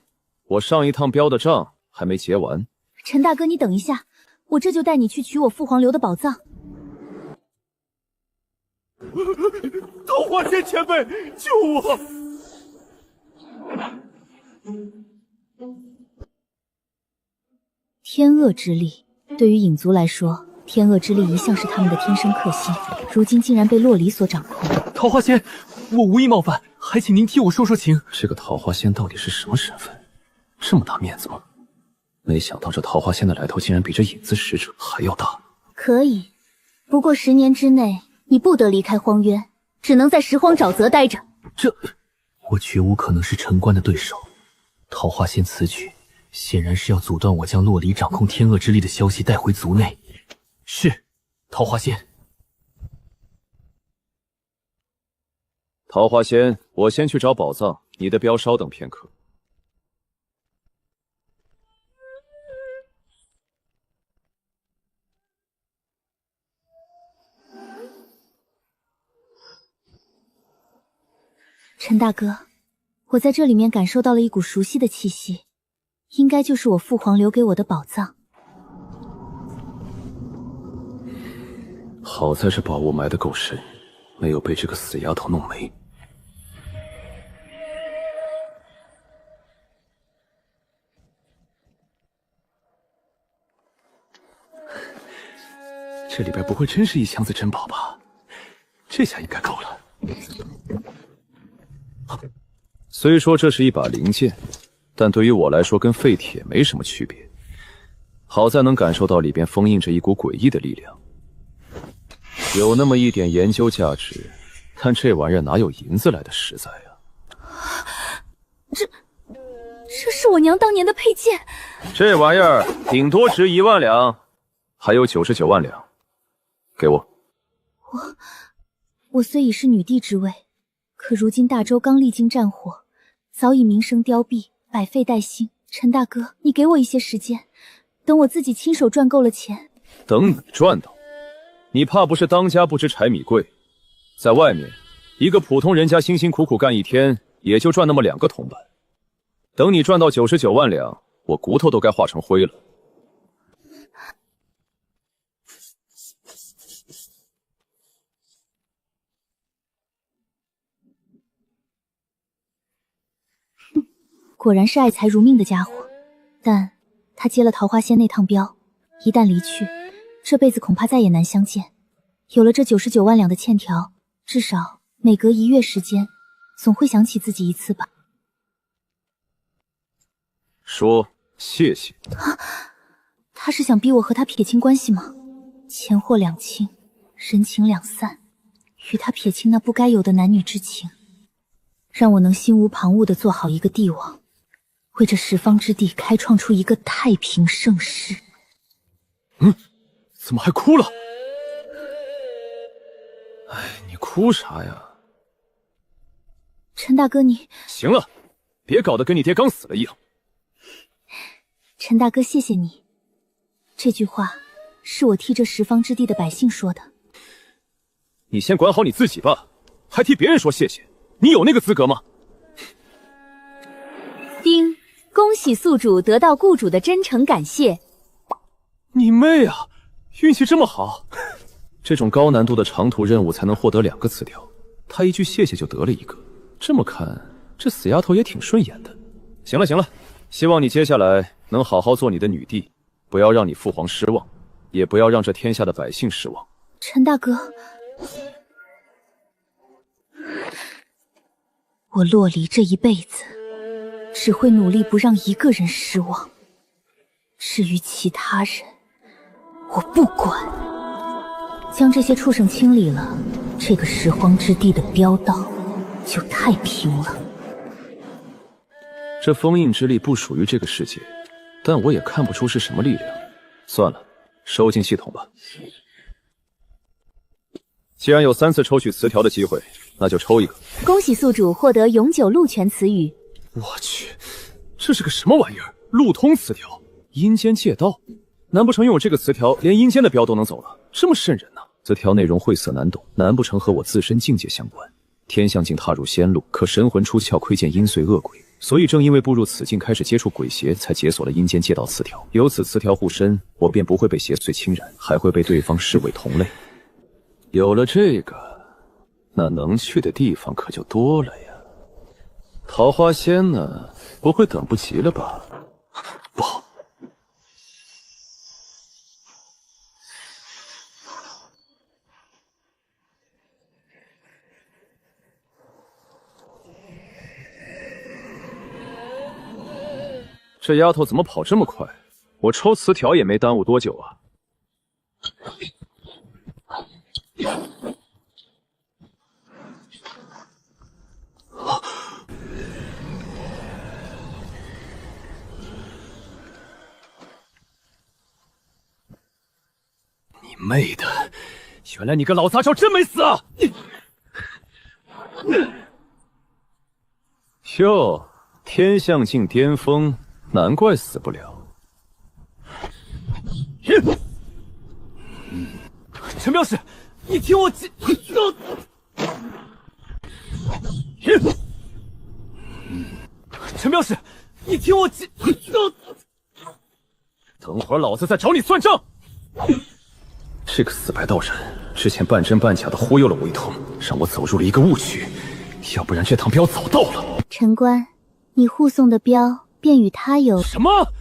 我上一趟镖的账还没结完。陈大哥，你等一下，我这就带你去取我父皇留的宝藏。桃花仙前辈，救我！天恶之力，对于影族来说，天恶之力一向是他们的天生克星，如今竟然被洛离所掌控。桃花仙，我无意冒犯，还请您替我说说情。这个桃花仙到底是什么身份？这么大面子吗？没想到这桃花仙的来头竟然比这影子使者还要大。可以，不过10年之内你不得离开荒渊，只能在拾荒沼泽待着。我绝无可能是陈官的对手。桃花仙此举显然是要阻断我将洛离掌控天恶之力的消息带回族内。是，桃花仙。桃花仙，我先去找宝藏，你的镖稍等片刻。陈大哥，我在这里面感受到了一股熟悉的气息，应该就是我父皇留给我的宝藏。好在这宝物埋得够深，没有被这个死丫头弄没。这里边不会真是一箱子珍宝吧？这下应该够了。虽说这是一把灵剑，但对于我来说跟废铁没什么区别。好在能感受到里边封印着一股诡异的力量，有那么一点研究价值，但这玩意儿哪有银子来的实在啊？这是我娘当年的佩剑。这玩意儿顶多值1万两，还有99万两，给我。我虽已是女帝之位，可如今大周刚历经战火，早已名声凋敝，百废待兴。陈大哥，你给我一些时间，等我自己亲手赚够了钱。等你赚到？你怕不是当家不知柴米贵？在外面，一个普通人家辛辛苦苦干一天，也就赚那么2个铜板。等你赚到99万两，我骨头都该化成灰了。果然是爱财如命的家伙，但他接了桃花仙那趟镖，一旦离去，这辈子恐怕再也难相见。有了这99万两的欠条，至少每隔1月时间，总会想起自己一次吧。说谢谢。他是想逼我和他撇清关系吗？钱货两清，人情两散，与他撇清那不该有的男女之情，让我能心无旁骛地做好一个帝王，为这十方之地开创出一个太平盛世。怎么还哭了？哎，你哭啥呀？陈大哥你……行了，别搞得跟你爹刚死了一样。陈大哥谢谢你，这句话是我替这十方之地的百姓说的。你先管好你自己吧，还替别人说谢谢，你有那个资格吗？丁，恭喜宿主得到雇主的真诚感谢。你妹啊，运气这么好！这种高难度的长途任务才能获得2个词条，他一句谢谢就得了1个。这么看，这死丫头也挺顺眼的。行了行了，希望你接下来能好好做你的女帝，不要让你父皇失望，也不要让这天下的百姓失望。陈大哥，我洛离这一辈子只会努力不让一个人失望，至于其他人，我不管。将这些畜生清理了，这个拾荒之地的镖道就太平了。这封印之力不属于这个世界，但我也看不出是什么力量。算了，收进系统吧。既然有3次抽取词条的机会，那就抽一个。恭喜宿主获得永久路权词语。我去，这是个什么玩意儿？路通词条，阴间借道。难不成拥有这个词条，连阴间的镖都能走了？这么瘆人呢？词条内容晦涩难懂，难不成和我自身境界相关？天象境踏入仙路，可神魂出窍，窥见阴祟恶鬼。所以正因为步入此境，开始接触鬼邪，才解锁了阴间借道词条。有此词条护身，我便不会被邪祟侵染，还会被对方视为同类。有了这个，那能去的地方可就多了呀。桃花仙呢？不会等不及了吧？不好！这丫头怎么跑这么快？我抽词条也没耽误多久啊。你妹的！原来你个老杂交真没死啊！哟，天象境巅峰，难怪死不了。陈镖师，你听我陈镖师，你听我等会儿老子再找你算账。这个死白道人之前半真半假的忽悠了我一通，让我走入了一个误区，要不然这趟镖早到了。陈官，你护送的镖便与他有什么？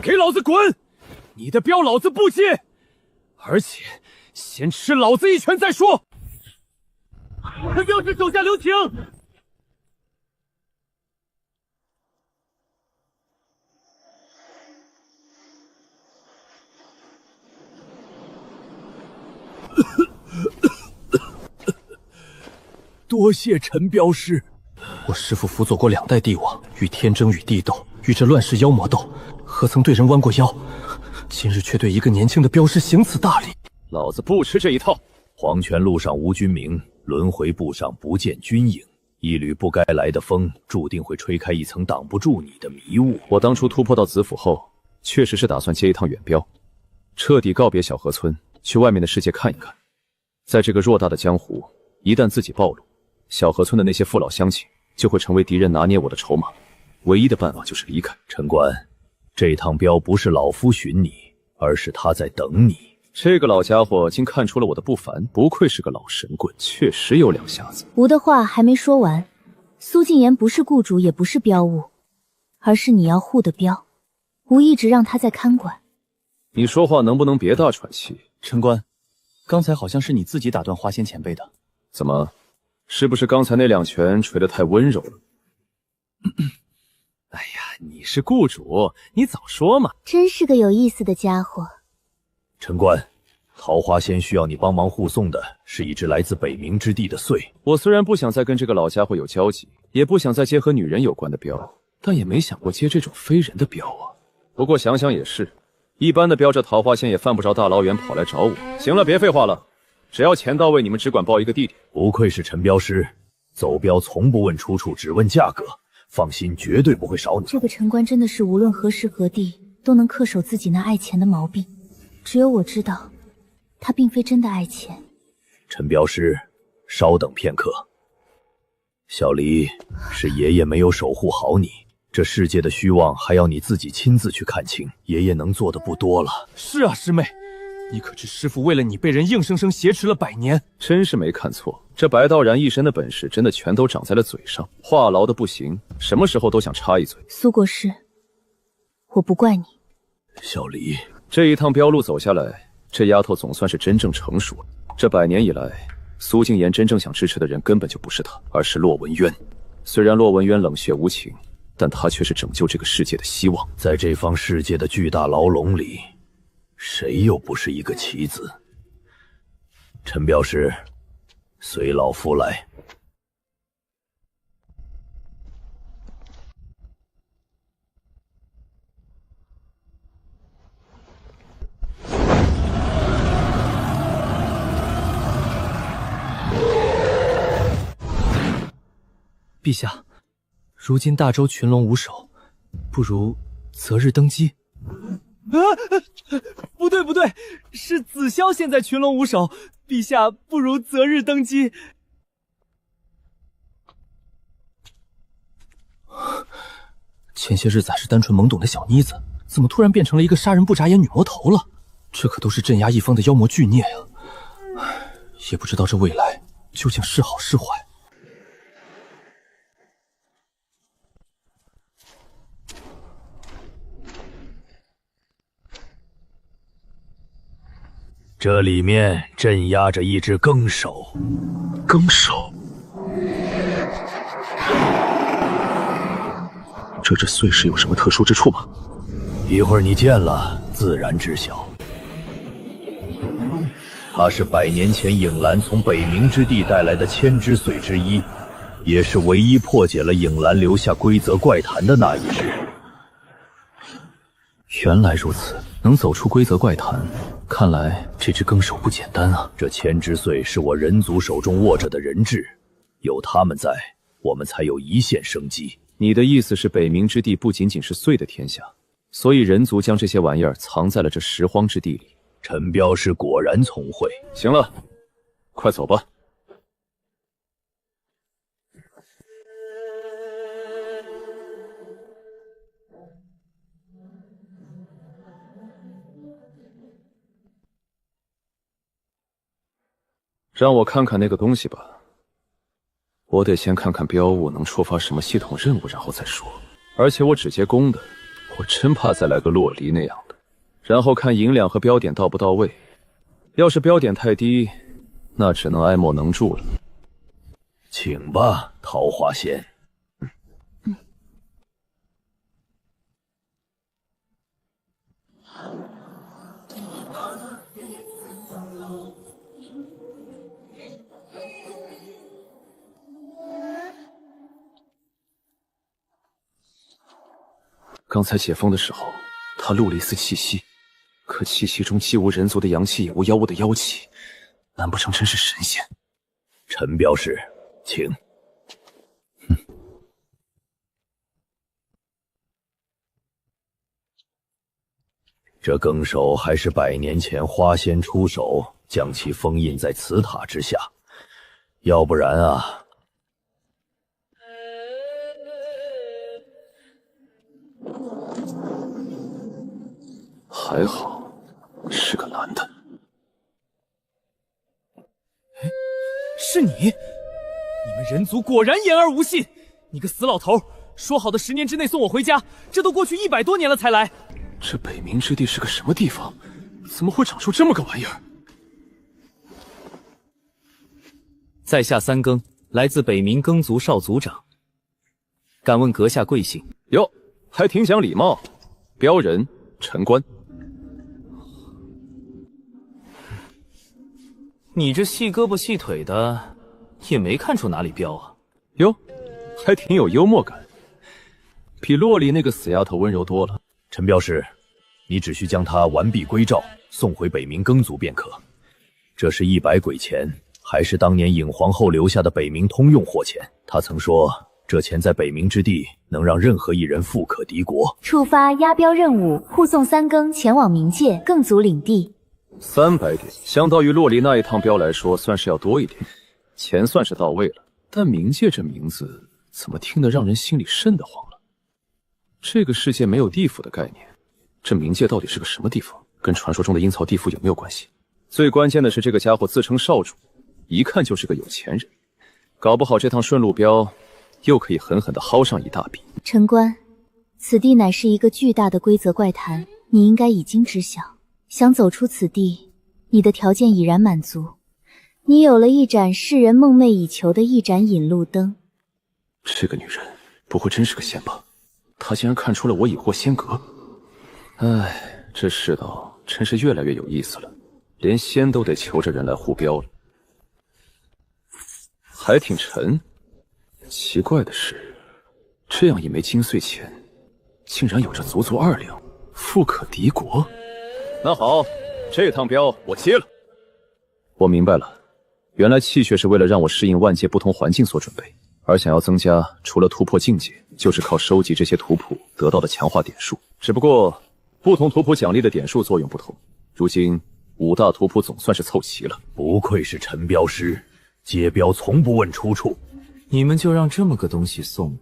给老子滚！你的镖老子不接，而且先吃老子一拳再说。陈镖师手下留情。多谢陈镖师，我师父辅佐过2代帝王，与天争与地斗，与这乱世妖魔斗，何曾对人弯过腰？今日却对一个年轻的镖师行此大礼，老子不吃这一套。黄泉路上无君名，轮回步上不见君影。一缕不该来的风，注定会吹开一层挡不住你的迷雾。我当初突破到子府后，确实是打算接一趟远镖，彻底告别小河村，去外面的世界看一看。在这个偌大的江湖，一旦自己暴露，小河村的那些父老乡亲就会成为敌人拿捏我的筹码，唯一的办法就是离开。陈官，这趟镖不是老夫寻你，而是他在等你。这个老家伙竟看出了我的不凡，不愧是个老神棍，确实有两下子。吾的话还没说完，苏静言不是雇主，也不是镖物，而是你要护的镖。吾一直让他在看管。你说话能不能别大喘气？陈官，刚才好像是你自己打断花仙前辈的。怎么？是不是刚才那2拳捶得太温柔了？哎呀，你是雇主，你早说嘛！真是个有意思的家伙。陈官，桃花仙需要你帮忙护送的是一只来自北冥之地的穗。我虽然不想再跟这个老家伙有交集，也不想再接和女人有关的镖，但也没想过接这种非人的镖啊。不过想想也是，一般的镖这桃花仙也犯不着大老远跑来找我。行了，别废话了。只要钱到位，你们只管报一个地点。不愧是陈镖师，走镖从不问出处，只问价格。放心，绝对不会少你。这个陈官真的是无论何时何地都能恪守自己那爱钱的毛病。只有我知道，他并非真的爱钱。陈镖师，稍等片刻。小离，是爷爷没有守护好你，这世界的虚妄还要你自己亲自去看清。爷爷能做的不多了。是啊，师妹。你可知师父为了你被人硬生生挟持了100年？真是没看错，这白道然一身的本事真的全都长在了嘴上，话痨的不行，什么时候都想插一嘴。苏国师，我不怪你。小离，这一趟镖路走下来，这丫头总算是真正成熟了。这100年以来，苏静言真正想支持的人根本就不是她，而是骆文渊。虽然骆文渊冷血无情，但他却是拯救这个世界的希望。在这方世界的巨大牢笼里，谁又不是一个棋子？陈镖师，随老夫来。陛下，如今大周群龙无首，不如择日登基。不对，是子霄现在群龙无首，陛下不如择日登基。前些日子还是单纯懵懂的小妮子，怎么突然变成了一个杀人不眨眼女魔头了？这可都是镇压一方的妖魔巨孽呀！也不知道这未来究竟是好是坏。这里面镇压着一只更手。更手？这穗是有什么特殊之处吗？一会儿你见了，自然知晓。他是100年前影兰从北冥之地带来的千之髓之一，也是唯一破解了影兰留下规则怪谈的那一只。原来如此，能走出规则怪谈，看来这只更手不简单啊！这千之髓是我人族手中握着的人质，有他们在，我们才有一线生机。你的意思是，北冥之地不仅仅是碎的天下，所以人族将这些玩意儿藏在了这拾荒之地里。陈镖师果然聪慧。行了，快走吧。让我看看那个东西吧。我得先看看标物能触发什么系统任务，然后再说。而且我只接公的，我真怕再来个洛离那样的。然后看银两和标点到不到位，要是标点太低，那只能爱莫能助了。请吧，桃花仙。刚才解封的时候，他露了一丝气息，可气息中既无人族的阳气，也无妖物的妖气，难不成真是神仙？陈镖师，请。这更手还是100年前花仙出手，将其封印在此塔之下，要不然啊。还好是个男的。是你？你们人族果然言而无信！你个死老头，说好的10年之内送我回家，这都过去100多年了才来。这北冥之地是个什么地方？怎么会长出这么个玩意儿？在下三更，来自北冥耕族少族长，敢问阁下贵姓？哟，还挺讲礼貌。镖人陈官。你这细胳膊细腿的，也没看出哪里彪啊。哟，还挺有幽默感，比洛里那个死丫头温柔多了。陈镖师，你只需将他完璧归赵，送回北冥耕族便可。这是100鬼钱，还是当年影皇后留下的北冥通用货钱。他曾说，这钱在北冥之地能让任何一人富可敌国。触发押镖任务，护送三更前往冥界更族领地。300点，相当于洛离那一趟镖来说，算是要多一点。钱算是到位了，但冥界这名字怎么听得让人心里瘆得慌了？这个世界没有地府的概念，这冥界到底是个什么地方？跟传说中的阴曹地府有没有关系？最关键的是，这个家伙自称少主，一看就是个有钱人，搞不好这趟顺路镖又可以狠狠地薅上一大笔。陈官，此地乃是一个巨大的规则怪谈，你应该已经知晓。想走出此地，你的条件已然满足。你有了一盏世人梦寐以求的一盏引路灯。这个女人不会真是个仙吧？她竟然看出了我已获仙格。唉，这世道真是越来越有意思了，连仙都得求着人来护镖了。还挺沉。奇怪的是，这样一枚金碎钱，竟然有着足足2两，富可敌国。那好，这趟镖我接了。我明白了，原来气血是为了让我适应万界不同环境所准备，而想要增加，除了突破境界，就是靠收集这些图谱得到的强化点数。只不过，不同图谱奖励的点数作用不同。如今5大图谱总算是凑齐了。不愧是陈镖师，接镖从不问出处。你们就让这么个东西送我？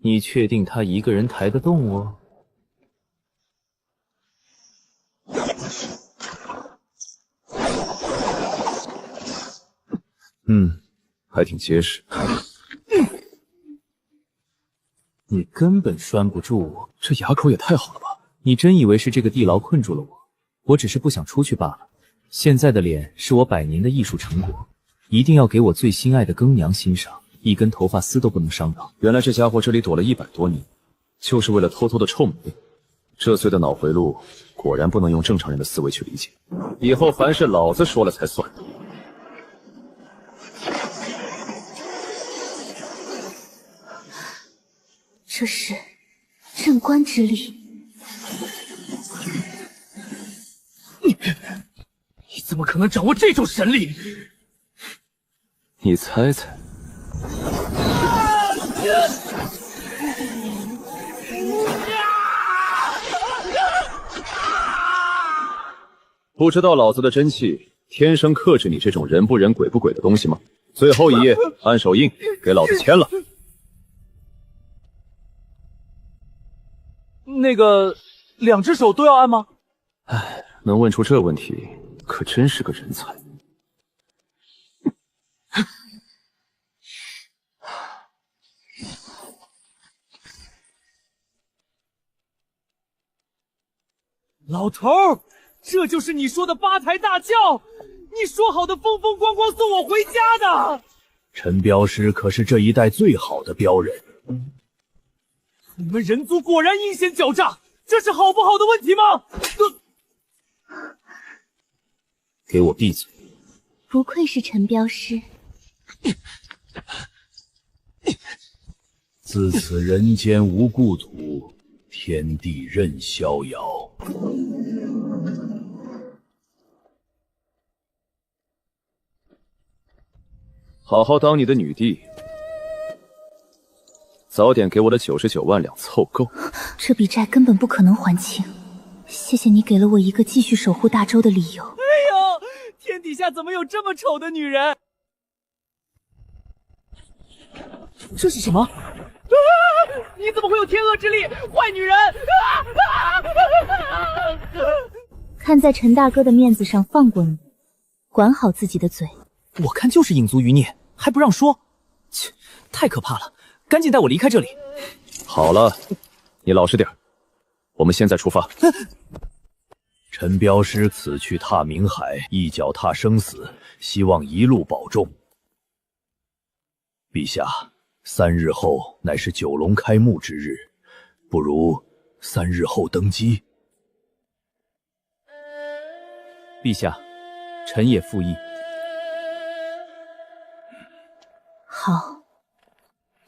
你确定他一个人抬得动我？还挺结实。你根本拴不住我，这牙口也太好了吧？你真以为是这个地牢困住了我？我只是不想出去罢了。现在的脸是我100年的艺术成果，一定要给我最心爱的更娘欣赏，一根头发丝都不能伤到。原来这家伙这里躲了100多年，就是为了偷偷的臭美。这岁的脑回路果然不能用正常人的思维去理解，以后凡是老子说了才算。这是镇关之力。你怎么可能掌握这种神力？你猜猜。不知道老子的真气天生克制你这种人不人鬼不鬼的东西吗？最后一页按手印，给老子签了。那个，2只手都要按吗？唉，能问出这问题，可真是个人才。老头儿，这就是你说的八抬大轿，你说好的风风光光送我回家的。陈镖师可是这一代最好的镖人。你们人族果然阴险狡诈，这是好不好的问题吗？给我闭嘴！不愧是陈镖师。自此人间无故土，天地任逍遥。好好当你的女帝，早点给我的99万两凑够。这笔债根本不可能还清，谢谢你给了我一个继续守护大周的理由。哎呦，天底下怎么有这么丑的女人？这是什么？你怎么会有天恶之力？坏女人！看在陈大哥的面子上放过你，管好自己的嘴。我看就是影族余孽，还不让说，切，太可怕了！赶紧带我离开这里。好了，你老实点，我们现在出发。陈镖师此去踏冥海，一脚踏生死，希望一路保重。陛下，3日后乃是九龙开幕之日，不如3日后登基。陛下，臣也附议。好，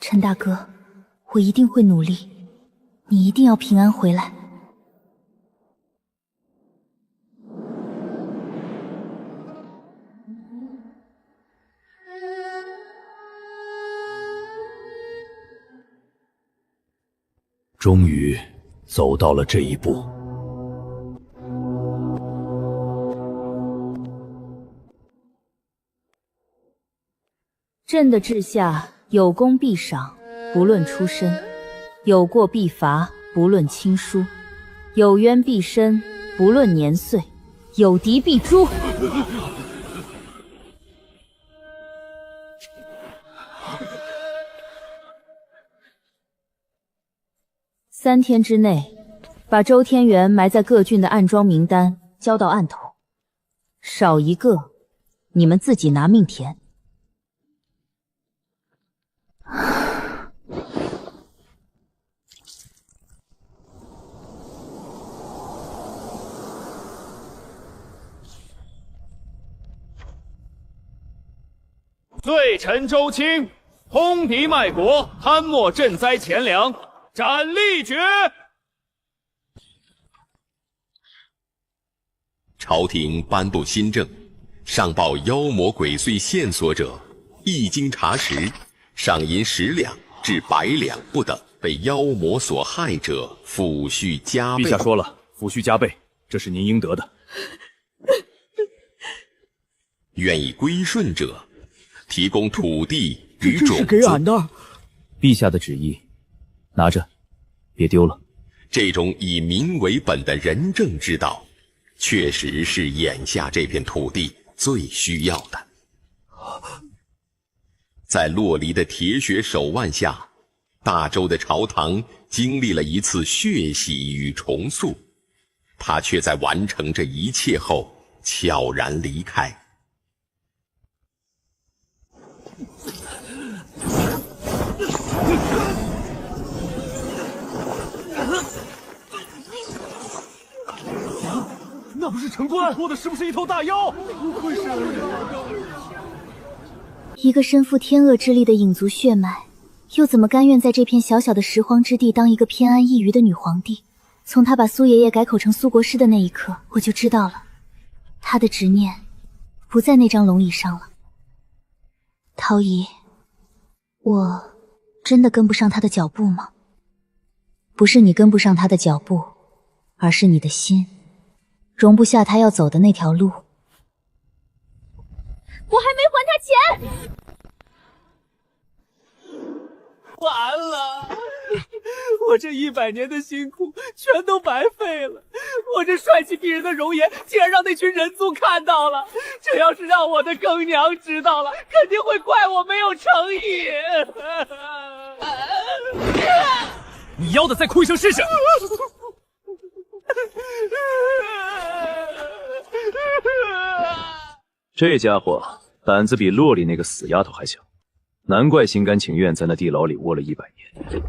陈大哥，我一定会努力，你一定要平安回来。终于走到了这一步。朕的治下有功必赏，不论出身；有过必罚，不论亲疏；有冤必伸，不论年岁；有敌必诛。3天之内，把周天元埋在各郡的暗桩名单交到案头，少一个，你们自己拿命填。罪臣周清，通敌卖国，贪没赈灾钱粮，斩立决。朝廷颁布新政，上报妖魔鬼祟线索者，一经查实，赏银10两至100两不等；被妖魔所害者，抚恤加倍。陛下说了，抚恤加倍，这是您应得的。愿意归顺者，提供土地与种子。这是给俺的。陛下的旨意，拿着，别丢了。这种以民为本的仁政之道，确实是眼下这片土地最需要的。在洛离的铁血手腕下，大周的朝堂经历了一次血洗与重塑，他却在完成这一切后悄然离开。那不是城关拖的，是不是一头大妖？不愧是一个身负天恶之力的影族血脉，又怎么甘愿在这片小小的拾荒之地当一个偏安一隅的女皇帝？从他把苏爷爷改口成苏国师的那一刻，我就知道了，他的执念不在那张龙椅上了。陶姨，我真的跟不上他的脚步吗？不是你跟不上他的脚步，而是你的心容不下他要走的那条路。我还没还他钱！完了，我这100年的辛苦全都白费了。我这帅气逼人的容颜竟然让那群人族看到了，这要是让我的更娘知道了，肯定会怪我没有诚意。你要的再哭一声试试。这家伙胆子比洛里那个死丫头还小，难怪心甘情愿在那地牢里窝了100年。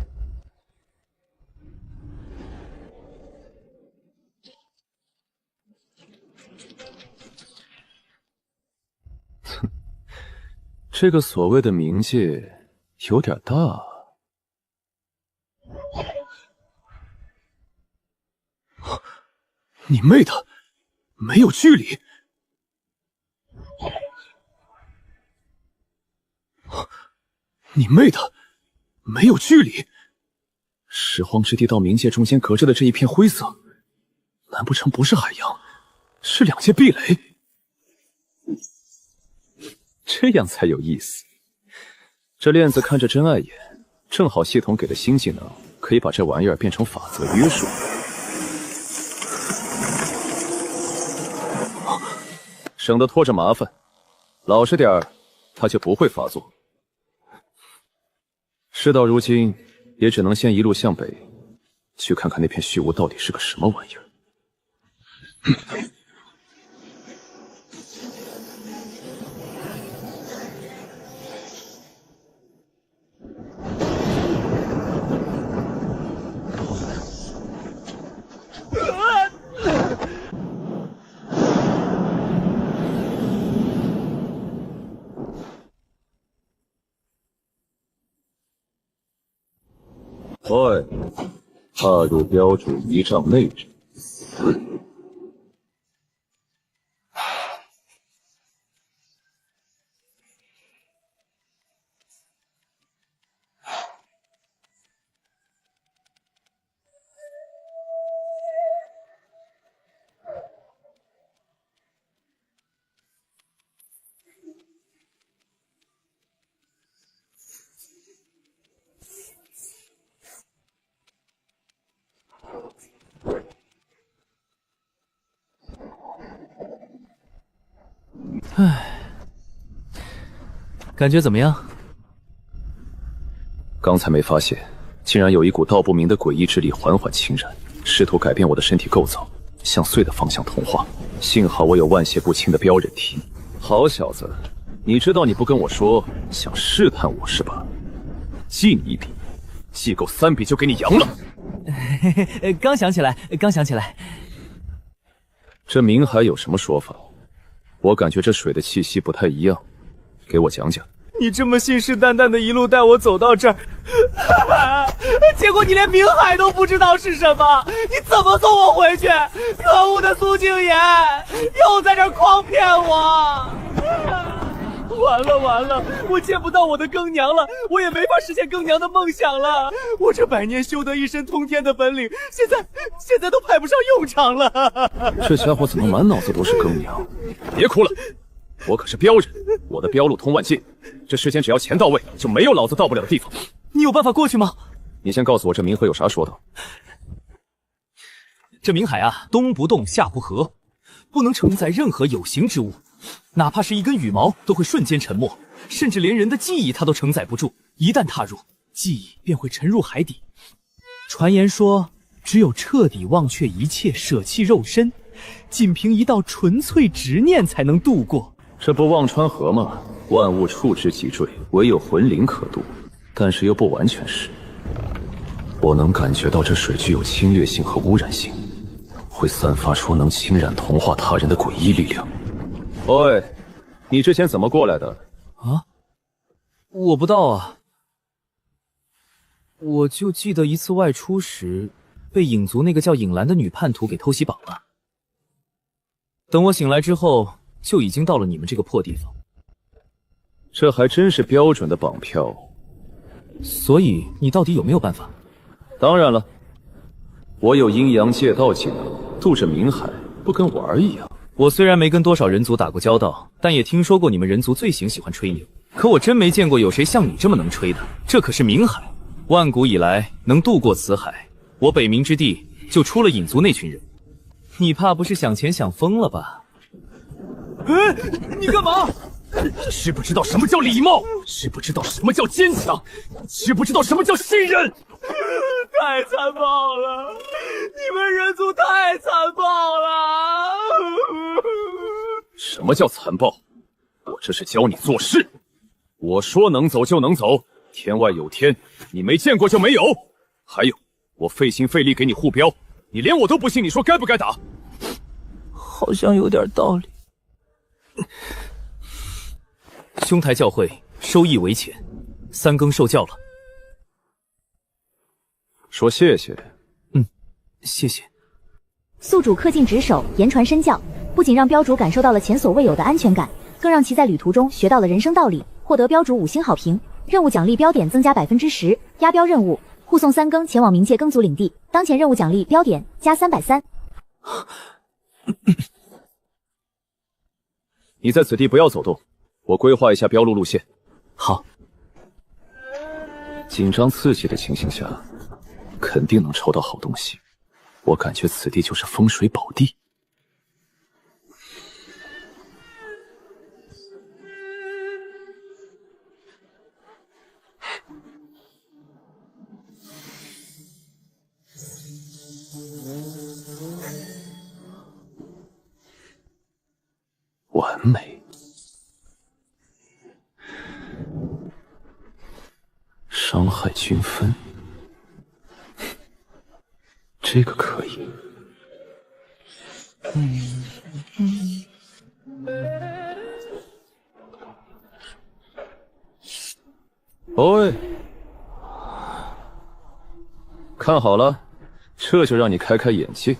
哼，这个所谓的冥界有点大。你妹的，没有距离！你妹的，没有距离！拾荒之地到冥界中间隔着的这一片灰色，难不成不是海洋，是2界壁垒？这样才有意思。这链子看着真碍眼，正好系统给的新技能可以把这玩意儿变成法则约束。省得拖着麻烦，老实点儿，他就不会发作。事到如今，也只能先一路向北，去看看那片虚无到底是个什么玩意儿。快，踏入标主仪仗内者死。唉，感觉怎么样？刚才没发现，竟然有一股道不明的诡异之力缓缓侵染，试图改变我的身体构造，向碎的方向同化。幸好我有万邪不侵的标忍体。好小子，你知道你不跟我说，想试探我是吧？记你一笔，记够3笔就给你扬了。刚想起来。这冥海有什么说法？我感觉这水的气息不太一样，给我讲讲。你这么信誓旦旦的一路带我走到这儿，结果你连冥海都不知道是什么，你怎么送我回去？可恶的苏静言，又在这儿诓骗我！完了，我见不到我的更娘了，我也没法实现更娘的梦想了。我这100年修得一身通天的本领，现在都派不上用场了。这家伙怎么满脑子都是更娘？别哭了，我可是标人，我的标路通万界，这世间只要钱到位，就没有老子到不了的地方。你有办法过去吗？你先告诉我这冥河有啥说道。这冥海啊，东不动夏不合，不能承载任何有形之物。哪怕是一根羽毛都会瞬间沉没，甚至连人的记忆它都承载不住，一旦踏入，记忆便会沉入海底。传言说，只有彻底忘却一切，舍弃肉身，仅凭一道纯粹执念才能度过。这不忘川河吗？万物触之即坠，唯有魂灵可渡，但是又不完全是。我能感觉到这水具有侵略性和污染性，会散发出能侵染同化他人的诡异力量。喂，你之前怎么过来的？啊？我不到啊。我就记得一次外出时，被影族那个叫影兰的女叛徒给偷袭绑了。等我醒来之后，就已经到了你们这个破地方。这还真是标准的绑票。所以你到底有没有办法？当然了，我有阴阳借道技能，渡着冥海，不跟玩一样。我虽然没跟多少人族打过交道，但也听说过你们人族最喜欢吹牛。可我真没见过有谁像你这么能吹的。这可是冥海，万古以来能渡过此海，我北冥之地就出了影族那群人。你怕不是想钱想疯了吧？哎，你干嘛？知不知道什么叫礼貌？知不知道什么叫坚强？知不知道什么叫信任？太残暴了！你们人族太残暴了！什么叫残暴？我这是教你做事。我说能走就能走，天外有天，你没见过就没有。还有，我费心费力给你护标，你连我都不信，你说该不该打？好像有点道理。兄台教诲，收益为浅，三更受教了。说谢谢。谢谢。宿主恪尽职守，言传身教，不仅让标主感受到了前所未有的安全感，更让其在旅途中学到了人生道理，获得标主5星好评。任务奖励标点增加10%，押标任务护送三更前往冥界耕族领地，当前任务奖励标点加330。你在此地不要走动，我规划一下标路路线。好。紧张刺激的情形下，肯定能抽到好东西。我感觉此地就是风水宝地。完美。伤害均分，这个可以。喂，看好了，这就让你开开眼界。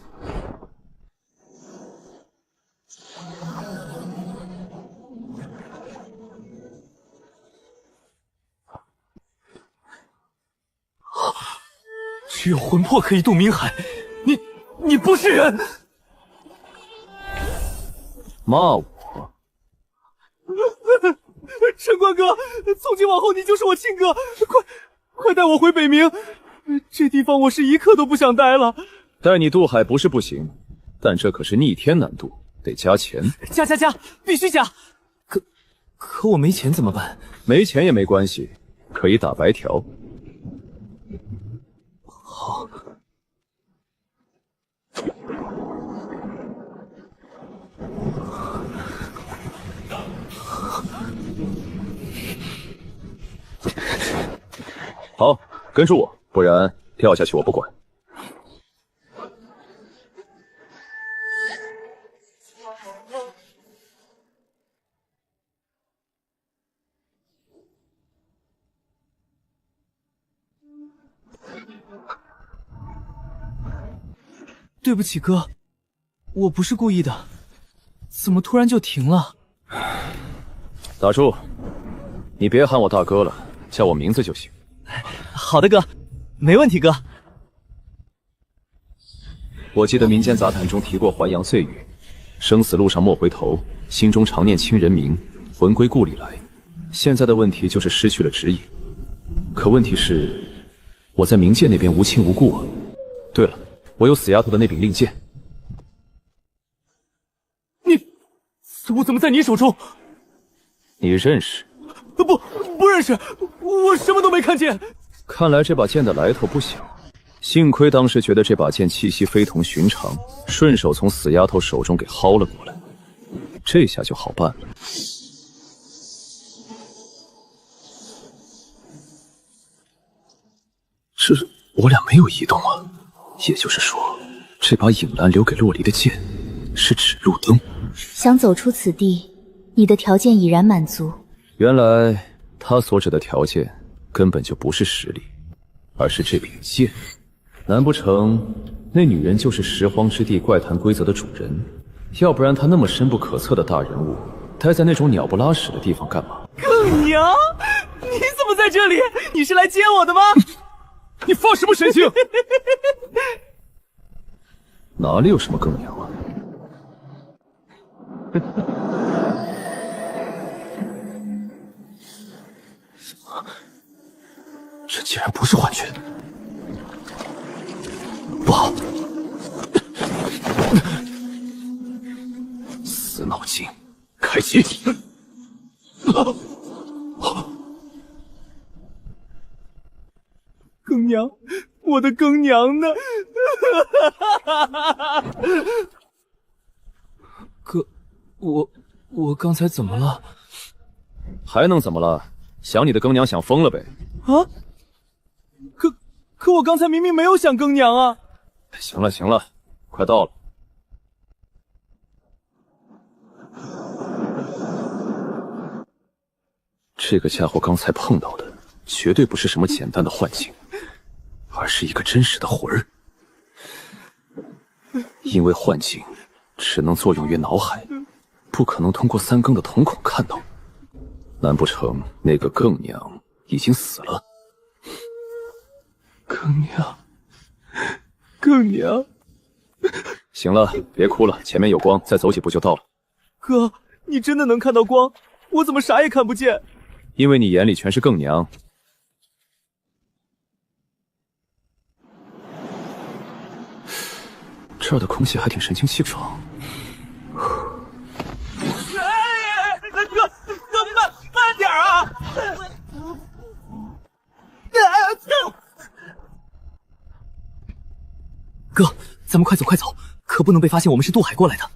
只有魂魄可以渡冥海，你不是人！骂我？陈冠哥，从今往后你就是我亲哥，快带我回北冥，这地方我是一刻都不想待了。带你渡海不是不行，但这可是逆天难度，得加钱。加，必须加！可我没钱怎么办？没钱也没关系，可以打白条。好。好，跟着我，不然掉下去我不管。对不起哥，我不是故意的，怎么突然就停了？打住，你别喊我大哥了，叫我名字就行。好的哥，没问题哥。我记得民间杂谈中提过还阳碎语，生死路上莫回头，心中常念亲人名，魂归故里来。现在的问题就是失去了指引，可问题是我在冥界那边无亲无故啊。对了，我有死丫头的那柄令箭。此物怎么在你手中？你认识？不认识，我什么都没看见。看来这把剑的来头不小，幸亏当时觉得这把剑气息非同寻常，顺手从死丫头手中给薅了过来，这下就好办了。这我俩没有移动啊，也就是说，这把影兰留给洛离的剑是指路灯。想走出此地，你的条件已然满足。原来他所指的条件根本就不是实力，而是这柄剑。难不成那女人就是拾荒之地怪谈规则的主人？要不然她那么深不可测的大人物，待在那种鸟不拉屎的地方干嘛？更娘，你怎么在这里？你是来接我的吗？你发什么神经？哪里有什么更娘啊？这竟然不是幻觉，不好！死脑筋，开启！更娘，我的更娘呢？哥，我刚才怎么了？还能怎么了？想你的更娘想疯了呗！啊！可我刚才明明没有想更娘啊！行了行了，快到了。这个家伙刚才碰到的绝对不是什么简单的幻境，而是一个真实的魂儿。因为幻境只能作用于脑海，不可能通过三更的瞳孔看到。难不成那个更娘已经死了？更娘，更娘！行了，别哭了，前面有光，再走几步就到了。哥，你真的能看到光？我怎么啥也看不见？因为你眼里全是更娘。这儿的空气还挺神清气爽。哥，慢点啊！哥，咱们快走快走，可不能被发现我们是渡海过来的。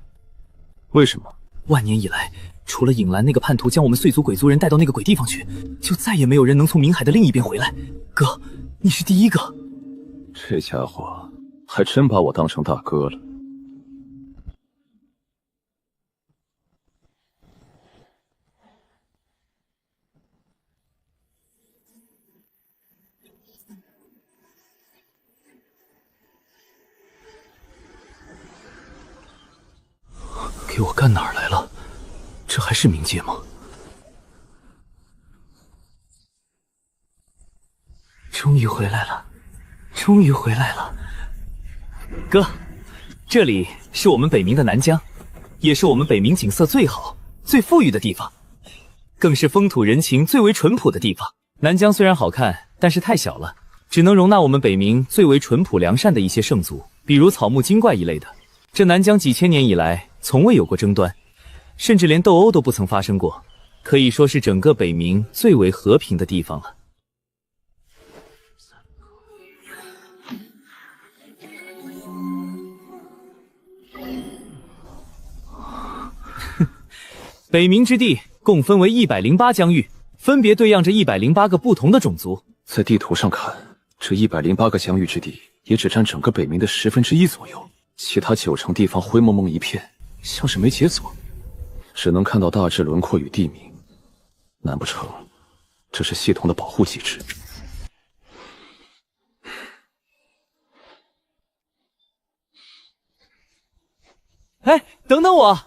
为什么？万年以来，除了影兰那个叛徒将我们碎族鬼族人带到那个鬼地方去，就再也没有人能从冥海的另一边回来。哥，你是第一个。这家伙还真把我当成大哥了。给我干哪儿来了？这还是冥界吗？终于回来了，终于回来了。哥，这里是我们北冥的南疆，也是我们北冥景色最好、最富裕的地方，更是风土人情最为淳朴的地方。南疆虽然好看，但是太小了，只能容纳我们北冥最为淳朴良善的一些圣族，比如草木精怪一类的。这南疆几千年以来从未有过争端，甚至连斗殴都不曾发生过，可以说是整个北冥最为和平的地方了。北冥之地共分为108疆域，分别对应着108个不同的种族。在地图上看，这108个疆域之地也只占整个北冥的1/10左右，其他90%地方灰蒙蒙一片，像是没解锁，只能看到大致轮廓与地名。难不成这是系统的保护机制？哎，等等我！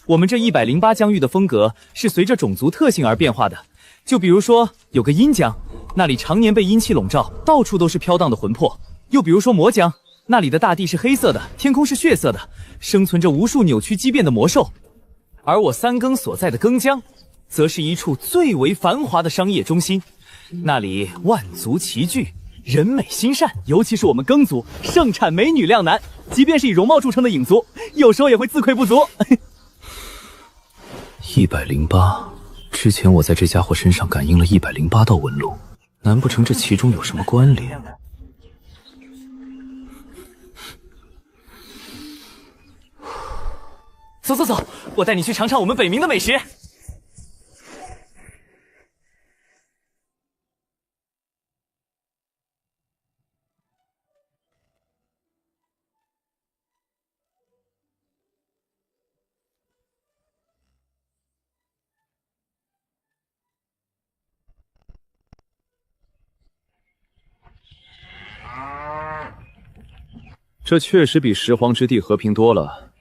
我们这108疆域的风格是随着种族特性而变化的。就比如说有个阴疆，那里常年被阴气笼罩，到处都是飘荡的魂魄；又比如说魔疆，那里的大地是黑色的，天空是血色的，生存着无数扭曲畸变的魔兽。而我三更所在的更疆，则是一处最为繁华的商业中心，那里万族齐聚，人美心善，尤其是我们更族盛产美女靓男，即便是以容貌著称的影族，有时候也会自愧不足。108，之前我在这家伙身上感应了108道纹路，难不成这其中有什么关联？走走走，我带你去尝尝我们北冥的美食。这确实比拾荒之地和平多了。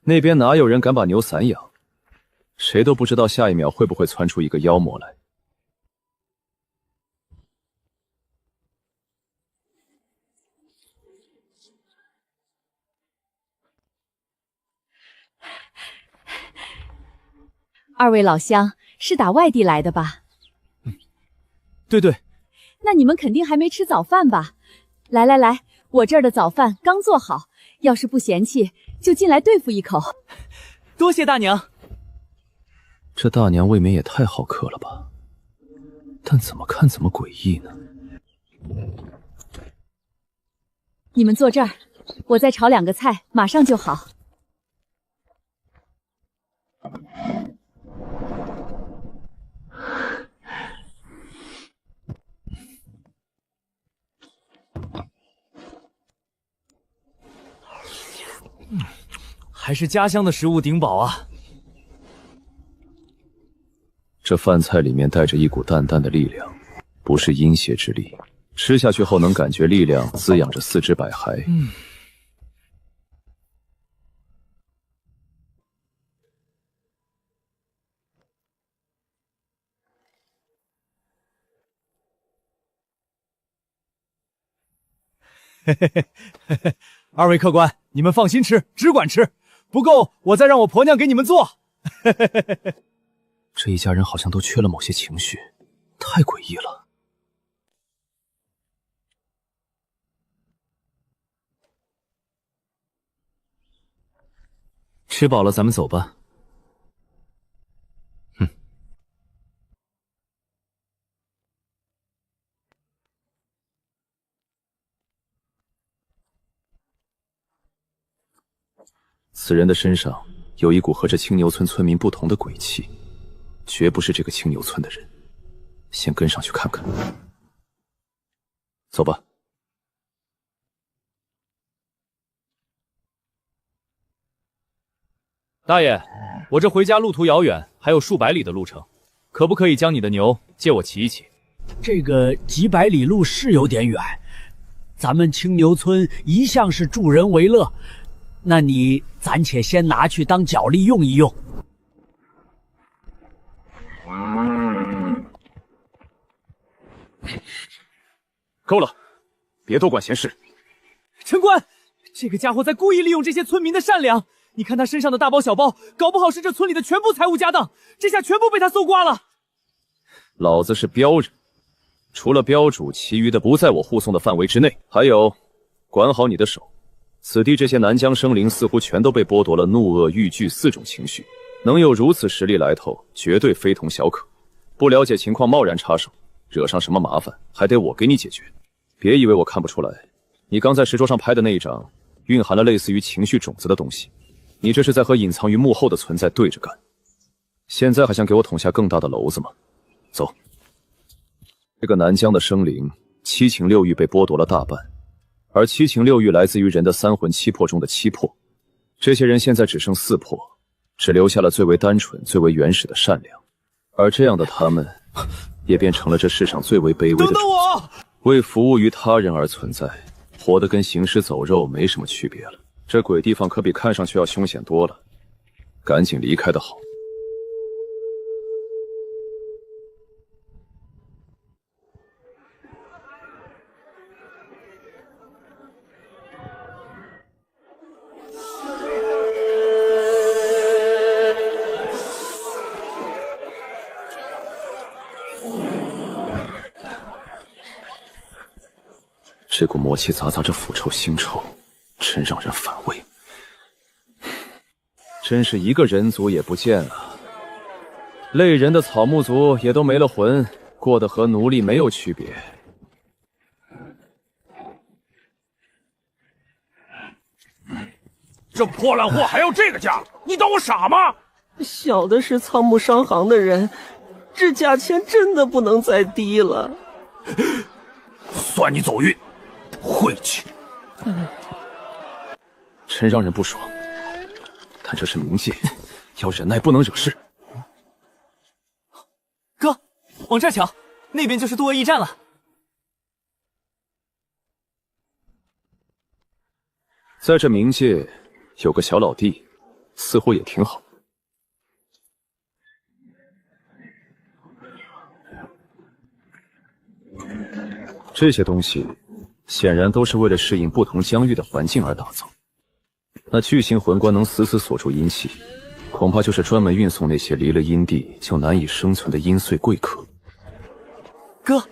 那边哪有人敢把牛散养？谁都不知道下一秒会不会窜出一个妖魔来。二位老乡是打外地来的吧？对对。那你们肯定还没吃早饭吧？来来来，我这儿的早饭刚做好，要是不嫌弃，就进来对付一口。多谢大娘。这大娘未免也太好客了吧？但怎么看怎么诡异呢？你们坐这儿，我再炒2个菜，马上就好。还是家乡的食物顶饱啊！这饭菜里面带着一股淡淡的力量，不是阴邪之力，吃下去后能感觉力量滋养着四肢百骸。二位客官，你们放心吃，只管吃，不够我再让我婆娘给你们做。这一家人好像都缺了某些情绪，太诡异了。吃饱了，咱们走吧。此人的身上有一股和这青牛村村民不同的鬼气，绝不是这个青牛村的人。先跟上去看看。走吧。大爷，我这回家路途遥远，还有数百里的路程，可不可以将你的牛借我骑一骑？这个几百里路是有点远，咱们青牛村一向是助人为乐，那你暂且先拿去当脚力用一用。够了，别多管闲事。城官，这个家伙在故意利用这些村民的善良。你看他身上的大包小包，搞不好是这村里的全部财物家当，这下全部被他搜刮了。老子是镖人，除了镖主，其余的不在我护送的范围之内。还有，管好你的手。此地这些南疆生灵似乎全都被剥夺了怒、恶、欲、惧4种情绪，能有如此实力来头，绝对非同小可。不了解情况贸然插手，惹上什么麻烦，还得我给你解决。别以为我看不出来，你刚在石桌上拍的那一张，蕴含了类似于情绪种子的东西。你这是在和隐藏于幕后的存在对着干。现在还想给我捅下更大的篓子吗？走。这个南疆的生灵7情6欲被剥夺了大半，而7情6欲来自于人的3魂7魄中的7魄。这些人现在只剩4魄，只留下了最为单纯、最为原始的善良。而这样的他们，也便成了这世上最为卑微的等等我！为服务于他人而存在，活得跟行尸走肉没什么区别了。这鬼地方可比看上去要凶险多了，赶紧离开的好。这股魔气杂杂着腐臭腥臭，真让人反胃。真是一个人族也不见了，类人的草木族也都没了魂，过得和奴隶没有区别。这破烂货还要这个价？你当我傻吗？小的是仓木商行的人，这价钱真的不能再低了。算你走运，晦气！真让人不爽。但这是冥界，要忍耐，不能惹事。哥，往这儿瞧，那边就是渡恶驿站了。在这冥界有个小老弟，似乎也挺好。这些东西显然都是为了适应不同疆域的环境而打造。那巨型魂棺能死死锁住阴气，恐怕就是专门运送那些离了阴地就难以生存的阴碎贵客。哥，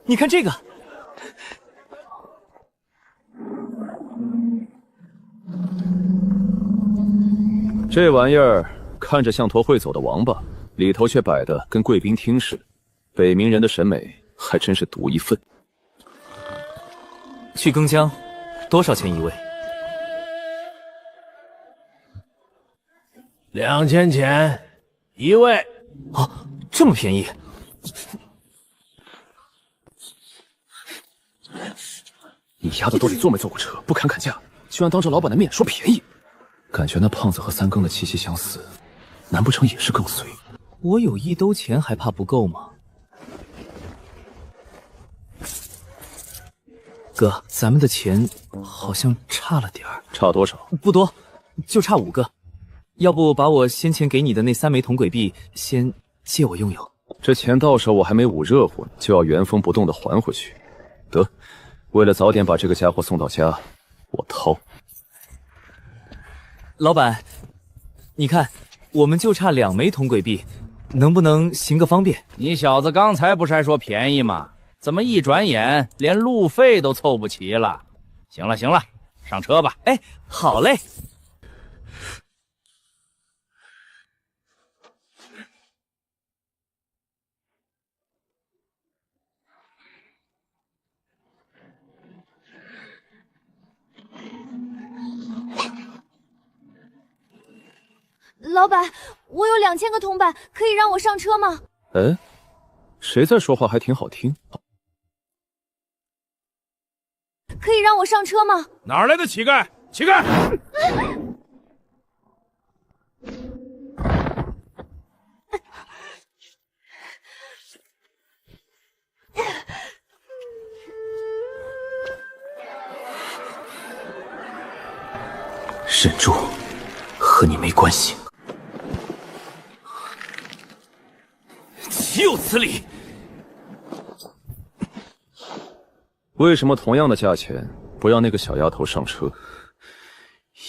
你看这个。这玩意儿看着像坨会走的王八，里头却摆的跟贵宾厅似的。北冥人的审美还真是独一份。去更江，多少钱一位？2000钱一位。啊，这么便宜！你丫的到底坐没坐过车？不砍价，居然当着老板的面说便宜。感觉那胖子和三更的气息相似，难不成也是更随？我有1兜钱还怕不够吗？哥，咱们的钱好像差了点儿。差多少？不多，就差5个。要不把我先前给你的那3枚铜鬼币先借我用用？这钱到手我还没捂热乎呢，就要原封不动的还回去。得，为了早点把这个家伙送到家，我掏。老板，你看，我们就差2枚铜鬼币，能不能行个方便？你小子刚才不是还说便宜吗？怎么一转眼连路费都凑不齐了？行了行了，上车吧。哎，好嘞。老板，我有2000个铜板，可以让我上车吗？哎，谁在说话还挺好听？可以让我上车吗？哪来的乞丐？乞丐！忍住，和你没关系。岂有此理！为什么同样的价钱不让那个小丫头上车？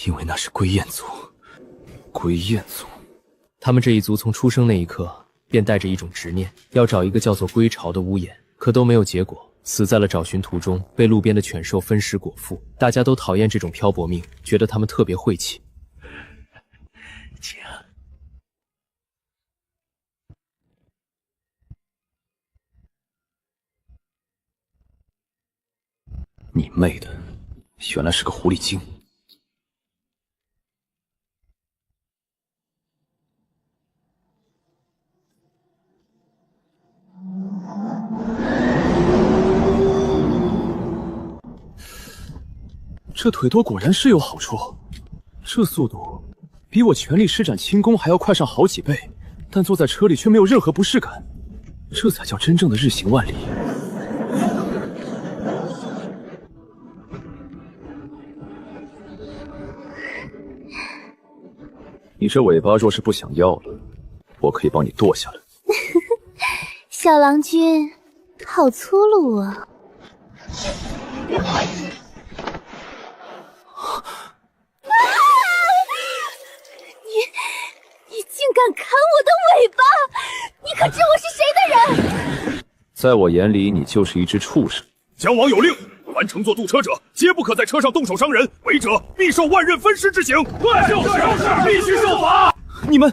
因为那是归雁族。归雁族，他们这一族从出生那一刻便带着一种执念，要找一个叫做归巢的屋檐，可都没有结果，死在了找寻途中，被路边的犬兽分食果腹。大家都讨厌这种漂泊命，觉得他们特别晦气。姐，你妹的，原来是个狐狸精！这腿多果然是有好处，这速度比我全力施展轻功还要快上好几倍，但坐在车里却没有任何不适感，这才叫真正的日行万里。你这尾巴若是不想要了，我可以帮你剁下来。小郎君，好粗鲁啊！你竟敢砍我的尾巴！你可知我是谁的人？在我眼里，你就是一只畜生。将王有令，凡乘坐渡车者，皆不可在车上动手伤人，违者必受万刃分尸之刑。对，就是必须受罚。你们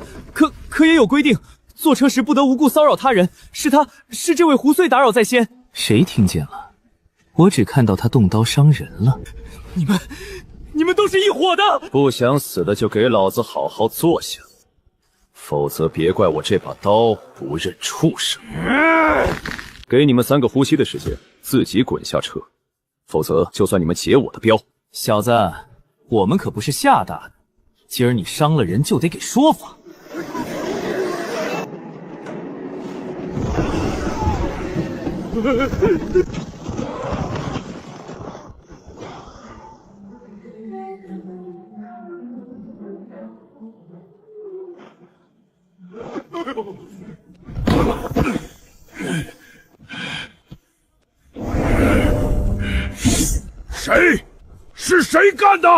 可也有规定，坐车时不得无故骚扰他人。是这位胡穗打扰在先。谁听见了？我只看到他动刀伤人了。你们都是一伙的！不想死的就给老子好好坐下，否则别怪我这把刀不认畜生。给你们3个呼吸的时间，自己滚下车，否则就算你们劫我的镖。小子，我们可不是吓大的，今儿你伤了人就得给说法。谁？是谁干的？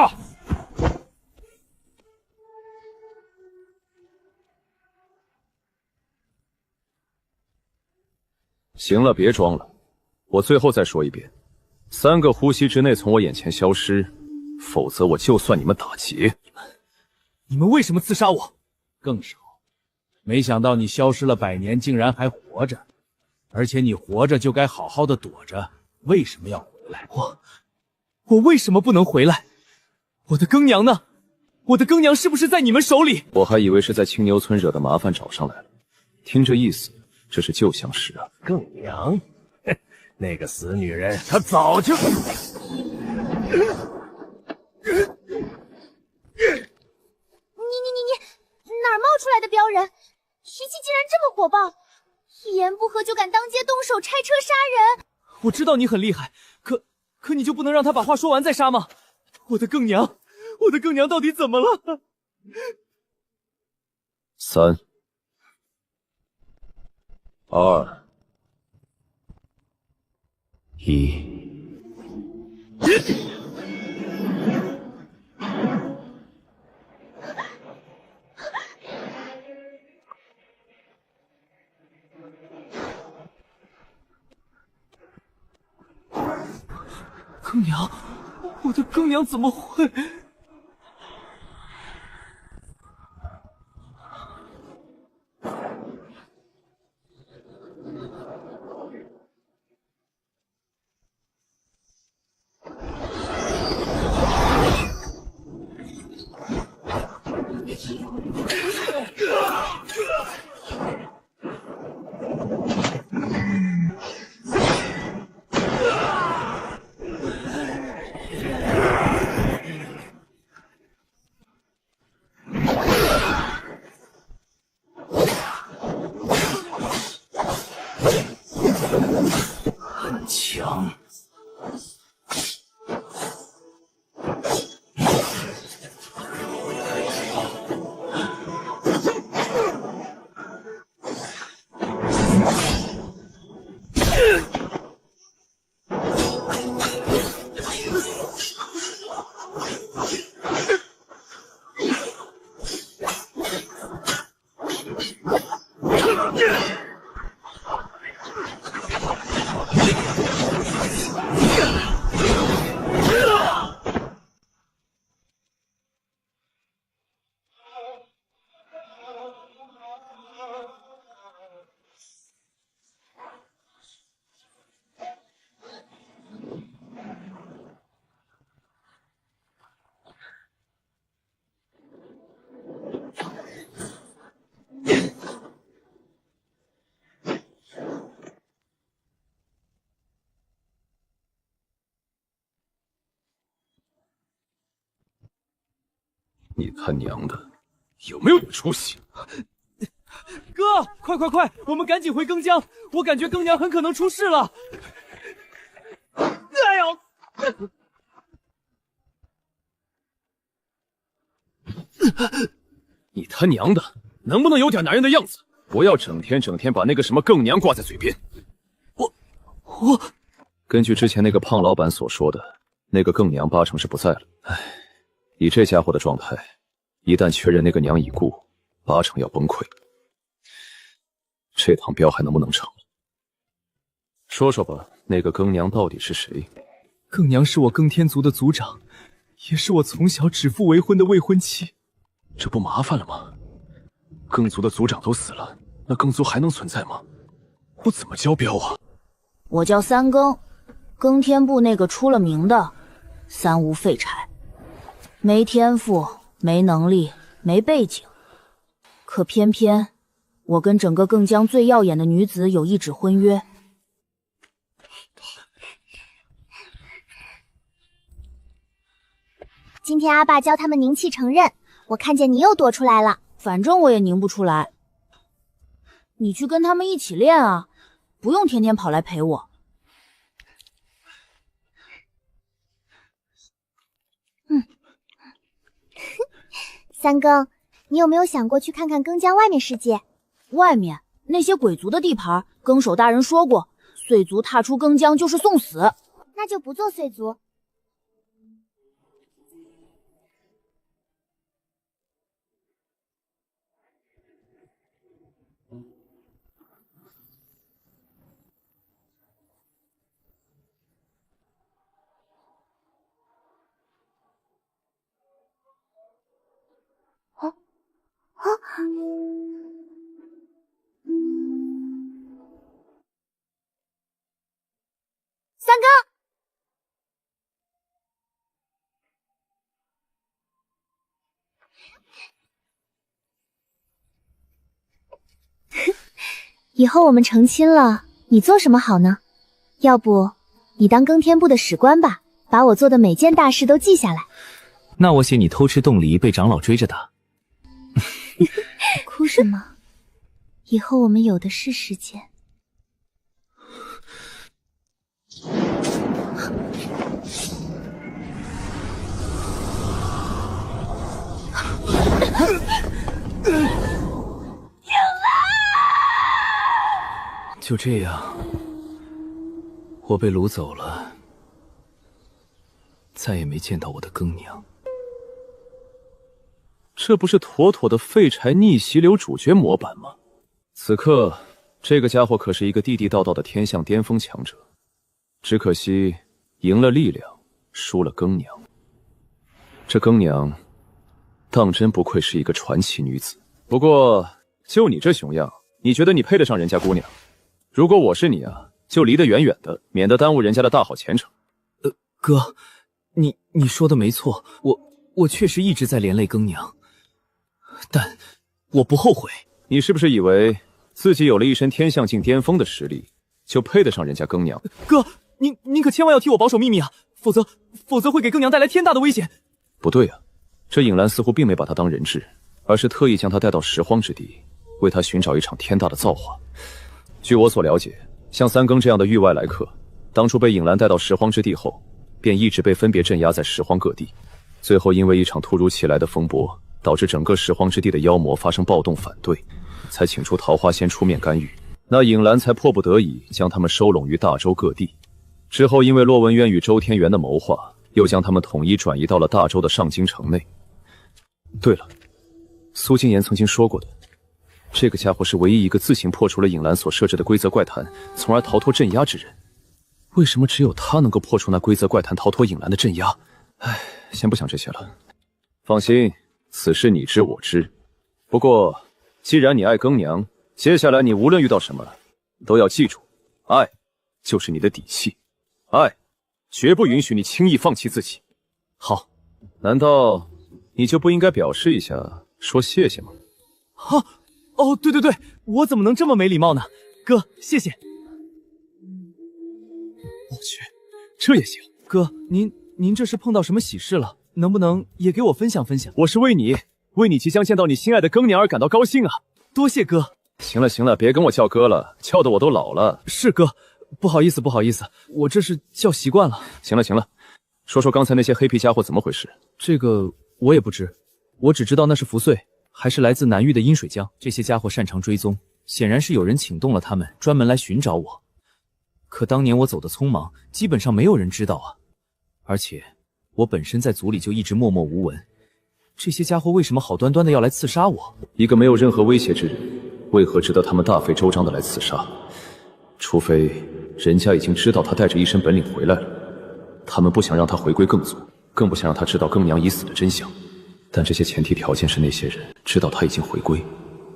行了，别装了。我最后再说一遍，3个呼吸之内从我眼前消失，否则我就算你们打劫。你们为什么刺杀我？更少，没想到你消失了100年，竟然还活着，而且你活着就该好好的躲着，为什么要回来？我为什么不能回来？我的更娘呢？我的更娘是不是在你们手里？我还以为是在青牛村惹的麻烦找上来了，听这意思，这是旧相识啊。更娘，那个死女人，她早就……你哪儿冒出来的彪人？脾气竟然这么火爆，一言不合就敢当街动手拆车杀人。我知道你很厉害，可你就不能让他把话说完再杀吗？我的更娘到底怎么了？3、2、1。更娘，我的更娘怎么会？很强。你他娘的，有没有点出息？哥，快，我们赶紧回更江，我感觉更娘很可能出事了。哎呦！你他娘的，能不能有点男人的样子？不要整天把那个什么更娘挂在嘴边。我根据之前那个胖老板所说的，那个更娘80%是不在了。唉，以这家伙的状态，一旦确认那个娘已故，80%要崩溃。这趟镖还能不能成？说说吧，那个更娘到底是谁？更娘是我更天族的族长，也是我从小指腹为婚的未婚妻。这不麻烦了吗？更族的族长都死了，那更族还能存在吗？我怎么交镖啊？我叫三更，更天部那个出了名的三无废柴，没天赋，没能力，没背景，可偏偏我跟整个更江最耀眼的女子有一纸婚约。今天阿爸教他们凝气承认，我看见你又躲出来了。反正我也凝不出来，你去跟他们一起练啊，不用天天跑来陪我。三更，你有没有想过去看看更江外面世界？外面那些鬼族的地盘，更守大人说过，碎族踏出更江就是送死。那就不做碎族。三哥，以后我们成亲了，你做什么好呢？要不你当更天部的史官吧，把我做的每件大事都记下来。那我写你偷吃冻梨被长老追着打。哭什么？以后我们有的是时间。就这样，我被掳走了，再也没见到我的更娘。这不是妥妥的废柴逆袭流主角模板吗？此刻，这个家伙可是一个地地道道的天象巅峰强者，只可惜赢了力量，输了更娘。这更娘，当真不愧是一个传奇女子。不过，就你这熊样，你觉得你配得上人家姑娘？如果我是你啊，就离得远远的，免得耽误人家的大好前程。哥，你说的没错，我确实一直在连累更娘，但我不后悔。你是不是以为自己有了一身天象境巅峰的实力，就配得上人家更娘？哥，您可千万要替我保守秘密啊，否则会给更娘带来天大的危险。不对啊，这影兰似乎并没把他当人质，而是特意将他带到拾荒之地，为他寻找一场天大的造化。据我所了解，像三更这样的域外来客，当初被影兰带到拾荒之地后，便一直被分别镇压在拾荒各地，最后因为一场突如其来的风波，导致整个拾荒之地的妖魔发生暴动反对，才请出桃花仙出面干预，那影兰才迫不得已将他们收拢于大洲各地。之后因为骆文渊与周天元的谋划，又将他们统一转移到了大洲的上京城内。对了，苏金言曾经说过的，这个家伙是唯一一个自行破除了影兰所设置的规则怪谈，从而逃脱镇压之人。为什么只有他能够破除那规则怪谈，逃脱影兰的镇压？唉，先不想这些了。放心，此事你知我知。不过，既然你爱更娘，接下来你无论遇到什么，都要记住，爱就是你的底气，爱绝不允许你轻易放弃自己。好，难道你就不应该表示一下，说谢谢吗？哦，对，我怎么能这么没礼貌呢？哥，谢谢。我去，这也行？哥，您这是碰到什么喜事了？能不能也给我分享分享？我是为你即将见到你心爱的更娘而感到高兴啊！多谢哥。行了，别跟我叫哥了，叫得我都老了。是哥，不好意思，我这是叫习惯了。行了，说说刚才那些黑皮家伙怎么回事？这个我也不知，我只知道那是福穗，还是来自南域的阴水江。这些家伙擅长追踪，显然是有人请动了他们，专门来寻找我。可当年我走得匆忙，基本上没有人知道啊。而且我本身在族里就一直默默无闻，这些家伙为什么好端端的要来刺杀我？一个没有任何威胁之人，为何值得他们大费周章的来刺杀？除非人家已经知道他带着一身本领回来了，他们不想让他回归更族，更不想让他知道更娘已死的真相。但这些前提条件是那些人知道他已经回归，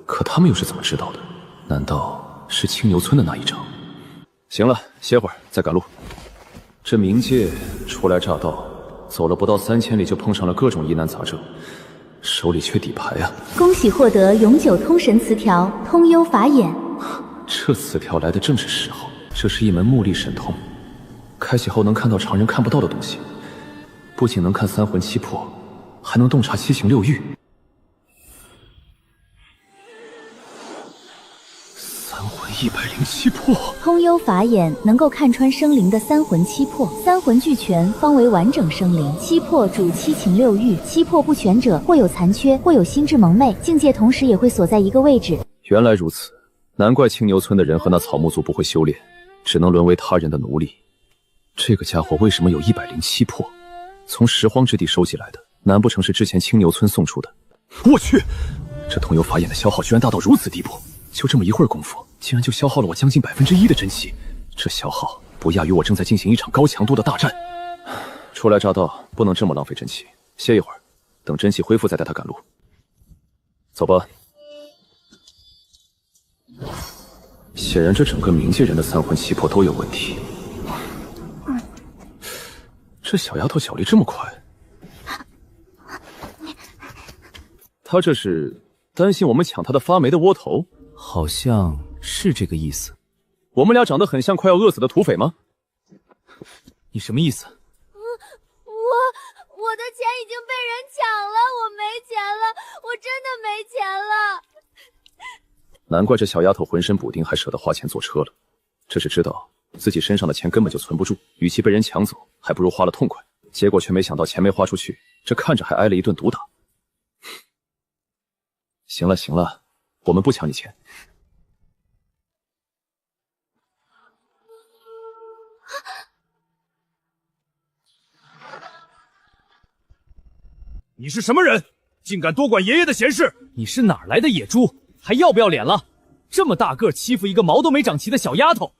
可他们又是怎么知道的？难道是青牛村的那一仗？行了，歇会儿，再赶路。这冥界初来乍到，走了不到3000里就碰上了各种疑难杂症，手里缺底牌啊！恭喜获得永久通神词条通幽法眼。这词条来的正是时候，这是一门目力神通，开启后能看到常人看不到的东西，不仅能看三魂七魄，还能洞察七情六欲。三魂107魄，通幽法眼能够看穿生灵的三魂七魄，三魂俱全方为完整生灵。七魄主七情六欲，七魄不全者或有残缺，或有心智蒙昧，境界同时也会锁在一个位置。原来如此，难怪青牛村的人和那草木族不会修炼，只能沦为他人的奴隶。这个家伙为什么有107魄？从拾荒之地收集来的，难不成是之前青牛村送出的？我去，这通幽法眼的消耗居然大到如此地步，就这么一会儿功夫，竟然就消耗了我将近1%的真气，这消耗不亚于我正在进行一场高强度的大战。初来乍到，不能这么浪费真气，歇一会儿，等真气恢复再带他赶路。走吧。显然这整个冥界人的三魂七魄都有问题。这小丫头脚力这么快，她这是担心我们抢她的发霉的窝头？好像是这个意思。我们俩长得很像快要饿死的土匪吗？你什么意思？我的钱已经被人抢了，我没钱了，我真的没钱了。难怪这小丫头浑身补丁，还舍得花钱坐车了。这是知道自己身上的钱根本就存不住，与其被人抢走，还不如花了痛快。结果却没想到钱没花出去，这看着还挨了一顿毒打。行了行了，我们不抢你钱。你是什么人？竟敢多管爷爷的闲事！你是哪儿来的野猪？还要不要脸了？这么大个欺负一个毛都没长齐的小丫头！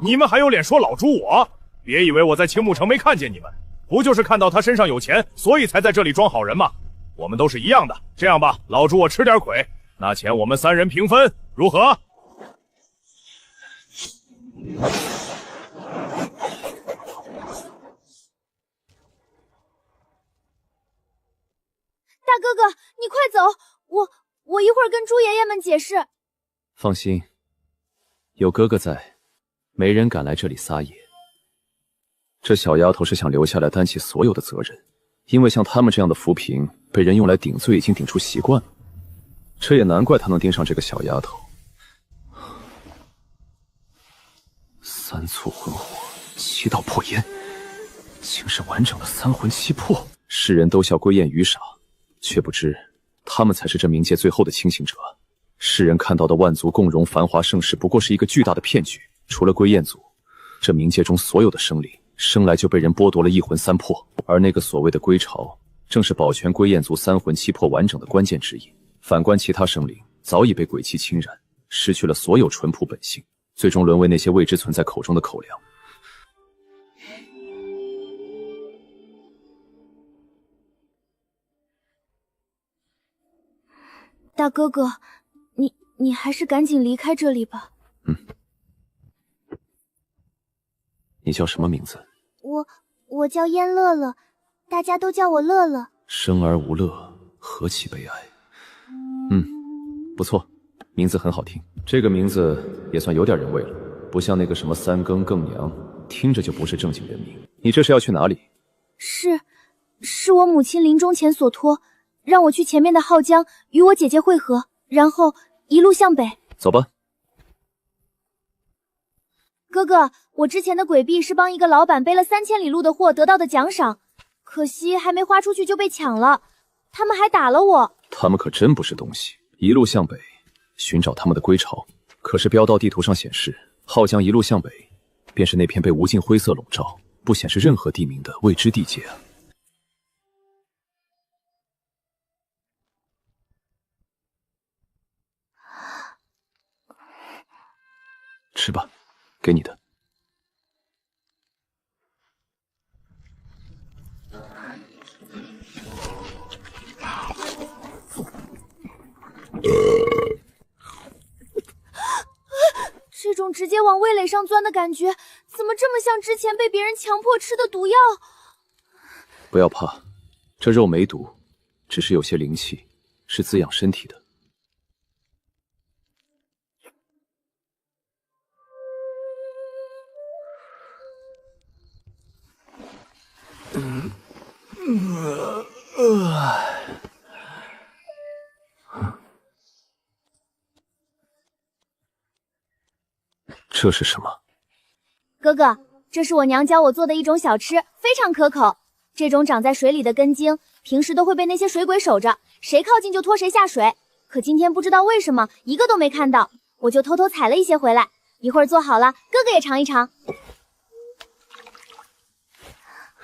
你们还有脸说老猪我？别以为我在青木城没看见你们，不就是看到他身上有钱，所以才在这里装好人吗？我们都是一样的。这样吧，老猪我吃点亏，那钱我们3人平分，如何？大哥哥，你快走，我一会儿跟猪爷爷们解释。放心，有哥哥在，没人敢来这里撒野。这小丫头是想留下来担起所有的责任，因为像他们这样的浮萍被人用来顶罪已经顶出习惯了，这也难怪她能盯上这个小丫头。3簇魂火，7道破烟，竟是完整的3魂7魄。世人都笑归雁愚傻，却不知他们才是这冥界最后的清醒者。世人看到的万族共荣繁华盛世，不过是一个巨大的骗局。除了归雁族，这冥界中所有的生灵生来就被人剥夺了1魂3魄，而那个所谓的归巢，正是保全归雁族3魂7魄完整的关键之一。反观其他生灵，早已被鬼气侵染，失去了所有淳朴本性，最终沦为那些未知存在口中的口粮。大哥哥，你还是赶紧离开这里吧。你叫什么名字？我叫燕乐乐，大家都叫我乐乐。生而无乐，何其悲哀。不错，名字很好听。这个名字也算有点人味了，不像那个什么3更更娘，听着就不是正经人名。你这是要去哪里？是我母亲临终前所托，让我去前面的浩江与我姐姐会合，然后一路向北。走吧。哥哥，我之前的诡计是帮一个老板背了3000里路的货得到的奖赏，可惜还没花出去就被抢了，他们还打了我。他们可真不是东西。一路向北，寻找他们的归巢。可是标道地图上显示，浩江一路向北，便是那片被无尽灰色笼罩、不显示任何地名的未知地界啊！吃吧，给你的。这种直接往味蕾上钻的感觉，怎么这么像之前被别人强迫吃的毒药？不要怕，这肉没毒，只是有些灵气，是滋养身体的。这是什么？哥哥，这是我娘教我做的一种小吃，非常可口。这种长在水里的根茎，平时都会被那些水鬼守着，谁靠近就拖谁下水。可今天不知道为什么一个都没看到，我就偷偷采了一些回来。一会儿做好了，哥哥也尝一尝。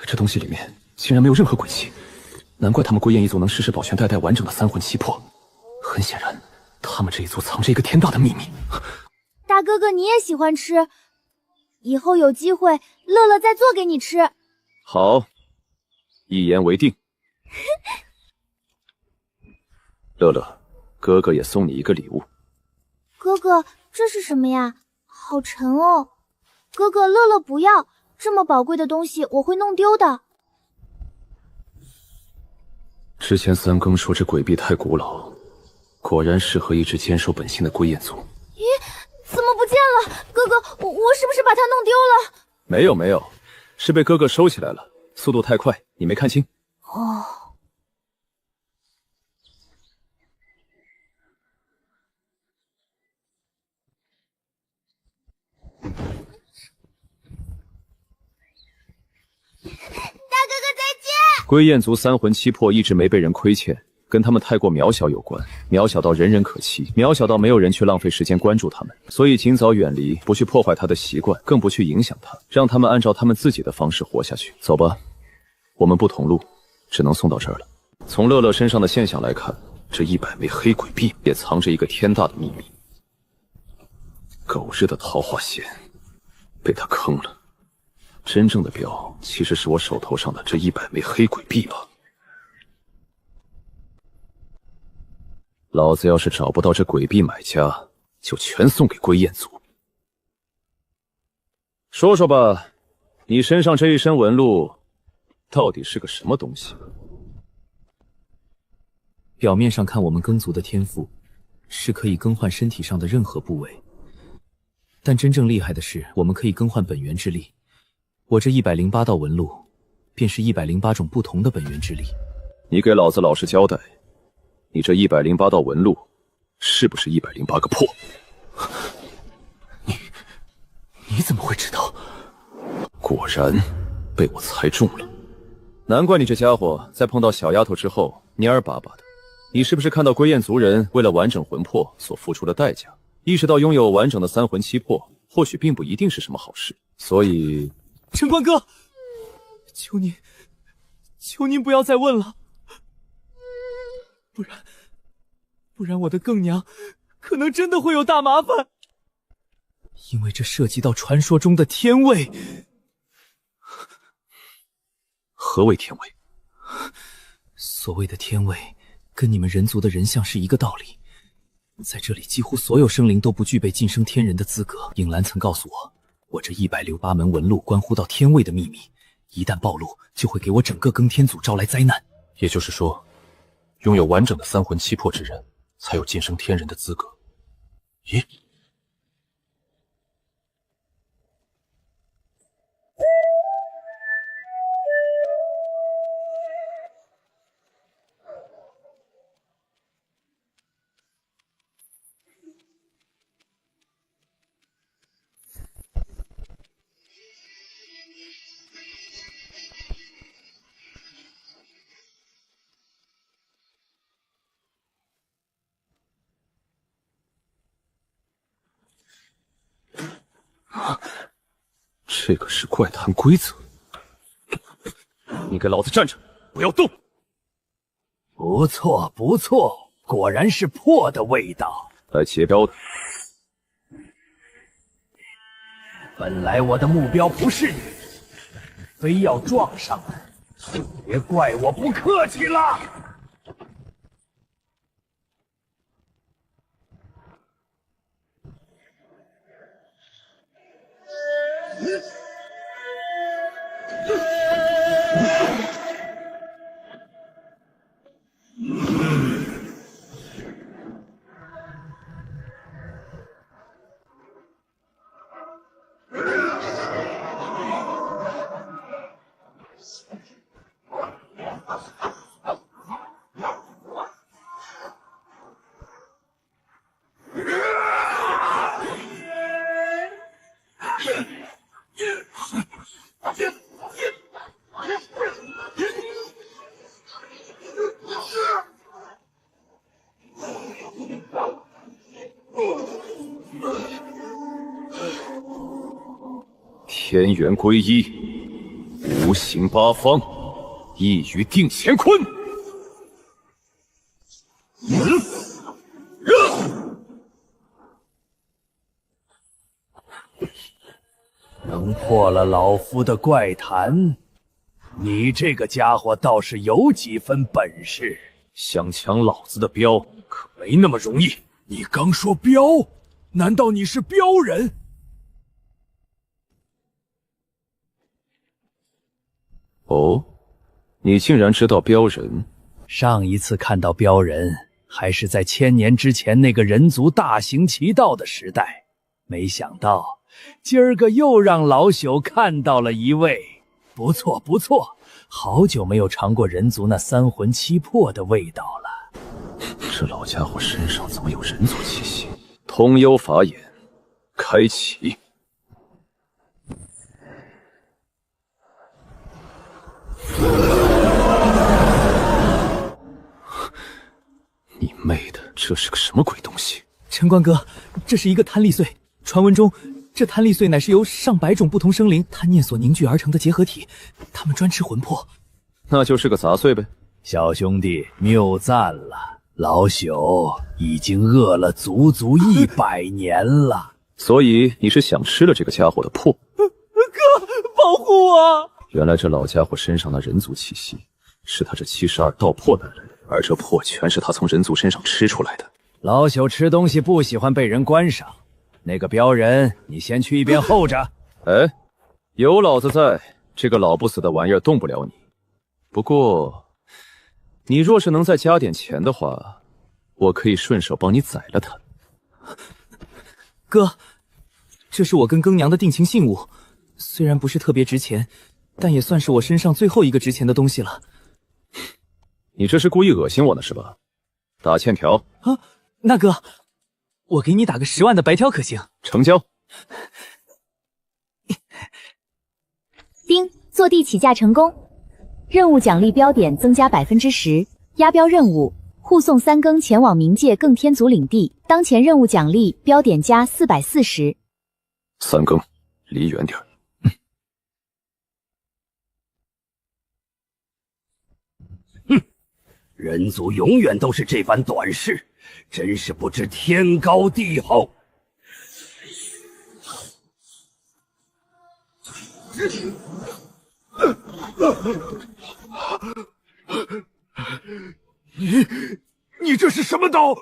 这东西里面竟然没有任何鬼气，难怪他们归雁一族能世世保全代代完整的3魂7魄。很显然，他们这一族藏着一个天大的秘密。大哥哥，你也喜欢吃，以后有机会，乐乐再做给你吃。好，一言为定。乐乐，哥哥也送你一个礼物。哥哥，这是什么呀？好沉哦。哥哥，乐乐不要，这么宝贵的东西我会弄丢的。之前三更说这鬼币太古老，果然适合一只坚守本性的归雁族。咦，怎么不见了？哥哥，我是不是把它弄丢了？没有，是被哥哥收起来了，速度太快，你没看清。哦。归雁族三魂七魄一直没被人亏欠，跟他们太过渺小有关，渺小到人人可欺，渺小到没有人去浪费时间关注他们，所以尽早远离，不去破坏他的习惯，更不去影响他，让他们按照他们自己的方式活下去。走吧，我们不同路，只能送到这儿了。从乐乐身上的现象来看，这100枚黑鬼币也藏着一个天大的秘密。狗日的桃花仙，被他坑了。真正的镖其实是我手头上的这100枚黑鬼币吧。老子要是找不到这鬼币买家，就全送给归雁族。说说吧，你身上这一身纹路到底是个什么东西？表面上看，我们耕族的天赋是可以更换身体上的任何部位，但真正厉害的是，我们可以更换本源之力。我这108道纹路，便是108种不同的本源之力。你给老子老实交代，你这108道纹路，是不是108个破？你怎么会知道？果然被我猜中了。难怪你这家伙在碰到小丫头之后蔫儿巴巴的。你是不是看到归雁族人为了完整魂魄所付出的代价，意识到拥有完整的三魂七魄或许并不一定是什么好事，所以……陈官哥，求您不要再问了，不然我的更娘可能真的会有大麻烦，因为这涉及到传说中的天位。何为天位？所谓的天位，跟你们人族的人像是一个道理。在这里，几乎所有生灵都不具备晋升天人的资格。影兰曾告诉我这108门纹路关乎到天位的秘密，一旦暴露，就会给我整个更天祖招来灾难。也就是说，拥有完整的三魂七魄之人，才有晋升天人的资格。咦？这个是怪谈规则，你给老子站着，不要动！不错不错，果然是破的味道。来劫镖的，本来我的目标不是你，非要撞上来，别怪我不客气了。天元归一，无形八方，一于定乾坤。能破了老夫的怪谈，你这个家伙倒是有几分本事。想抢老子的镖，可没那么容易。你刚说镖，难道你是镖人？哦，你竟然知道镖人？上一次看到镖人，还是在1000年之前那个人族大行其道的时代。没想到今儿个又让老朽看到了一位，不错不错，好久没有尝过人族那3魂7魄的味道了。这老家伙身上怎么有人族气息？通幽法眼，开启。你妹的，这是个什么鬼东西？陈官哥，这是一个贪力穗。传闻中，这贪力穗乃是由上百种不同生灵贪念所凝聚而成的结合体，他们专吃魂魄。那就是个杂碎呗。小兄弟，谬赞了，老朽已经饿了足足100年了。所以你是想吃了这个家伙的魄？哥，保护我！原来这老家伙身上的人族气息，是他这72道魄带来的，而这魄全是他从人族身上吃出来的。老朽吃东西不喜欢被人观赏。那个镖人，你先去一边候着。哎，有老子在，这个老不死的玩意儿动不了你。不过，你若是能再加点钱的话，我可以顺手帮你宰了他。哥，这是我跟更娘的定情信物，虽然不是特别值钱，但也算是我身上最后一个值钱的东西了。你这是故意恶心我呢是吧？打欠条啊？那哥，我给你打个10万的白条可行？成交。丁，坐地起价成功，任务奖励标点增加10%，押镖任务，护送3更前往冥界更天族领地，当前任务奖励标点加440。3更，离远点。哼，人族永远都是这般短视，真是不知天高地厚。你这是什么刀？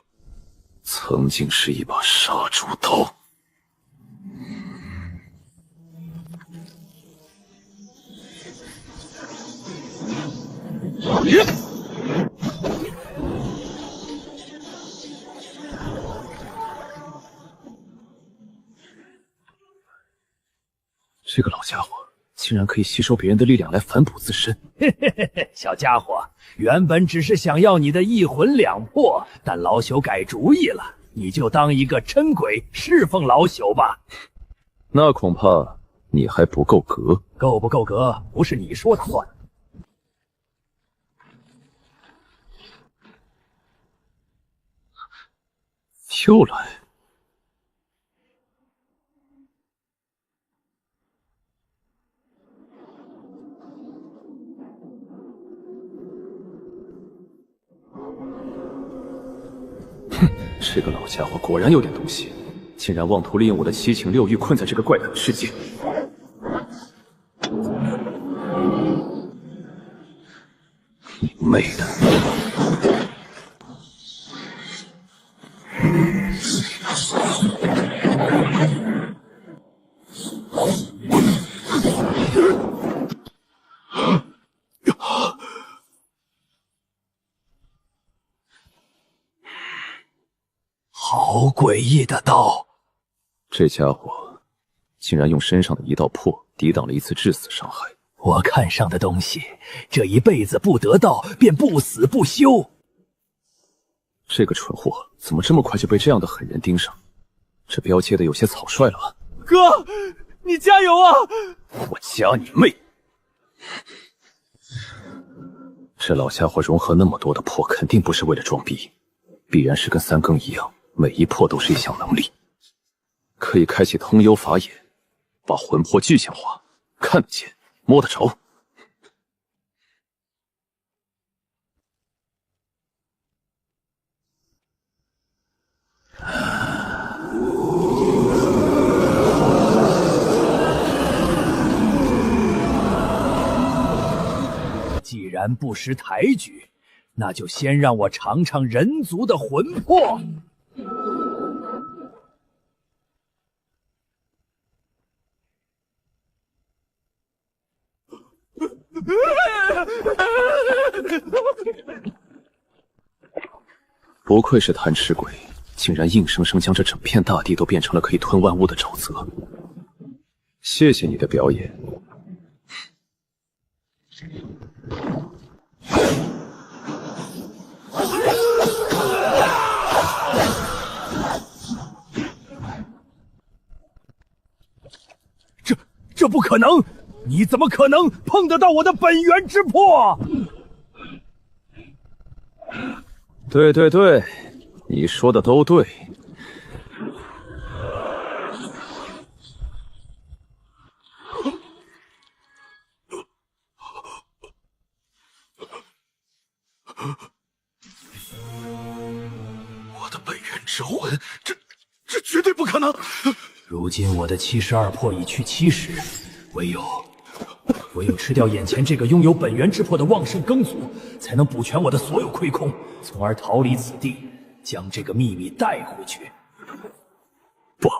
曾经是一把杀猪刀。这个老家伙竟然可以吸收别人的力量来反哺自身。嘿嘿嘿嘿，小家伙，原本只是想要你的1魂2魄，但老朽改主意了，你就当一个真鬼侍奉老朽吧。那恐怕你还不够格。够不够格，不是你说的算。又来。哼，这个老家伙果然有点东西，竟然妄图利用我的7情6欲困在这个怪诞的世界。你妹的！好诡异的刀！这家伙竟然用身上的一道魄抵挡了一次致死伤害。我看上的东西，这一辈子不得到，便不死不休。这个蠢货怎么这么快就被这样的狠人盯上？这镖接的有些草率了啊！哥，你加油啊！我加你妹！这老家伙融合那么多的魄，肯定不是为了装逼，必然是跟3更一样，每一魄都是一项能力，可以开启通幽法眼，把魂魄具象化，看得见，摸得着。既然不识抬举，那就先让我尝尝人族的魂魄。不愧是贪吃鬼，竟然硬生生将这整片大地都变成了可以吞万物的沼泽。谢谢你的表演。这不可能！你怎么可能碰得到我的本源之魄？对对对，你说的都对。我的本源之魂，这绝对不可能！如今我的72魄已去70，唯有吃掉眼前这个拥有本源之魄的旺盛耕族，才能补全我的所有亏空，从而逃离此地，将这个秘密带回去。不，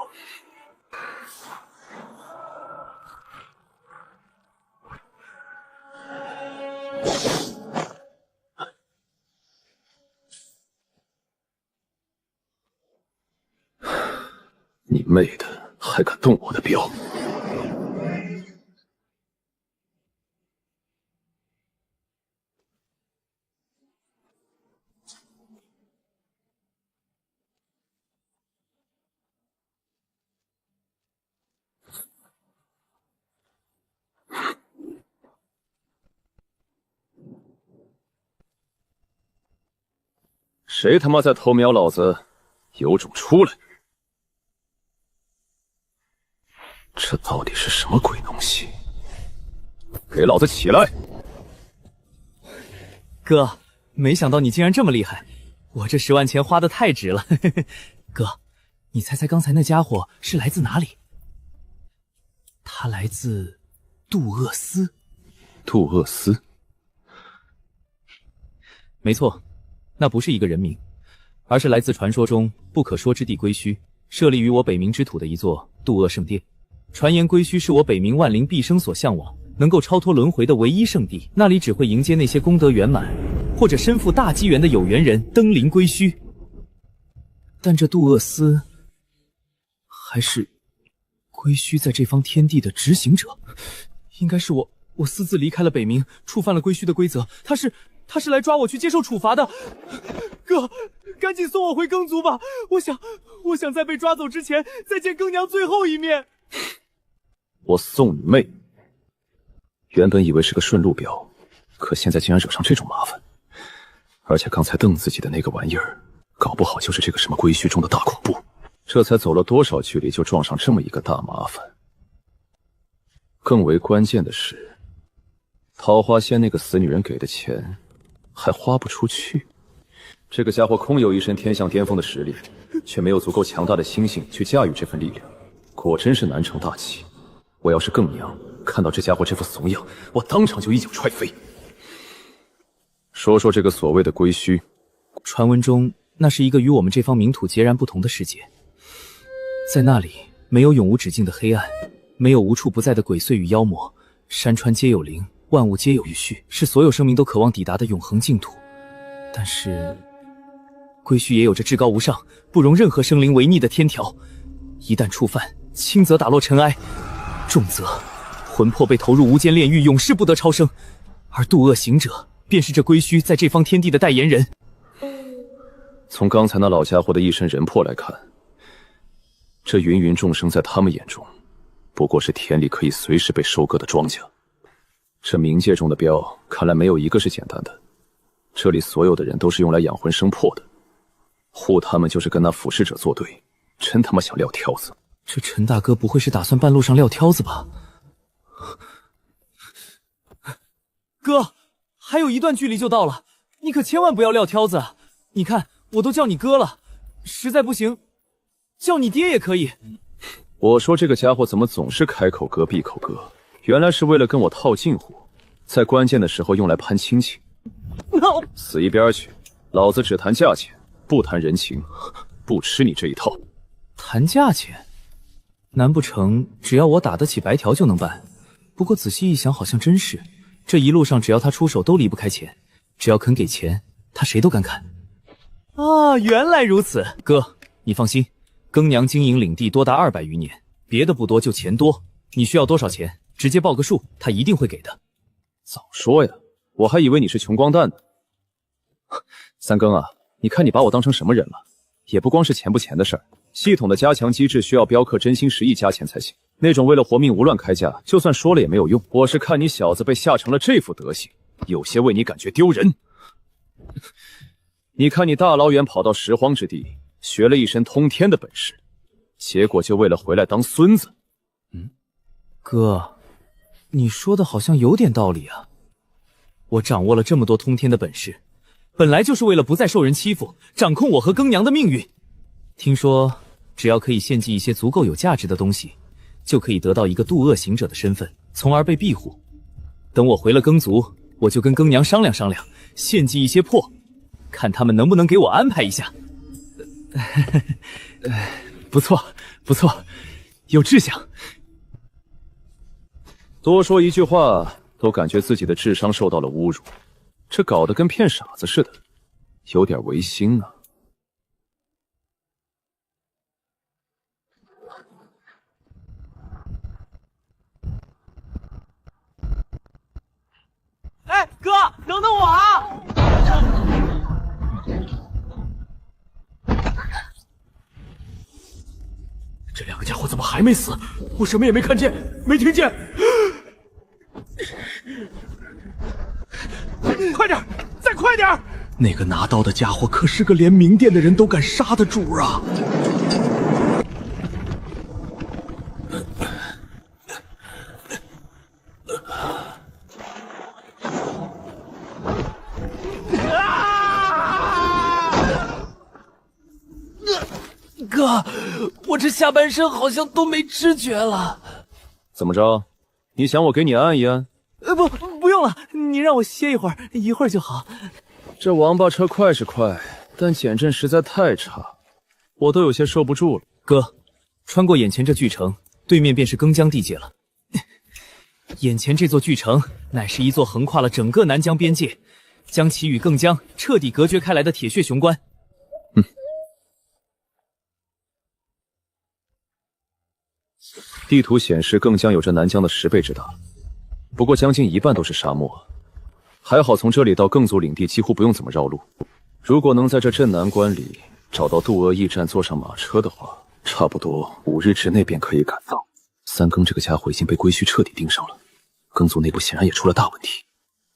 你妹的，还敢动我的镖！谁他妈在偷瞄老子？有种出来！这到底是什么鬼东西？给老子起来！哥，没想到你竟然这么厉害，我这10万钱花的太值了。哥，你猜猜刚才那家伙是来自哪里？他来自杜厄斯。杜厄斯？没错，那不是一个人名，而是来自传说中不可说之地归墟，设立于我北冥之土的一座渡厄圣殿。传言归墟是我北冥万灵毕生所向往，能够超脱轮回的唯一圣地，那里只会迎接那些功德圆满或者身负大机缘的有缘人登临归墟。但这杜厄斯还是归墟在这方天地的执行者，应该是我私自离开了北冥，触犯了归墟的规则，他是来抓我去接受处罚的。哥，赶紧送我回耕族吧，我想在被抓走之前再见耕娘最后一面。我送你妹！原本以为是个顺路镖，可现在竟然惹上这种麻烦，而且刚才瞪自己的那个玩意儿，搞不好就是这个什么归墟中的大恐怖。这才走了多少距离，就撞上这么一个大麻烦。更为关键的是，桃花仙那个死女人给的钱还花不出去。这个家伙空有一身天象巅峰的实力，却没有足够强大的心性去驾驭这份力量，果真是难成大器。我要是更娘，看到这家伙这副怂样，我当场就一脚踹飞。说说这个所谓的归墟，传闻中那是一个与我们这方冥土截然不同的世界，在那里没有永无止境的黑暗，没有无处不在的鬼祟与妖魔，山川皆有灵，万物皆有序，是所有生命都渴望抵达的永恒净土。但是归墟也有着至高无上、不容任何生灵违逆的天条，一旦触犯，轻则打落尘埃，重则魂魄被投入无间炼狱，永世不得超生。而渡厄行者便是这归墟在这方天地的代言人。从刚才那老家伙的一身人魄来看，这芸芸众生在他们眼中，不过是田里可以随时被收割的庄稼。这冥界中的镖，看来没有一个是简单的。这里所有的人都是用来养魂生魄的，护他们就是跟那腐蚀者作对，真他妈想撂挑子。这陈大哥不会是打算半路上撂挑子吧？哥，还有一段距离就到了，你可千万不要撂挑子啊！你看，我都叫你哥了，实在不行，叫你爹也可以。我说这个家伙怎么总是开口哥闭口哥？原来是为了跟我套近乎，在关键的时候用来攀亲戚。死一边去！老子只谈价钱，不谈人情，不吃你这一套。谈价钱？难不成只要我打得起白条就能办？不过仔细一想，好像真是。这一路上只要他出手都离不开钱，只要肯给钱，他谁都敢砍。哦，原来如此。哥，你放心，庚娘经营领地多达200余年，别的不多，就钱多。你需要多少钱，直接报个数，他一定会给的。早说呀，我还以为你是穷光蛋呢。三更啊，你看你把我当成什么人了？也不光是钱不钱的事儿，系统的加强机制需要镖客真心实意加钱才行。那种为了活命无乱开价，就算说了也没有用。我是看你小子被吓成了这副德行，有些为你感觉丢人。你看你大老远跑到拾荒之地，学了一身通天的本事，结果就为了回来当孙子。哥，你说的好像有点道理啊。我掌握了这么多通天的本事，本来就是为了不再受人欺负，掌控我和庚娘的命运。听说只要可以献祭一些足够有价值的东西，就可以得到一个渡恶行者的身份，从而被庇护。等我回了庚族，我就跟庚娘商量商量，献祭一些魄，看他们能不能给我安排一下。不错，不错，有志向。多说一句话，都感觉自己的智商受到了侮辱，这搞得跟骗傻子似的，有点违心啊。哎，哥，等等我啊！这两个家伙怎么还没死？我什么也没看见，没听见。快点，再快点！那个拿刀的家伙可是个连明殿的人都敢杀的主啊！哥，我这下半身好像都没知觉了。怎么着？你想我给你按一按？不用了，你让我歇一会儿，一会儿就好。这王八车快是快，但减震实在太差，我都有些受不住了。哥，穿过眼前这巨城，对面便是庚江地界了。眼前这座巨城，乃是一座横跨了整个南疆边界，将其与庚江彻底隔绝开来的铁血雄关。地图显示更将有着南疆的10倍之大，不过将近一半都是沙漠。还好从这里到更族领地几乎不用怎么绕路。如果能在这镇南关里找到渡恶驿站，坐上马车的话，差不多5日之内便可以赶到。三更这个家伙已经被归墟彻底盯上了，更族内部显然也出了大问题。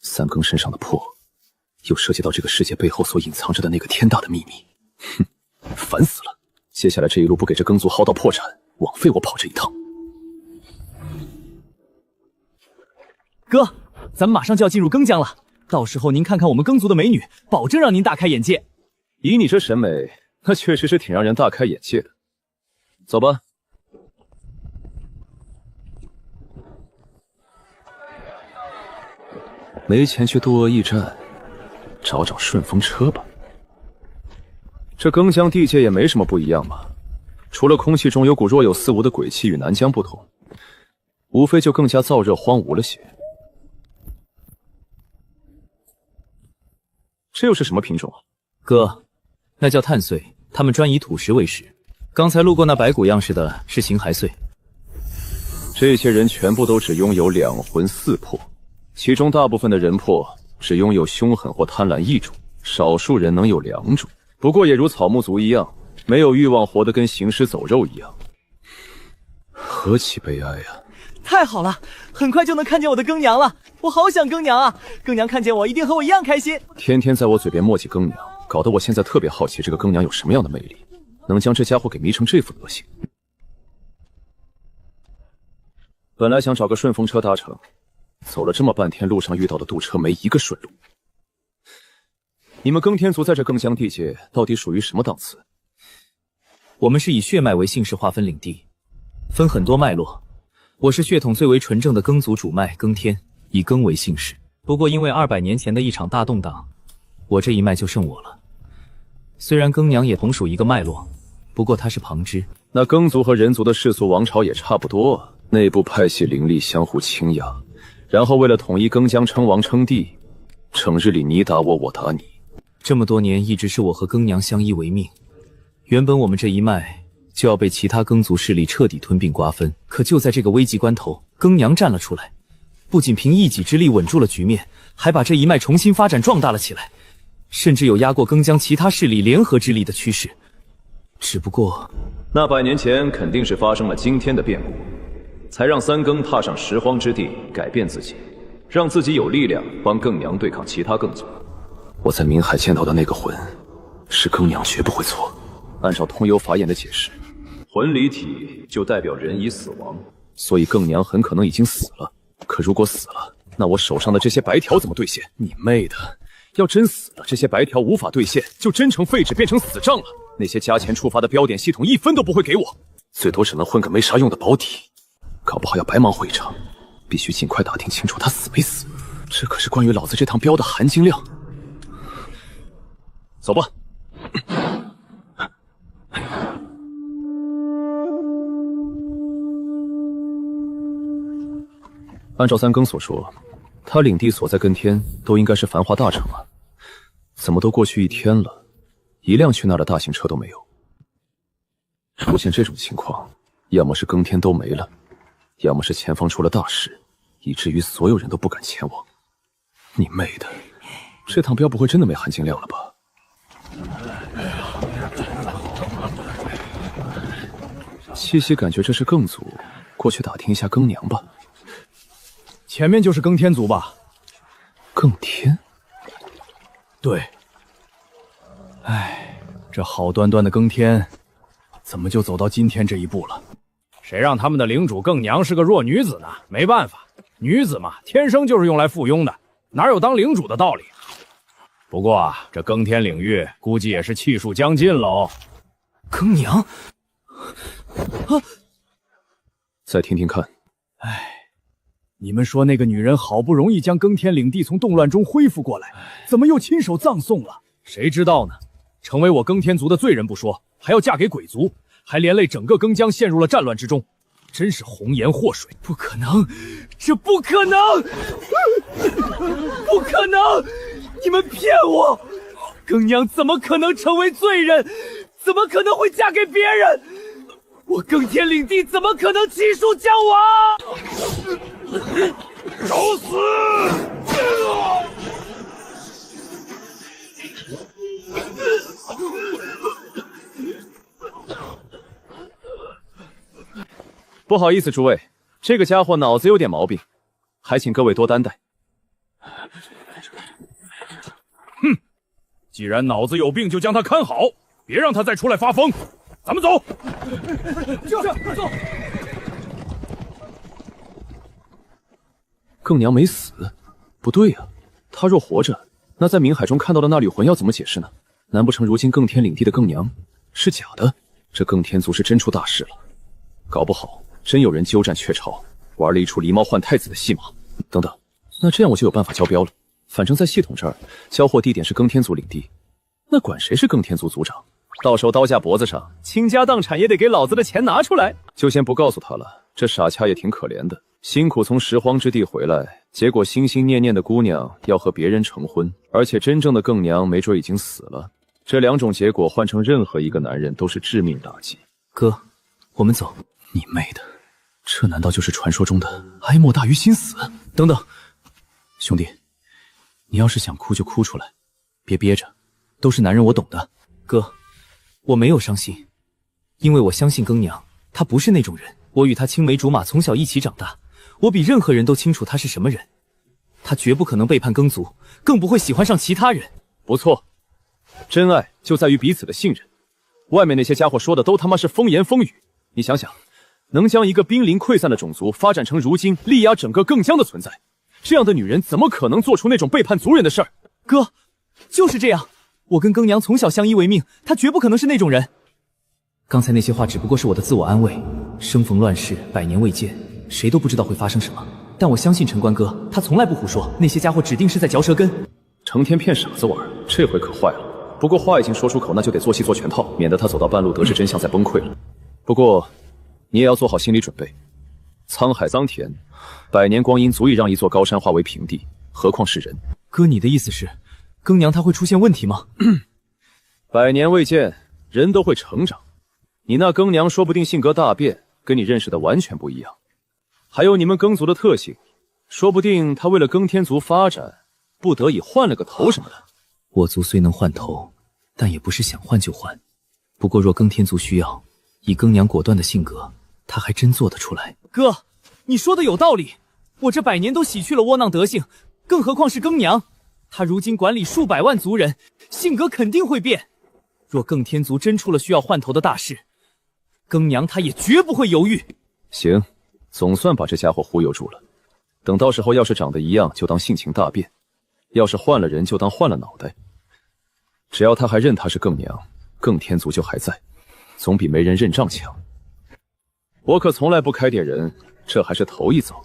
三更身上的魄，又涉及到这个世界背后所隐藏着的那个天大的秘密。哼，烦死了！接下来这一路不给这更族耗到破产，枉费我跑这一趟。哥，咱们马上就要进入庚江了，到时候您看看我们庚族的美女，保证让您大开眼界。以你这审美，那确实是挺让人大开眼界的。走吧。没钱去渡恶驿站，找找顺风车吧。这庚江地界也没什么不一样嘛，除了空气中有股若有似无的鬼气与南疆不同，无非就更加燥热荒芜了些。这又是什么品种啊？哥，那叫碳穗，他们专以土石为食。刚才路过那白骨样式的是形骸穗。这些人全部都只拥有2魂4魄，其中大部分的人魄只拥有凶狠或贪婪1种，少数人能有2种。不过也如草木族一样，没有欲望，活得跟行尸走肉一样，何其悲哀啊！太好了，很快就能看见我的庚娘了，我好想庚娘啊！庚娘看见我一定和我一样开心。天天在我嘴边墨迹庚娘，搞得我现在特别好奇这个庚娘有什么样的魅力，能将这家伙给迷成这副德行。本来想找个顺风车搭乘，走了这么半天，路上遇到的渡车没一个顺路。你们庚天族在这庚江地界到底属于什么档次？我们是以血脉为姓氏划分领地，分很多脉络。我是血统最为纯正的庚族主脉庚天，以庚为姓氏。不过因为200年前的一场大动荡，我这一脉就剩我了。虽然庚娘也同属一个脉络，不过它是旁支。那庚族和人族的世俗王朝也差不多，内部派系林立，相互倾轧，然后为了统一庚江称王称帝，整日里你打我，我打你。这么多年一直是我和庚娘相依为命，原本我们这一脉就要被其他庚族势力彻底吞并瓜分，可就在这个危急关头，庚娘站了出来，不仅凭一己之力稳住了局面，还把这一脉重新发展壮大了起来，甚至有压过庚江其他势力联合之力的趋势。只不过那100年前肯定是发生了惊天的变故，才让三更踏上拾荒之地，改变自己，让自己有力量帮庚娘对抗其他庚族。我在冥海见到的那个魂，是庚娘绝不会错。按照通幽法眼的解释，魂离体就代表人已死亡，所以庚娘很可能已经死了。可如果死了，那我手上的这些白条怎么兑现？你妹的！要真死了，这些白条无法兑现，就真成废纸，变成死账了。那些加钱触发的标点系统1分都不会给我，最多只能混个没啥用的保底，搞不好要白忙活一场。必须尽快打听清楚他死没死，这可是关于老子这趟镖的含金量。走吧。按照三更所说，他领地所在根天都应该是繁华大城了，怎么都过去1天了，一辆去那儿的大型车都没有。出现这种情况，要么是更天都没了，要么是前方出了大事，以至于所有人都不敢前往。你妹的，这趟镖不会真的没含金量了吧？七夕感觉这是更族，过去打听一下庚娘吧。前面就是庚天族吧？庚天？对。唉，这好端端的庚天，怎么就走到今天这一步了？谁让他们的领主庚娘是个弱女子呢？没办法，女子嘛，天生就是用来附庸的，哪有当领主的道理？不过啊，这庚天领域估计也是气数将尽喽。庚娘，再听听看。唉，你们说那个女人好不容易将庚天领地从动乱中恢复过来，怎么又亲手葬送了？谁知道呢？成为我庚天族的罪人不说，还要嫁给鬼族，还连累整个庚江陷入了战乱之中，真是红颜祸水！不可能，这不可能，不可能！你们骗我！庚娘怎么可能成为罪人？怎么可能会嫁给别人？我庚天领地怎么可能气数将亡？找死！不好意思，诸位，这个家伙脑子有点毛病，还请各位多担待。哼，既然脑子有病，就将他看好，别让他再出来发疯。咱们走。快走！庚娘没死，不对呀，她若活着，那在冥海中看到的那缕魂要怎么解释呢？难不成如今庚天领地的庚娘是假的？这庚天族是真出大事了，搞不好真有人鸠占鹊巢，玩了一出狸猫换太子的戏码。等等，那这样我就有办法交镖了。反正在系统这儿，交货地点是庚天族领地，那管谁是庚天族族长，到时候刀架脖子上，倾家荡产也得给老子的钱拿出来。就先不告诉他了，这傻掐也挺可怜的，辛苦从拾荒之地回来，结果心心念念的姑娘要和别人成婚，而且真正的庚娘没准已经死了。这两种结果换成任何一个男人都是致命打击。哥，我们走。你妹的，这难道就是传说中的哀莫大于心死？等等，兄弟，你要是想哭就哭出来，别憋着，都是男人，我懂的。哥，我没有伤心，因为我相信庚娘，她不是那种人。我与她青梅竹马，从小一起长大，我比任何人都清楚她是什么人。她绝不可能背叛庚族，更不会喜欢上其他人。不错，真爱就在于彼此的信任。外面那些家伙说的都他妈是风言风语。你想想，能将一个濒临溃散的种族发展成如今力压整个更江的存在，这样的女人怎么可能做出那种背叛族人的事儿？哥，就是这样，我跟庚娘从小相依为命，她绝不可能是那种人。刚才那些话只不过是我的自我安慰。生逢乱世，100年未见，谁都不知道会发生什么。但我相信陈官哥，他从来不胡说，那些家伙指定是在嚼舌根。成天骗傻子玩，这回可坏了。不过话已经说出口，那就得做戏做全套，免得他走到半路得知真相再崩溃了。不过，你也要做好心理准备，沧海桑田，100年光阴足以让一座高山化为平地，何况是人？哥，你的意思是，更娘她会出现问题吗？100年未见，人都会成长。你那更娘说不定性格大变，跟你认识的完全不一样。还有你们耕族的特性，说不定她为了耕天族发展，不得已换了个头什么的。我族虽能换头，但也不是想换就换。不过若耕天族需要，以更娘果断的性格，她还真做得出来。哥，你说的有道理，我这100年都洗去了窝囊德性，更何况是更娘。她如今管理数百万族人，性格肯定会变。若更天族真出了需要换头的大事，更娘她也绝不会犹豫。行，总算把这家伙忽悠住了。等到时候要是长得一样，就当性情大变；要是换了人，就当换了脑袋。只要他还认他是更娘，更天族就还在，总比没人认账强。我可从来不开点人，这还是头一遭。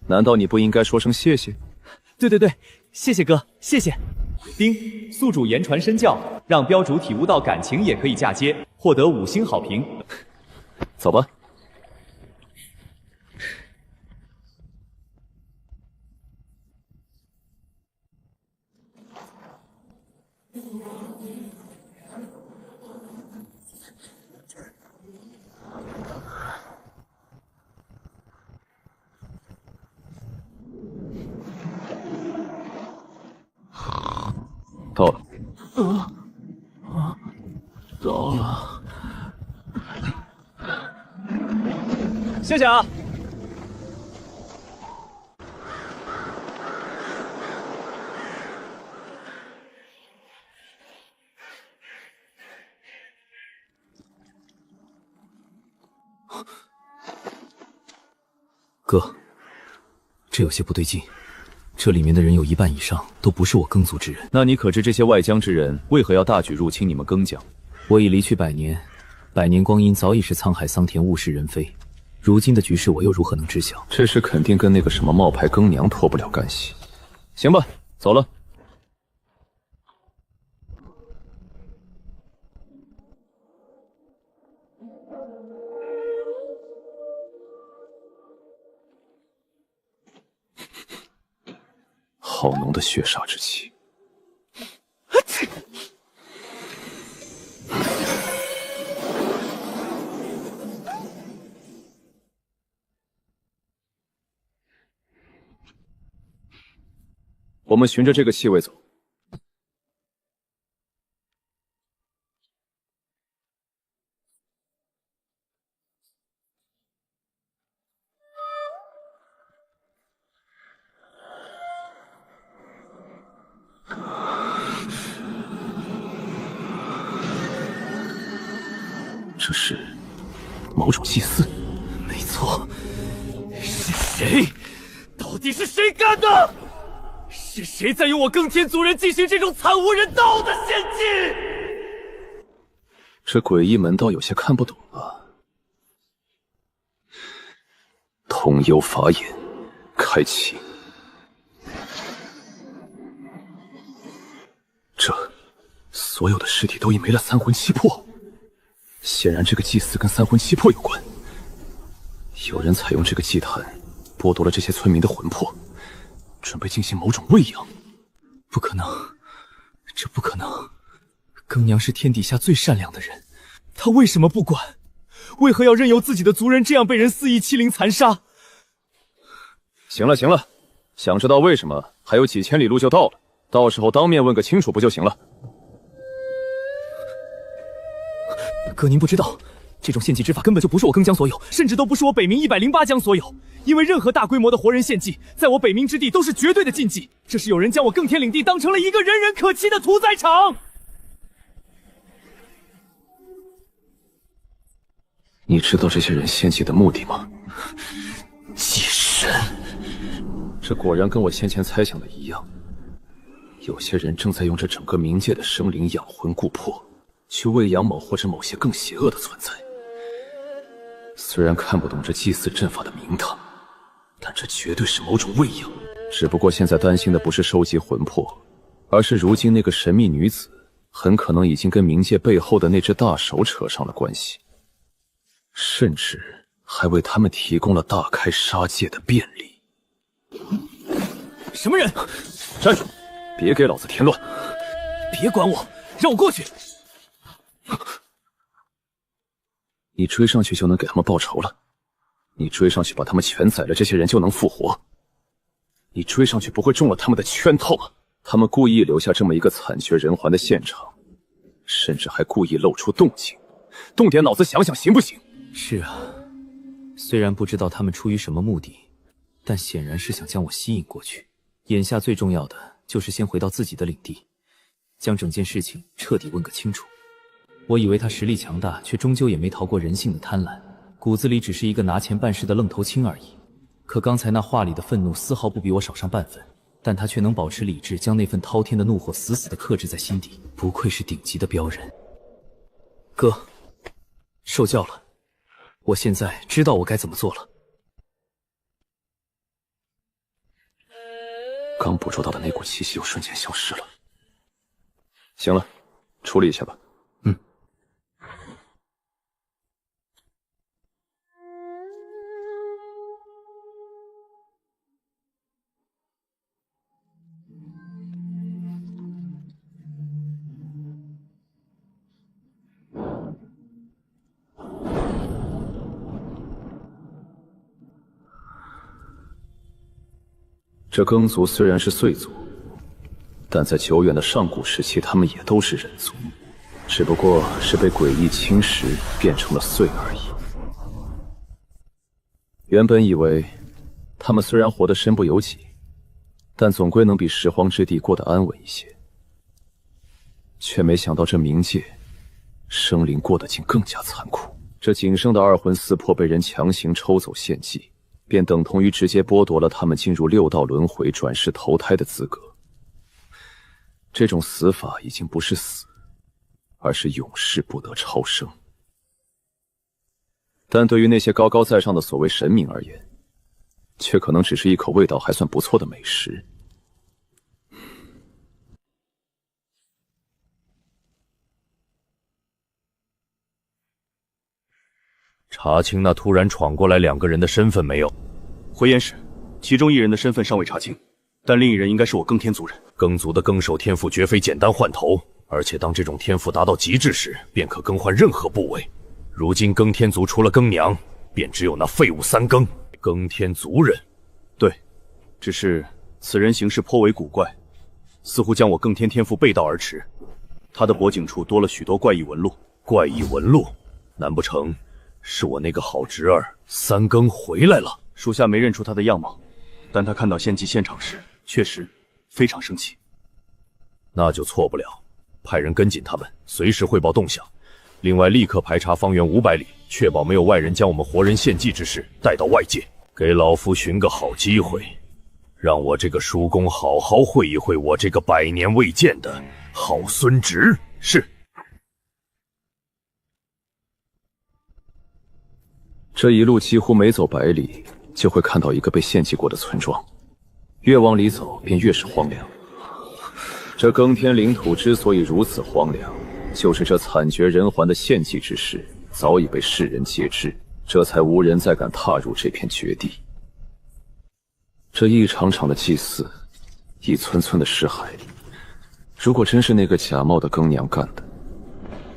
难道你不应该说声谢谢？对，谢谢哥，谢谢。丁，宿主言传身教，让标主体悟到感情也可以嫁接，获得5星好评。走吧。到了。到了。谢谢啊。哥，这有些不对劲。这里面的人有1半以上都不是我耕族之人。那你可知这些外疆之人为何要大举入侵你们耕疆？我已离去100年，100年光阴早已是沧海桑田，物是人非。如今的局势，我又如何能知晓？这事肯定跟那个什么冒牌更娘脱不了干系。行吧，走了。好浓的血煞之气。我们循着这个气味走。这是某种祭祀。没错，是谁？到底是谁干的？是谁在用我耕天族人进行这种惨无人道的献祭？这诡异门道有些看不懂了。通幽法眼，开启。这所有的尸体都已没了三魂七魄。显然，这个祭祀跟三魂七魄有关。有人采用这个祭坛，剥夺了这些村民的魂魄，准备进行某种喂养。不可能，这不可能！更娘是天底下最善良的人，她为什么不管？为何要任由自己的族人这样被人肆意欺凌残杀？行了行了，想知道为什么，还有几千里路就到了，到时候当面问个清楚不就行了？哥，您不知道，这种献祭之法根本就不是我更疆所有，甚至都不是我北冥108疆所有。因为任何大规模的活人献祭，在我北冥之地都是绝对的禁忌。这是有人将我更天领地当成了一个人人可欺的屠宰场。你知道这些人献祭的目的吗？祭神。这果然跟我先前猜想的一样，有些人正在用这整个冥界的生灵养魂固魄，去喂养某或者某些更邪恶的存在。虽然看不懂这祭祀阵法的名堂，但这绝对是某种喂养。只不过现在担心的不是收集魂魄，而是如今那个神秘女子很可能已经跟冥界背后的那只大手扯上了关系，甚至还为他们提供了大开杀戒的便利。什么人？站住！别给老子添乱！别管我，让我过去！你追上去就能给他们报仇了，你追上去把他们全宰了，这些人就能复活。你追上去不会中了他们的圈套吗？他们故意留下这么一个惨绝人寰的现场，甚至还故意露出动静，动点脑子想想行不行？是啊，虽然不知道他们出于什么目的，但显然是想将我吸引过去。眼下最重要的就是先回到自己的领地，将整件事情彻底问个清楚。我以为他实力强大，却终究也没逃过人性的贪婪，骨子里只是一个拿钱办事的愣头青而已。可刚才那话里的愤怒丝毫不比我少上半分，但他却能保持理智，将那份滔天的怒火死死地克制在心底。不愧是顶级的镖人。哥，受教了，我现在知道我该怎么做了。刚捕捉到的那股气息又瞬间消失了。行了，处理一下吧。这耕族虽然是岁族，但在久远的上古时期，他们也都是人族，只不过是被诡异侵蚀，变成了岁而已。原本以为他们虽然活得身不由己，但总归能比拾荒之地过得安稳一些，却没想到这冥界生灵过得竟更加残酷。这仅剩的二魂四魄被人强行抽走献祭，便等同于直接剥夺了他们进入六道轮回转世投胎的资格。这种死法已经不是死，而是永世不得超生。但对于那些高高在上的所谓神明而言，却可能只是一口味道还算不错的美食。查清那突然闯过来2个人的身份没有？回言是，其中一人的身份尚未查清，但另一人应该是我耕天族人。耕族的耕手天赋绝非简单换头，而且当这种天赋达到极致时，便可更换任何部位。如今耕天族除了耕娘，便只有那废物3耕。耕天族人，对，只是此人行事颇为古怪，似乎将我耕天天赋背道而驰。他的脖颈处多了许多怪异纹路。怪异纹路？难不成是我那个好侄儿3耕回来了？属下没认出他的样貌，但他看到献祭现场时，确实非常生气。那就错不了，派人跟紧他们，随时汇报动向。另外，立刻排查方圆500里，确保没有外人将我们活人献祭之事带到外界。给老夫寻个好机会，让我这个叔公好好会一会我这个100年未见的好孙侄。是。这一路几乎每走100里，就会看到一个被献祭过的村庄，越往里走便越是荒凉。这耕天领土之所以如此荒凉，就是这惨绝人寰的献祭之事早已被世人皆知，这才无人再敢踏入这片绝地。这一场场的祭祀，一村村的尸骸，如果真是那个假冒的耕娘干的，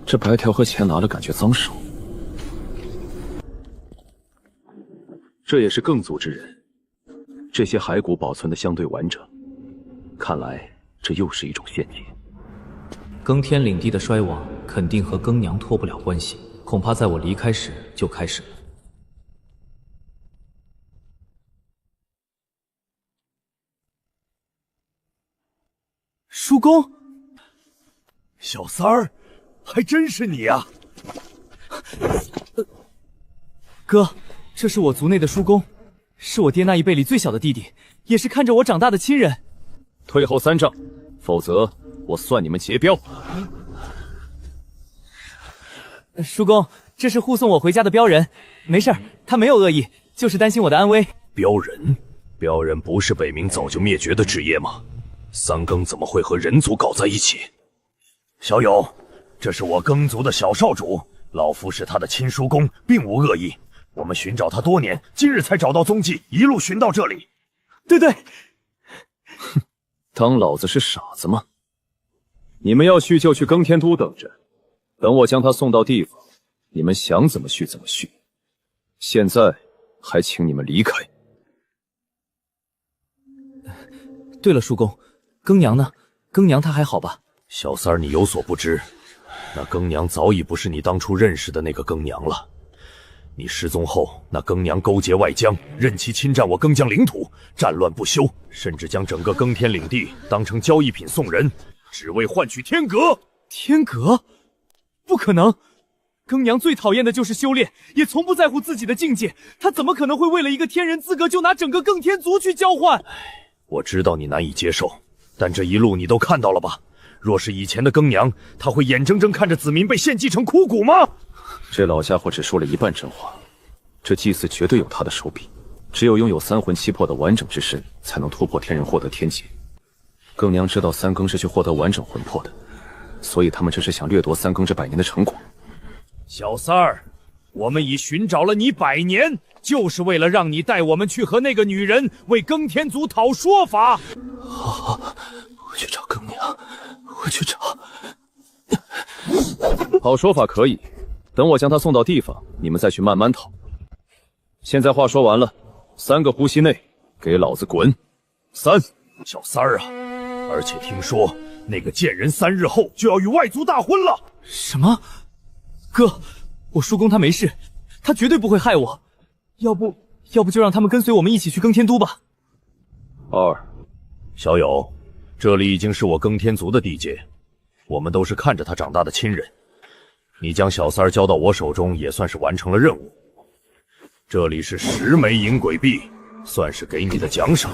这白条和钱拿了感觉脏手。这也是耕族之人，这些骸骨保存的相对完整，看来这又是一种献祭。耕天领地的衰亡肯定和耕娘脱不了关系，恐怕在我离开时就开始了。叔公，小三儿，还真是你啊！哥，这是我族内的叔公，是我爹那一辈里最小的弟弟，也是看着我长大的亲人。退后3丈，否则我算你们结镖。叔公，这是护送我回家的镖人，没事儿，他没有恶意，就是担心我的安危。镖人？镖人不是北冥早就灭绝的职业吗？3耕怎么会和人族搞在一起？小友，这是我耕族的小少主，老夫是他的亲叔公，并无恶意。我们寻找他多年，今日才找到踪迹，一路寻到这里。对对，哼，当老子是傻子吗？你们要续就去更天都等着，等我将他送到地方，你们想怎么续怎么续。现在还请你们离开。对了，叔公，更娘呢？更娘她还好吧？小三儿，你有所不知，那更娘早已不是你当初认识的那个更娘了。你失踪后，那更娘勾结外疆，任其侵占我更疆领土，战乱不休，甚至将整个更天领地当成交易品送人，只为换取天阁。天阁？不可能！更娘最讨厌的就是修炼，也从不在乎自己的境界。她怎么可能会为了一个天人资格就拿整个更天族去交换？我知道你难以接受，但这一路你都看到了吧？若是以前的更娘，她会眼睁睁看着子民被献祭成枯骨吗？这老家伙只说了一半真话，这祭祀绝对有他的手笔。只有拥有三魂七魄的完整之身，才能突破天人，获得天劫。更娘知道三更是去获得完整魂魄的，所以他们这是想掠夺三更这100年的成果。小三儿，我们已寻找了你100年，就是为了让你带我们去和那个女人为更天族讨说法。好，我去找更娘，我去找。讨说法可以，等我将他送到地方，你们再去慢慢讨。现在话说完了，3个呼吸内，给老子滚！3，小三儿啊，而且听说那个贱人3日后就要与外族大婚了。什么？哥，我叔公他没事，他绝对不会害我。要不就让他们跟随我们一起去更天都吧。2，小友，这里已经是我更天族的地界，我们都是看着他长大的亲人。你将小三儿交到我手中，也算是完成了任务。这里是10枚银鬼币，算是给你的奖赏。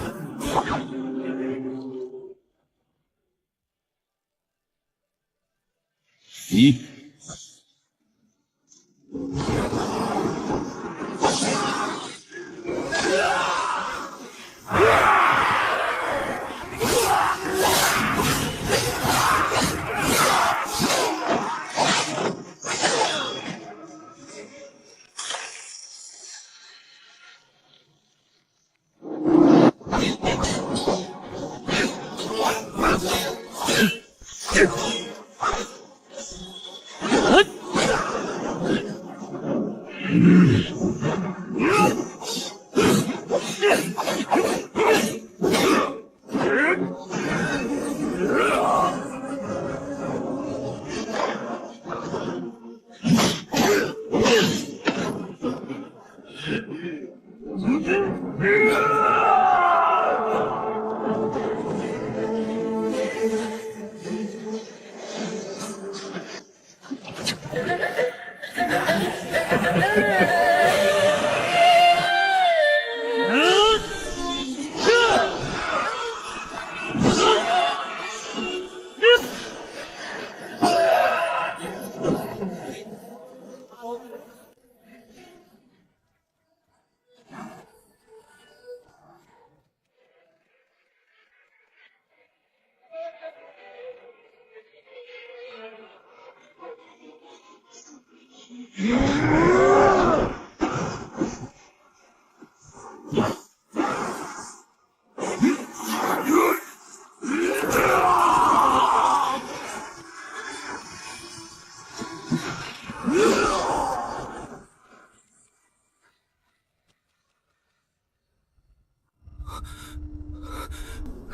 1。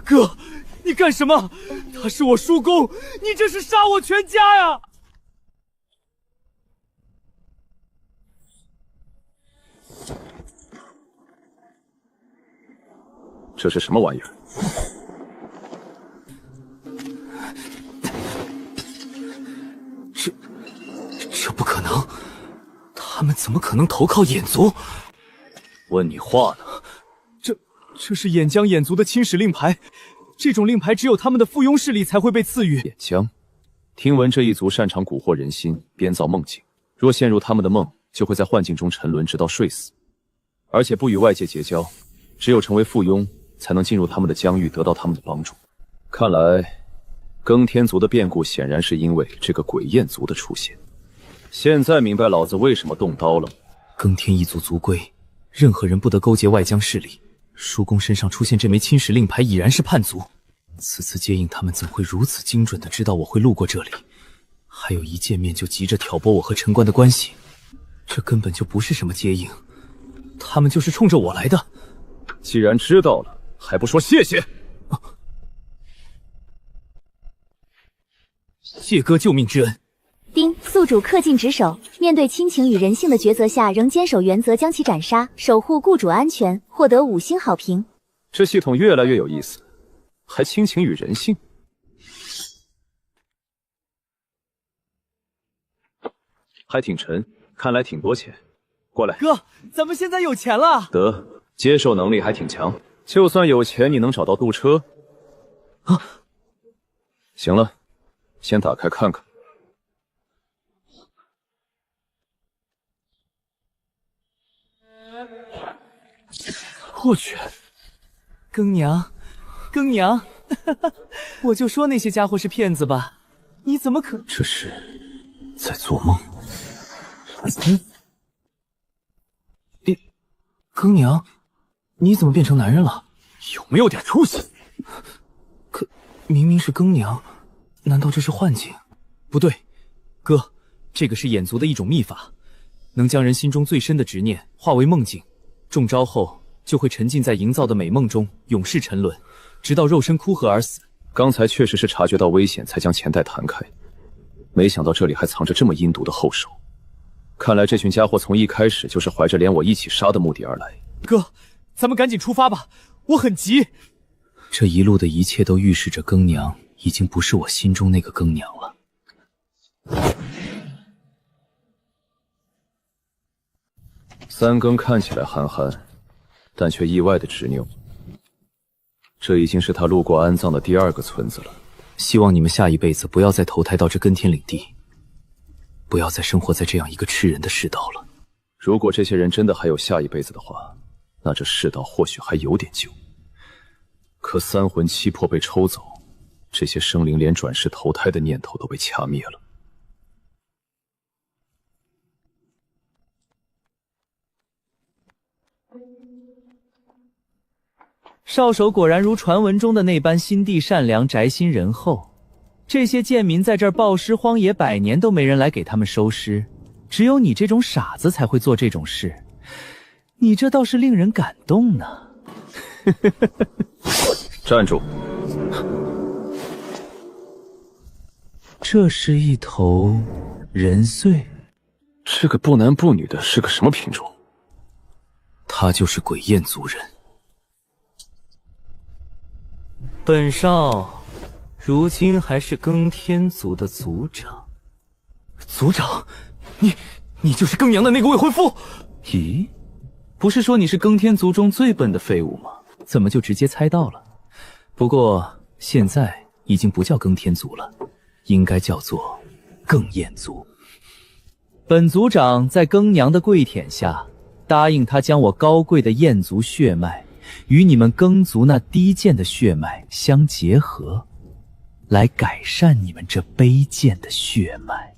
哥，你干什么？他是我叔公，你这是杀我全家呀！这是什么玩意儿？这不可能！他们怎么可能投靠眼族？问你话呢？这是眼江眼族的青史令牌，这种令牌只有他们的附庸势力才会被赐予。眼江，听闻这一族擅长蛊惑人心，编造梦境。若陷入他们的梦，就会在幻境中沉沦，直到睡死。而且不与外界结交，只有成为附庸，才能进入他们的疆域，得到他们的帮助。看来，更天族的变故显然是因为这个鬼焰族的出现。现在明白老子为什么动刀了吗？更天一族族规，任何人不得勾结外疆势力。叔公身上出现这枚侵蚀令牌，已然是叛族。此次接应他们，怎会如此精准的知道我会路过这里？还有一见面就急着挑拨我和陈官的关系，这根本就不是什么接应，他们就是冲着我来的。既然知道了，还不说谢谢？谢哥救命之恩。丁宿主恪尽职守，面对亲情与人性的抉择下，仍坚守原则，将其斩杀，守护雇主安全，获得5星好评。这系统越来越有意思，还亲情与人性。还挺沉，看来挺多钱。过来，哥，咱们现在有钱了。得，接受能力还挺强。就算有钱，你能找到渡车？啊，行了，先打开看看。我去，更娘，更娘，我就说那些家伙是骗子吧，你怎么可……这是在做梦？你，更娘，你怎么变成男人了？有没有点出息？可明明是更娘，难道这是幻境？不对，哥，这个是眼族的一种秘法，能将人心中最深的执念化为梦境，中招后就会沉浸在营造的美梦中，永世沉沦，直到肉身枯涸而死。刚才确实是察觉到危险才将钱袋弹开，没想到这里还藏着这么阴毒的后手。看来这群家伙从一开始就是怀着连我一起杀的目的而来。哥，咱们赶紧出发吧，我很急。这一路的一切都预示着更娘已经不是我心中那个更娘了。三更看起来憨憨，但却意外的执拗。这已经是他路过安葬的第2个村子了。希望你们下一辈子不要再投胎到这根天领地，不要再生活在这样一个吃人的世道了。如果这些人真的还有下一辈子的话，那这世道或许还有点救。可3魂7魄被抽走，这些生灵连转世投胎的念头都被掐灭了。少手果然如传闻中的那般心地善良、宅心仁厚。这些贱民在这儿暴尸荒野100年都没人来给他们收尸，只有你这种傻子才会做这种事。你这倒是令人感动呢。站住！这是一头人祟。这个不男不女的是个什么品种？他就是鬼焰族人。本少如今还是更天族的族长。族长，你就是更娘的那个未婚夫？咦，不是说你是更天族中最笨的废物吗？怎么就直接猜到了？不过现在已经不叫更天族了，应该叫做更焰族。本族长在更娘的跪舔下，答应他将我高贵的焰族血脉与你们更族那低贱的血脉相结合，来改善你们这卑贱的血脉。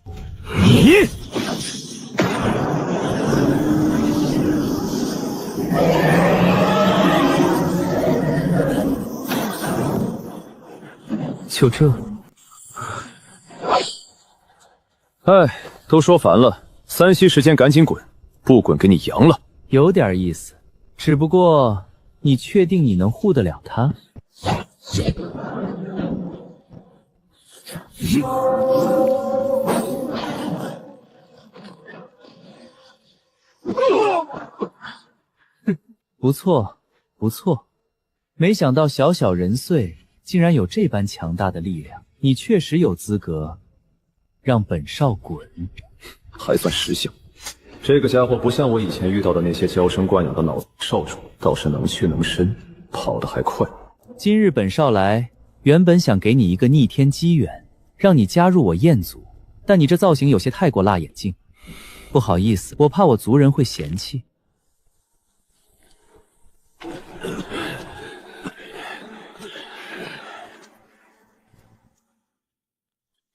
你就这？哎，都说烦了，3息时间赶紧滚，不滚给你扬了。有点意思，只不过你确定你能护得了他？不错，不错，没想到小小人祟竟然有这般强大的力量，你确实有资格让本少滚。还算识相。这个家伙不像我以前遇到的那些娇生惯养的脑少主，倒是能屈能伸，跑得还快。今日本少来，原本想给你一个逆天机缘，让你加入我焰族，但你这造型有些太过辣眼睛，不好意思，我怕我族人会嫌弃。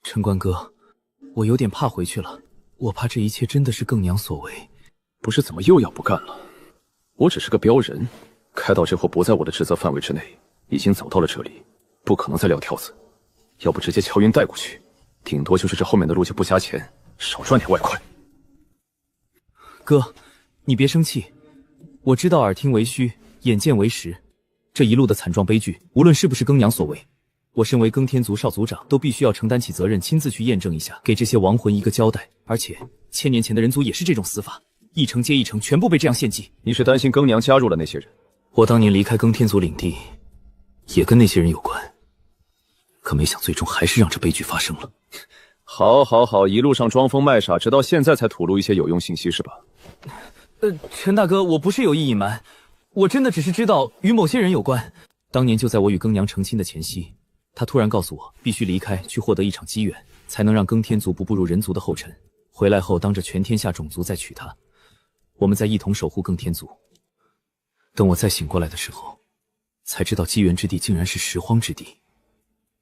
陈官哥，我有点怕回去了，我怕这一切真的是更娘所为。不是怎么又要不干了？我只是个镖人，开道之后不在我的职责范围之内，已经走到了这里，不可能再撂挑子。要不直接乔云带过去，顶多就是这后面的路就不加钱，少赚点外快。哥，你别生气，我知道耳听为虚，眼见为实。这一路的惨状悲剧，无论是不是庚娘所为，我身为庚天族少族长，都必须要承担起责任，亲自去验证一下，给这些亡魂一个交代。而且1000年前的人族也是这种死法，一城接一城，全部被这样献祭。你是担心庚娘加入了那些人？我当年离开庚天族领地，也跟那些人有关，可没想最终还是让这悲剧发生了。好，一路上装疯卖傻，直到现在才吐露一些有用信息是吧？陈大哥，我不是有意隐瞒，我真的只是知道与某些人有关。当年就在我与庚娘成亲的前夕，他突然告诉我必须离开，去获得一场机缘，才能让庚天族不步入人族的后尘。回来后当着全天下种族再娶她，我们再一同守护庚天族。等我再醒过来的时候，才知道机缘之地竟然是拾荒之地，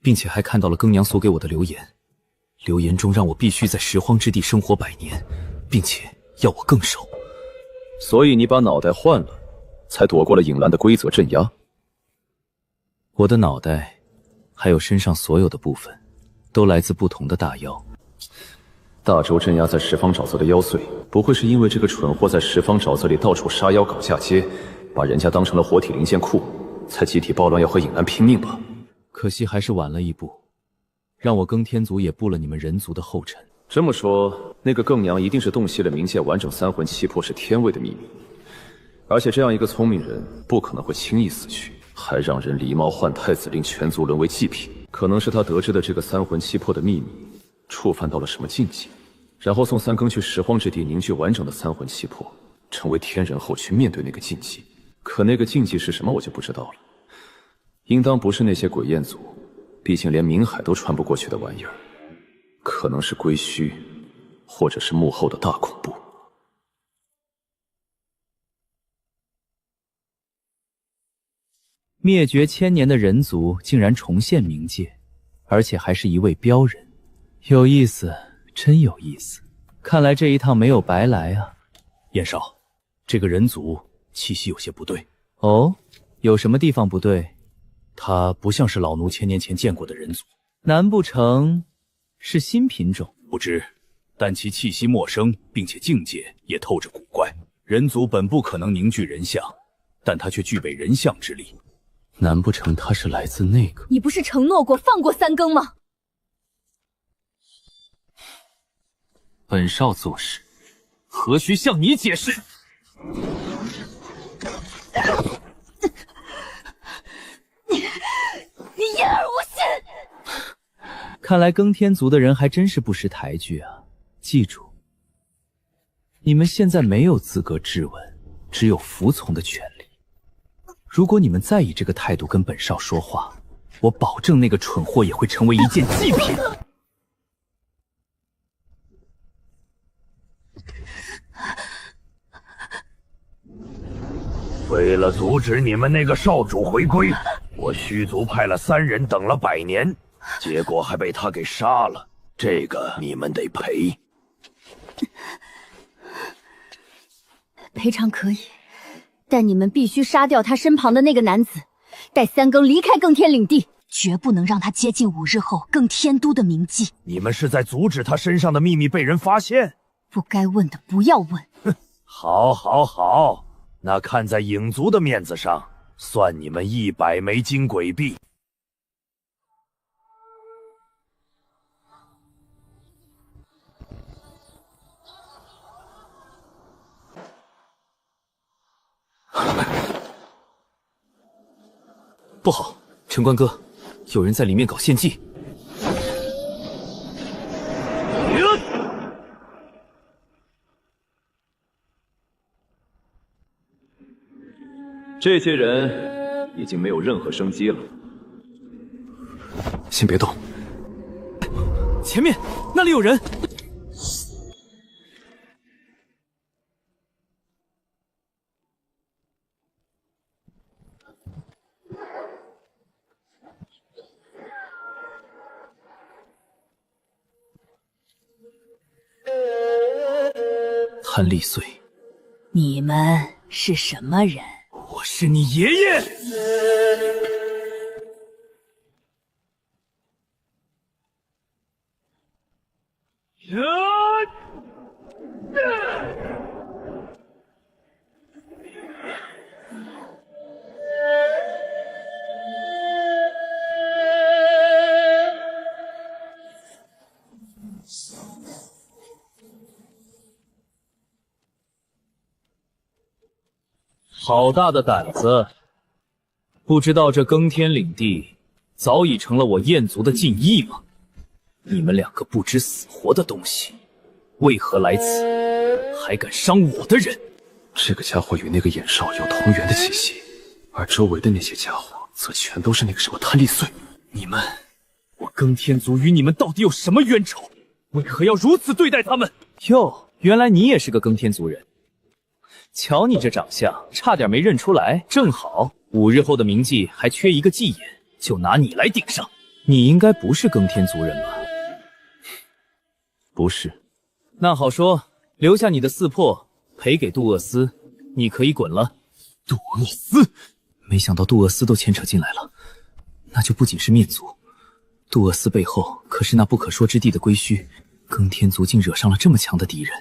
并且还看到了庚娘所给我的留言。留言中让我必须在拾荒之地生活100年，并且要我更守。所以你把脑袋换了，才躲过了影兰的规则镇压。我的脑袋还有身上所有的部分都来自不同的大妖。大周镇压在十方沼泽的妖祟，不会是因为这个蠢货在十方沼泽里到处杀妖搞嫁接，把人家当成了活体零件库，才集体暴乱要和影兰拼命吧？可惜还是晚了一步，让我庚天族也步了你们人族的后尘。这么说，那个庚娘一定是洞悉了冥界完整三魂七魄是天位的秘密，而且这样一个聪明人不可能会轻易死去，还让人狸猫换太子，令全族沦为祭品。可能是他得知的这个三魂七魄的秘密触犯到了什么禁忌，然后送三更去拾荒之地凝聚完整的三魂七魄，成为天人后去面对那个禁忌。可那个禁忌是什么我就不知道了，应当不是那些鬼焰族，毕竟连冥海都穿不过去的玩意儿，可能是归墟，或者是幕后的大恐怖。灭绝1000年的人族竟然重现冥界，而且还是一位镖人，有意思，真有意思。看来这一趟没有白来啊。燕少，这个人族气息有些不对。哦，有什么地方不对？他不像是老奴1000年前见过的人族，难不成是新品种？不知，但其气息陌生，并且境界也透着古怪。人族本不可能凝聚人相，但他却具备人相之力。难不成他是来自那个？你不是承诺过放过三更吗？本少做事，何须向你解释？你言而无信。看来庚天族的人还真是不识抬举啊！记住，你们现在没有资格质问，只有服从的权利。如果你们再以这个态度跟本少说话，我保证那个蠢货也会成为一件祭品。为了阻止你们那个少主回归，我虚族派了3人等了100年，结果还被他给杀了，这个你们得赔。赔偿可以，但你们必须杀掉他身旁的那个男子，带三更离开更天领地，绝不能让他接近5日后更天都的铭记。你们是在阻止他身上的秘密被人发现？不该问的不要问。好，那看在影族的面子上，算你们100枚金鬼币。不好，陈官哥，有人在里面搞献祭。这些人已经没有任何生机了。先别动，前面那里有人。贪利碎，你们是什么人？我是你爷爷。好大的胆子！不知道这更天领地早已成了我燕族的禁邑吗？你们两个不知死活的东西，为何来此？还敢伤我的人！这个家伙与那个眼少有同源的气息，而周围的那些家伙则全都是那个什么贪利碎。你们，我更天族与你们到底有什么冤仇？为何要如此对待他们？哟，原来你也是个更天族人。瞧你这长相，差点没认出来。正好5日后的冥祭还缺一个祭眼，就拿你来顶上。你应该不是更天族人吧？不是。那好说，留下你的四魄赔给杜厄斯，你可以滚了。杜厄斯，没想到杜厄斯都牵扯进来了，那就不仅是灭族，杜厄斯背后可是那不可说之地的归墟，更天族竟惹上了这么强的敌人。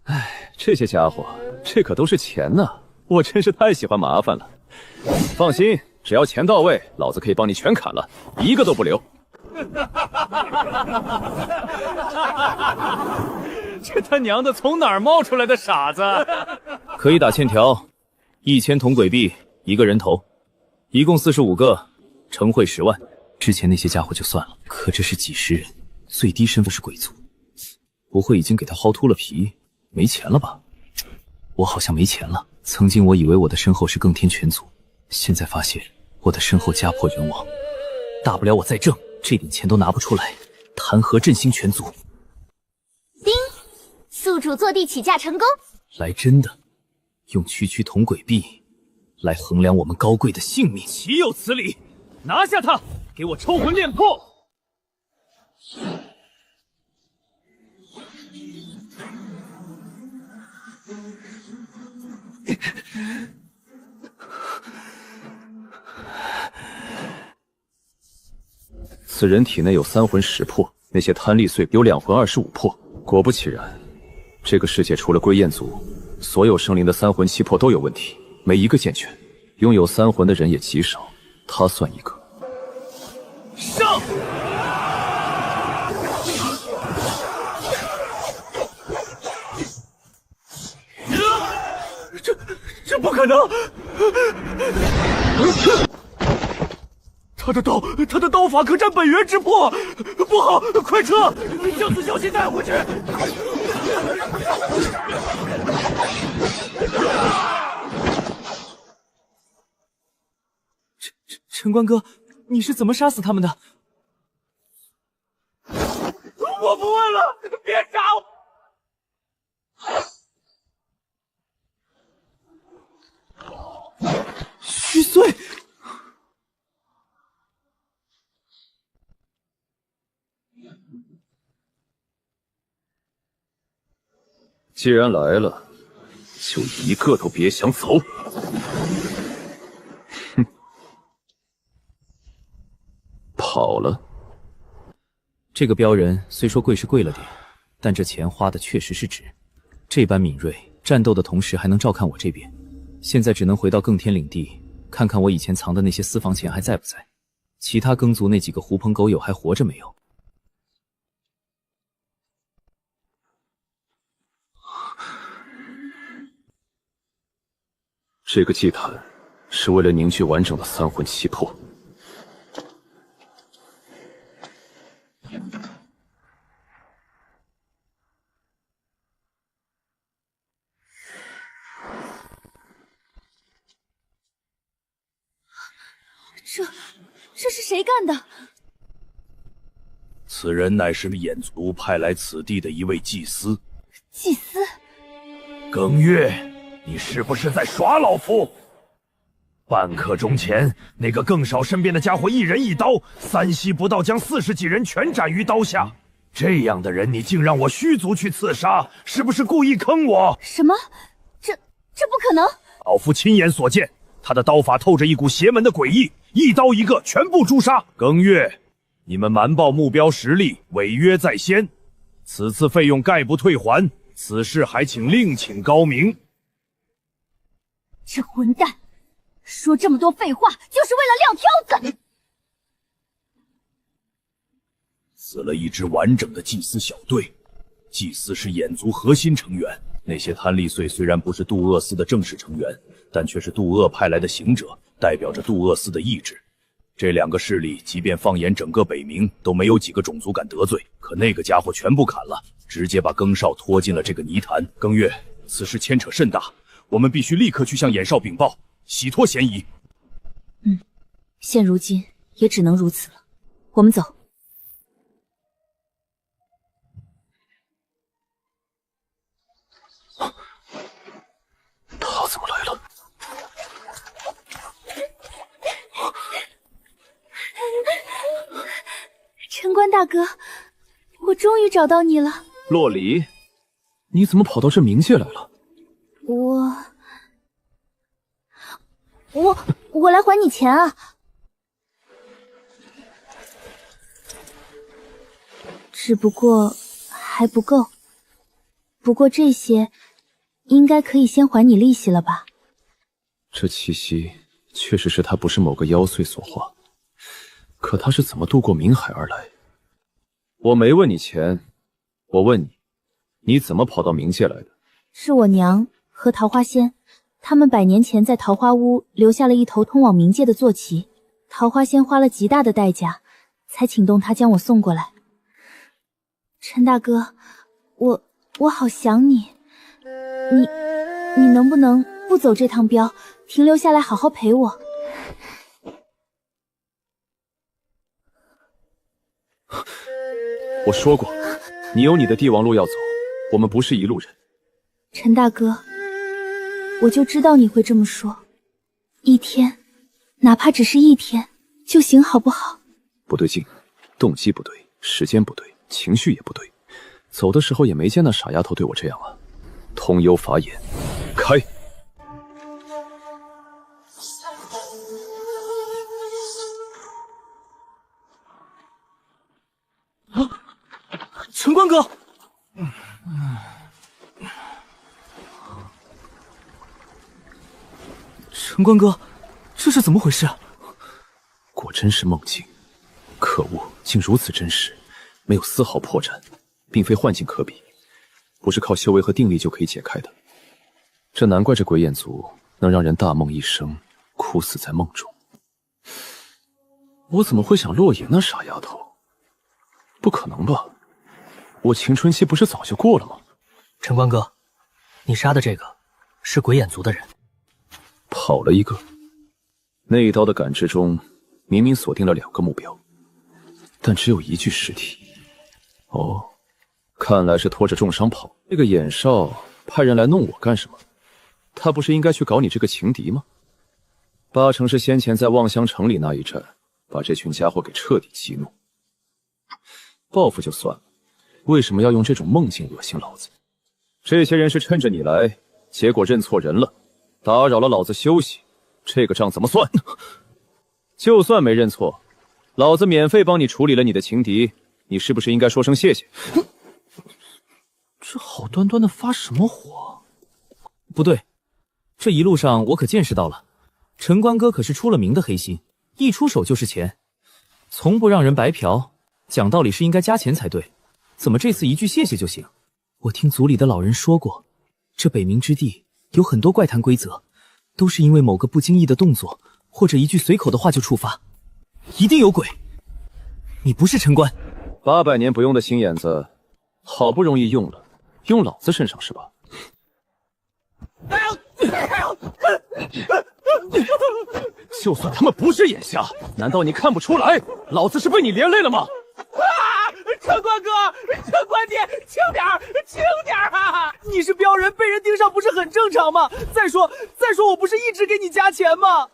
哎，这些家伙，这可都是钱呐！我真是太喜欢麻烦了。放心，只要钱到位，老子可以帮你全砍了，一个都不留。这他娘的从哪儿冒出来的傻子？可以打欠条，1000铜鬼币，1个人头，一共45个，成会10万。之前那些家伙就算了，可这是几十人，最低身份是鬼族，不会已经给他薅秃了皮？没钱了吧？我好像没钱了。曾经我以为我的身后是更天全族，现在发现我的身后家破人亡。大不了我再挣，这点钱都拿不出来，谈何振兴全族？叮，宿主坐地起价成功。来真的，用区区铜鬼币来衡量我们高贵的性命，岂有此理！拿下他，给我抽魂炼魄！此人体内有3魂10魄，那些贪利碎有2魂25魄。果不其然，这个世界除了归燕族，所有生灵的3魂7魄都有问题，没一个健全。拥有3魂的人也极少，他算一个。上！这不可能！他的刀法可占本源之魄，不好，快撤！将此消息带回去。陈官哥，你是怎么杀死他们的？我不问了，别杀我！虚岁。既然来了，就一个都别想走。哼，跑了。这个镖人虽说贵是贵了点，但这钱花的确实是值。这般敏锐，战斗的同时还能照看我这边。现在只能回到更天领地，看看我以前藏的那些私房钱还在不在，其他耕族那几个狐朋狗友还活着没有。这个祭坛是为了凝聚完整的3魂7魄。这是谁干的？此人乃是燕族派来此地的一位祭司。祭司？耿月，你是不是在耍老夫？半刻钟前，那个更少身边的家伙一人一刀，3息不到将40几人全斩于刀下。这样的人，你竟让我虚族去刺杀，是不是故意坑我？什么？这不可能！老夫亲眼所见，他的刀法透着一股邪门的诡异，一刀一个，全部诛杀。庚月，你们瞒报目标实力，违约在先，此次费用概不退还，此事还请另请高明。这混蛋，说这么多废话，就是为了撂挑子。死了一支完整的祭司小队，祭司是眼族核心成员。那些贪利碎虽然不是杜厄斯的正式成员，但却是杜厄派来的行者，代表着杜厄斯的意志。这两个势力，即便放眼整个北冥，都没有几个种族敢得罪。可那个家伙全部砍了，直接把庚少拖进了这个泥潭。庚月，此事牵扯甚大，我们必须立刻去向眼少禀报，洗脱嫌疑。现如今也只能如此了。我们走。他怎么来了？陈官大哥，我终于找到你了。洛离，你怎么跑到这冥界来了？我来还你钱啊！只不过还不够，不过这些应该可以先还你利息了吧？这气息确实是他不是某个妖祟所化，可他是怎么渡过冥海而来？我没问你钱，我问你，你怎么跑到冥界来的？是我娘和桃花仙，他们100年前在桃花坞留下了一头通往冥界的坐骑，桃花仙花了极大的代价，才请动他将我送过来。陈大哥，我好想你，你能不能不走这趟镖，停留下来好好陪我？我说过，你有你的帝王路要走，我们不是一路人。陈大哥，我就知道你会这么说，一天，哪怕只是一天就行，好不好？不对劲，动机不对，时间不对，情绪也不对。走的时候也没见那傻丫头对我这样啊。通幽法眼，开！陈官哥，陈官哥，这是怎么回事？果真是梦境，可恶，竟如此真实，没有丝毫破绽，并非幻境可比，不是靠修为和定力就可以解开的。这难怪这鬼眼族能让人大梦一生，哭死在梦中。我怎么会想洛野那傻丫头？不可能吧？我青春期不是早就过了吗？陈官哥，你杀的这个是鬼眼族的人。跑了一个。那一刀的感知中，明明锁定了2个目标，但只有1具尸体。哦，看来是拖着重伤跑。这个眼少派人来弄我干什么？他不是应该去搞你这个情敌吗？8成是先前在望乡城里那一战，把这群家伙给彻底激怒。报复就算了，为什么要用这种梦境恶心老子？这些人是趁着你来，结果认错人了，打扰了老子休息，这个账怎么算？就算没认错，老子免费帮你处理了你的情敌，你是不是应该说声谢谢？这好端端的发什么火？不对，这一路上我可见识到了，陈官哥可是出了名的黑心，一出手就是钱，从不让人白嫖，讲道理是应该加钱才对，怎么这次一句谢谢就行？我听族里的老人说过，这北冥之地有很多怪谈规则，都是因为某个不经意的动作或者一句随口的话就触发，一定有鬼。你不是陈官，800年不用的心眼子，好不容易用了，用老子身上是吧？就算他们不是眼瞎，难道你看不出来，老子是被你连累了吗？陈官哥，陈官爹，轻点儿，轻点儿啊！你是镖人，被人盯上不是很正常吗？再说，我不是一直给你加钱吗？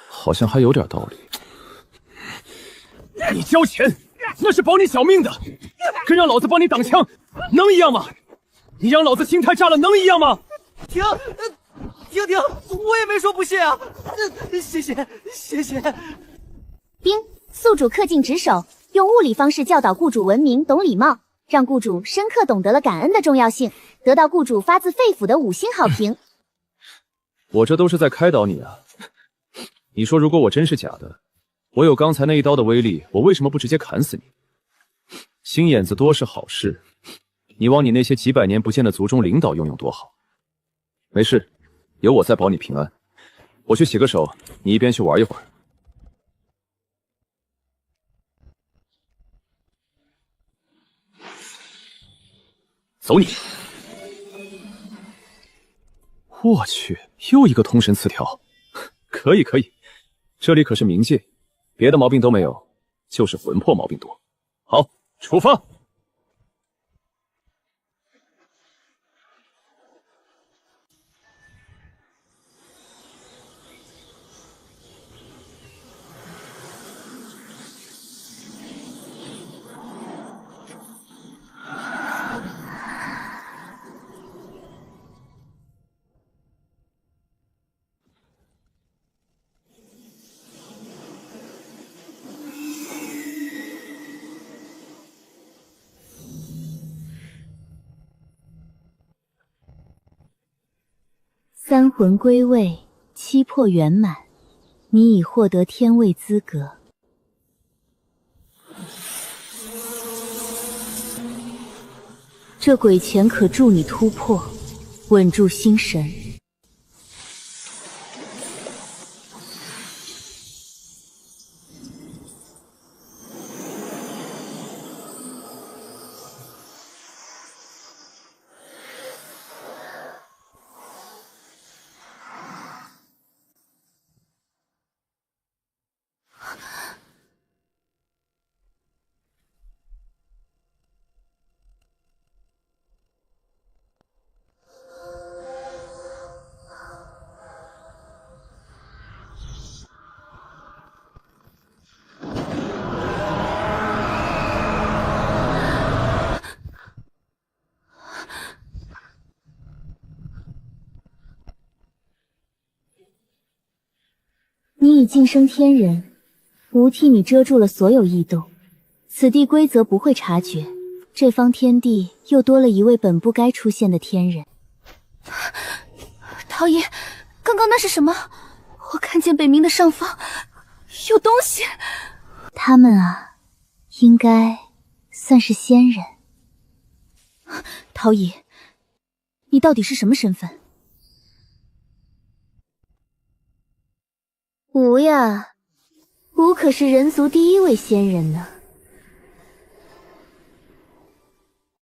好像还有点道理。你交钱，那是保你小命的，跟让老子帮你挡枪，能一样吗？你让老子心态炸了，能一样吗？停！停停，我也没说不谢啊！谢谢，谢谢。冰，宿主恪尽职守，用物理方式教导雇主文明、懂礼貌，让雇主深刻懂得了感恩的重要性，得到雇主发自肺腑的5星好评。我这都是在开导你啊！你说如果我真是假的，我有刚才那一刀的威力，我为什么不直接砍死你？心眼子多是好事，你往你那些几百年不见的族中领导用用多好。没事，有我在保你平安。我去洗个手，你一边去玩一会儿。走你！我去，又一个通神词条，可以可以，这里可是冥界，别的毛病都没有，就是魂魄毛病多。好，出发！三魂归位，7魄圆满，你已获得天位资格。这鬼钳可助你突破，稳住心神。你已晋升天人，吾替你遮住了所有异动，此地规则不会察觉。这方天地又多了一位本不该出现的天人。陶姨，刚刚那是什么？我看见北冥的上方有东西。他们啊，应该算是仙人。陶姨，你到底是什么身份？吾呀，吾可是人族第1位仙人呢。